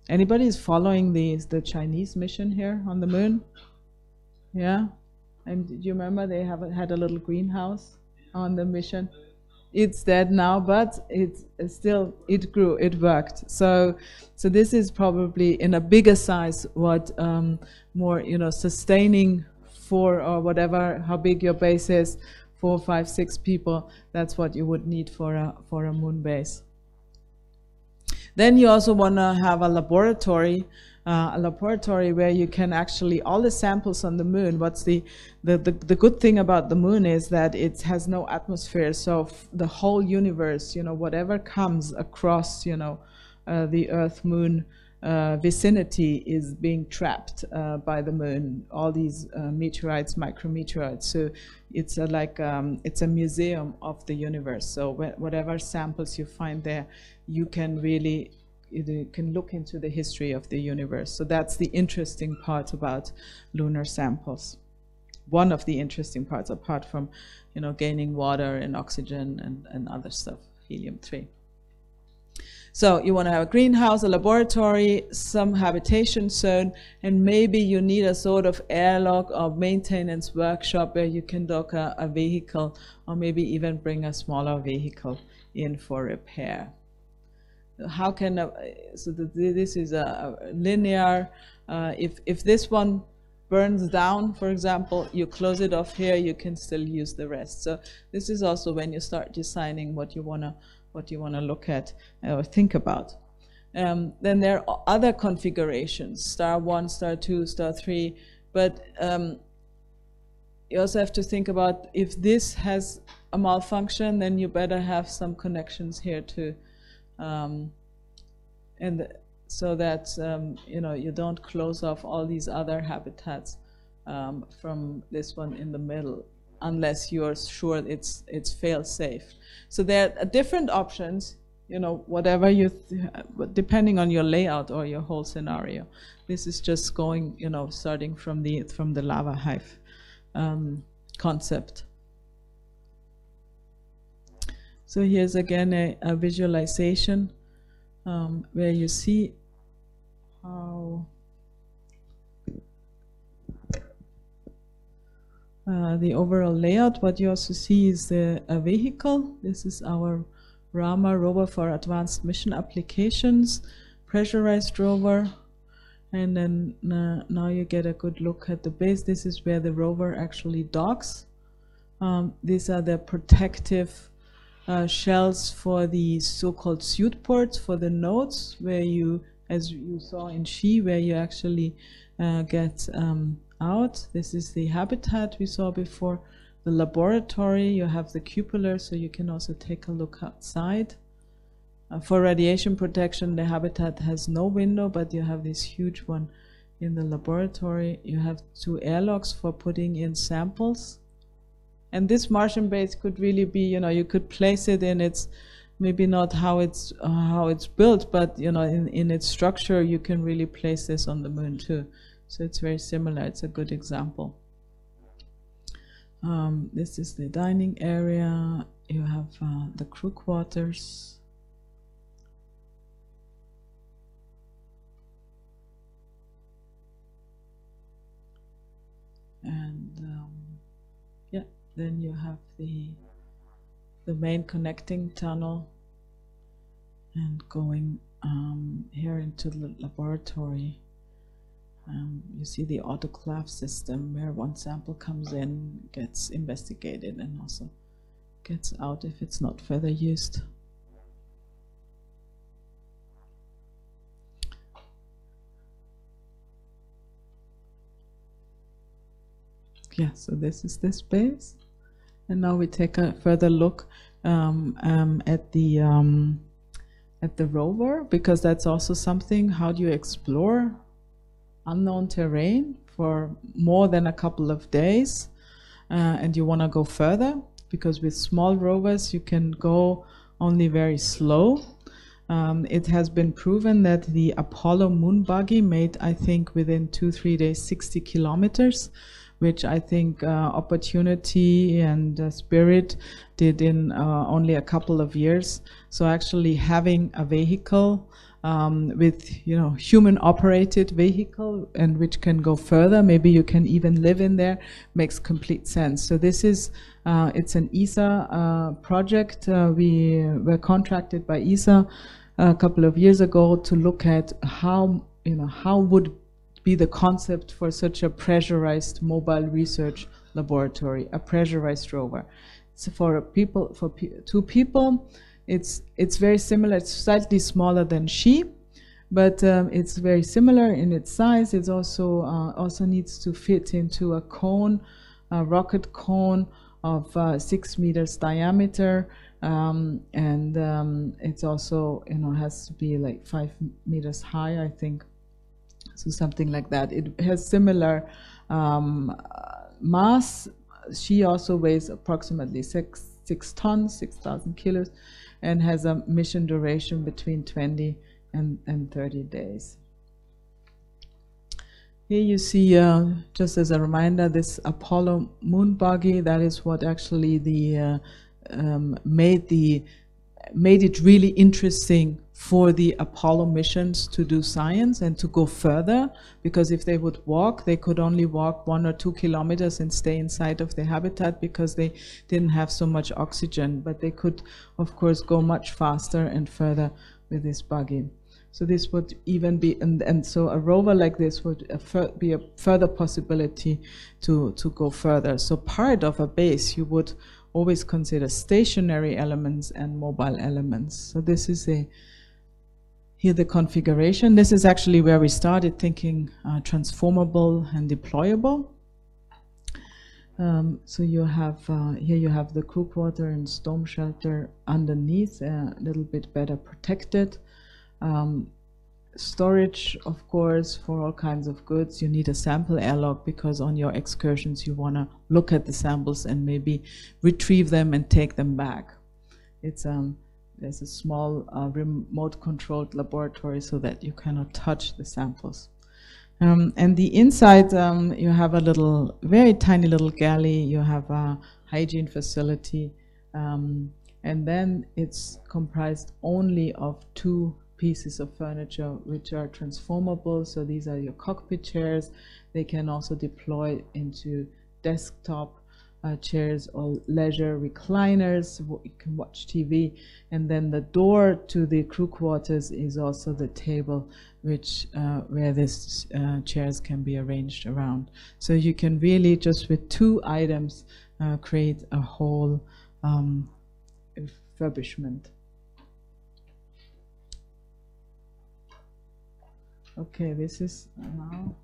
Anybody is following the Chinese mission here on the Moon? Yeah? And do you remember they had a little greenhouse on the mission? It's dead now, but it grew, it worked. So this is probably in a bigger size what more, sustaining 4 or whatever, how big your base is, 4, 5, 6 people. That's what you would need for a moon base. Then you also want to have a laboratory where you can actually, all the samples on the Moon, what's the good thing about the Moon is that it has no atmosphere, so the whole universe, whatever comes across, the Earth-Moon vicinity is being trapped by the Moon, all these meteorites, micrometeorites. So it's it's a museum of the universe. So whatever samples you find there, you can really look into the history of the universe. So that's the interesting part about lunar samples. One of the interesting parts, apart from gaining water and oxygen and other stuff, helium-3. So you want to have a greenhouse, a laboratory, some habitation zone, and maybe you need a sort of airlock or maintenance workshop where you can dock a vehicle, or maybe even bring a smaller vehicle in for repair. How can this is a linear. If this one burns down, for example, you close it off here, you can still use the rest. So this is also when you start designing what you wanna look at or think about. Then there are other configurations, star 1, star 2, star 3, but you also have to think about if this has a malfunction, then you better have some connections here too. So that you don't close off all these other habitats from this one in the middle, unless you're sure it's fail-safe. So there are different options, whatever depending on your layout or your whole scenario. This is just going, starting from the lava hive concept. So here's again a visualization where you see how the overall layout. What you also see is a vehicle. This is our Rama rover for advanced mission applications, pressurized rover. And then now you get a good look at the base. This is where the rover actually docks. These are the protective shells for the so-called suit ports for the nodes, where you, as you saw in Xi, where you actually get out. This is the habitat we saw before. The laboratory, you have the cupola, so you can also take a look outside. For radiation protection, the habitat has no window, but you have this huge one in the laboratory. You have 2 airlocks for putting in samples. And this Martian base could really be, you know, you could place it in its, maybe not how it's built, but you know, in its structure, you can really place this on the moon too. So it's very similar. It's a good example. This is the dining area. You have the crew quarters. And yeah, then you have the main connecting tunnel, and going here into the laboratory. You see the autoclave system where one sample comes in, gets investigated, and also gets out if it's not further used. Yeah, so this is this base. And now we take a further look at the rover, because that's also something. How do you explore unknown terrain for more than a couple of days? And you want to go further, because with small rovers you can go only very slow. It has been proven that the Apollo moon buggy made, I think, within 2-3 days 60 kilometers, which I think Opportunity and Spirit did in only a couple of years. So actually having a vehicle with, you know, human operated vehicle, and which can go further, maybe you can even live in there, makes complete sense. So this is, it's an ESA project. We were contracted by ESA a couple of years ago to look at how, you know, how would be the concept for such a pressurized mobile research laboratory, a pressurized rover. So for two people, it's very similar. It's slightly smaller than She, but it's very similar in its size. It's also also needs to fit into a cone, a rocket cone of 6 meters diameter, and it's also, you know, has to be like 5 meters high, I think. So something like that. It has similar mass. She also weighs approximately 6 tons, 6,000 kilos, and has a mission duration between 20 and 30 days. Here you see, just as a reminder, this Apollo moon buggy. That is what actually the made it really interesting for the Apollo missions to do science and to go further, because if they would walk, they could only walk 1 or 2 kilometers and stay inside of the habitat, because they didn't have so much oxygen. But they could, of course, go much faster and further with this buggy. So this would even be, and so a rover like this would be a further possibility to go further. So part of a base, you would always consider stationary elements and mobile elements. So this is here the configuration. This is actually where we started thinking transformable and deployable. So you have here you have the crew quarter and storm shelter underneath, a little bit better protected. Storage, of course, for all kinds of goods. You need a sample airlock, because on your excursions you want to look at the samples and maybe retrieve them and take them back. It's there's a small remote controlled laboratory so that you cannot touch the samples. And the inside, you have a little, very tiny little galley. You have a hygiene facility, and then it's comprised only of 2 pieces of furniture which are transformable. So these are your cockpit chairs. They can also deploy into desktop chairs or leisure recliners. You can watch TV. And then the door to the crew quarters is also the table, which where these chairs can be arranged around. So you can really just with 2 items create a whole refurbishment. Okay, this is now.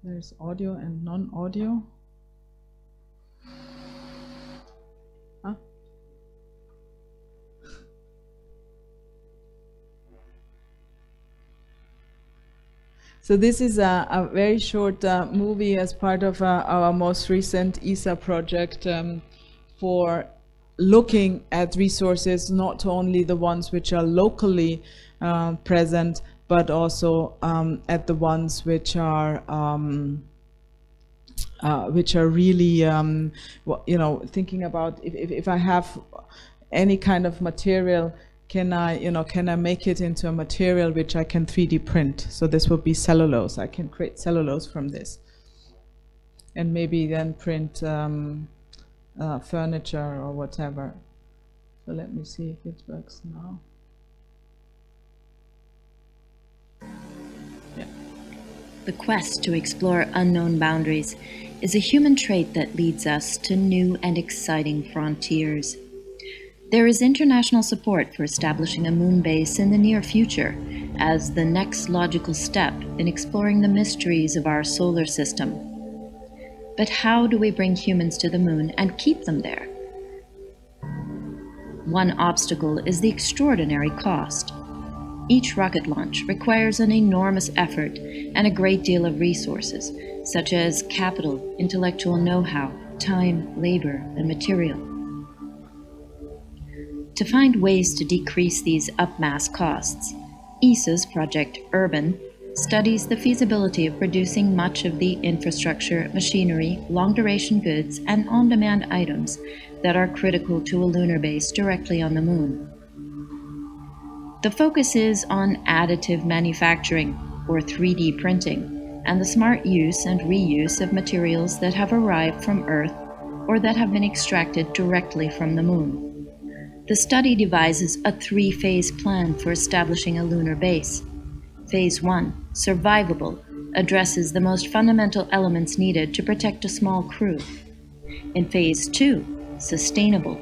There's audio and non-audio. Huh? So this is a very short movie as part of our most recent ESA project for looking at resources, not only the ones which are locally present, but also at the ones which are really, you know, thinking about if I have any kind of material, can I make it into a material which I can 3D print? So this would be cellulose. I can create cellulose from this, and maybe then print furniture or whatever. So let me see if it works now. Yeah. The quest to explore unknown boundaries is a human trait that leads us to new and exciting frontiers. There is international support for establishing a moon base in the near future as the next logical step in exploring the mysteries of our solar system. But how do we bring humans to the moon and keep them there? One obstacle is the extraordinary cost. Each rocket launch requires an enormous effort and a great deal of resources, such as capital, intellectual know-how, time, labor, and material. To find ways to decrease these upmass costs, ESA's project Urban studies the feasibility of producing much of the infrastructure, machinery, long-duration goods, and on-demand items that are critical to a lunar base directly on the moon. The focus is on additive manufacturing, or 3D printing, and the smart use and reuse of materials that have arrived from Earth or that have been extracted directly from the moon. The study devises a 3-phase plan for establishing a lunar base. Phase 1, survivable, addresses the most fundamental elements needed to protect a small crew. In Phase 2, sustainable,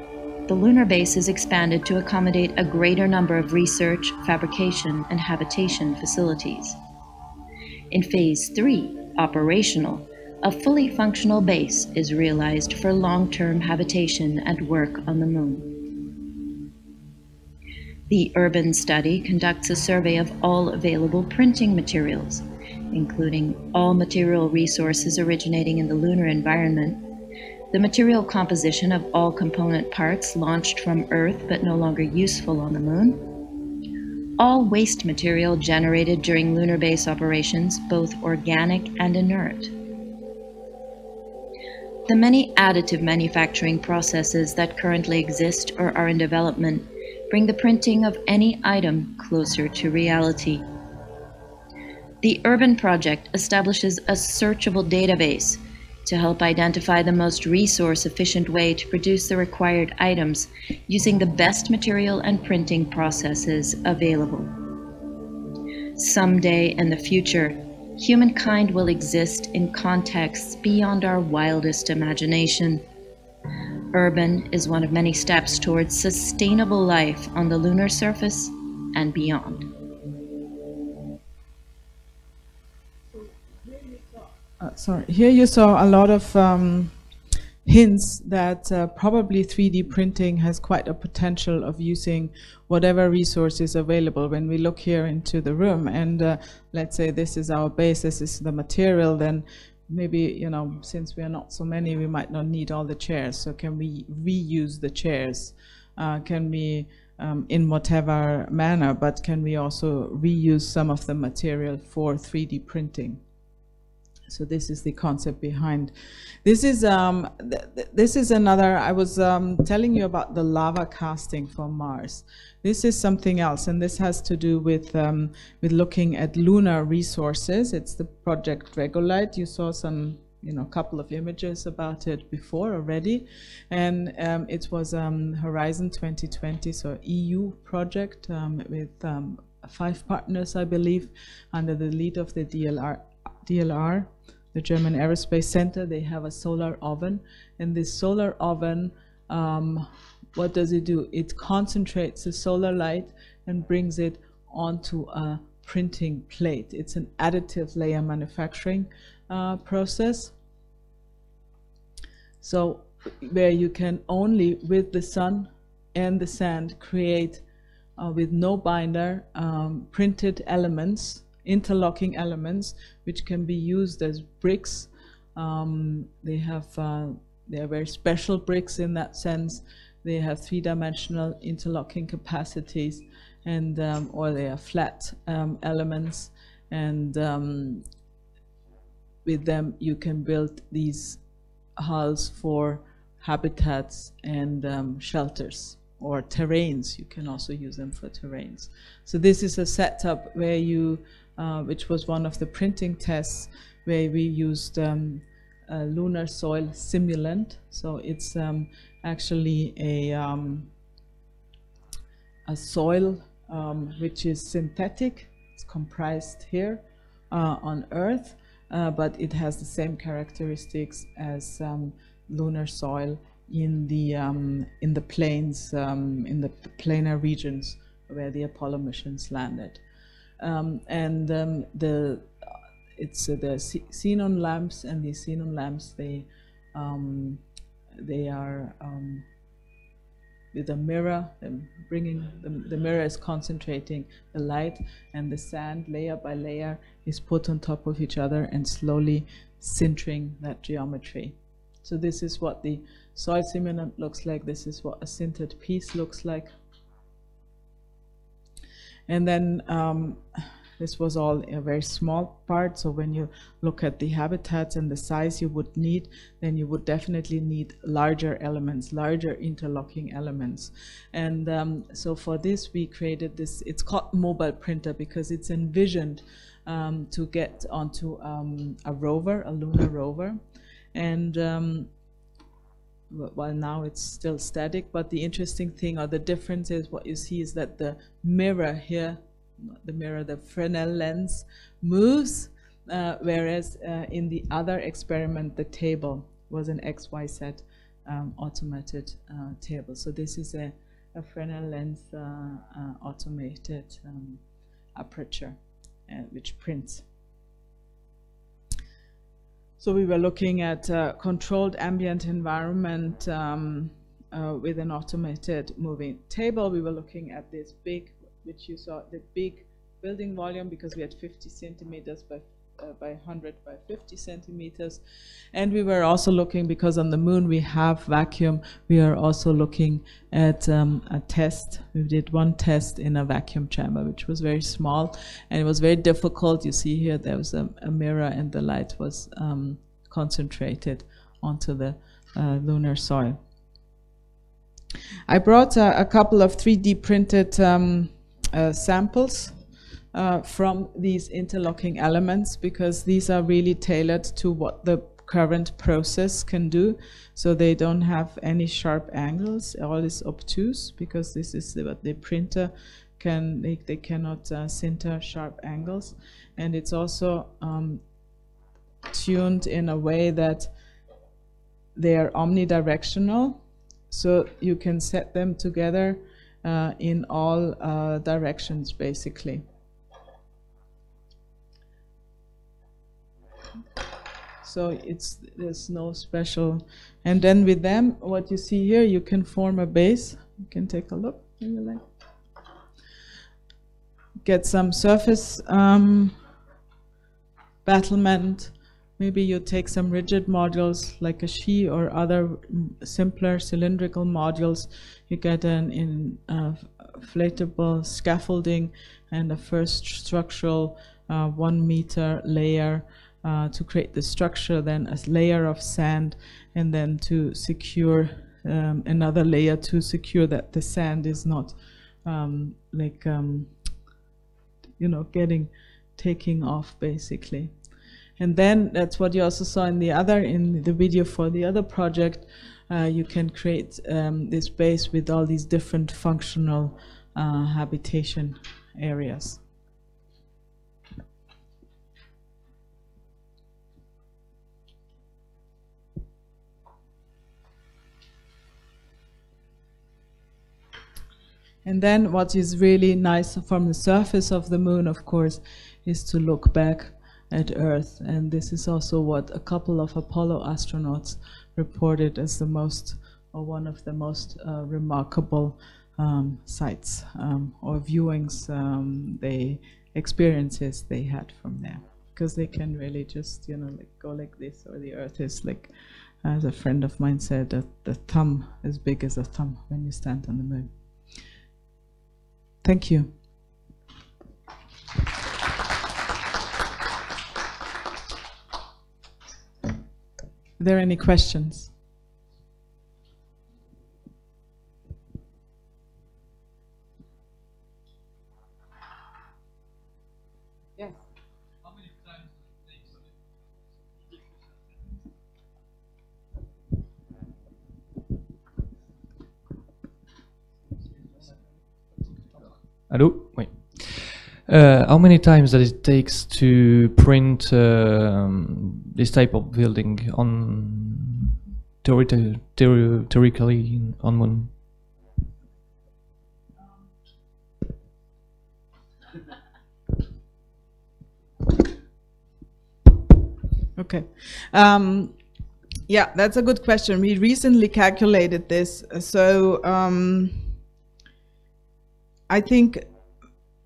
the lunar base is expanded to accommodate a greater number of research, fabrication, and habitation facilities. In Phase 3, operational, a fully functional base is realized for long-term habitation and work on the moon. The Urban study conducts a survey of all available printing materials, including all material resources originating in the lunar environment, the material composition of all component parts launched from Earth but no longer useful on the moon, all waste material generated during lunar base operations, both organic and inert. The many additive manufacturing processes that currently exist or are in development bring the printing of any item closer to reality. The Urban project establishes a searchable database to help identify the most resource-efficient way to produce the required items using the best material and printing processes available. Someday in the future, humankind will exist in contexts beyond our wildest imagination. Urban is one of many steps towards sustainable life on the lunar surface and beyond. Here you saw a lot of hints that probably 3D printing has quite a potential of using whatever resources available. When we look here into the room and let's say this is our base, this is the material, then maybe, you know, since we are not so many, we might not need all the chairs. So can we reuse the chairs? Can we, in whatever manner, but can we also reuse some of the material for 3D printing? So this is the concept behind. This is another, I was telling you about the lava casting from Mars. This is something else, and this has to do with looking at lunar resources. It's the project Regolite. You saw some, you know, a couple of images about it before already, and it was Horizon 2020, so EU project with 5 partners, I believe, under the lead of the DLR, the German Aerospace Center. They have a solar oven, and this solar oven, what does it do? It concentrates the solar light and brings it onto a printing plate. It's an additive layer manufacturing process. So where you can only, with the sun and the sand, create with no binder printed elements interlocking elements which can be used as bricks. They are very special bricks in that sense. They have three-dimensional interlocking capacities, and or they are flat elements, and with them you can build these hulls for habitats and shelters or terrains. You can also use them for terrains. So this is a setup where you, which was one of the printing tests, where we used a lunar soil simulant. So it's actually a soil which is synthetic. It's comprised here on Earth, but it has the same characteristics as lunar soil in the plains, in the planar regions where the Apollo missions landed. It's the xenon lamps, and these xenon lamps, they are with a mirror, the mirror is concentrating the light, and the sand layer by layer is put on top of each other and slowly sintering that geometry. So this is what the soil simulant looks like. This is what a sintered piece looks like. And then this was all a very small part, so when you look at the habitats and the size you would need, then you would definitely need larger elements, larger interlocking elements. And so for this we created this, it's called mobile printer because it's envisioned to get onto a rover, a lunar rover. And well, now it's still static, but the interesting thing, or the difference, is what you see is that the mirror here, not the mirror, the Fresnel lens moves, whereas in the other experiment the table was an XYZ automated table. So this is a Fresnel lens automated aperture which prints. So we were looking at controlled ambient environment with an automated moving table. We were looking at this big, which you saw, the big building volume, because we had 50 centimeters by 100 by 50 centimeters. And we were also looking, because on the moon we have vacuum, we are also looking at a test. We did one test in a vacuum chamber, which was very small, and it was very difficult. You see here there was a mirror, and the light was concentrated onto the lunar soil. I brought a couple of 3D printed samples from these interlocking elements, because these are really tailored to what the current process can do. So they don't have any sharp angles, all is obtuse, because this is what the printer can, they cannot sinter sharp angles. And it's also tuned in a way that they are omnidirectional, so you can set them together in all directions basically. So there's no special. And then with them, what you see here, you can form a base. You can take a look if you like. Get some surface battlement. Maybe you take some rigid modules like a SHE or other simpler cylindrical modules. You get an inflatable scaffolding and a first structural 1 meter layer to create the structure, then a layer of sand, and then to secure another layer to secure that the sand is not you know, taking off basically. And then that's what you also saw in the video for the other project. You can create this base with all these different functional habitation areas. And then what is really nice from the surface of the moon, of course, is to look back at Earth. And this is also what a couple of Apollo astronauts reported as the most, or one of the most remarkable sights or viewings they experiences they had from there, because they can really just, you know, like go like this, or the Earth is like, as a friend of mine said, that the thumb as big as a thumb when you stand on the moon. Thank you. Are there any questions? Yes. How many times does it take? Hello? Oui. How many times does it takes to print this type of building on theoretically on Moon? Okay. Yeah, that's a good question. We recently calculated this. So I think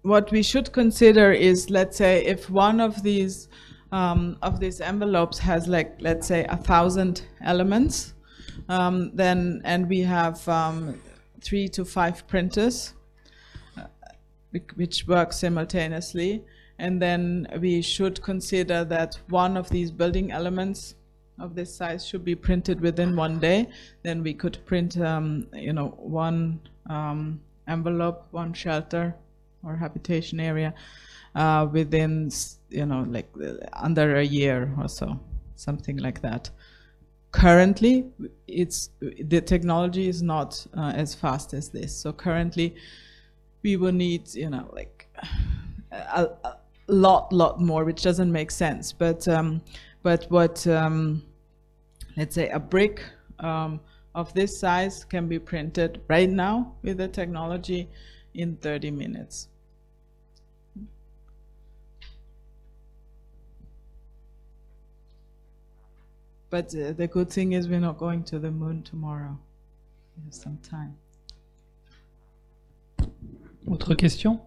what we should consider is, let's say, if one of these envelopes has, like, let's say 1,000 elements, then, and we have 3 to 5 printers which work simultaneously, and then we should consider that one of these building elements of this size should be printed within 1 day. Then we could print, you know, one envelope, one shelter or habitation area within, you know, like under a year or so, something like that. Currently, the technology is not as fast as this. So currently, we will need, you know, like a lot more, which doesn't make sense. But what, let's say, a brick of this size can be printed right now with the technology in 30 minutes. But the good thing is we're not going to the moon tomorrow. We have some time. Autre question?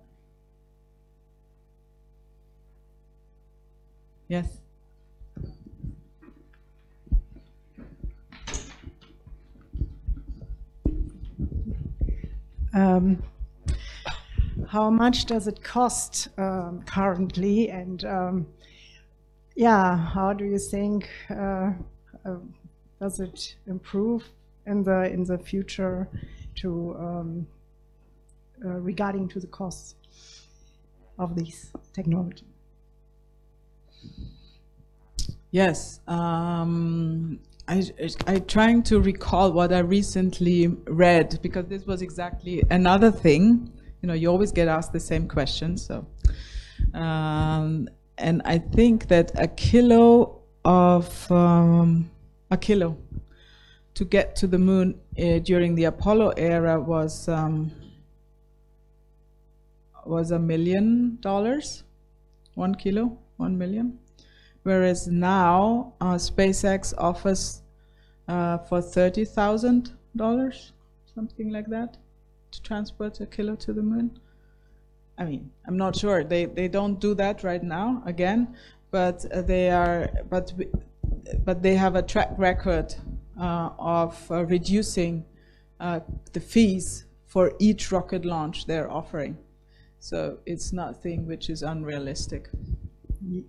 Yes. How much does it cost currently, and yeah, how do you think does it improve in the future to regarding to the costs of these technology? Yes, I'm trying to recall what I recently read, because this was exactly another thing. You know, you always get asked the same question. So, and I think that a kilo to get to the moon during the Apollo era was $1 million. 1 kilo, 1 million. Whereas now SpaceX offers for $30,000, something like that, to transport a kilo to the moon. I mean, I'm not sure. They don't do that right now again, but they are. But they have a track record of reducing the fees for each rocket launch they're offering. So it's nothing which is unrealistic.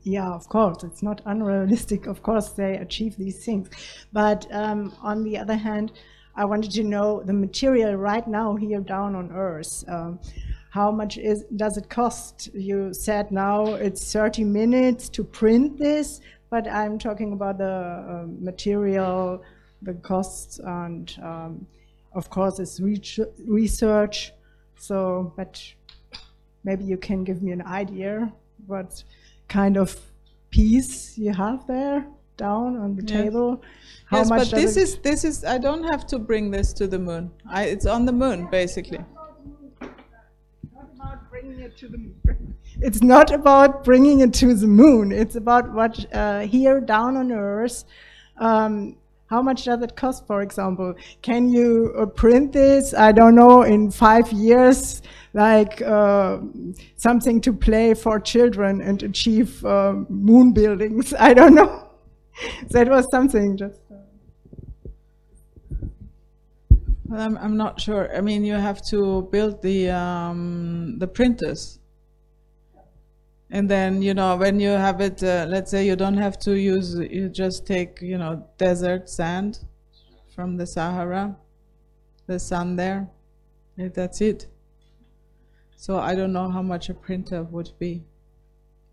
Yeah, of course, it's not unrealistic. Of course, they achieve these things. But on the other hand, I wanted to know the material right now here down on Earth. How much does it cost? You said now it's 30 minutes to print this, but I'm talking about the material, the costs, and of course it's research. So, but maybe you can give me an idea what kind of piece you have there down on the table. How yes, much but this is I don't have to bring this to the moon. It's on the moon basically. It's not about bringing it to the moon. It's about what here down on Earth, How much does it cost, for example? Can you print this, I don't know, in 5 years, like something to play for children and achieve moon buildings? I don't know. That was something just... Well, I'm not sure. I mean, you have to build the printers. And then, you know, when you have it, let's say you don't have to use, you just take, you know, desert sand from the Sahara, the sun there, and that's it. So I don't know how much a printer would be.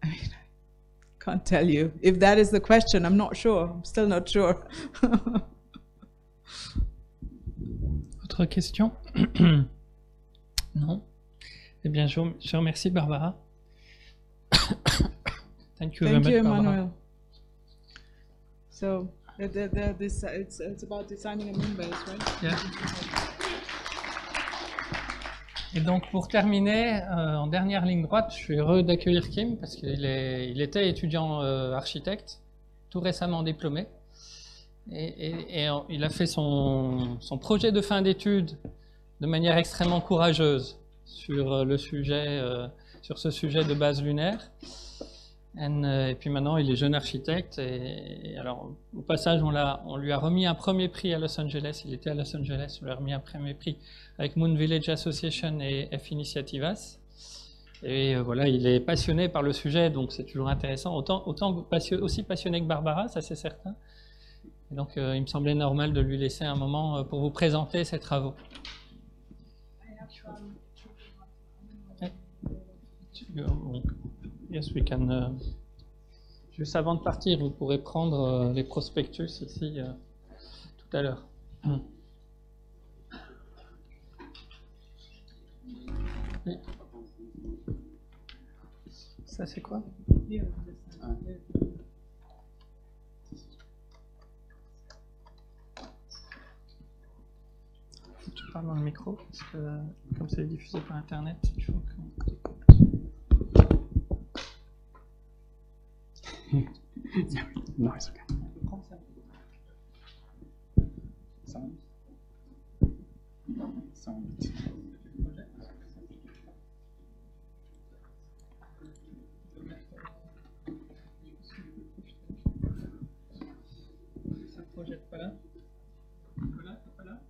I mean, I can't tell you. If that is the question, I'm not sure. I'm still not sure. Autre question? Non? Eh bien, je remercie Barbara. Thank you very much, Emmanuel. Barbara. So, it's about designing a moon base, right? Yeah. Et donc, pour terminer, en dernière ligne droite, je suis heureux d'accueillir Kim parce qu'il était étudiant architecte, tout récemment diplômé. Et il a fait son projet de fin d'études de manière extrêmement courageuse sur le sujet, sur ce sujet de base lunaire. Et puis maintenant, il est jeune architecte. Et alors, au passage, on lui a remis un premier prix à Los Angeles. Il était à Los Angeles. On lui a remis un premier prix avec Moon Village Association et F Initiativas. Et voilà, il est passionné par le sujet, donc c'est toujours intéressant. Aussi passionné que Barbara, ça c'est certain. Et donc, il me semblait normal de lui laisser un moment pour vous présenter ses travaux. Yes, we can. Juste avant de partir, vous pourrez prendre les prospectus ici tout à l'heure. Oui. Ça, c'est quoi? Tu parles dans le micro, parce que comme c'est diffusé par Internet, il faut que... No, it's okay. Sound. Ça projette pas là? Pas là?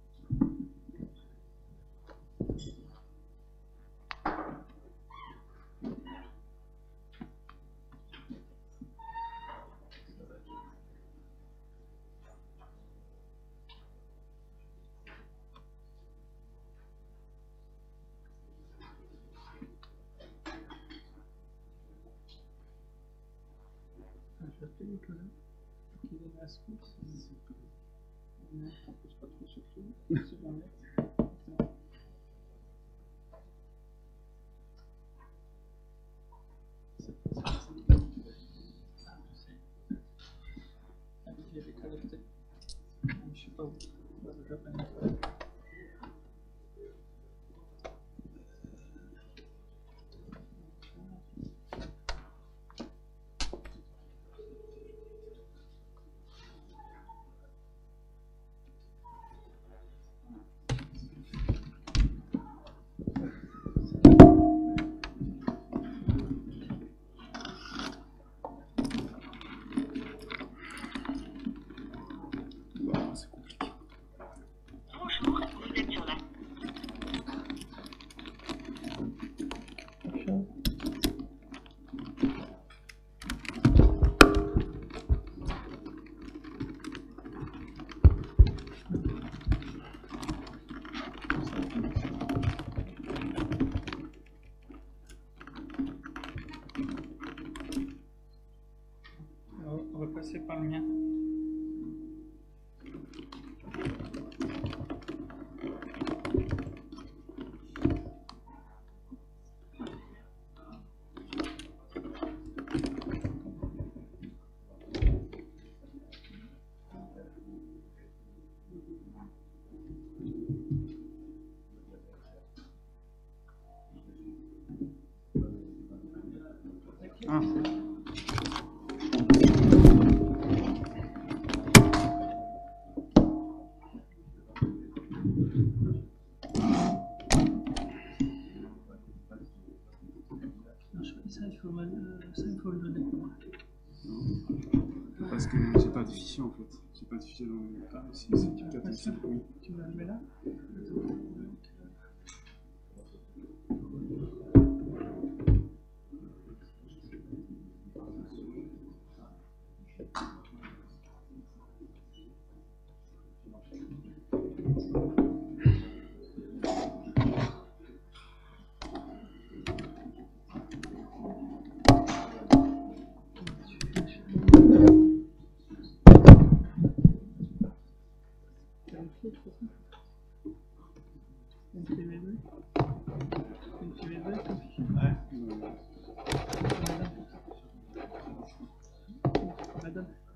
On va passer par le mien. parce que j'ai pas de fichier en fait. J'ai pas de fichier dans le... Ah, si, peut-être ici. Oui. Tu vas le mettre là?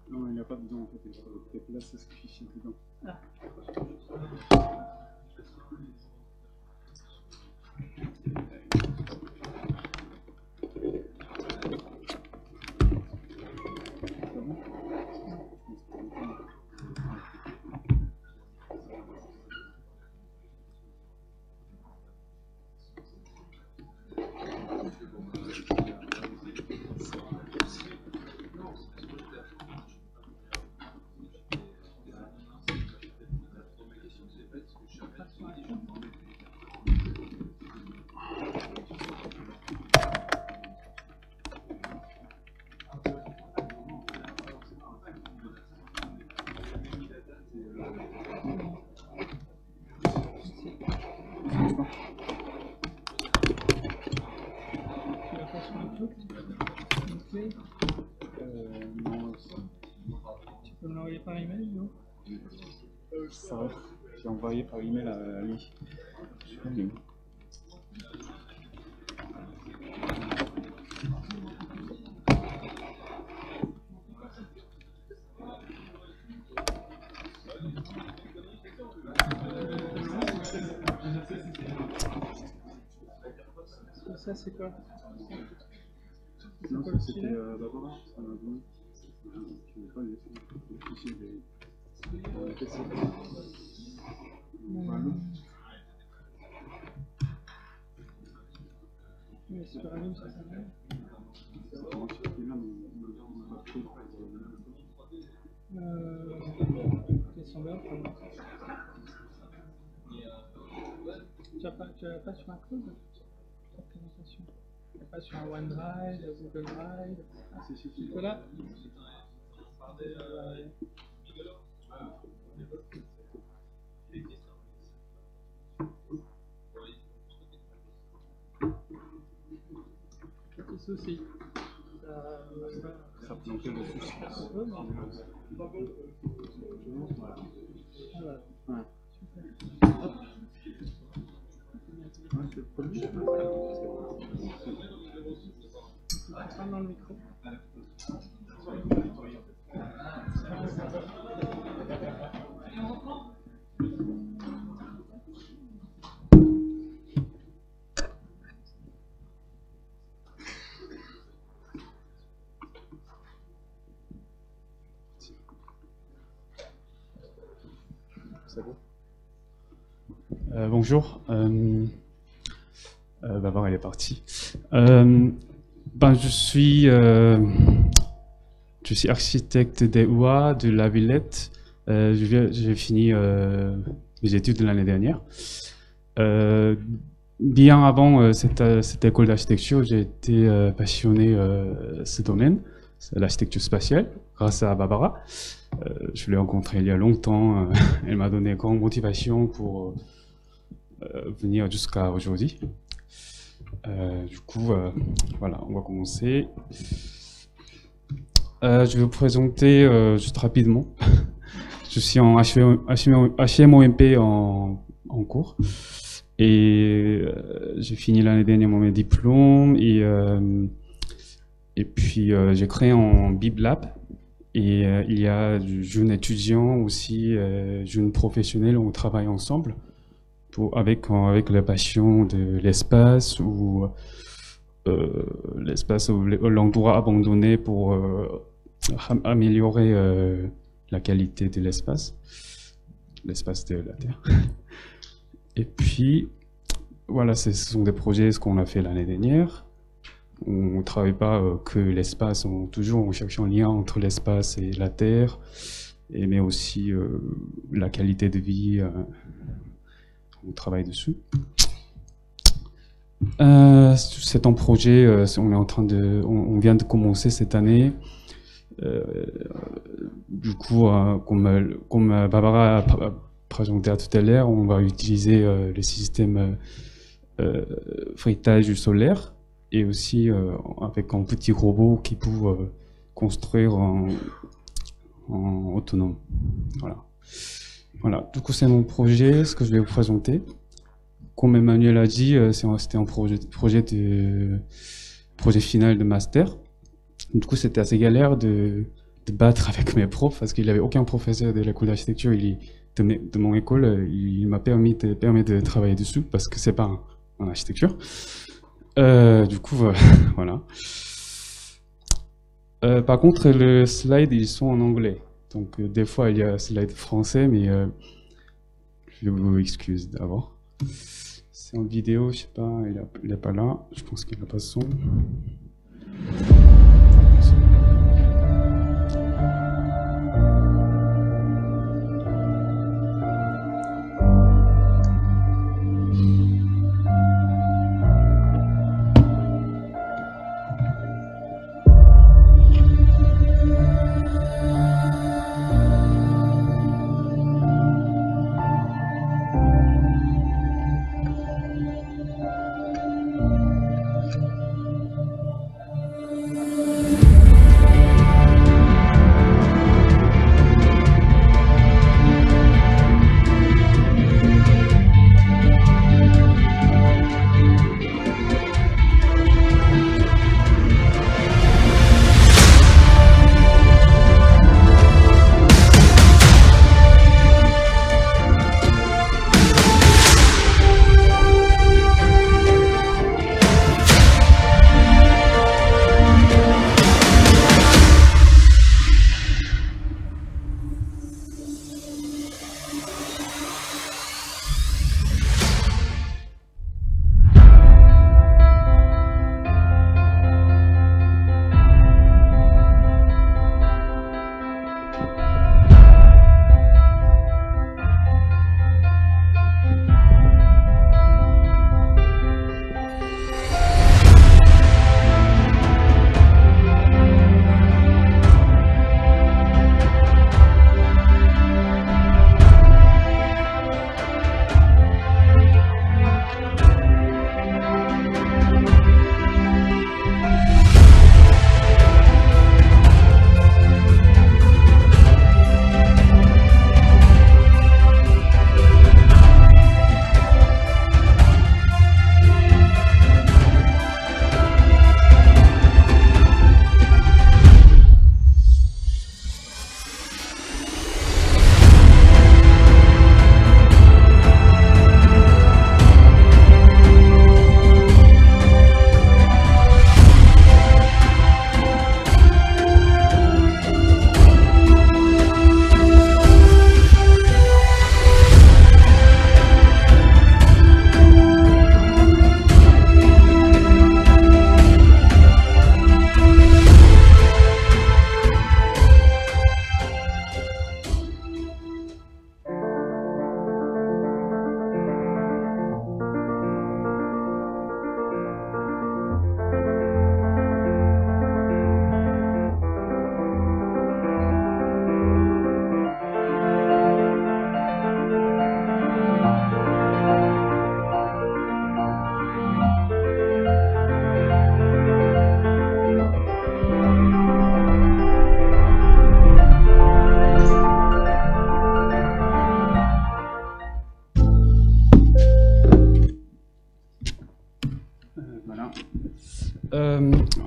Non, il n'y a pas dedans en fait. Il faut déplacer ce fichier dedans. Ah. Tu peux me l'envoyer par email, non? Ça va. J'ai envoyé par email à lui. Ça, c'est quoi? Non, ça c'était Barbara. Ça m'a donné. Je ne vais pas les fichiers de PC. Mais c'est pas nous, ça s'appelle. Question d'heure, tu n'as pas sur un cloud ta présentation? Tu n'as pas sur un OneDrive, Google Drive? Ah, c'est Nicolas? Petit souci. Ça plantait le souci. Voilà. Parle dans le micro. Bonjour. D'abord, elle est partie. Je suis architecte des OA de la Villette. J'ai fini mes études l'année dernière. Bien avant cette école d'architecture, j'ai été passionné de ce domaine, l'architecture spatiale, grâce à Barbara. Je l'ai rencontrée il y a longtemps. Elle m'a donné grande motivation pour venir jusqu'à aujourd'hui. Du coup, voilà, on va commencer. Je vais vous présenter juste rapidement. Je suis en HMOMP en cours et j'ai fini l'année dernière mon diplôme et puis j'ai créé un BibLab et il y a du jeune étudiant aussi, jeunes professionnels, on travaille ensemble avec la passion de l'espace ou l'endroit abandonné pour améliorer la qualité de l'espace de la Terre. Et puis, voilà, ce sont des projets, ce qu'on a fait l'année dernière. On ne travaille pas que l'espace, toujours on cherche un lien entre l'espace et la Terre, mais aussi la qualité de vie, on travaille dessus. C'est un projet, on vient de commencer cette année. Du coup, comme Barbara a présenté tout à l'heure, on va utiliser le système feuilletage solaire et aussi avec un petit robot qui peut construire en autonome. Voilà. Du coup, c'est mon projet, ce que je vais vous présenter. Comme Emmanuel a dit, c'était un projet final de master. Du coup, c'était assez galère de battre avec mes profs parce qu'il n'y avait aucun professeur de l'école d'architecture de mon école. Il m'a permis de travailler dessus parce que c'est pas en architecture. Du coup, voilà. Par contre, les slides, ils sont en anglais. Donc, des fois, il y a un slide français, mais je vous excuse d'abord. C'est en vidéo, je sais pas, il n'est pas là. Je pense qu'il n'a pas de son.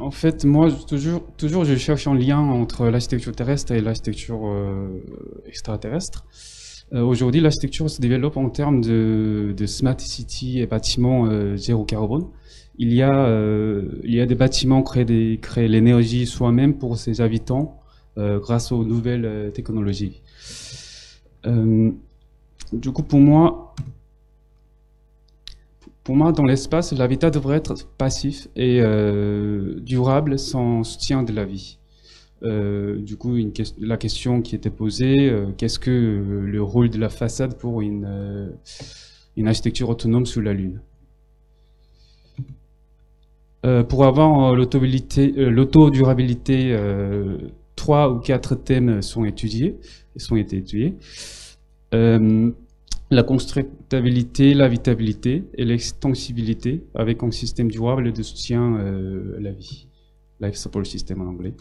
En fait, moi, toujours, je cherche un lien entre l'architecture terrestre et l'architecture extraterrestre. Aujourd'hui, l'architecture se développe en termes de smart city et bâtiments zéro carbone. Il y a des bâtiments créent l'énergie soi-même pour ses habitants grâce aux nouvelles technologies. Du coup, pour moi, pour moi, dans l'espace, l'habitat devrait être passif et durable sans soutien de la vie. Du coup, la question qui était posée, qu'est-ce que le rôle de la façade pour une architecture autonome sous la Lune? Pour avoir l'autodurabilité, 3 ou 4 thèmes sont été étudiés. La constructabilité, l'habitabilité et l'extensibilité avec un système durable de soutien à la vie. Life Support System en anglais.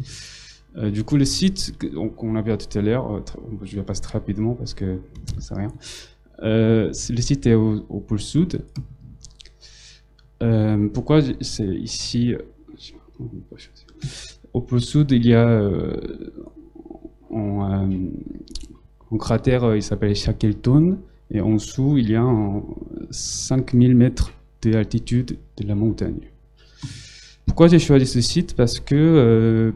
Du coup, le site qu'on a vu tout à l'heure, je vais passer très rapidement parce que ça sert à rien. Le site est au pôle sud. Pourquoi c'est ici au pôle sud, il y a un cratère, il s'appelle Shackleton, et en dessous, il y a 5000 mètres d'altitude de la montagne. Pourquoi j'ai choisi ce site? Parce que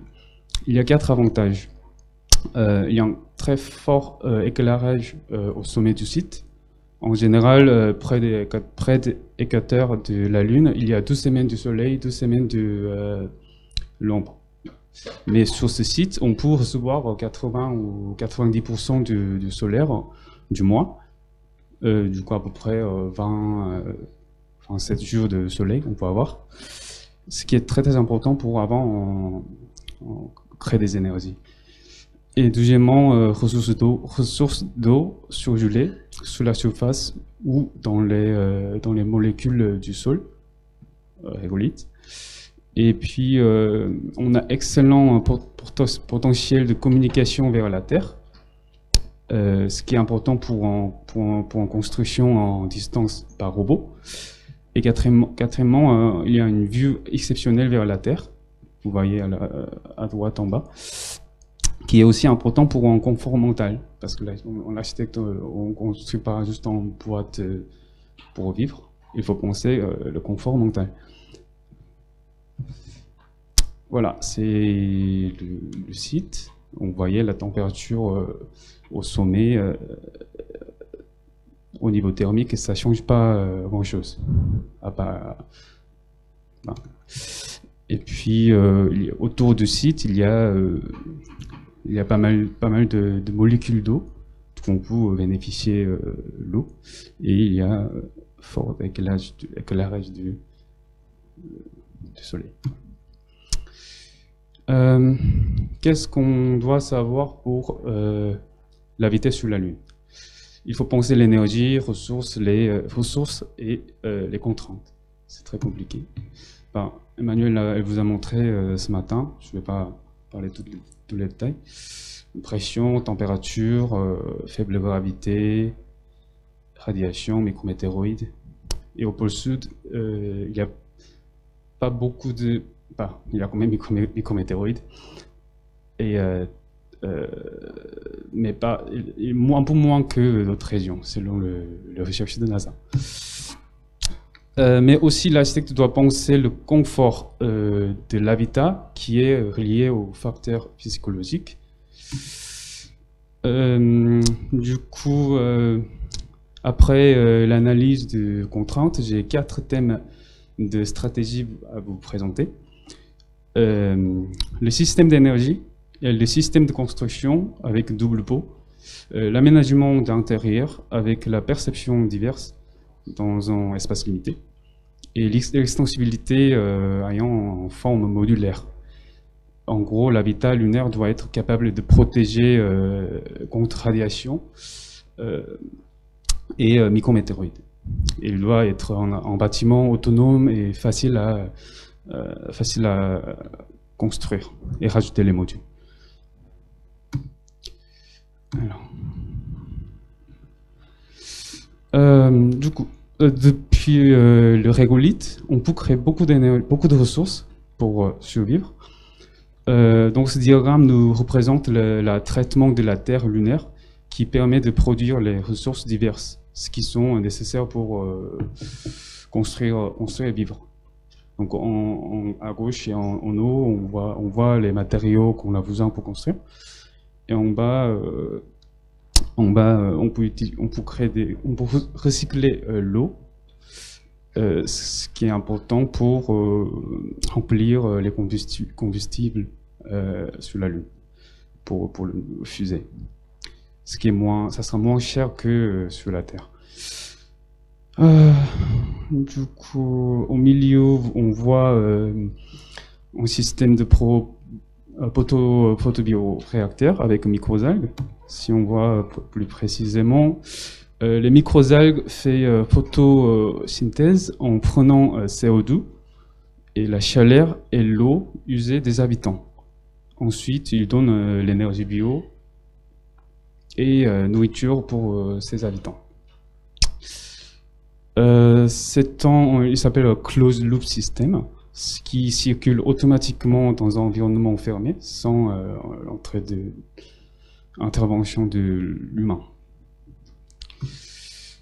il y a 4 avantages. Il y a un très fort éclairage au sommet du site. En général, près de l'équateur de la Lune, il y a 12 semaines du soleil, 12 semaines de l'ombre. Mais sur ce site, on peut recevoir 80 ou 90% du solaire du mois. Du coup, à peu près 27 jours de soleil qu'on peut avoir. Ce qui est très très important pour avant créer des énergies. Et deuxièmement, ressources d'eau surgelées sous la surface ou dans les molécules du sol, régolithes. Et puis, on a excellent potentiel de communication vers la Terre, ce qui est important pour une construction en distance par robot. Et quatrièmement, il y a une vue exceptionnelle vers la Terre, vous voyez à droite en bas, qui est aussi important pour un confort mental, parce que l'architecte, on ne construit pas juste en boîte pour vivre, il faut penser le confort mental. Voilà, c'est le site. On voyait la température au sommet, au niveau thermique, et ça ne change pas grand-chose. Et puis, autour du site, il y a pas mal de molécules d'eau, qu'on peut bénéficier l'eau, et il y a fort éclairage du soleil. Qu'est-ce qu'on doit savoir pour la vitesse sur la Lune? Il faut penser l'énergie, ressources et les contraintes. C'est très compliqué. Emmanuel elle vous a montré ce matin, je ne vais pas parler tous les détails. Pression, température, faible gravité, radiation, micrométéoroïdes. Et au pôle sud, il n'y a pas beaucoup de... il y a quand même micrométéoroïdes. Mais un peu moins que d'autres régions, selon le recherche de NASA. Mais aussi, l'architecte doit penser le confort de l'habitat qui est relié aux facteurs physiologiques. Du coup, après l'analyse de contraintes, j'ai 4 thèmes de stratégie à vous présenter. Le système d'énergie, le système de construction avec double pot, l'aménagement d'intérieur avec la perception diverse dans un espace limité, et l'extensibilité ayant en forme modulaire. En gros, l'habitat lunaire doit être capable de protéger contre radiation et micrométéoroïdes. Il doit être en bâtiment autonome et facile à construire et rajouter les modules. Du coup, depuis le régolithe, on peut créer beaucoup de ressources pour survivre. Donc ce diagramme nous représente le traitement de la Terre lunaire qui permet de produire les ressources diverses, ce qui sont nécessaires pour construire et vivre. Donc à gauche et en haut, on voit les matériaux qu'on a besoin pour construire. Et en bas, on peut recycler l'eau ce qui est important pour remplir les combustibles sur la Lune, pour le fusée. Ce qui est ça sera moins cher que sur la Terre. Du coup, au milieu, on voit un système de photobioréacteur avec microalgues. Si on voit plus précisément, les microalgues font photosynthèse en prenant CO2 et la chaleur et l'eau usée des habitants. Ensuite, ils donnent l'énergie bio et nourriture pour ces habitants. Il s'appelle closed loop system, ce qui circule automatiquement dans un environnement fermé sans intervention de l'humain.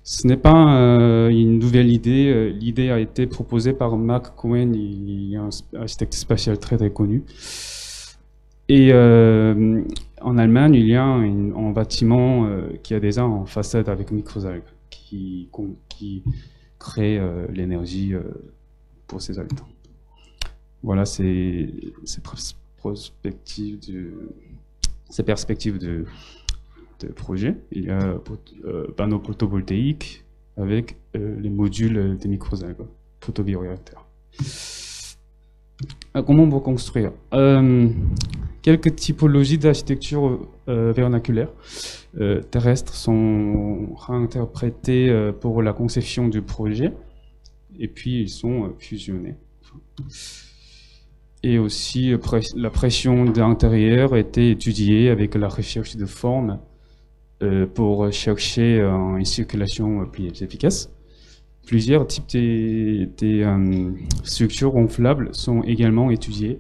Ce n'est pas une nouvelle idée. L'idée a été proposée par Mark Cohen, il est un architecte spatial très connu. Et en Allemagne, il y a un bâtiment qui a déjà en façade avec microalgues qui crée l'énergie pour ses habitants. Voilà, ces perspectives de projet. Il y a panneaux photovoltaïques avec les modules des microalgues, photobioréacteurs. Comment on va construire? Quelques typologies d'architecture vernaculaire terrestres sont réinterprétées pour la conception du projet et puis ils sont fusionnés. Et aussi la pression d'intérieur a été étudiée avec la recherche de formes pour chercher une circulation plus efficace. Plusieurs types de structures gonflables sont également étudiés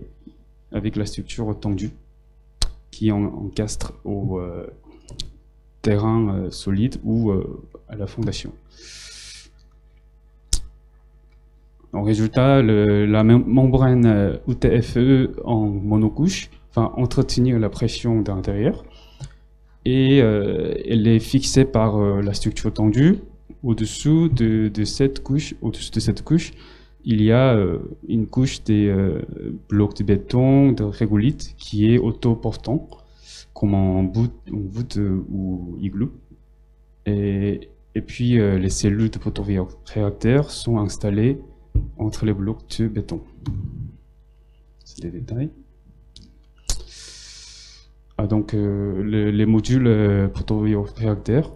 avec la structure tendue qui encastre au terrain solide ou à la fondation. En résultat, la membrane UTFE en monocouche va entretenir la pression de l'intérieur et elle est fixée par la structure tendue. Au-dessous de cette couche, il y a une couche des blocs de béton, de régolithe, qui est autoportant, comme en voûte ou igloo. Et puis les cellules de photoréacteurs sont installées entre les blocs de béton. C'est des détails. Donc les modules photoréacteurs,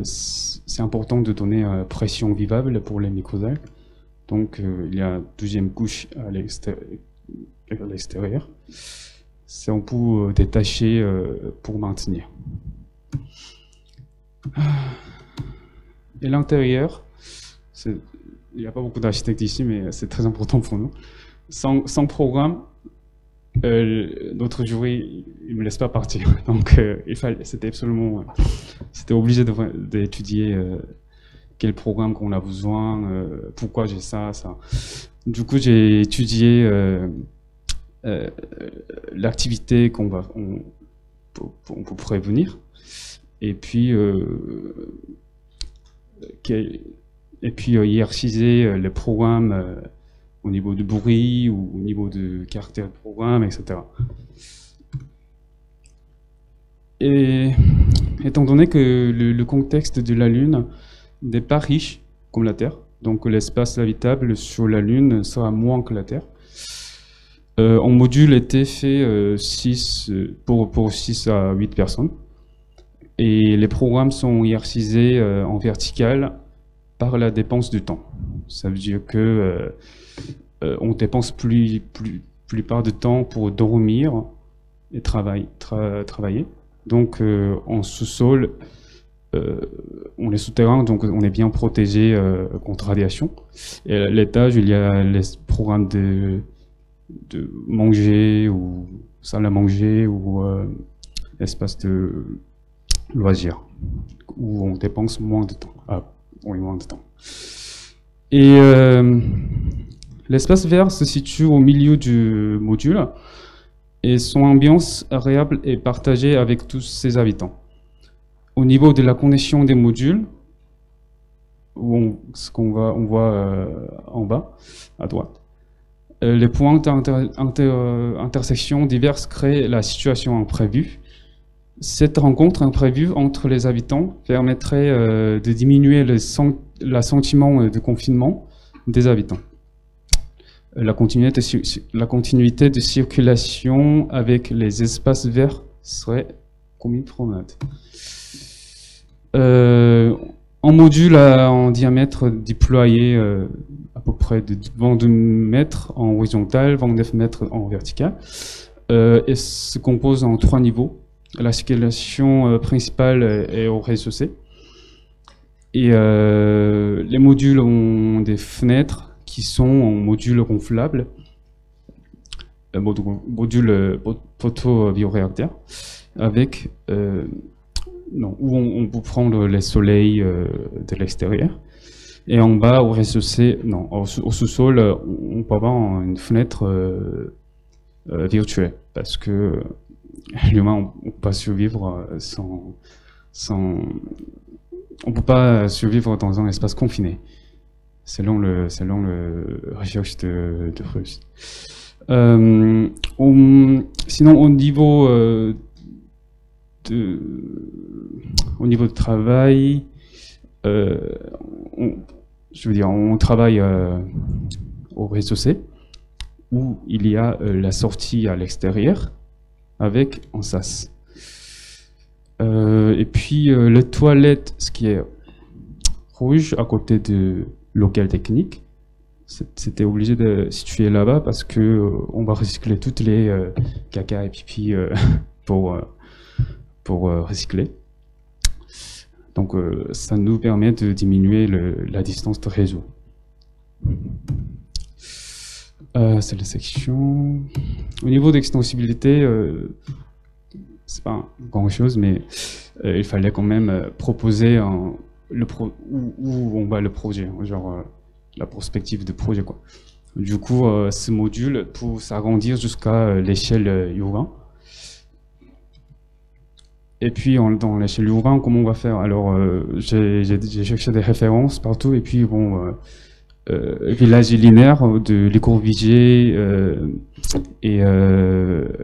c'est important de donner pression vivable pour les microalgues. Donc il y a une deuxième couche à l'extérieur. C'est un peu détaché pour maintenir. Et l'intérieur, il n'y a pas beaucoup d'architectes ici, mais c'est très important pour nous. Sans programme, notre jury il me laisse pas partir, donc c'était obligé d'étudier quel programme qu'on a besoin, pourquoi j'ai ça. Du coup, j'ai étudié l'activité qu'on peut prévenir, et puis hiérarchiser les programmes au niveau du bruit ou au niveau du caractère du programme, etc. Et étant donné que le contexte de la Lune n'est pas riche comme la Terre, donc l'espace habitable sur la Lune sera moins que la Terre, un module était fait pour 6 à 8 personnes. Et les programmes sont hiérarchisés en vertical par la dépense du temps. Ça veut dire que on dépense plupart du temps pour dormir et travailler. Donc en sous-sol, on est souterrain, donc on est bien protégé contre radiation. Et à l'étage, il y a les programmes de manger ou salle à manger ou espace de loisirs où on dépense moins de temps. Et l'espace vert se situe au milieu du module et son ambiance agréable est partagée avec tous ses habitants. Au niveau de la connexion des modules, ce qu'on voit en bas, à droite. Les points d'intersection diverses créent la situation imprévue. Cette rencontre imprévue entre les habitants permettrait de diminuer le sentiment de confinement des habitants. La continuité de circulation avec les espaces verts serait comme une promenade. En module en diamètre déployé à peu près de 22 mètres en horizontal, 29 mètres en vertical, et se compose en 3 niveaux. La circulation principale est au rez-de-chaussée. Et les modules ont des fenêtres qui sont en module gonflable, module photo-bioréacteur, avec où on peut prendre les soleils de l'extérieur. Et en bas, au rez-de-chaussée, au sous-sol, on peut avoir une fenêtre virtuelle, parce que l'humain, on ne peut pas survivre on peut pas survivre dans un espace confiné, selon le recherche de Russe. Sinon, au niveau de travail, on travaille au rez-de-chaussée, où il y a la sortie à l'extérieur avec en sas. Et puis les toilettes, ce qui est rouge à côté de local technique, c'était obligé de situer là-bas parce que on va recycler toutes les caca et pipi pour recycler. Donc ça nous permet de diminuer la distance de réseau. C'est la section. Au niveau d'extensibilité, c'est pas grand chose, mais il fallait quand même proposer où on va le projet, genre la perspective de projet, quoi. Du coup, ce module pour s'agrandir jusqu'à l'échelle urbaine. Et puis dans l'échelle urbaine, comment on va faire? Alors j'ai cherché des références partout, et puis bon, village linéaire de Le Corbusier et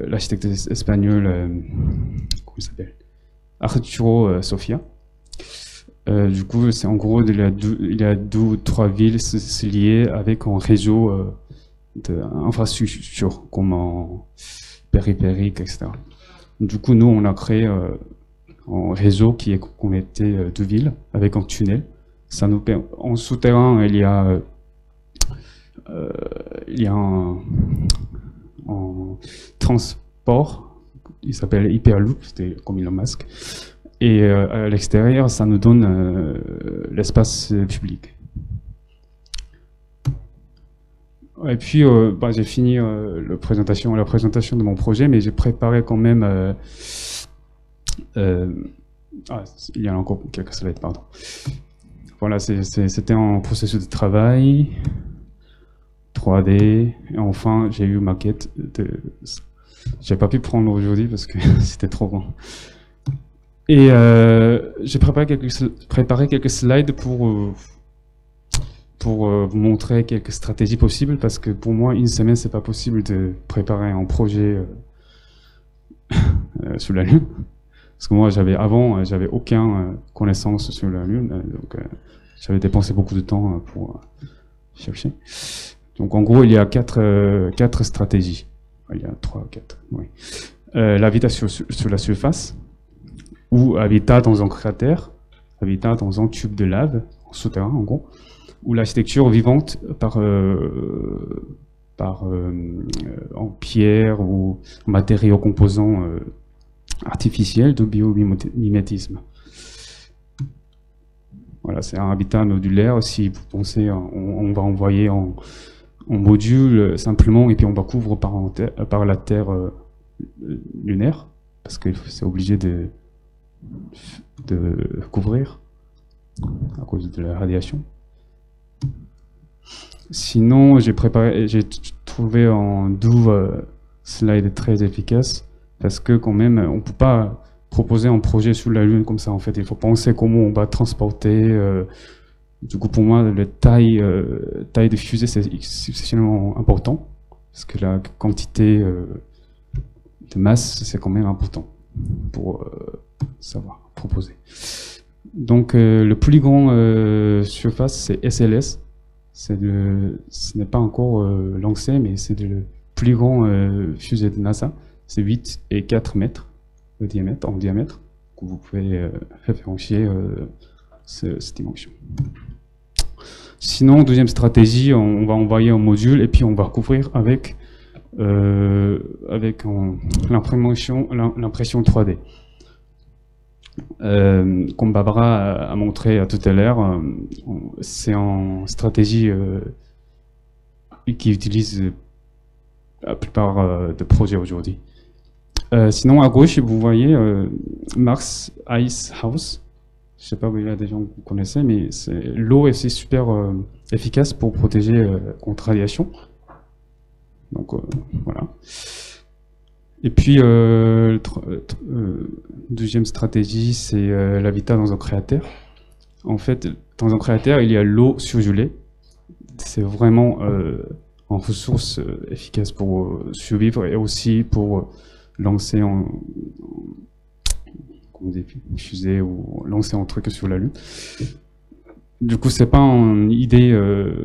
l'architecte espagnol, comment il s'appelle, Arturo Sofia. Du coup, c'est en gros, il y a 2 ou 3 villes liées avec un réseau d'infrastructures, comme en périphérique, etc. Du coup, nous, on a créé un réseau qui est connecté 2 villes avec un tunnel. Ça nous permet, en souterrain, il y a un transport, il s'appelle Hyperloop, c'était comme Elon Musk. Et à l'extérieur, ça nous donne l'espace public. Et puis, j'ai fini la présentation de mon projet, mais j'ai préparé quand même... il y a encore quelques slides, pardon. Voilà, c'était un processus de travail, 3D, et enfin, j'ai eu maquette. J'ai pas pu prendre aujourd'hui parce que c'était trop grand. Et j'ai préparé quelques slides pour vous montrer quelques stratégies possibles, parce que pour moi, une semaine, c'est pas possible de préparer un projet sur la Lune. Parce que moi, j'avais aucune connaissance sur la Lune, donc j'avais dépensé beaucoup de temps pour chercher. Donc en gros, il y a quatre stratégies. Il y a 3, 4, oui. L'habitat sur la surface, ou habitat dans un cratère, habitat dans un tube de lave, en souterrain en gros, ou l'architecture vivante en pierre ou matériaux composants artificiels de biomimétisme. Voilà, c'est un habitat modulaire. Si vous pensez, on va envoyer en module simplement, et puis on va couvrir par la terre lunaire, parce que c'est obligé de couvrir à cause de la radiation. Sinon, j'ai trouvé en 12 slides très efficaces, parce que quand même, on peut pas proposer un projet sur la Lune comme ça. En fait, il faut penser comment on va transporter Du coup, pour moi, la taille de fusée, c'est exceptionnellement important, parce que la quantité de masse, c'est quand même important pour savoir proposer. Donc, le plus grand surface, c'est SLS. Ce n'est pas encore lancé, mais c'est le plus grand fusée de NASA. C'est 8 et 4 mètres en diamètre. Donc, vous pouvez référencier cette dimension. Sinon, deuxième stratégie, on va envoyer un module et puis on va recouvrir avec l'impression 3D. Comme Barbara a montré tout à l'heure, c'est en stratégie qui utilise la plupart des projets aujourd'hui. Sinon, à gauche, vous voyez Mars Ice House. Je ne sais pas, il y a des gens que vous connaissez, mais l'eau est super efficace pour protéger contre radiation. Donc voilà. Et puis, deuxième stratégie, c'est l'habitat dans un cratère. En fait, dans un cratère, il y a l'eau surgelée. C'est vraiment une ressource efficace pour survivre et aussi pour lancer fusée ou lancer un truc sur la Lune. Du coup, c'est pas une idée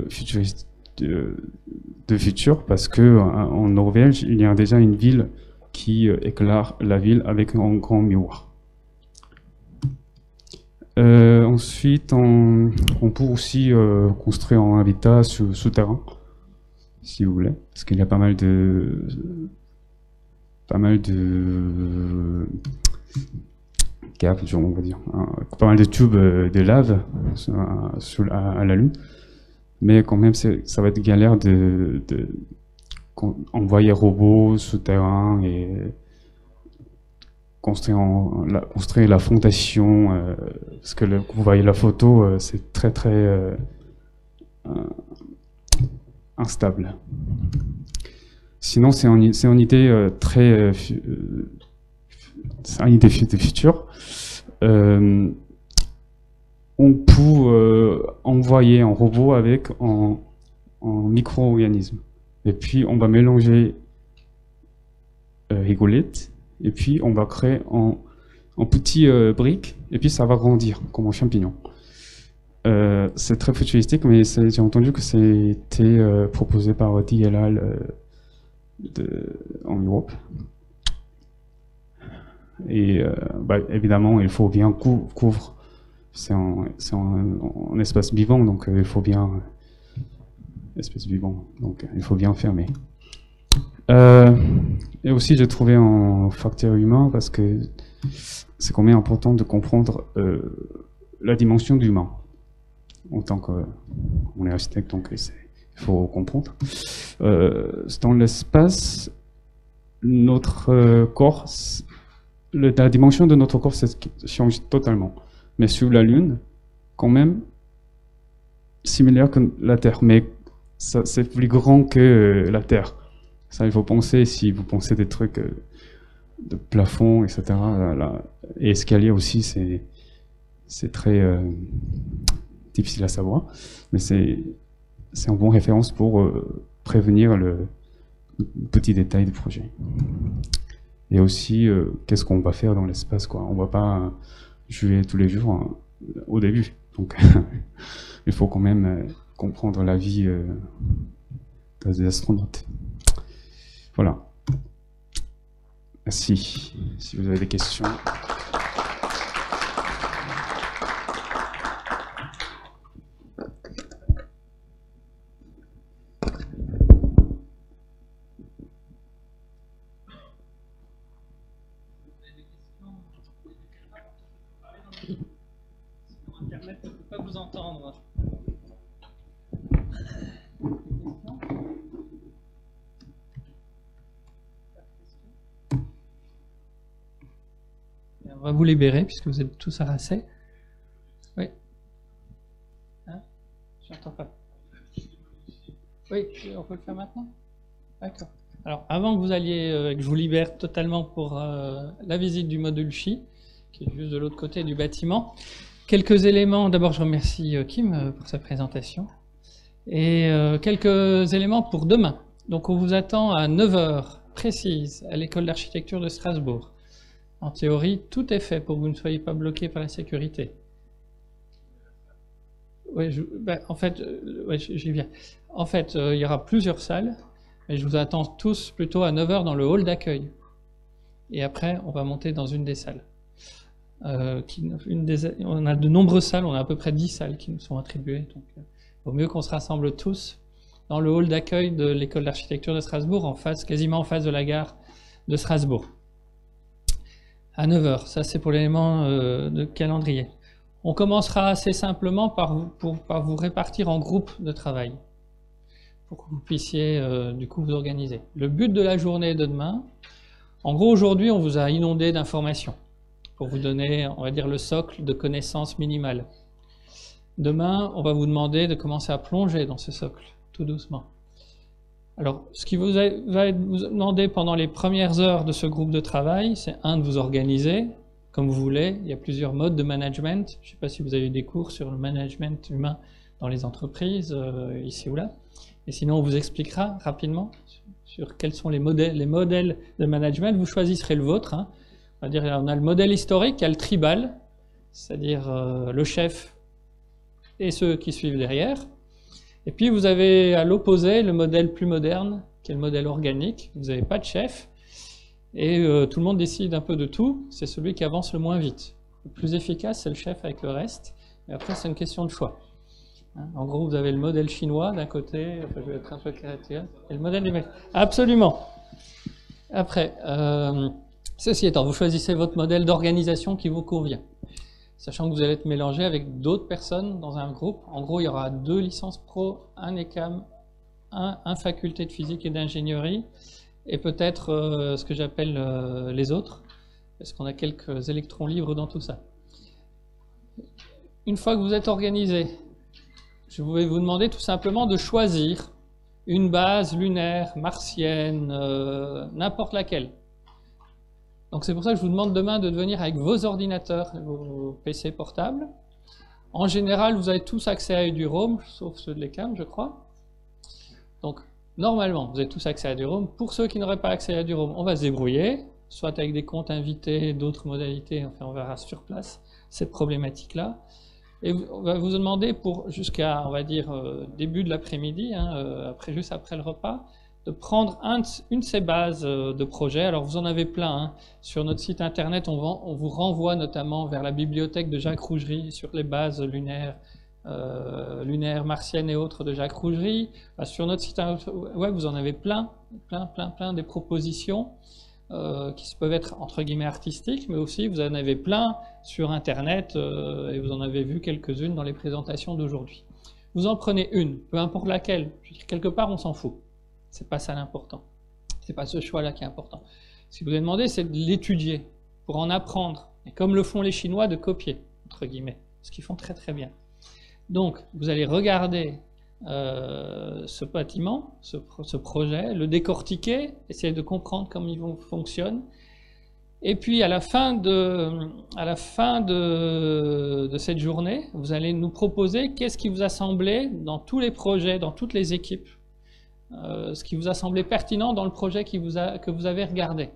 futuriste de futur, parce que en Norvège, il y a déjà une ville qui éclaire la ville avec un grand miroir. Ensuite, on peut aussi construire un habitat souterrain, si vous voulez, parce qu'il y a pas mal de câbles, on va dire, pas mal de tubes de lave à la Lune, mais quand même ça va être galère de envoyer robots souterrains et construire la fondation, parce que vous voyez la photo, c'est très instable. Sinon, c'est une idée c'est une idée de futur. On peut envoyer un robot avec un micro-organisme. Et puis, on va mélanger rigolette. Et puis, on va créer un petit brique. Et puis, ça va grandir comme un champignon. C'est très futuristique, mais j'ai entendu que c'était proposé par DLL en Europe. Et évidemment, il faut bien couvrir. C'est un espace vivant, donc il faut bien espèce vivant, donc il faut bien fermer. Et aussi, j'ai trouvé un facteur humain, parce que c'est quand même important de comprendre la dimension de l'humain. En tant qu'on est architecte, donc il faut comprendre. Dans l'espace, notre corps, la dimension de notre corps change totalement. Mais sur la Lune, quand même, similaire que la Terre. Mais c'est plus grand que la Terre. Ça, il faut penser, si vous pensez des trucs de plafond, etc. Et escalier aussi, c'est très difficile à savoir. Mais c'est une bonne référence pour prévenir le petit détail du projet. Et aussi, qu'est-ce qu'on va faire dans l'espace, quoi. On va pas jouer tous les jours au début. Donc, il faut quand même comprendre la vie des astronautes. Voilà. Merci. Si vous avez des questions. Internet ne peut pas vous entendre. On va vous libérer puisque vous êtes tous harassés. Oui. Hein? J'entends pas. Oui, on peut le faire maintenant? D'accord. Alors, avant que vous alliez, que je vous libère totalement pour la visite du module Chi, qui est juste de l'autre côté du bâtiment, quelques éléments. D'abord, je remercie Kim pour sa présentation. Et quelques éléments pour demain. Donc, on vous attend à 9 h précise à l'école d'architecture de Strasbourg. En théorie, tout est fait pour que vous ne soyez pas bloqués par la sécurité. Oui, en fait, ouais, j'y viens. En fait, il y aura plusieurs salles, mais je vous attends tous plutôt à 9 h dans le hall d'accueil. Et après, on va monter dans une des salles. On a de nombreuses salles, on a à peu près 10 salles qui nous sont attribuées. Donc, il vaut mieux qu'on se rassemble tous dans le hall d'accueil de l'école d'architecture de Strasbourg, en face, quasiment en face de la gare de Strasbourg. À 9 h, ça c'est pour l'élément de calendrier. On commencera assez simplement par vous répartir en groupes de travail, pour que vous puissiez du coup vous organiser. Le but de la journée de demain, en gros aujourd'hui on vous a inondé d'informations, pour vous donner, on va dire, le socle de connaissances minimales. Demain, on va vous demander de commencer à plonger dans ce socle, tout doucement. Alors, ce qui va être vous demander pendant les premières heures de ce groupe de travail, c'est de vous organiser comme vous voulez. Il y a plusieurs modes de management. Je ne sais pas si vous avez eu des cours sur le management humain dans les entreprises, ici ou là. Et sinon, on vous expliquera rapidement sur quels sont les modèles de management. Vous choisirez le vôtre. Hein. On a le modèle historique, il y a le tribal, c'est-à-dire le chef et ceux qui suivent derrière. Et puis vous avez à l'opposé le modèle plus moderne, qui est le modèle organique. Vous n'avez pas de chef, et tout le monde décide un peu de tout. C'est celui qui avance le moins vite. Le plus efficace, c'est le chef avec le reste. Et après, c'est une question de choix. Hein, en gros, vous avez le modèle chinois d'un côté, enfin, je vais être un peu caractérisé, et le modèle du mec. Absolument. Après, ceci étant, vous choisissez votre modèle d'organisation qui vous convient. Sachant que vous allez être mélangé avec d'autres personnes dans un groupe. En gros, il y aura 2 licences pro, un ECAM, un faculté de physique et d'ingénierie, et peut-être ce que j'appelle les autres, parce qu'on a quelques électrons libres dans tout ça. Une fois que vous êtes organisé, je vais vous demander tout simplement de choisir une base lunaire, martienne, n'importe laquelle. Donc c'est pour ça que je vous demande demain de venir avec vos ordinateurs et vos PC portables. En général, vous avez tous accès à EduRoam, sauf ceux de l'ECAM, je crois. Donc normalement, vous avez tous accès à EduRoam. Pour ceux qui n'auraient pas accès à EduRoam, on va se débrouiller, soit avec des comptes invités, d'autres modalités, enfin on verra sur place cette problématique-là. Et on va vous demander pour jusqu'à, on va dire, début de l'après-midi, hein, juste après le repas, de prendre une de ces bases de projet. Alors vous en avez plein. Hein. Sur notre site internet, on vous renvoie notamment vers la bibliothèque de Jacques Rougerie sur les bases lunaires, martiennes et autres de Jacques Rougerie. Sur notre site web, vous en avez plein des propositions qui peuvent être entre guillemets artistiques, mais aussi vous en avez plein sur internet et vous en avez vu quelques-unes dans les présentations d'aujourd'hui. Vous en prenez une, peu importe laquelle. Je veux dire, quelque part, on s'en fout. C'est pas ça l'important. C'est pas ce choix-là qui est important. Ce que vous avez demandé, c'est de l'étudier pour en apprendre. Et comme le font les Chinois, de copier, entre guillemets. Ce qu'ils font très très bien. Donc, vous allez regarder ce bâtiment, ce projet, le décortiquer, essayer de comprendre comment il fonctionne. Et puis, à la fin de cette journée, vous allez nous proposer qu'est-ce qui vous a semblé dans tous les projets, dans toutes les équipes, ce qui vous a semblé pertinent dans le projet que vous avez regardé.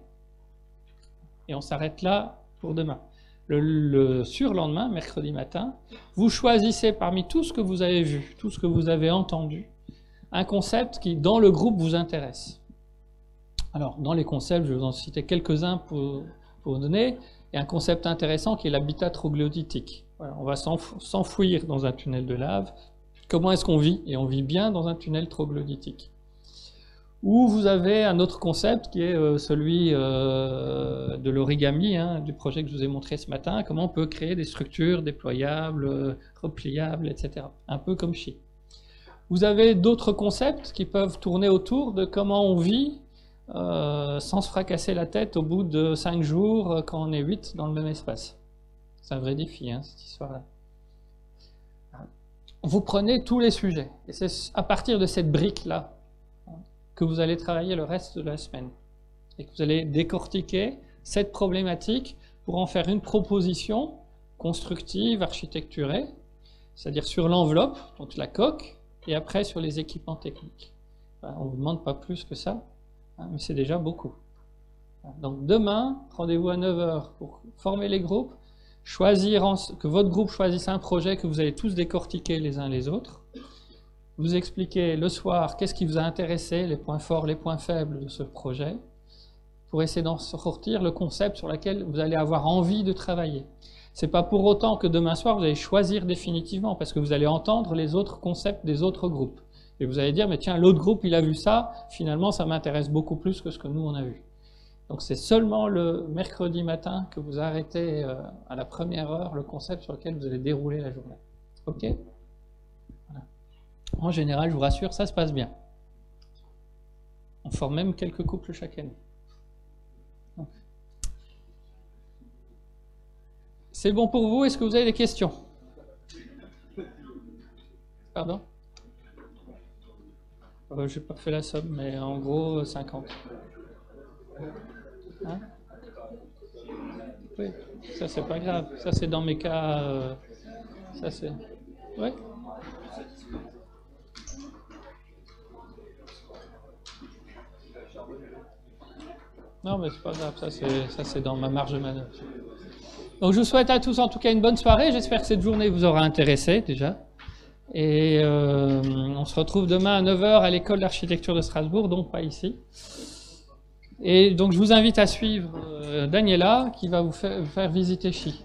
Et on s'arrête là pour demain. Le surlendemain, mercredi matin, vous choisissez parmi tout ce que vous avez vu, tout ce que vous avez entendu, un concept qui, dans le groupe, vous intéresse. Alors, dans les concepts, je vais vous en citer quelques-uns pour vous donner. Il y a un concept intéressant qui est l'habitat troglodytique. Voilà, on va s'enfouir dans un tunnel de lave. Comment est-ce qu'on vit? Et on vit bien dans un tunnel troglodytique. Ou vous avez un autre concept qui est celui de l'origami, hein, du projet que je vous ai montré ce matin, comment on peut créer des structures déployables, repliables, etc. Un peu comme Chi. Vous avez d'autres concepts qui peuvent tourner autour de comment on vit sans se fracasser la tête au bout de 5 jours quand on est 8 dans le même espace. C'est un vrai défi, hein, cette histoire-là. Vous prenez tous les sujets, et c'est à partir de cette brique-là que vous allez travailler le reste de la semaine. Et que vous allez décortiquer cette problématique pour en faire une proposition constructive, architecturée, c'est-à-dire sur l'enveloppe, donc la coque, et après sur les équipements techniques. On ne vous demande pas plus que ça, hein, mais c'est déjà beaucoup. Donc demain, rendez-vous à 9 h pour former les groupes, que votre groupe choisisse un projet que vous allez tous décortiquer les uns les autres. Vous expliquez le soir qu'est-ce qui vous a intéressé, les points forts, les points faibles de ce projet, pour essayer d'en sortir le concept sur lequel vous allez avoir envie de travailler. Ce n'est pas pour autant que demain soir vous allez choisir définitivement, parce que vous allez entendre les autres concepts des autres groupes. Et vous allez dire, mais tiens, l'autre groupe il a vu ça, finalement ça m'intéresse beaucoup plus que ce que nous on a vu. Donc c'est seulement le mercredi matin que vous arrêtez à la première heure le concept sur lequel vous allez dérouler la journée. Ok ? Voilà. En général, je vous rassure, ça se passe bien. On forme même quelques couples chaque année. C'est bon pour vous? Est-ce que vous avez des questions? Pardon? J'ai pas fait la somme, mais en gros 50. Hein? Oui, ça c'est pas grave. Ça c'est dans mes cas. Ça c'est. Ouais. Non, mais c'est pas grave. Ça c'est dans ma marge de manœuvre. Donc je vous souhaite à tous en tout cas une bonne soirée. J'espère que cette journée vous aura intéressé déjà. Et on se retrouve demain à 9 h à l'école d'architecture de Strasbourg, donc pas ici. Et donc je vous invite à suivre Daniela qui va vous faire visiter Chi.